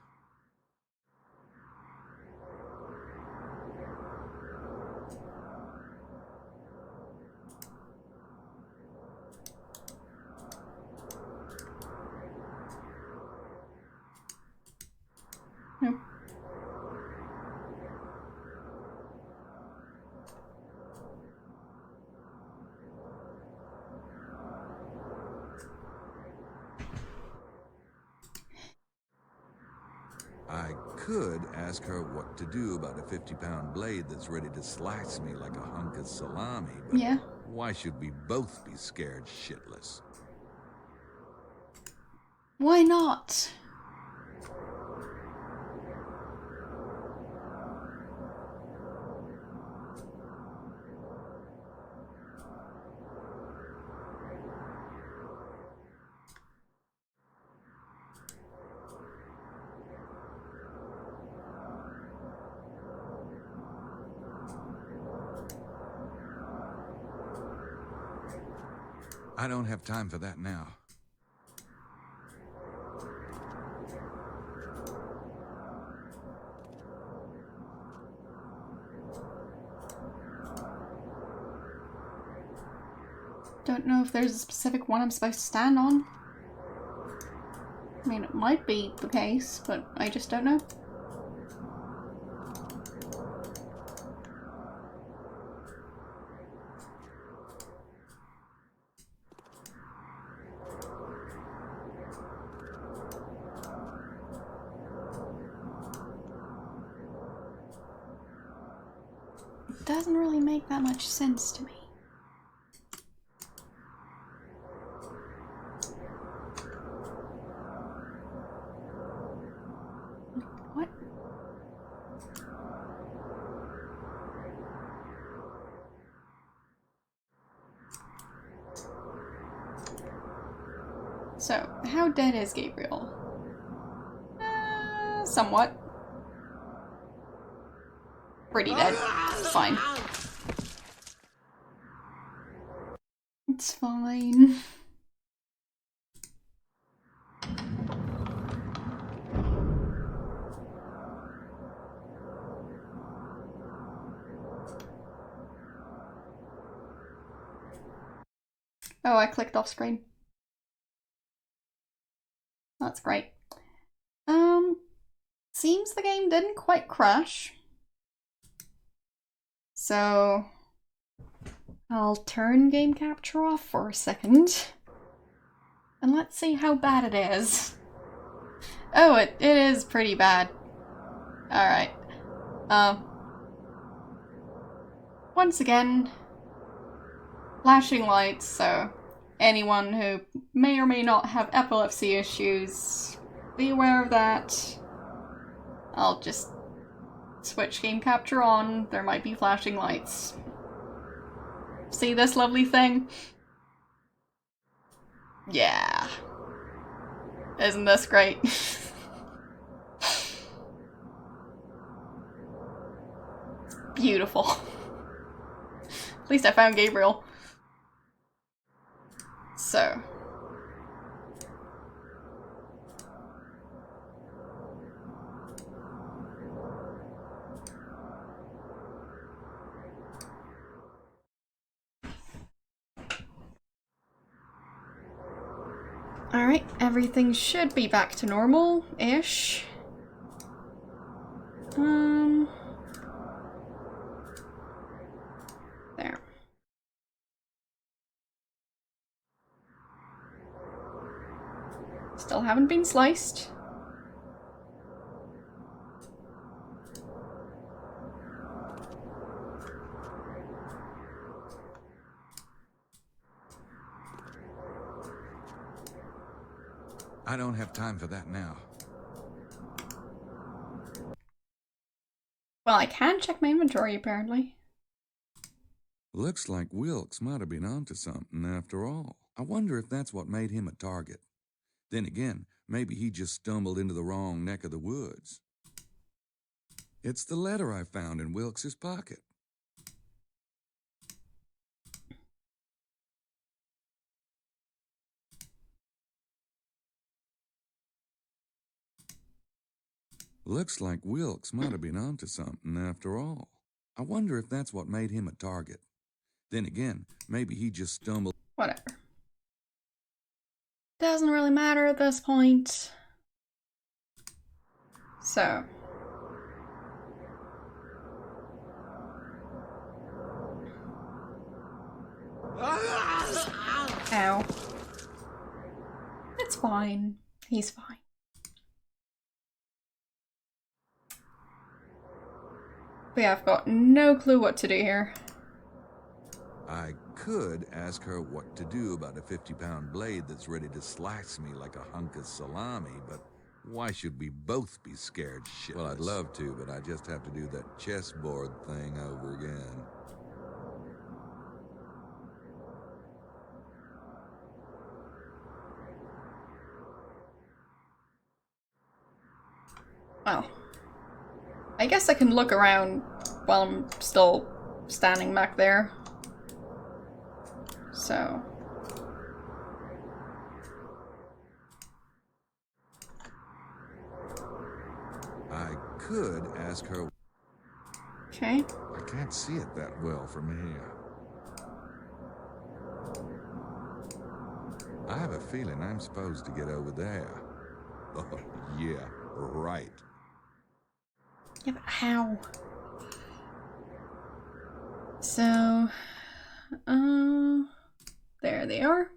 Nope. I could ask her what to do about a 50-pound blade that's ready to slice me like a hunk of salami, but yeah. Why should we both be scared shitless? Why not? I don't have time for that now. Don't know if there's a specific one I'm supposed to stand on. I mean, it might be the case, but I just don't know. It doesn't really make that much sense to me. What? So, how dead is Gabriel? Somewhat. Pretty dead. It's fine. It's fine. Oh, I clicked off screen. That's great. Seems the game didn't quite crash. So I'll turn game capture off for a second. And let's see how bad it is. Oh, it is pretty bad. Alright. Once again, flashing lights, so anyone who may or may not have epilepsy issues, be aware of that. I'll just switch game capture on. There might be flashing lights. See this lovely thing? Yeah. Isn't this great? Beautiful. At least I found Gabriel. So. Alright, everything should be back to normal-ish. There. Still haven't been sliced. I don't have time for that now. Well, I can check my inventory, apparently. Looks like Wilkes might have been onto something after all. I wonder if that's what made him a target. Then again, maybe he just stumbled into the wrong neck of the woods. It's the letter I found in Wilkes's pocket. Looks like Wilkes might have been onto something after all. I wonder if that's what made him a target. Then again, maybe he just stumbled... Whatever. Doesn't really matter at this point. So. Ow. It's fine. He's fine. But yeah, I've got no clue what to do here. I could ask her what to do about a 50-pound blade that's ready to slice me like a hunk of salami, but why should we both be scared shitless? Well, I'd love to, but I just have to do that chessboard thing over again. Well, I guess I can look around while I'm still standing back there. So. I could ask her. Okay. I can't see it that well from here. I have a feeling I'm supposed to get over there. Oh, yeah, right. Yeah, but how? So, there they are.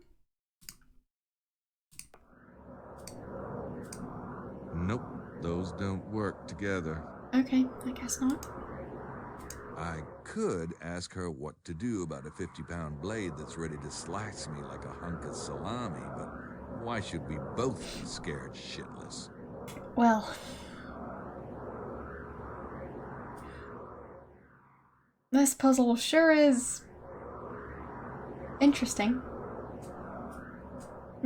Nope, those don't work together. Okay, I guess not. I could ask her what to do about a 50-pound blade that's ready to slice me like a hunk of salami, but why should we both be scared shitless? Well, this puzzle sure is interesting.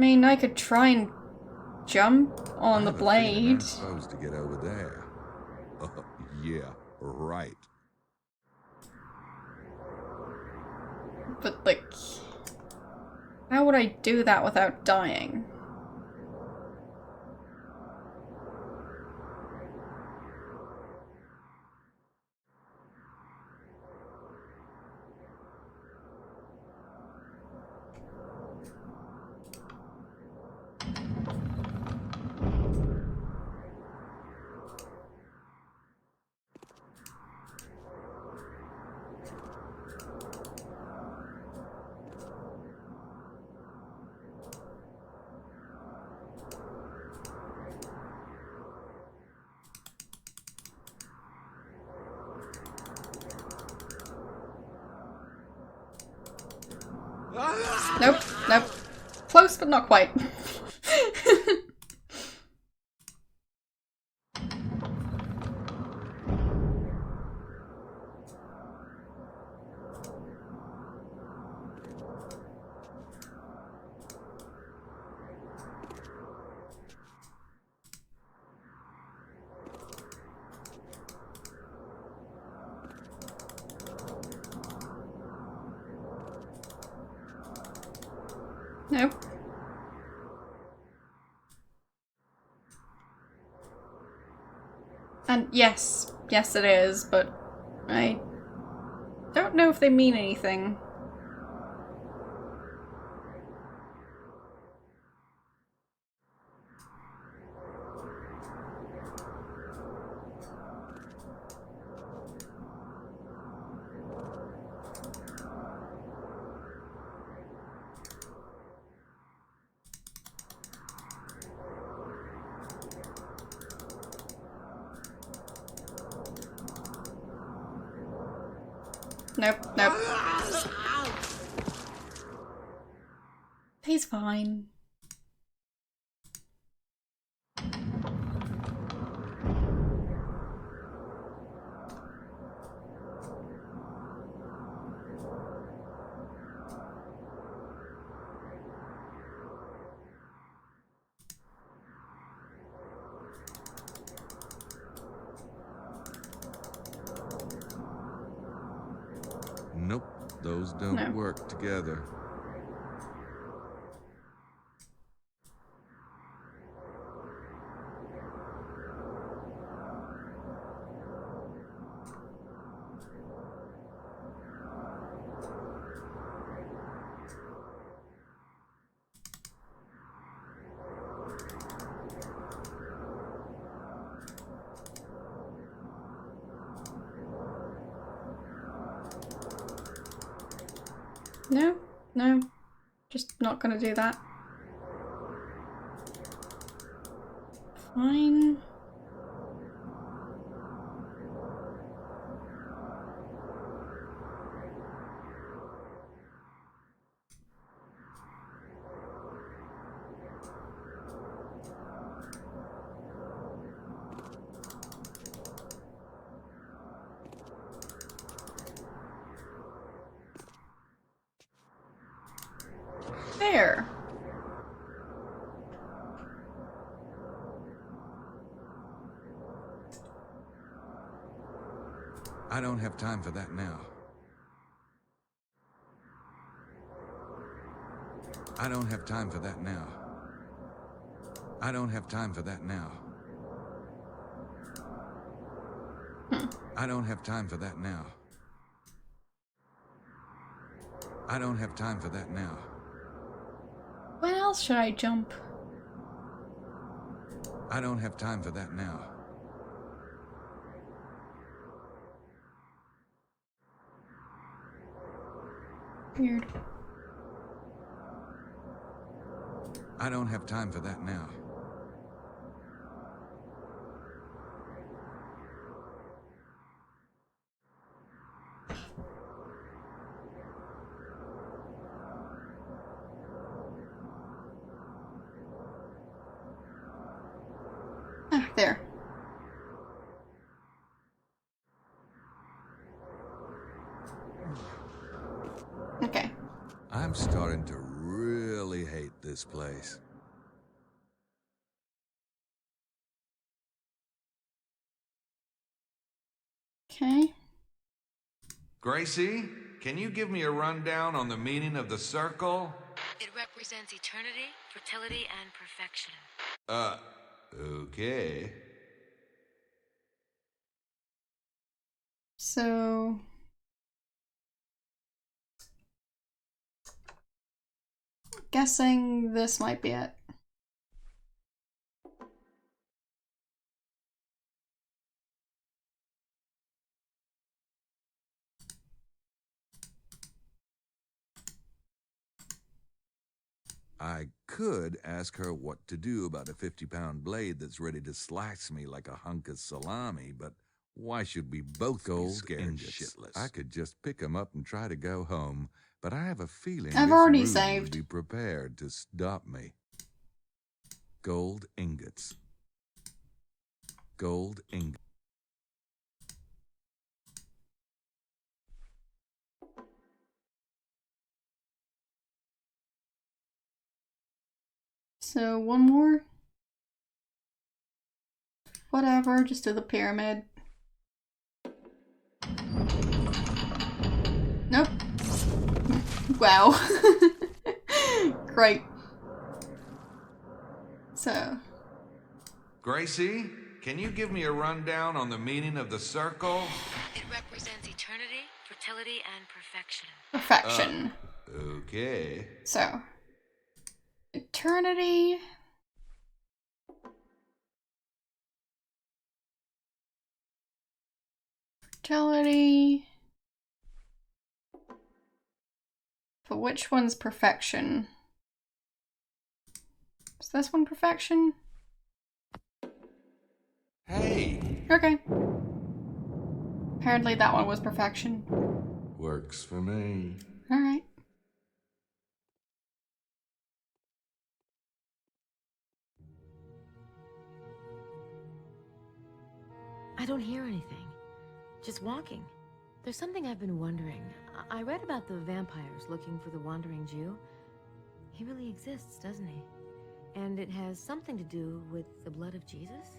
mean, I could try and jump on the blade. I'm supposed to get over there. Yeah, right. But, like, how would I do that without dying? Nope, nope. Close, but not quite. Nope. And yes, yes it is, but I don't know if they mean anything. Nope, nope. He's fine. Nope, those don't work together. No, no. Just not gonna do that. Fine. There. I don't have time for that now. I don't have time for that now. I don't have time for that now. I don't have time for that now. I don't have time for that now. When else should I jump? I don't have time for that now. Weird. I don't have time for that now. Ah, there. Okay. I'm starting to really really hate this place. Okay. Gracie, can you give me a rundown on the meaning of the circle? It represents eternity, fertility, and perfection. Okay. So... guessing this might be it. I could ask her what to do about a 50-pound blade that's ready to slice me like a hunk of salami, but why should we both be scared shitless? I could just pick 'em up and try to go home, but I have a feeling I've this already room saved. would be prepared to stop me. Gold ingots. Gold ingots. So one more. Whatever, just do the pyramid. Nope. Wow. Great. So. Gracie, can you give me a rundown on the meaning of the circle? It represents eternity, fertility, and perfection. Perfection. Okay. So. Eternity. Fertility. But which one's perfection? Is this one perfection? Hey! Okay. Apparently that one was perfection. Works for me. Alright. I don't hear anything. Just walking. There's something I've been wondering. I read about the vampires looking for the wandering Jew. He really exists, doesn't he? And it has something to do with the blood of Jesus?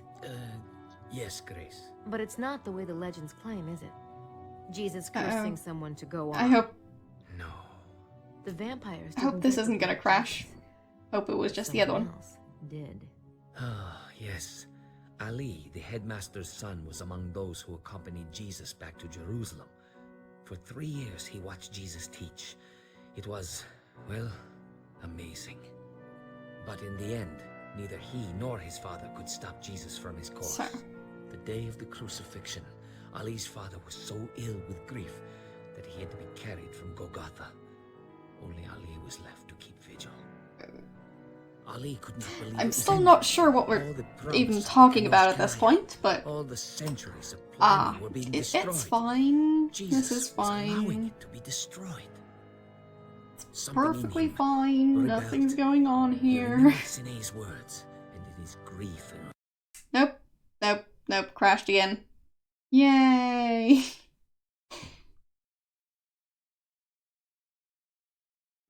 Yes, Grace. But it's not the way the legends claim, is it? Jesus cursing someone to go on. I hope... No. The vampires I hope this isn't gonna crash. Hope it was just the other one. Did. Ah, yes. Ali, the headmaster's son, was among those who accompanied Jesus back to Jerusalem. For 3 years, he watched Jesus teach. It was, well, amazing. But in the end, neither he nor his father could stop Jesus from his course. So. The day of the crucifixion, Ali's father was so ill with grief that he had to be carried from Golgotha. Only Ali was left to keep vigil. Ali could not believe I'm still not sure what we're even talking about at this point, but all the centuries of planning were being destroyed. It's fine. Jesus This is was allowing fine. it to be destroyed. It's perfectly fine. Nothing's going on here. Sine's words and in his grief and Nope. Nope. Nope. Crashed again. Yay.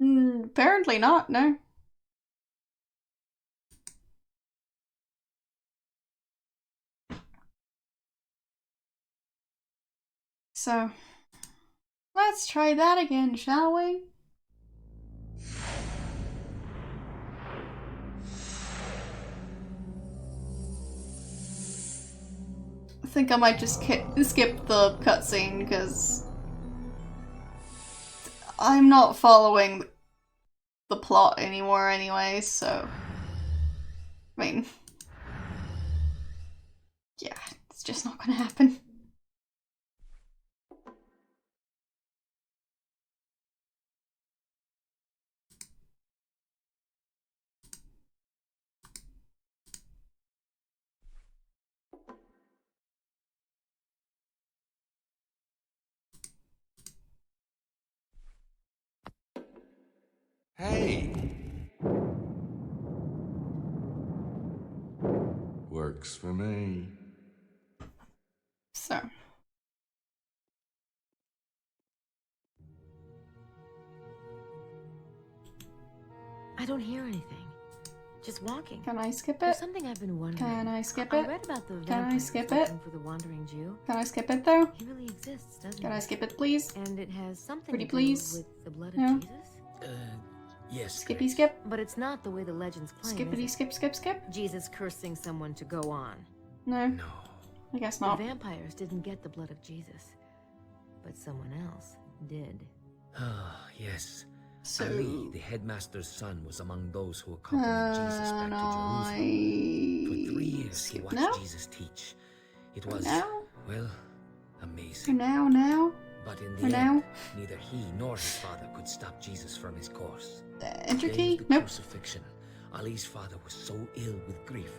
Apparently not, no. So, let's try that again, shall we? I think I might just skip the cutscene because I'm not following the plot anymore anyway, so I mean, yeah, it's just not gonna happen. Hey! Works for me. So. I don't hear anything. Just walking. Can I skip it? There's something I've been wondering. Can I skip I it? read about the Can I vampires skip looking it? for the wandering Jew. Can I skip it though? He really exists, doesn't he? Can I skip it, please? And it has something Pretty to do please? with the blood No. of Jesus? Yes. Skippy skip. But it's not the way the legends claim, Skippity is it? skip skip skip. Jesus cursing someone to go on. No. No. I guess The not. vampires didn't get the blood of Jesus, but someone else did. Ah, yes. So Ali, the headmaster's son, was among those who accompanied Jesus back to Jerusalem. For 3 years he watched now? Jesus teach. It was, now? well, For amazing. now? But in For the now? end, neither he nor his father could stop Jesus from his course. Enter The day key? of the Nope. crucifixion, Ali's father was so ill with grief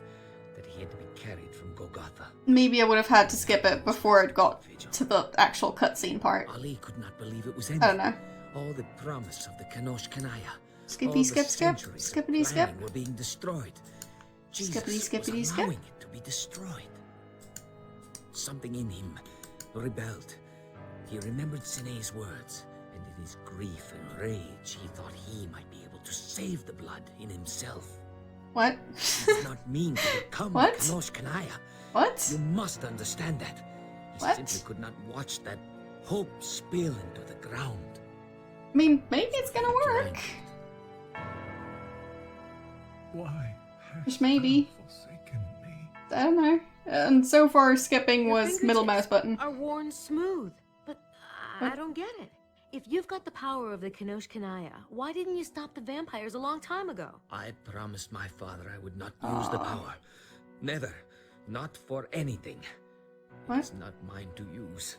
that he had to be carried from Golgotha. Maybe I would have had to skip it before it got to the actual cutscene part. Ali could not believe it was I ending. don't know. All the promise of the Kanosh Kanaya, Skippy all the skip skip. centuries of Skippity skip. planning were being destroyed. Jesus Skippity skippity was skip. allowing it to be destroyed. Something in him rebelled. He remembered Sine's words, and in his grief and rage, he thought he might be able to save the blood in himself. What? He did not mean to become What? Kanosh Kanaya. What? You must understand that. He What? simply could not watch that hope spill into the ground. I mean, maybe it's gonna work. Why Just maybe. forsaken me? I don't know. And so far, skipping Your was middle mouse button. Are worn smooth, but I What? don't get it. If you've got the power of the Kanosh Kanaya, why didn't you stop the vampires a long time ago? I promised my father I would not use the power. Never. Not for anything. What? It's not mine to use.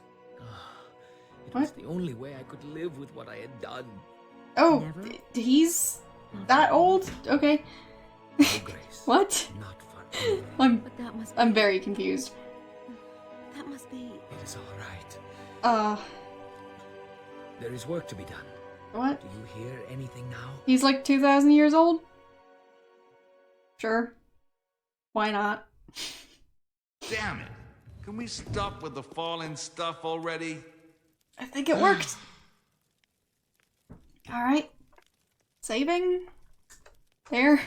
It was What? the only way I could live with what I had done. Oh, Never? he's that old? Okay. No grace. What? Not for anything. But that must I'm be... very confused. That must be... It is all right. There is work to be done. What? Do you hear anything now? He's like 2,000 years old? Sure. Why not? Damn it! Can we stop with the falling stuff already? I think it worked. Alright. Saving. There.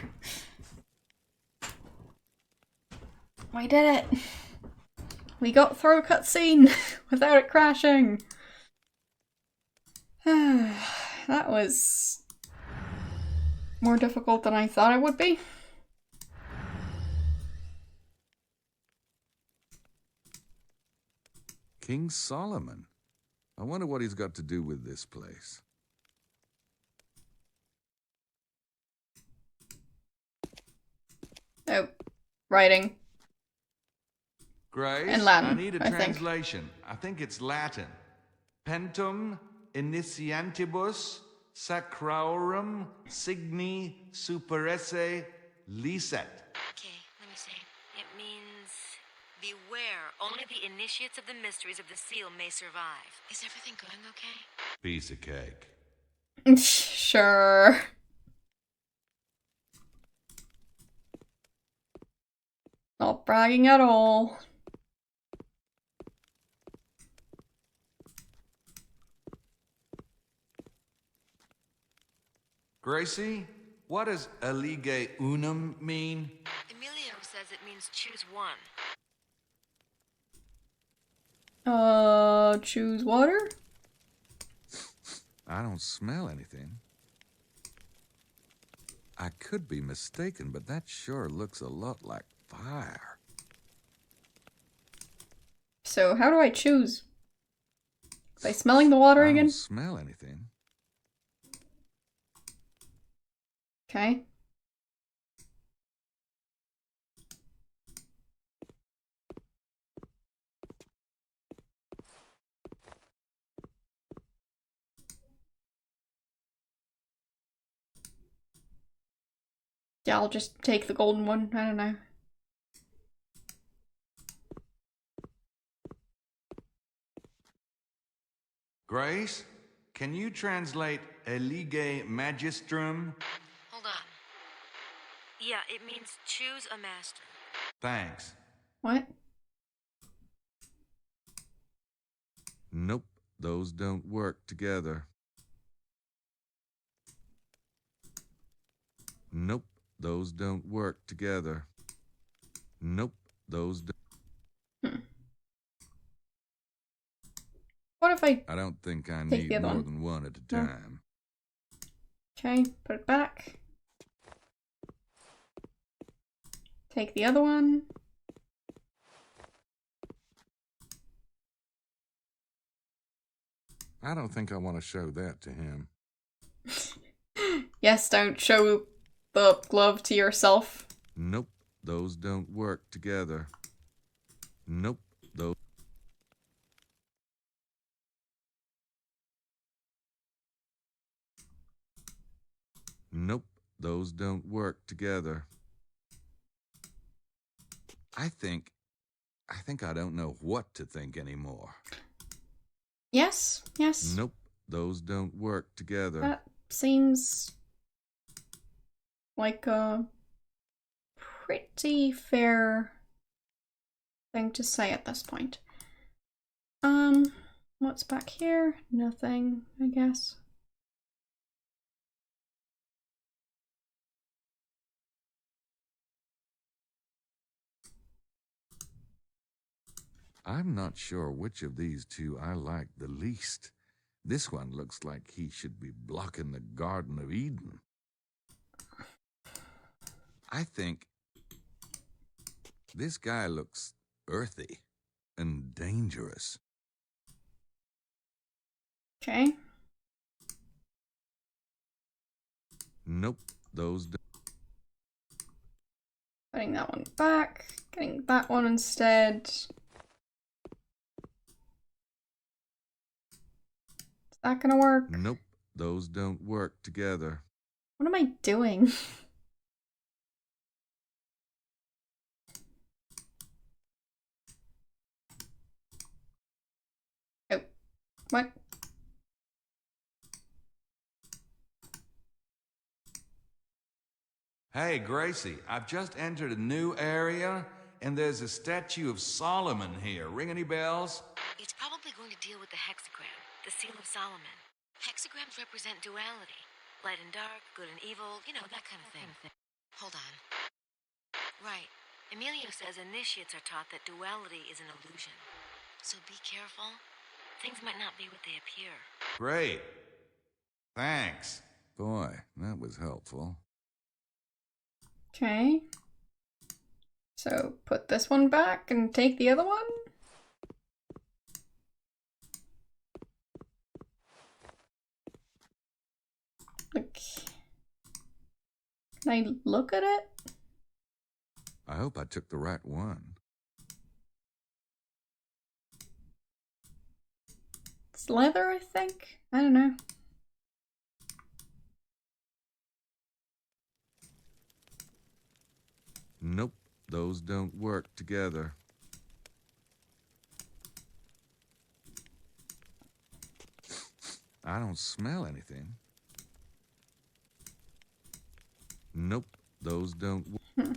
We did it. We got through a cutscene without it crashing. That was more difficult than I thought it would be. King Solomon. I wonder what he's got to do with this place. Oh, writing. Grace, In Latin, I need a I think. translation. I think it's Latin. Pentum initiantibus sacrarum signi superesse licet. Okay, let me see. It means... Beware, only the initiates of the mysteries of the seal may survive. Is everything going okay? Piece of cake. Sure. Not bragging at all. Gracie, what does elige unum mean? Emilio says it means choose one. Choose water? I don't smell anything. I could be mistaken, but that sure looks a lot like fire. So how do I choose? By smelling the water I again? don't smell anything. Okay. Yeah, I'll just take the golden one. I don't know. Grace, can you translate elige magistrum? Hold on. Yeah, it means choose a master. Thanks. What? Nope, those don't work together. Nope, those don't work together. Nope, those don't. What if I don't think I take need the other more one? than one at a No. time. Okay, put it back. Take the other one. I don't think I want to show that to him. Yes, don't show the glove to yourself. Nope, those don't work together. Nope, those... Nope, those don't work together. I think I don't know what to think anymore. Yes, yes. Nope, those don't work together. That seems like a pretty fair thing to say at this point. What's back here? Nothing, I guess. I'm not sure which of these two I like the least. This one looks like he should be blocking the Garden of Eden. I think this guy looks earthy and dangerous. Okay. Nope, those Putting that one back. Getting that one instead. Is that gonna work? Nope, those don't work together. What am I doing? Oh, what? Hey, Gracie, I've just entered a new area, and there's a statue of Solomon here. Ring any bells? It's probably going to deal with the hexagram, the seal of Solomon. Hexagrams represent duality. Light and dark, good and evil, you know, that kind of thing. Hold on. Right. Emilio says initiates are taught that duality is an illusion. So be careful. Things might not be what they appear. Great. Thanks. Boy, that was helpful. Okay. So put this one back and take the other one. Okay. Can I look at it? I hope I took the right one. It's leather, I think. I don't know. Nope, those don't work together. I don't smell anything. Nope, those don't work.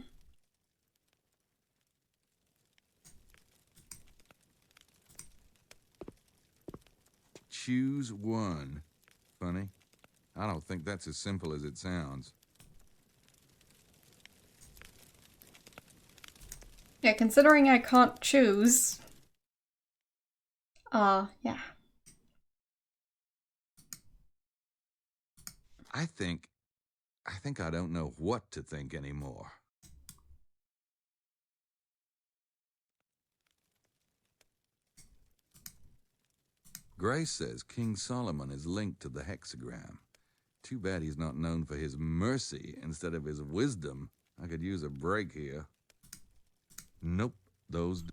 Choose one. Funny. I don't think that's as simple as it sounds. Yeah, considering I can't choose. Yeah. I think I don't know what to think anymore. Grace says King Solomon is linked to the hexagram. Too bad he's not known for his mercy instead of his wisdom. I could use a break here. Nope, those...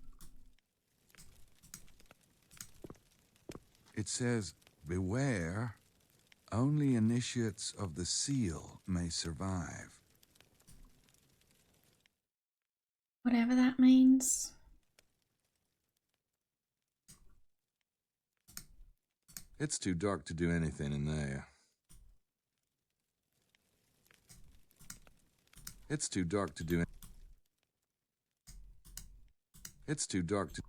It says, beware, only initiates of the seal may survive. Whatever that means. It's too dark to do anything in there. It's too dark to do... It's too dark to...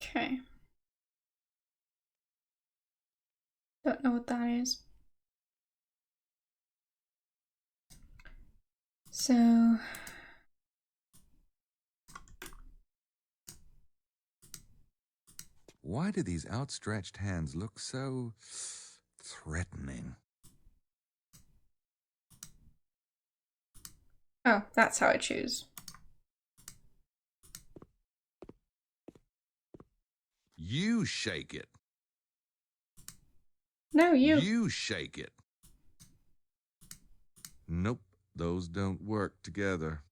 Okay. Don't know what that is. So... Why do these outstretched hands look so threatening? Oh, that's how I choose. You shake it. No, you. You shake it. Nope, those don't work together.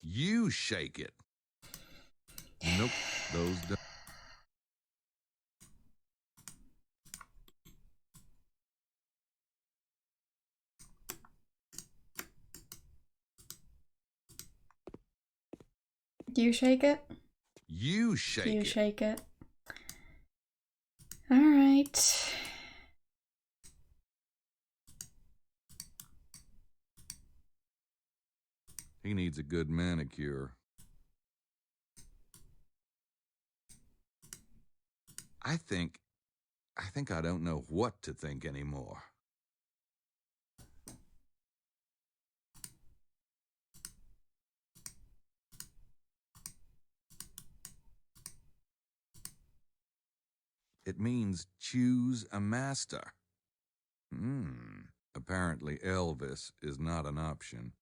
You shake it. Nope, those don't. You shake it? You shake it. You shake it. Alright. He needs a good manicure. I think I don't know what to think anymore. It means choose a master. Apparently Elvis is not an option.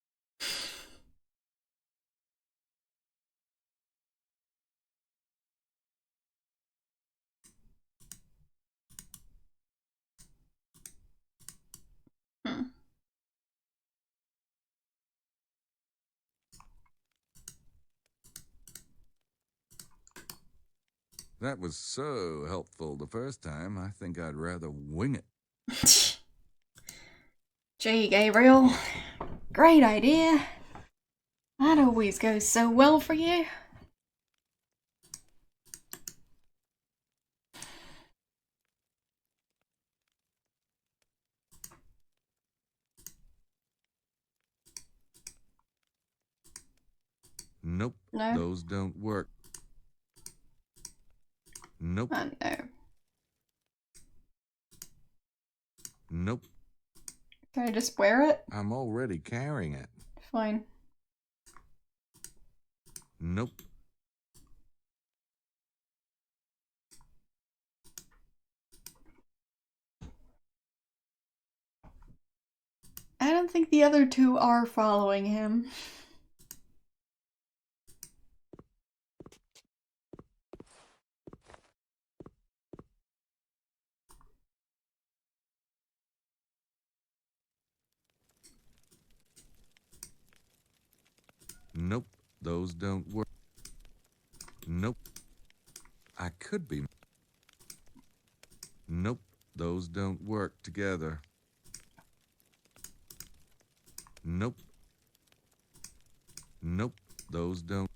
That was so helpful the first time, I think I'd rather wing it. Gee, Gabriel. Great idea. That always goes so well for you. Nope, No. Those don't work. Nope. Oh, no. Nope. Can I just wear it? I'm already carrying it. Fine. Nope. I don't think the other two are following him. Nope, those don't work. Nope. I could be. Nope, those don't work together. Nope. Nope, those don't.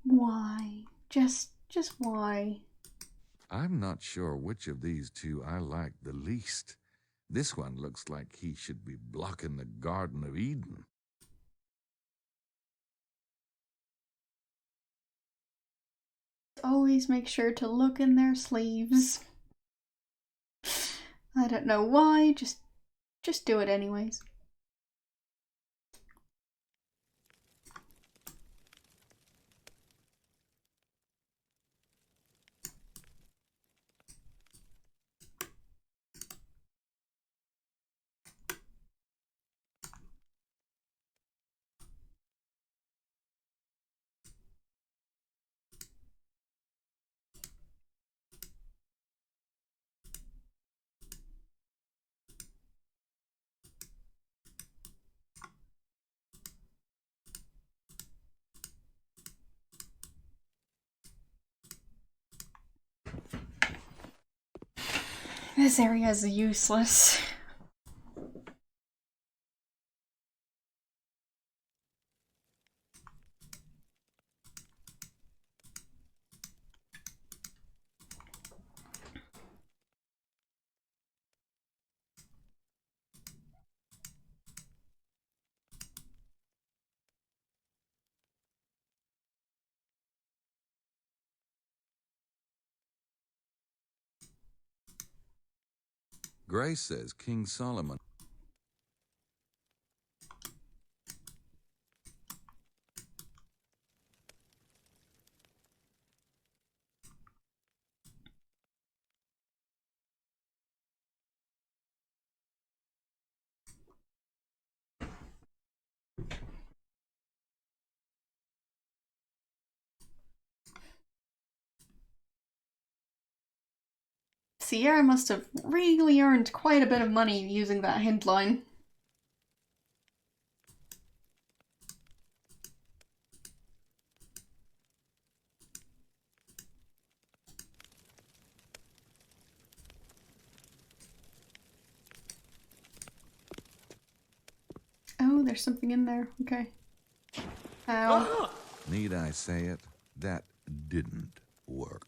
Why? Just why? I'm not sure which of these two I like the least. This one looks like he should be blocking the Garden of Eden. Always make sure to look in their sleeves. I don't know why, just do it anyways. This area is useless. Grace says King Solomon. Sierra must have really earned quite a bit of money using that hint line. Oh, there's something in there. Okay. Ow. Need I say it? That didn't work.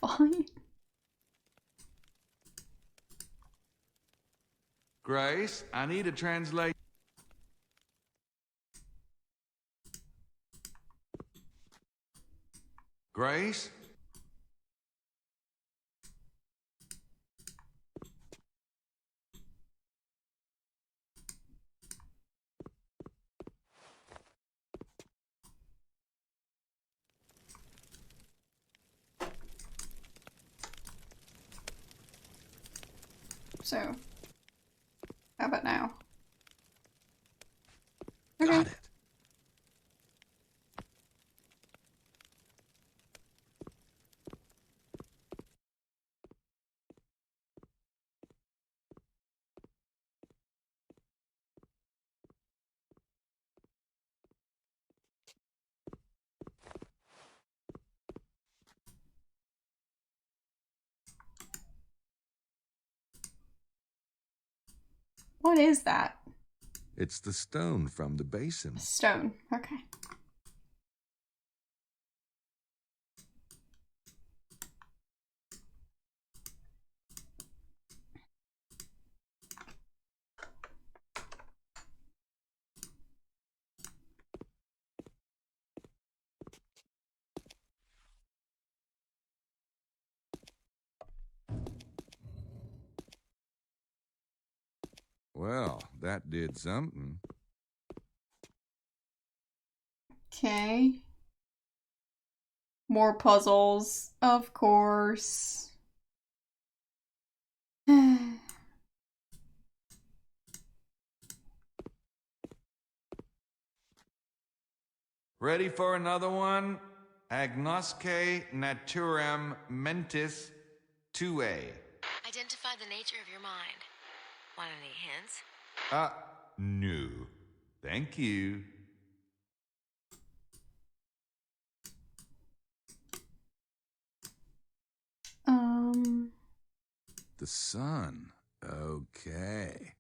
Fine. Grace, I need a translation. Grace? So, how about now? Got it. What is that? It's the stone from the basin. Stone. Okay. Well, that did something. Okay. More puzzles, of course. Ready for another one? Agnosce naturem mentis 2a. Identify the nature of your mind. Want any hints? No. Thank you. The sun. Okay.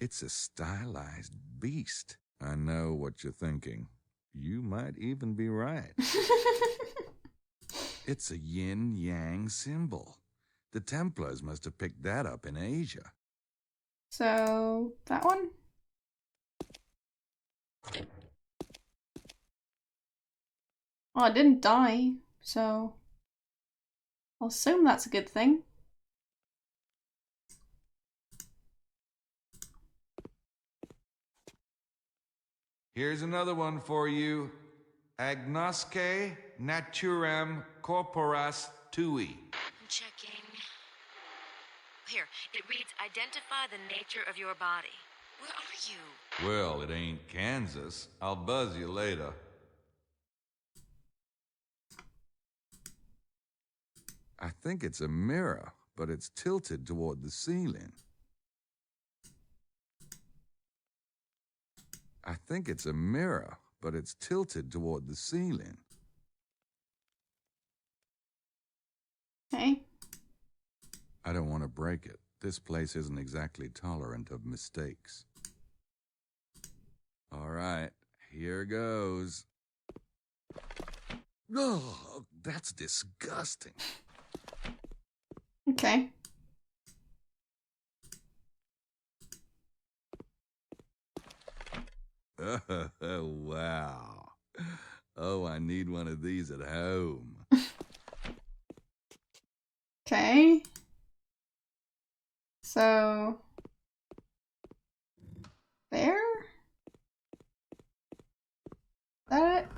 It's a stylized beast. I know what you're thinking. You might even be right. It's a yin-yang symbol. The Templars must have picked that up in Asia. So, that one? Well, it didn't die, so I'll assume that's a good thing. Here's another one for you. Agnosce naturem corporas tui. I'm checking. Here, it reads, identify the nature of your body. Where are you? Well, it ain't Kansas. I'll buzz you later. I think it's a mirror, but it's tilted toward the ceiling. I think it's a mirror, but it's tilted toward the ceiling. Okay. I don't want to break it. This place isn't exactly tolerant of mistakes. All right, here goes. Oh, that's disgusting. Okay. Oh, wow. Oh, I need one of these at home. Okay. So... there? That it?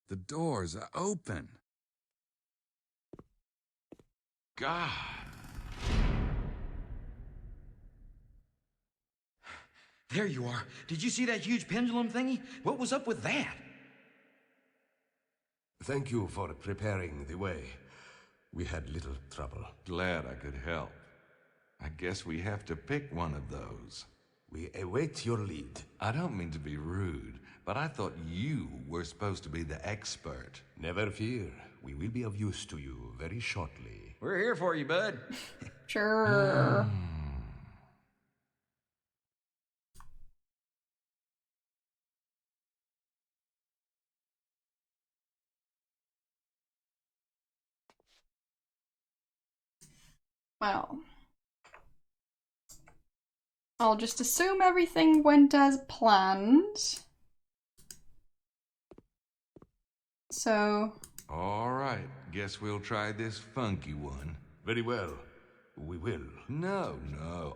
The doors are open. God. There you are. Did you see that huge pendulum thingy? What was up with that? Thank you for preparing the way. We had little trouble. Glad I could help. I guess we have to pick one of those. We await your lead. I don't mean to be rude, but I thought you were supposed to be the expert. Never fear. We will be of use to you very shortly. We're here for you, bud. Sure. Well, I'll just assume everything went as planned. So... all right, guess we'll try this funky one. Very well. We will. No,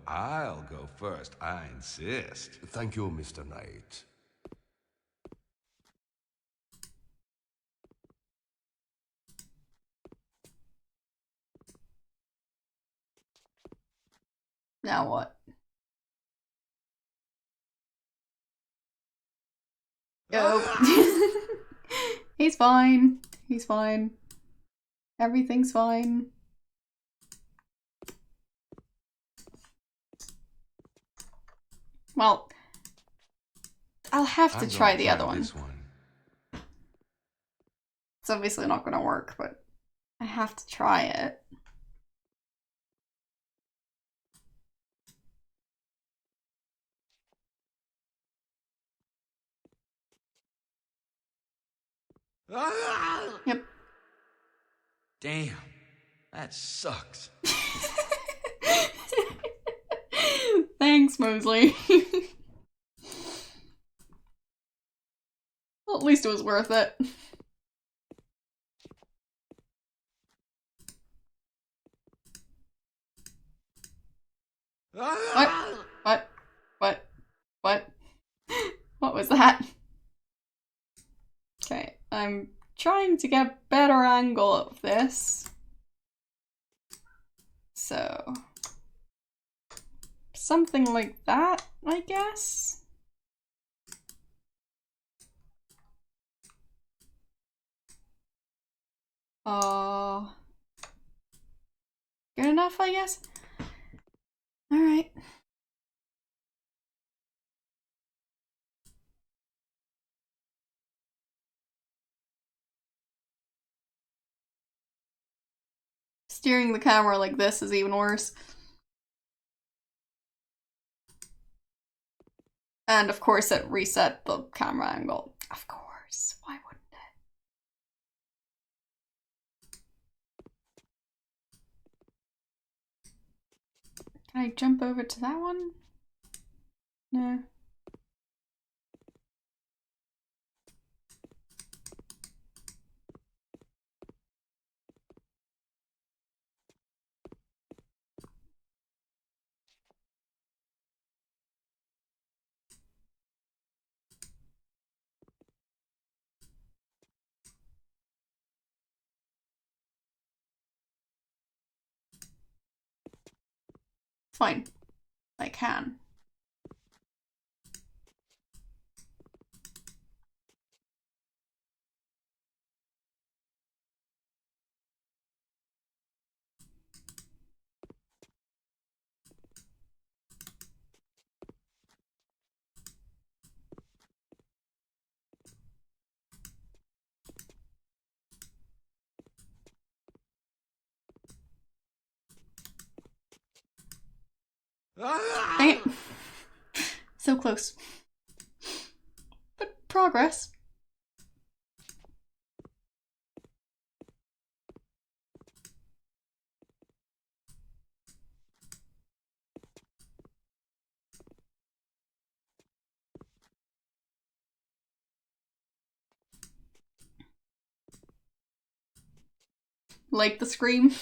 I'll go first. I insist. Thank you, Mr. Knight. now what? Oh. He's fine. He's fine. Everything's fine. Well, I'll have to try the other one. It's obviously not going to work, but I have to try it. Yep. Damn, that sucks. Thanks, Mosley. Well, at least it was worth it. What? What was that? Okay, I'm trying to get a better angle of this. So... something like that, I guess? Good enough, I guess? Alright. Steering the camera like this is even worse. And of course it reset the camera angle. Of course, why wouldn't it? Can I jump over to that one? No. Fine. I can. Dang it. So close. But progress. Like the scream.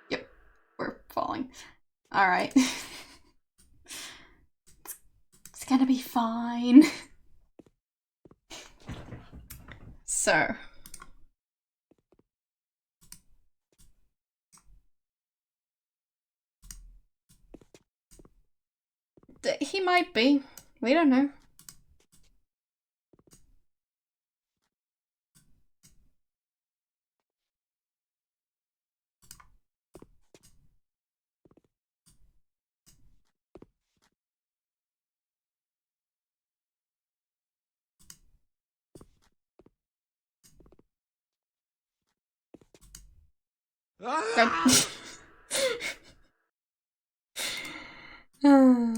Yep, we're falling. Alright. It's gonna be fine. So. He might be. We don't know.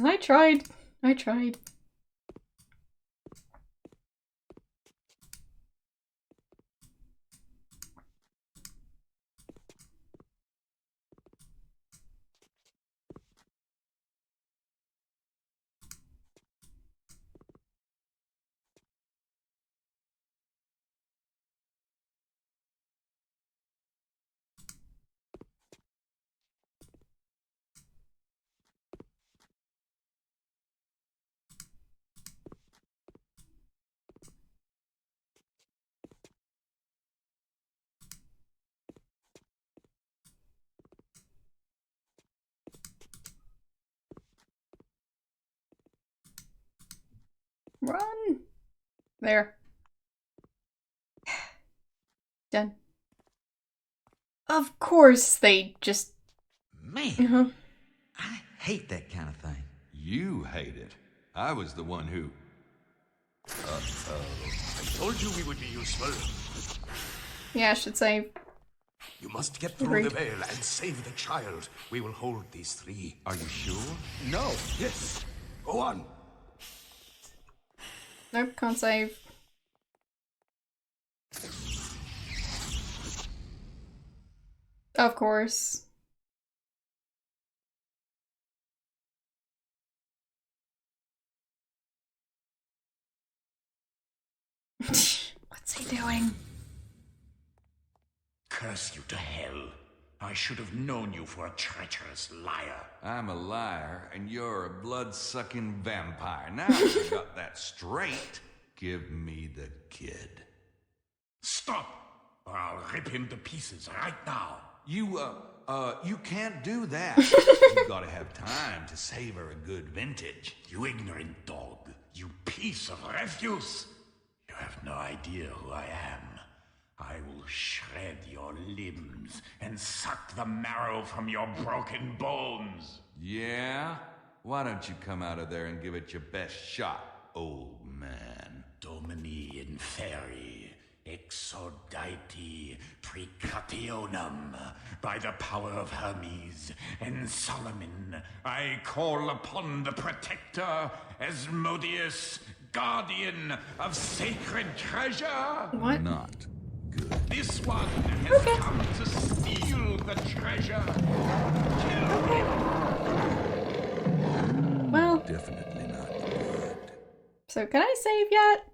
I tried. I tried. Run! There. Done. Of course they just... Man, I hate that kind of thing. You hate it. I was the one who... I told you we would be useful. Yeah, I should say... You must get through the veil and save the child. We will hold these three. Are you sure? No. Yes. Go on. Nope, can't save. Of course. What's he doing? Curse you to hell. I should have known you for a treacherous liar. I'm a liar, and you're a blood-sucking vampire. Now you got that straight. Give me the kid. Stop, or I'll rip him to pieces right now. You can't do that. You gotta have time to savor a good vintage. You ignorant dog. You piece of refuse. You have no idea who I am. I will shred your limbs and suck the marrow from your broken bones. Yeah? Why don't you come out of there and give it your best shot, old man? Domini inferi, exoditi precationum. By the power of Hermes and Solomon, I call upon the protector, Asmodeus, guardian of sacred treasure. What? Not good. This one has come to steal the treasure. Kill him. Well, Definitely not good. so can I save yet?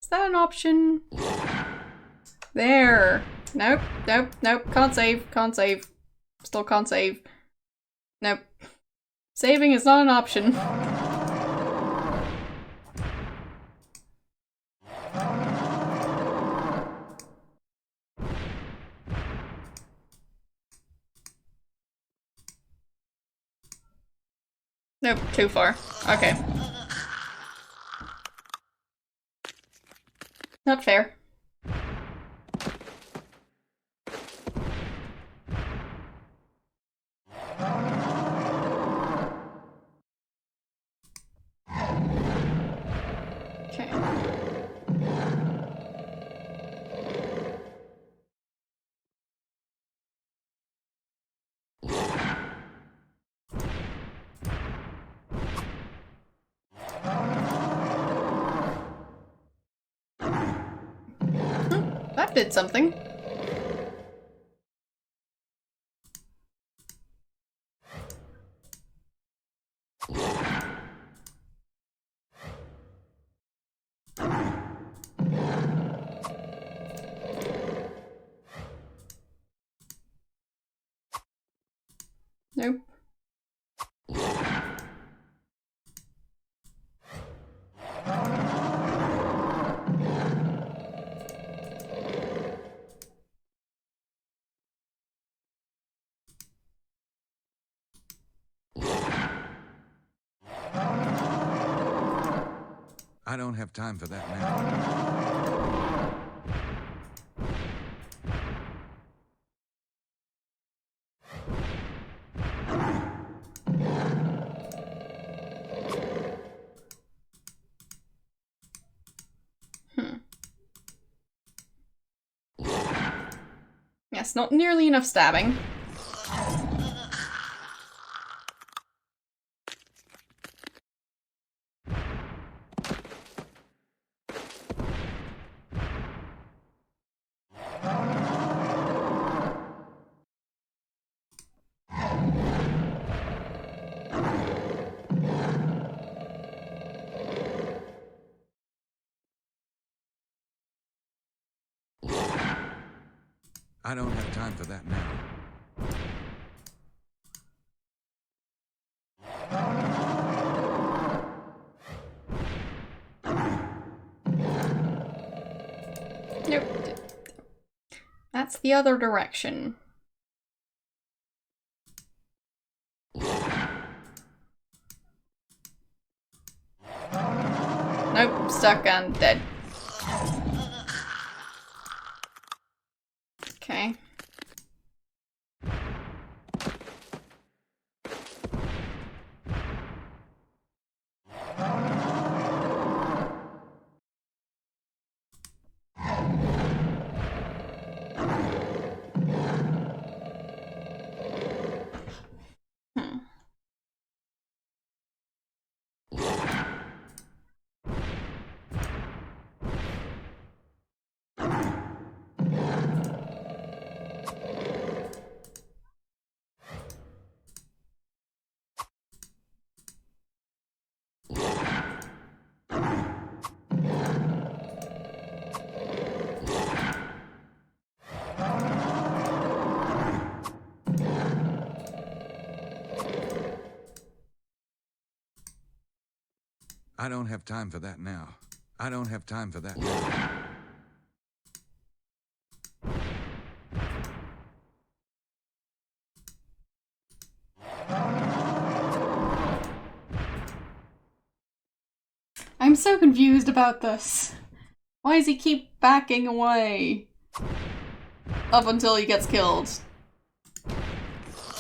Is that an option? There. Nope, nope, nope. Can't save, can't save. Still can't save. Nope. Saving is not an option. Nope, too far. Okay. Not fair. That did something. Nope. I don't have time for that now. Yes, not nearly enough stabbing. I don't have time for that now. Nope. That's the other direction. Nope, stuck and dead. Okay. I don't have time for that now. I don't have time for that now. I'm so confused about this. Why does he keep backing away? Up until he gets killed.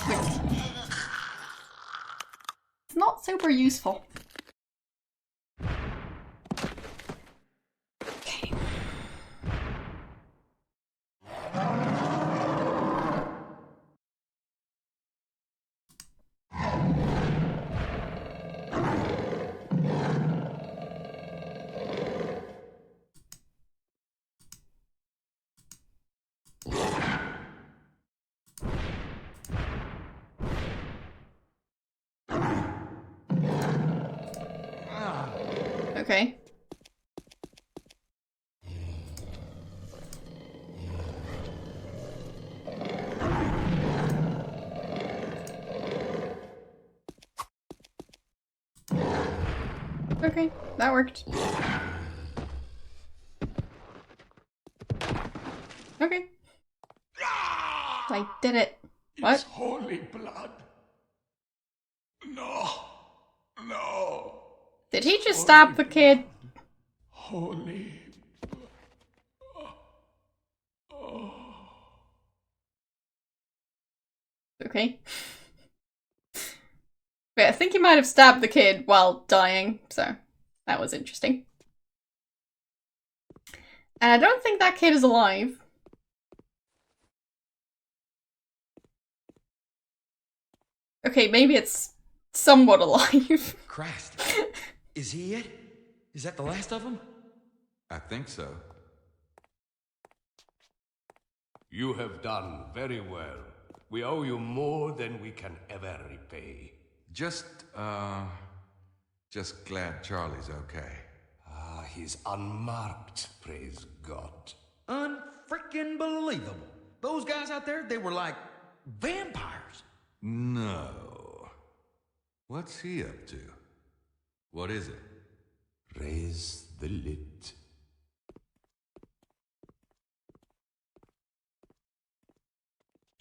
Like, it's not super useful. Okay. Okay. Okay, that worked. Okay. I did it. What? It's holy blood. No. No. Did he just stab the kid? Holy. Okay. Wait, I think he might have stabbed the kid while dying, so that was interesting. And I don't think that kid is alive. Okay, maybe it's somewhat alive. Christ. Is he it? Is that the last of them? I think so. You have done very well. We owe you more than we can ever repay. Just glad Charlie's okay. Ah, he's unmarked, praise God. Unfreaking believable. Those guys out there, they were like vampires. No. What's he up to? What is it? Raise the lid.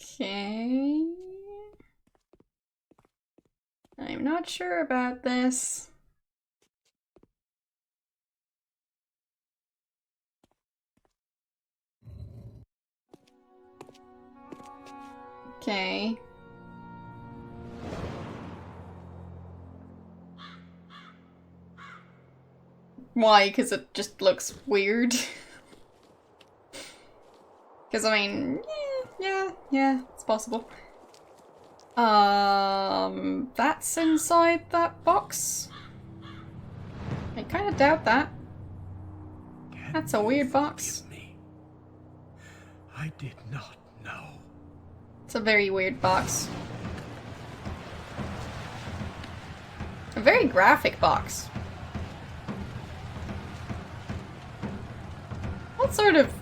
Okay. I'm not sure about this. Okay. Why? Because it just looks weird. Because, I mean, yeah, it's possible. That's inside that box? I kind of doubt that. That's a weird box. I did not know. It's a very weird box. A very graphic box. What sort of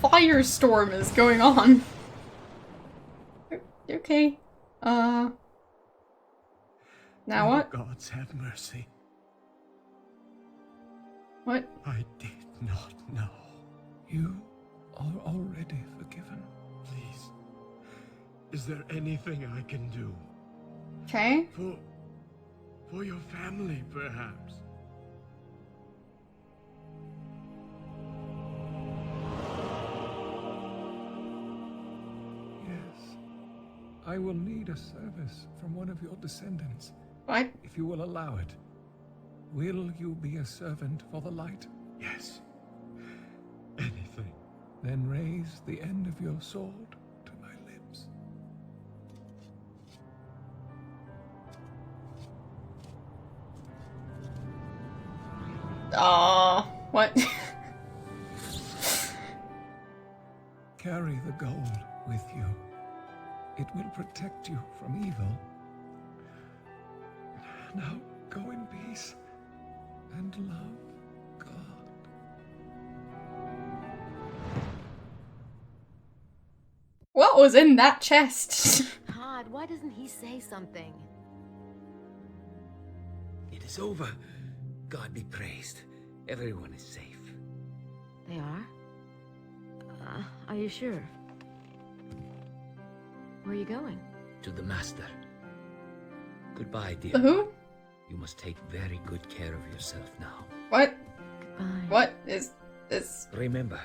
firestorm is going on? Okay. Now what? Gods have mercy. What? I did not know. You are already forgiven. Please. Is there anything I can do? Okay. For your family, perhaps? Yes. I will need a service from one of your descendants. What? If you will allow it. Will you be a servant for the light? Yes. Anything. Then raise the end of your sword to my lips. What? Carry the gold with you. It will protect you from evil. Now go in peace and love God. What was in that chest? God, why doesn't he say something? It is over. God be praised. Everyone is safe. They are? Are you sure? Where are you going? To the Master. Goodbye, dear. The who? You must take very good care of yourself now. What? Goodbye. What is... Remember.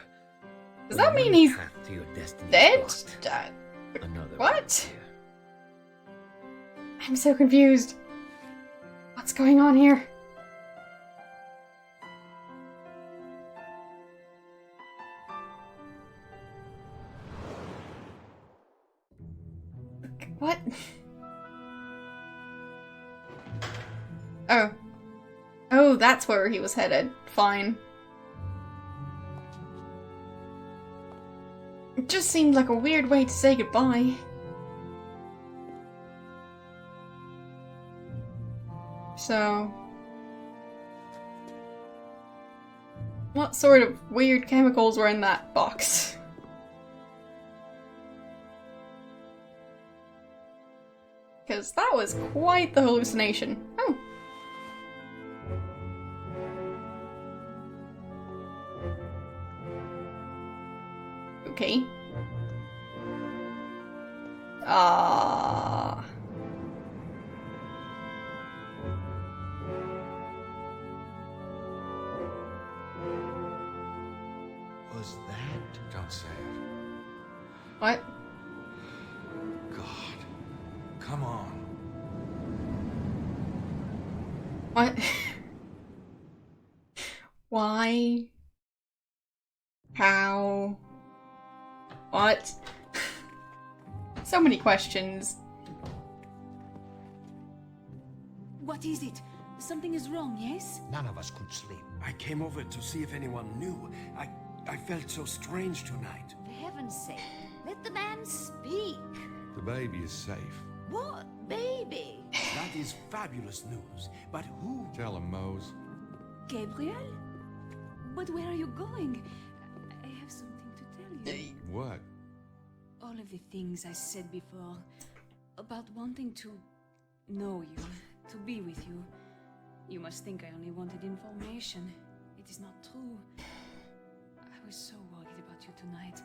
Does that mean he's to your destiny dead? Another What? I'm so confused. What's going on here? What? Oh. Oh, that's where he was headed. Fine. It just seemed like a weird way to say goodbye. So... what sort of weird chemicals were in that box? Because that was quite the hallucination. Oh. Okay. Was that? Don't say it. What? God. Come on. What? Why? How? What? So many questions. What is it? Something is wrong, yes? None of us could sleep. I came over to see if anyone knew. I felt so strange tonight. For heaven's sake, Let the man speak. The baby is safe. What baby? That is fabulous news. But who? Tell him, Mose. Gabriel? But where are you going? I have something to tell you. What? All of the things I said before about wanting to know you, to be with you. You must think I only wanted information. It is not true. I was so worried about you tonight.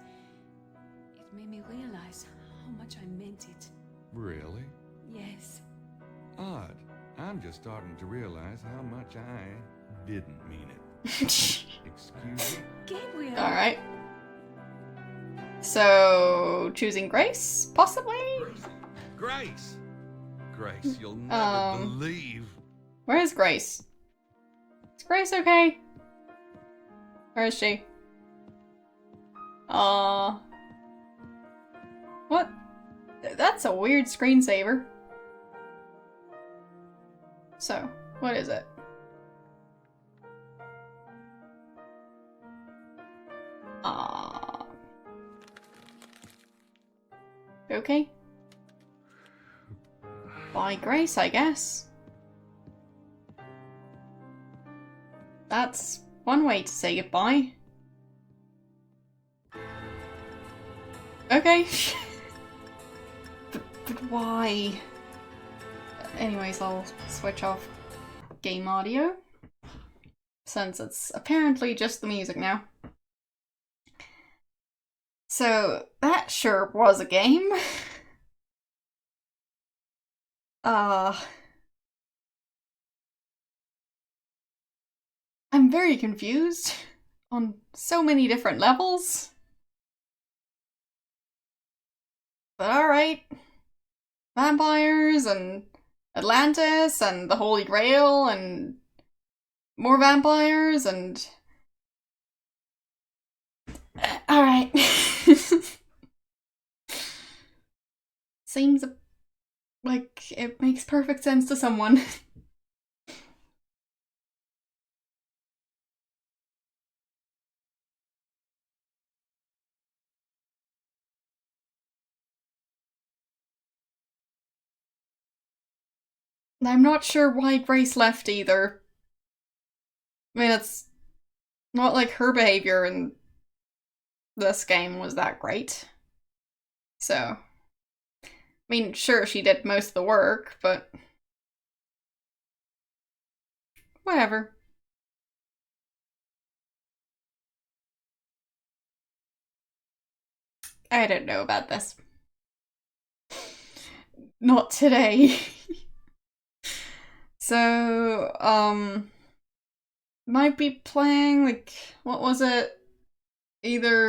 It made me realize how much I meant it. Really? Yes. Odd. I'm just starting to realize how much I didn't mean it. Excuse me? Gabriel! Alright. So, choosing Grace, possibly? Grace! Grace, you'll never believe. Where is Grace? Is Grace okay? Where is she? What? That's a weird screensaver. So, what is it? Okay. Bye, Grace, I guess. That's one way to say goodbye. Okay. but why? Anyways, I'll switch off game audio, since it's apparently just the music now. So, that sure was a game. I'm very confused on so many different levels. But alright. Vampires and Atlantis and the Holy Grail and more vampires and... Alright. Seems like it makes perfect sense to someone. I'm not sure why Grace left either. I mean, it's not like her behavior in this game was that great. So, I mean, sure, she did most of the work, but whatever. I don't know about this. Not today. So, might be playing, like, what was it? Either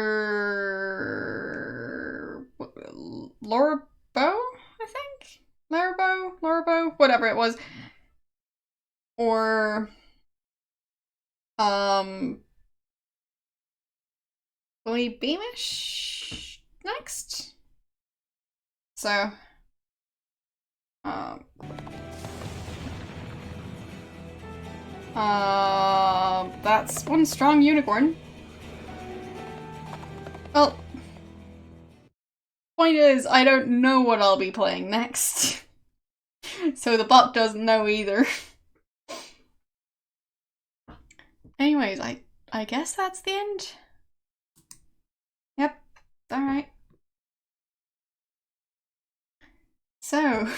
Lorabo, I think? Lorabo, whatever it was. Or, Billy Beamish next? So, that's one strong unicorn. Well, point is, I don't know what I'll be playing next. So the bot doesn't know either. Anyways, I guess that's the end. Yep, alright. So,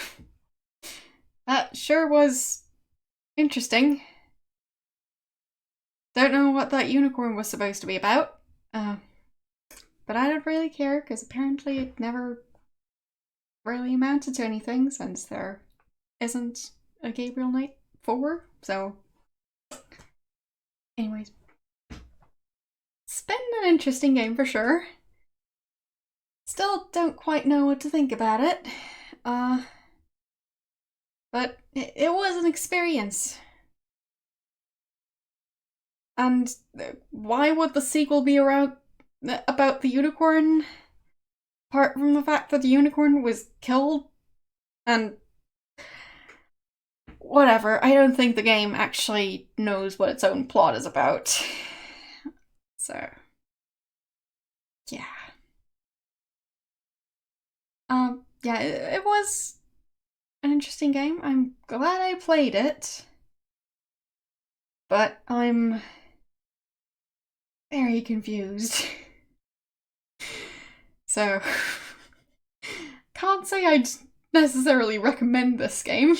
that sure was interesting. Don't know what that unicorn was supposed to be about. But I don't really care, because apparently it never really amounted to anything, since there isn't a Gabriel Knight 4, so... Anyways. It's been an interesting game for sure. Still don't quite know what to think about it. But it was an experience. And why would the sequel be about the unicorn? Apart from the fact that the unicorn was killed? And whatever, I don't think the game actually knows what its own plot is about. So, yeah. Yeah, it was an interesting game. I'm glad I played it. But I'm very confused. So, can't say I'd necessarily recommend this game.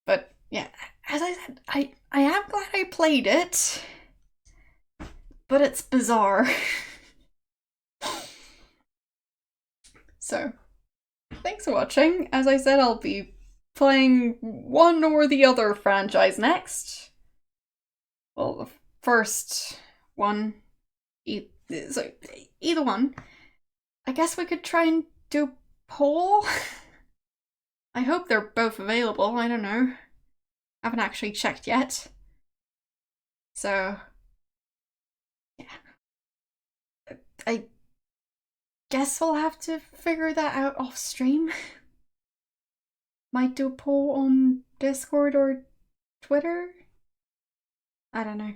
But yeah, as I said, I am glad I played it. But it's bizarre. So, thanks for watching. As I said, I'll be playing one or the other franchise next. Well, the first one. So, either one. I guess we could try and do a poll? I hope they're both available, I don't know. Haven't actually checked yet. So, yeah. I guess we'll have to figure that out off stream. Might do a poll on Discord or Twitter? I don't know.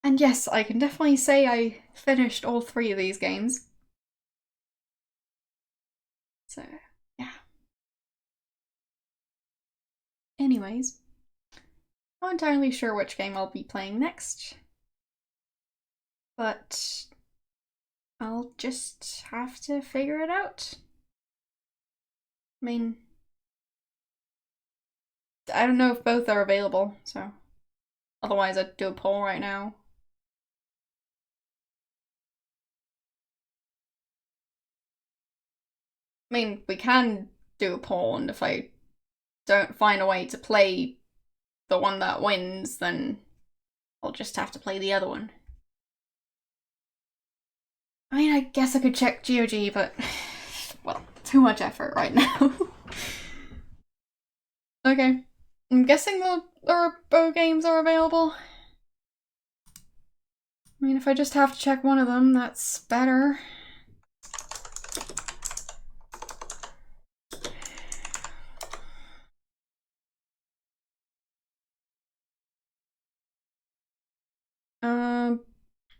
And yes, I can definitely say I finished all 3 of these games. So, yeah. Anyways, not entirely sure which game I'll be playing next. But I'll just have to figure it out. I mean, I don't know if both are available, so otherwise I'd do a poll right now. I mean, we can do a poll, and if I don't find a way to play the one that wins, then I'll just have to play the other one. I mean, I guess I could check GOG, but, well, too much effort right now. Okay, I'm guessing the bow games are available. I mean, if I just have to check one of them, that's better.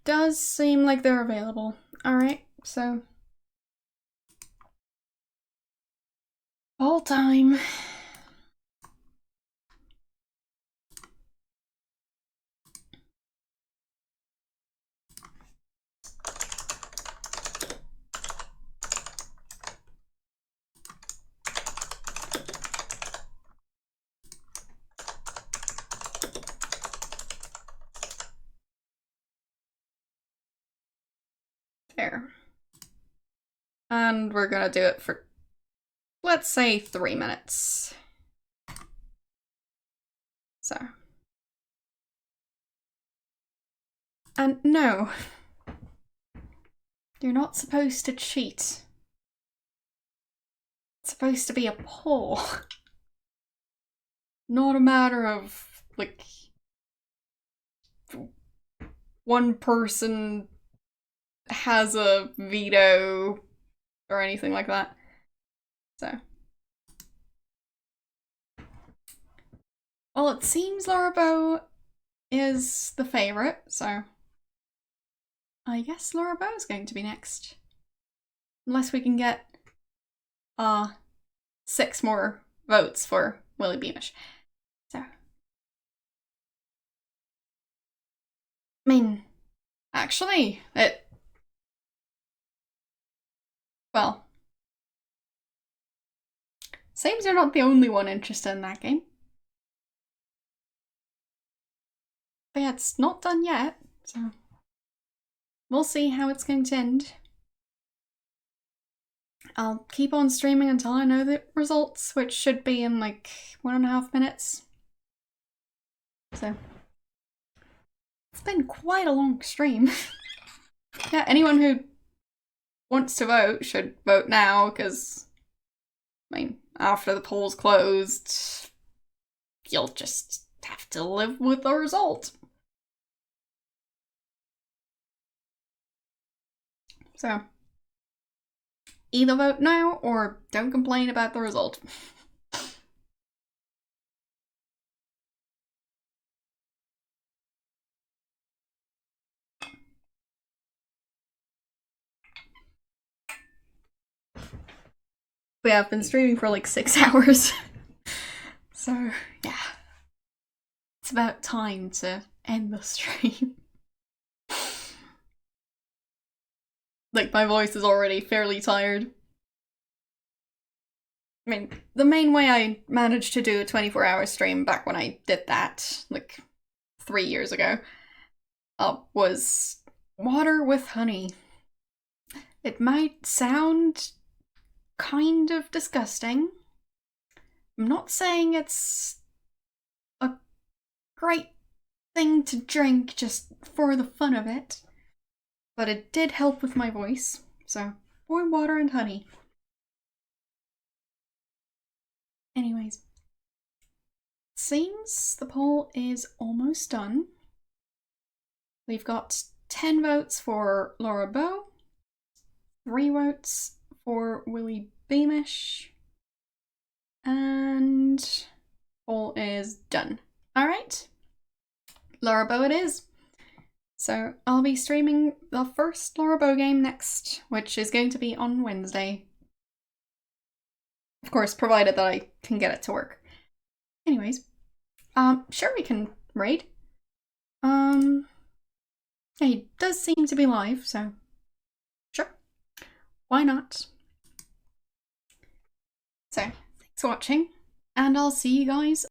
Does seem like they're available. Alright, so all time. There. And we're gonna do it for, let's say, 3 minutes. So. And no. You're not supposed to cheat. It's supposed to be a poll. Not a matter of, like, one person has a veto or anything like that. So. Well, it seems Laura is the favourite, so I guess Laura is going to be next. Unless we can get 6 more votes for Willie Beamish. So. I mean, actually, well, seems you're not the only one interested in that game. But yeah, it's not done yet, so we'll see how it's going to end. I'll keep on streaming until I know the results, which should be in like 1.5 minutes. So, it's been quite a long stream. Yeah, anyone who wants to vote should vote now, because, I mean, after the poll's closed, you'll just have to live with the result. So, either vote now or don't complain about the result. But yeah, I've been streaming for like 6 hours. So, yeah. It's about time to end the stream. Like, my voice is already fairly tired. I mean, the main way I managed to do a 24-hour stream back when I did that, like, 3 years ago, was water with honey. It might sound kind of disgusting. I'm not saying it's a great thing to drink just for the fun of it, but it did help with my voice, so warm water and honey. Anyways, seems the poll is almost done. We've got 10 votes for Laura Bow, 3 votes for Willie Beamish, and poll is done. Alright, Laura Bow it is. So I'll be streaming the first Laura Bow game next, which is going to be on Wednesday. Of course, provided that I can get it to work. Anyways, sure we can raid. He does seem to be live, so sure. Why not? So, thanks for watching, and I'll see you guys